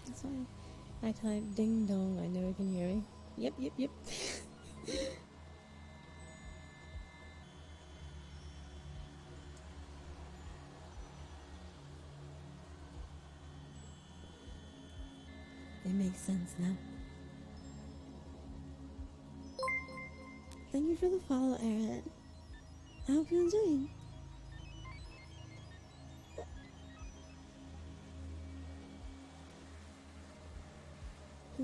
That's fine. I type ding dong, I know it can hear me. Yep, yep, yep. It makes sense now. Thank you for the follow, Aaron. I hope you're enjoying.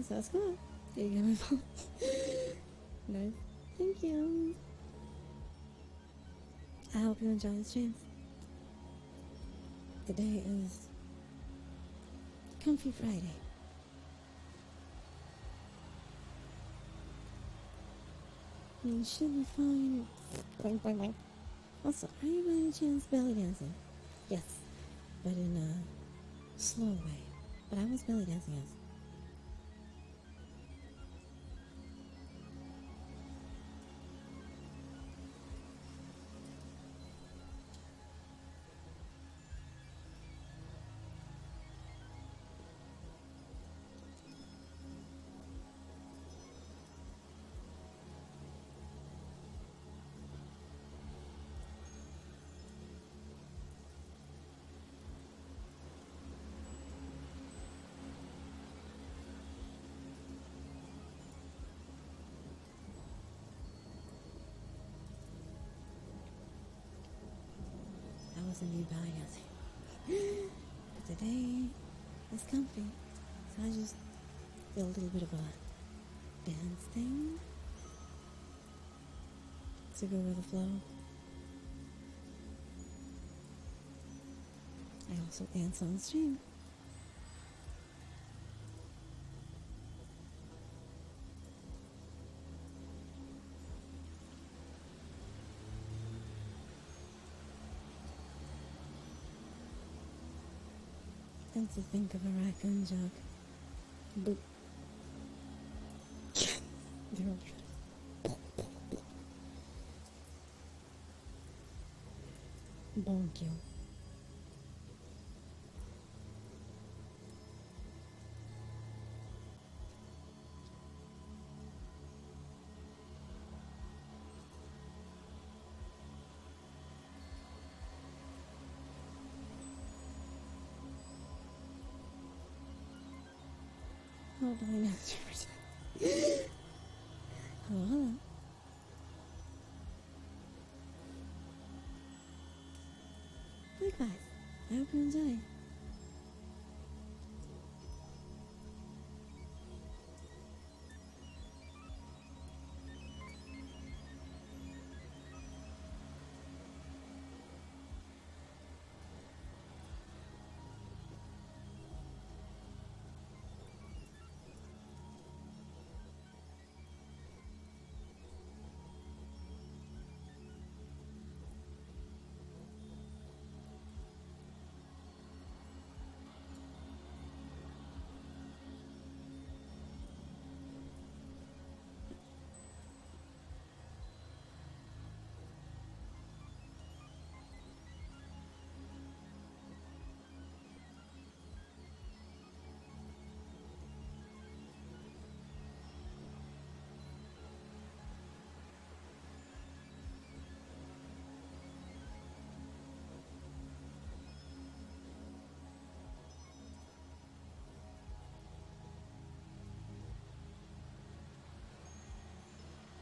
That's cool. Did you get my phone? Nice. Thank you. I hope you enjoy the streams. Today is Comfy Friday. You should be fine. Boing, boing, boing. Also, are you by any chance belly dancing? Yes, but in a slow way. But I was belly dancing, yes. I was indeed belly dancing. But today is comfy, so I just feel a little bit of a dance thing to go with the flow. I also dance on stream. And to think of a raccoon joke. Boop. They're all bonk you. Oh, do I know Hello, hello. Likewise. I hope you enjoy.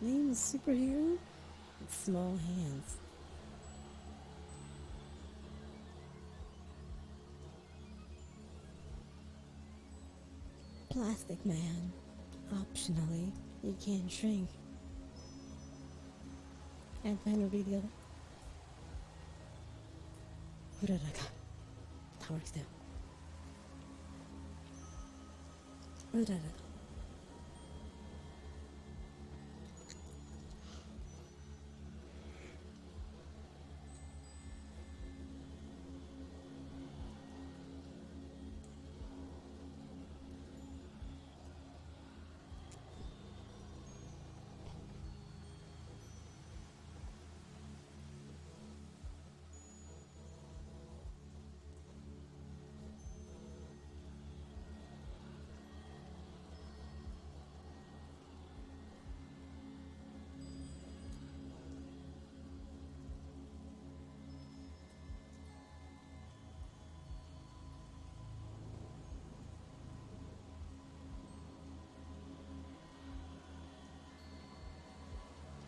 Name a superhero with small hands. Plastic Man. Optionally, you can shrink. Ant-Man would be the other. Uraraka. That works too. Uraraka.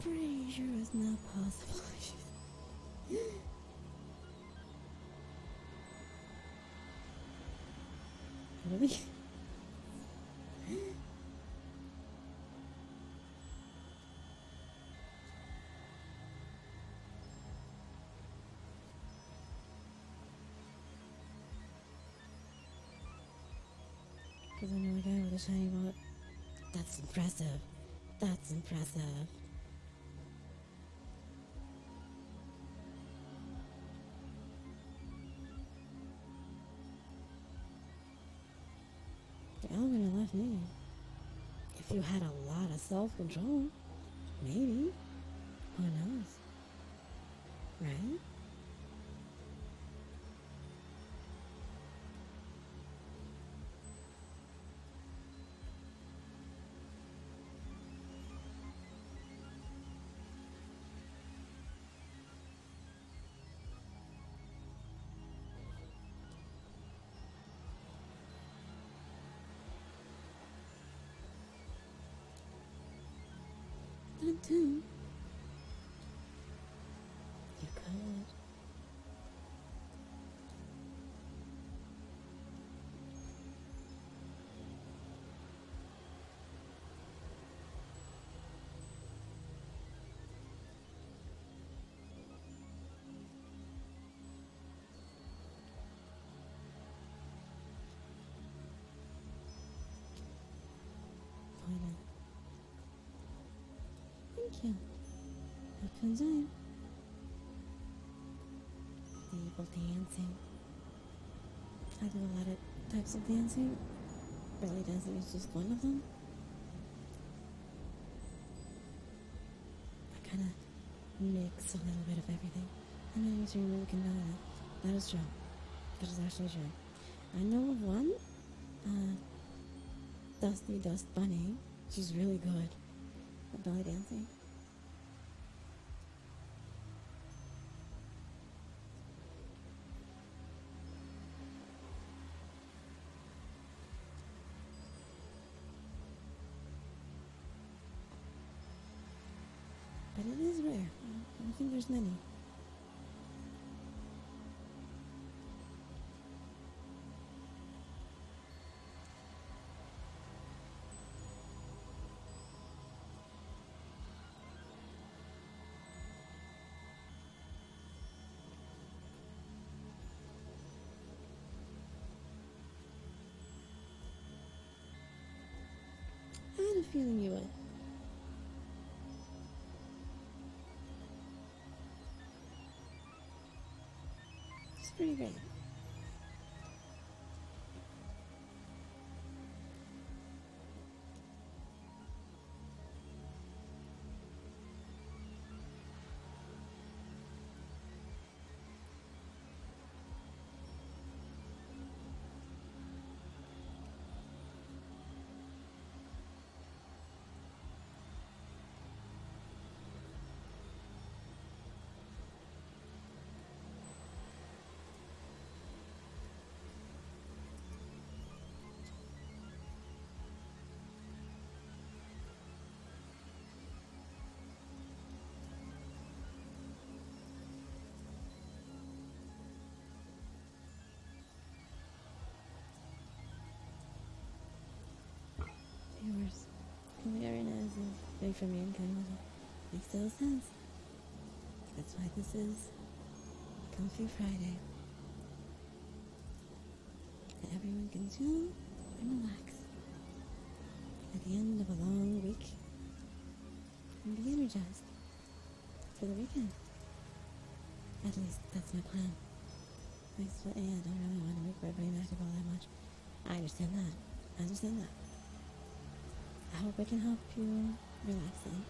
Pretty sure it's not possible. Really? Because I know a guy with a shiny wallet. That's impressive. That's impressive. Y'all would have left me. If you had a lot of self-control, maybe. Who knows? Right? That too. You could. Why not? Thank you. What comes in? The evil dancing. I do a lot of types of dancing. Belly dancing is just one of them. I kind of mix a little bit of everything. And then you really can know that. That is true. That is actually true. I know of one, Dusty Dust Bunny. She's really good at belly dancing. But it is rare. I don't think there's many. I had a feeling you would. It's pretty great. isn't very familiar and kind of makes no sense. That's why this is Comfy Friday. That everyone can chill and relax at the end of a long week and be energized for the weekend. At least that's my plan. I don't really want to make my brain active all that much. I understand that. I hope I can help you relax then.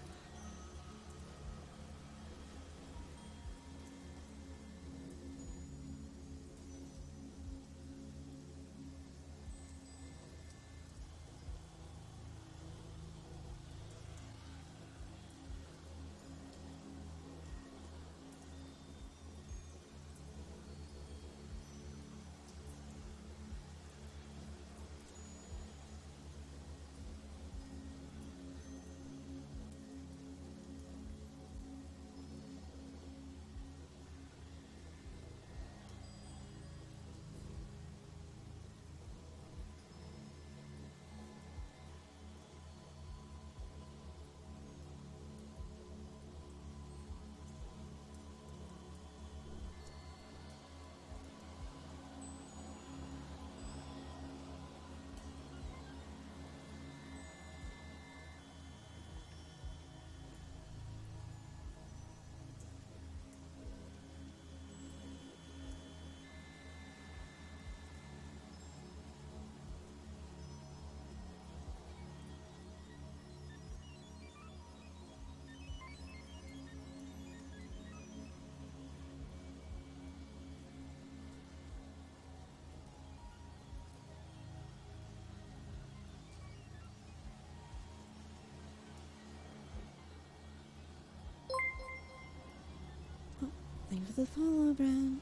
Thanks for the follow, Brown.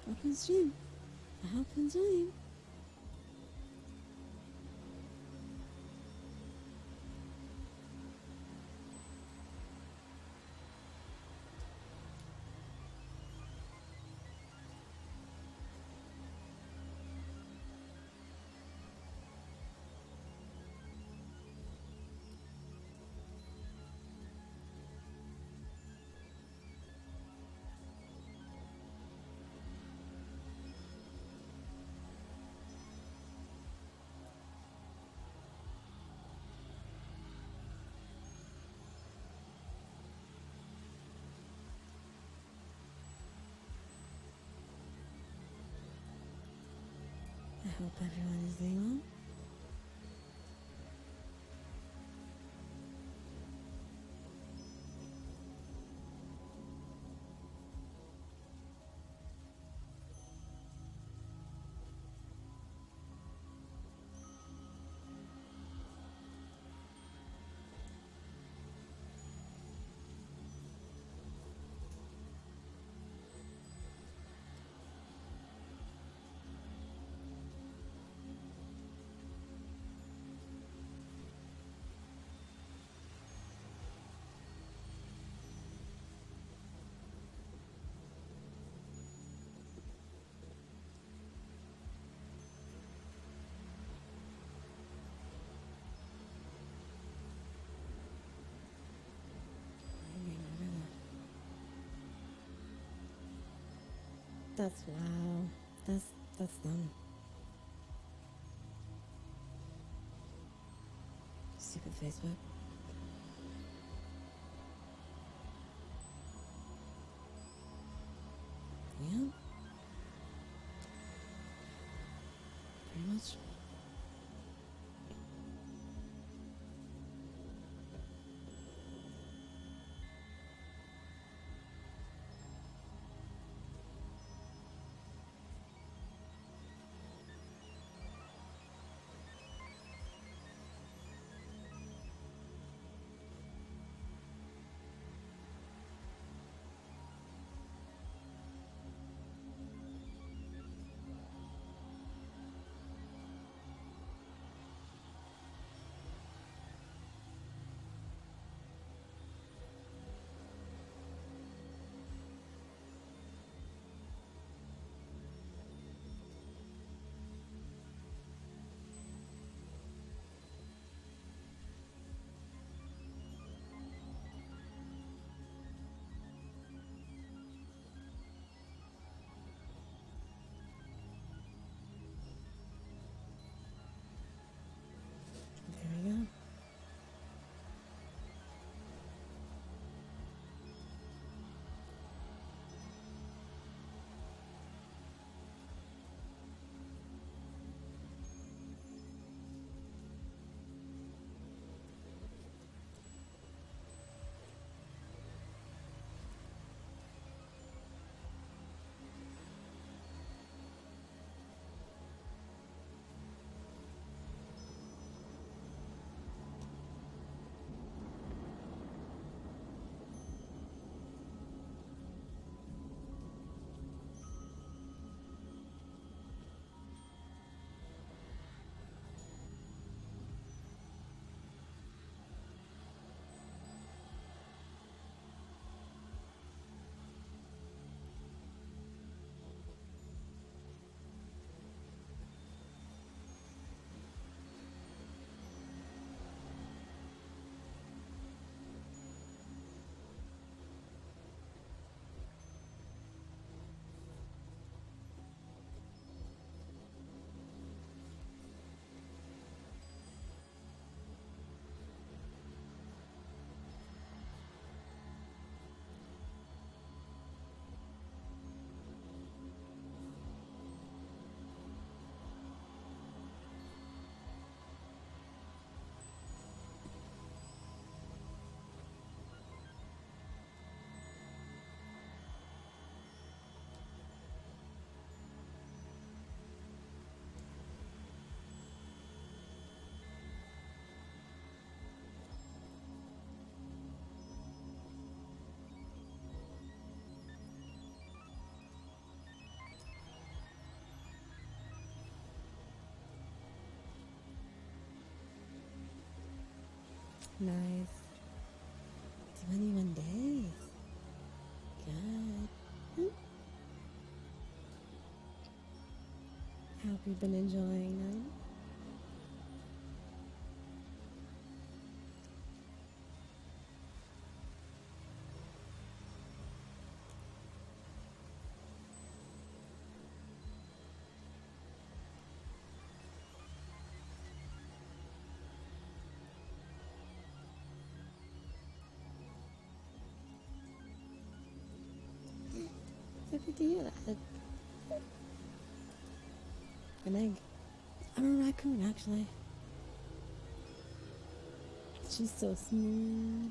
Welcome stream. I hope you enjoy. I hope everyone is doing well. That's wow. That's dumb. Stupid Facebook. Yeah. Pretty much. Nice. 21 days. Good. Hope you've been enjoying them. Happy to hear that. An egg. I'm a raccoon, actually. She's so smooth.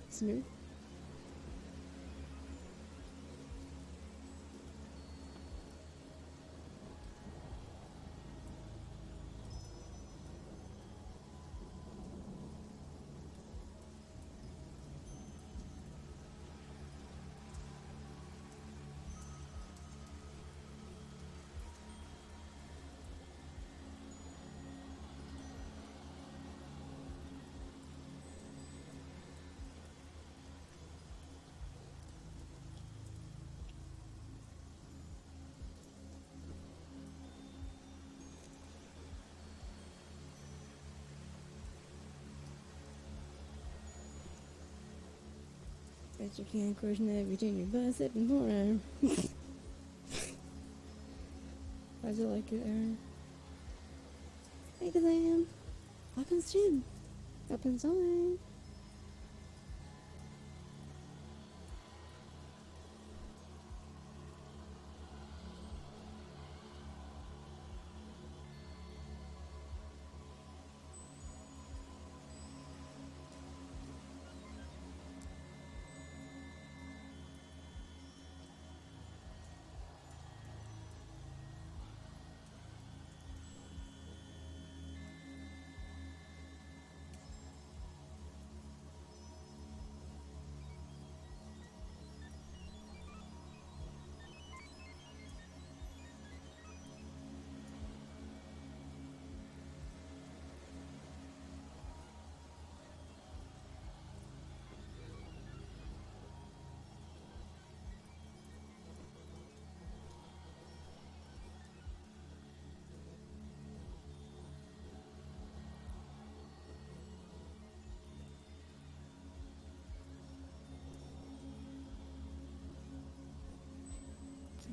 Smooth. Bet you can't coordinate between your bicep and forearm. How'd you like it, Aaron? Hey, Glam. Welcome to Jim. Open zone.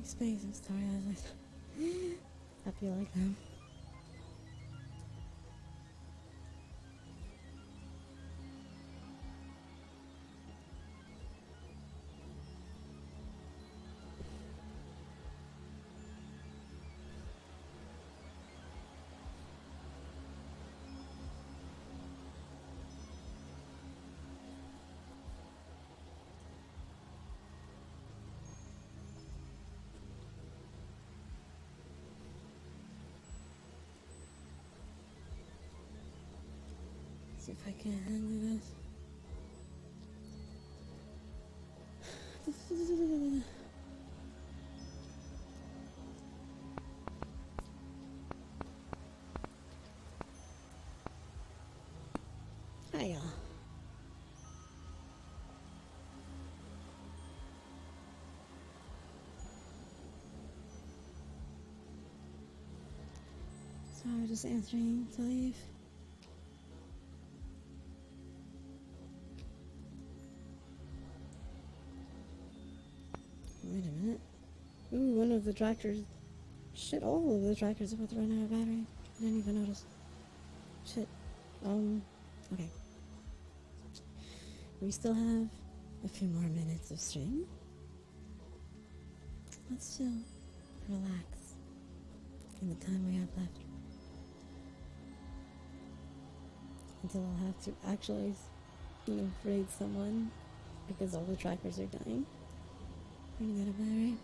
Space, I'm sorry, I was like, happy like them. See if I can handle this. Hiya. Sorry, just answering to leave. Wait a minute. Ooh, one of the tractors. Shit, all of the tractors are about to run out of battery. I didn't even notice. Shit. Okay. We still have a few more minutes of stream. Let's chill. Relax. In the time we have left. Until I'll have to actually, raid someone. Because all the trackers are dying. Running out of battery.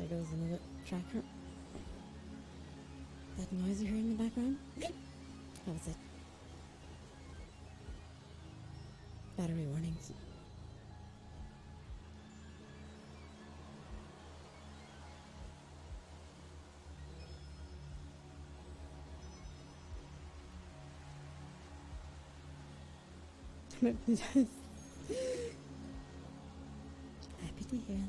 There goes another tracker. That noise you heard in the background? That was it. Battery warnings. Happy to hear that.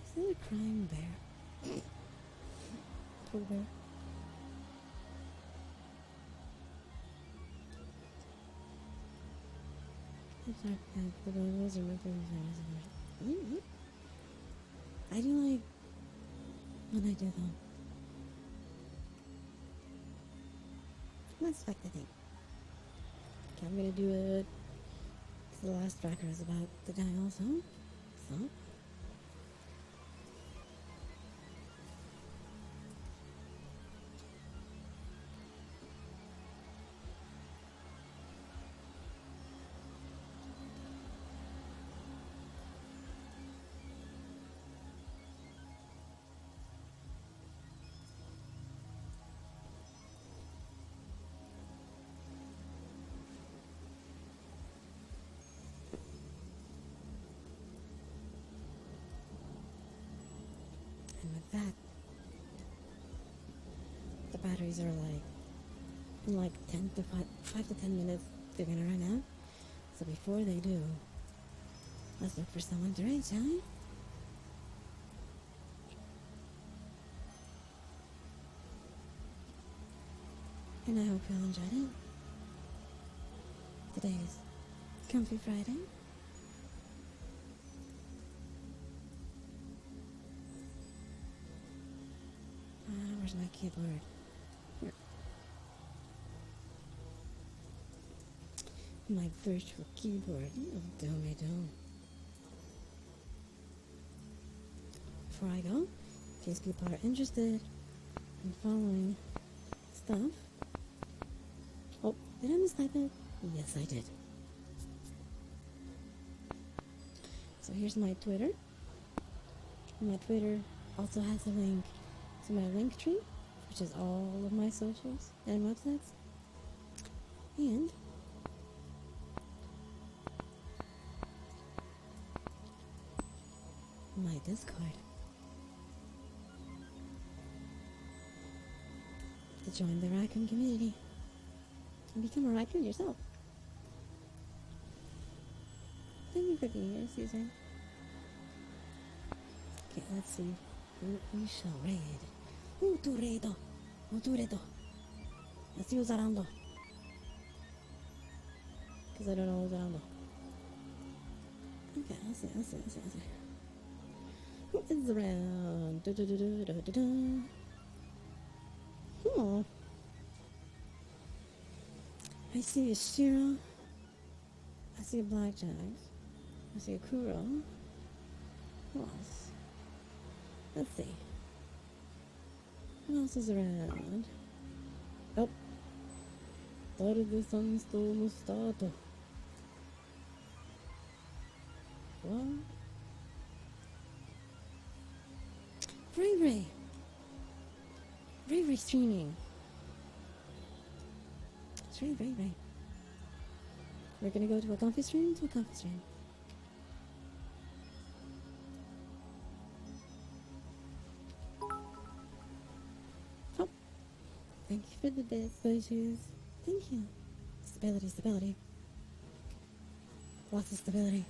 Is that a crying bear? Poor bear. I do like when I do them. That's like the thing. Okay, I'm gonna do it. The last tracker is about the guy also. So. And with that, the batteries are like, in like 5 to 10 minutes, they're gonna run out. So before they do, let's look for someone to raid, shall we? And I hope you all enjoyed it. Today's Comfy Friday. Where's my keyboard? Here. My virtual keyboard. Oh, me do. Before I go, in case people are interested in following stuff. Oh, did I mistype it? Yes, I did. So here's my Twitter. My Twitter also has a link to my link tree, which is all of my socials and websites. And my Discord. To join the raccoon community and become a raccoon yourself. Thank you for being here, Susan. Okay, let's see who we shall raid. Tu reido. Tu reido. Let's use Arando. Because I don't know who's Arando. Okay, let's see. Who is around? I see a Shiro. I see a Blackjack. I see a Kuro. Who else? Let's see. Who else is around? Oh. Thought the sun stole Mustato. What? Ray Ray. Ray Ray streaming. It's Ray. We're gonna go to a comfy stream. Oh, thank you for the best wishes. Thank you. Stability. Lots of stability.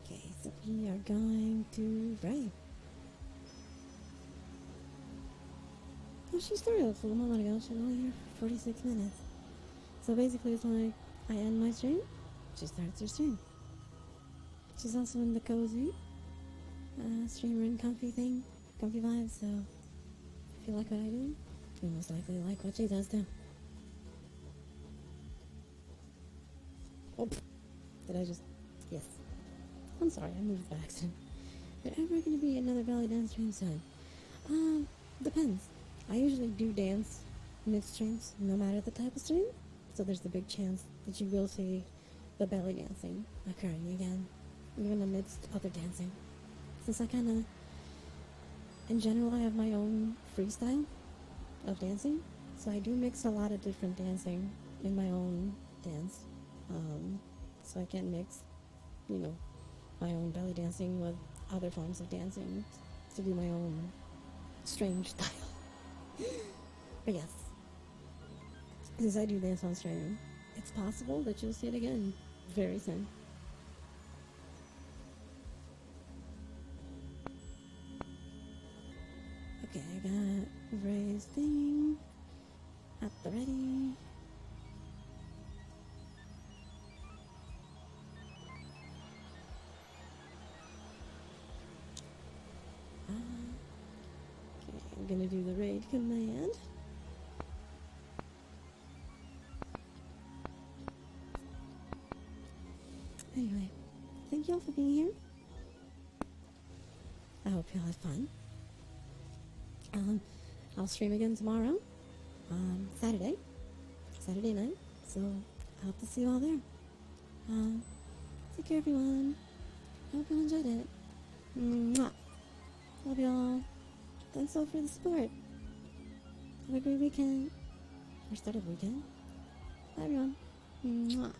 Okay, so we are going to Ray. Oh, she started a little moment ago. She's only here for 46 minutes. So basically, it's like I end my stream, she starts her stream. She's also in the cozy streamer and comfy vibes. So if you like what I do, you most likely like what she does too. Oh, did I just? Yes. I'm sorry, I moved by accident. There ever going to be another belly dance stream soon? Depends. I usually do dance mid-streams, no matter the type of stream, so there's a big chance that you will see the belly dancing occurring again, even amidst other dancing. Since I in general, I have my own freestyle of dancing, so I do mix a lot of different dancing in my own dance. So I can mix, my own belly dancing with other forms of dancing to do my own strange style. But yes, since I do dance on stream, it's possible that you'll see it again very soon. Okay, I got Ray's thing at the ready. Okay, I'm gonna do the raid command. Anyway, thank y'all for being here. I hope y'all had fun. I'll stream again tomorrow, Saturday night, so I hope to see you all there. Take care, everyone. I hope you enjoyed it. Mwah. Love y'all. Thanks all for the support. Have a great weekend. Or start of weekend. Bye, everyone. Mwah.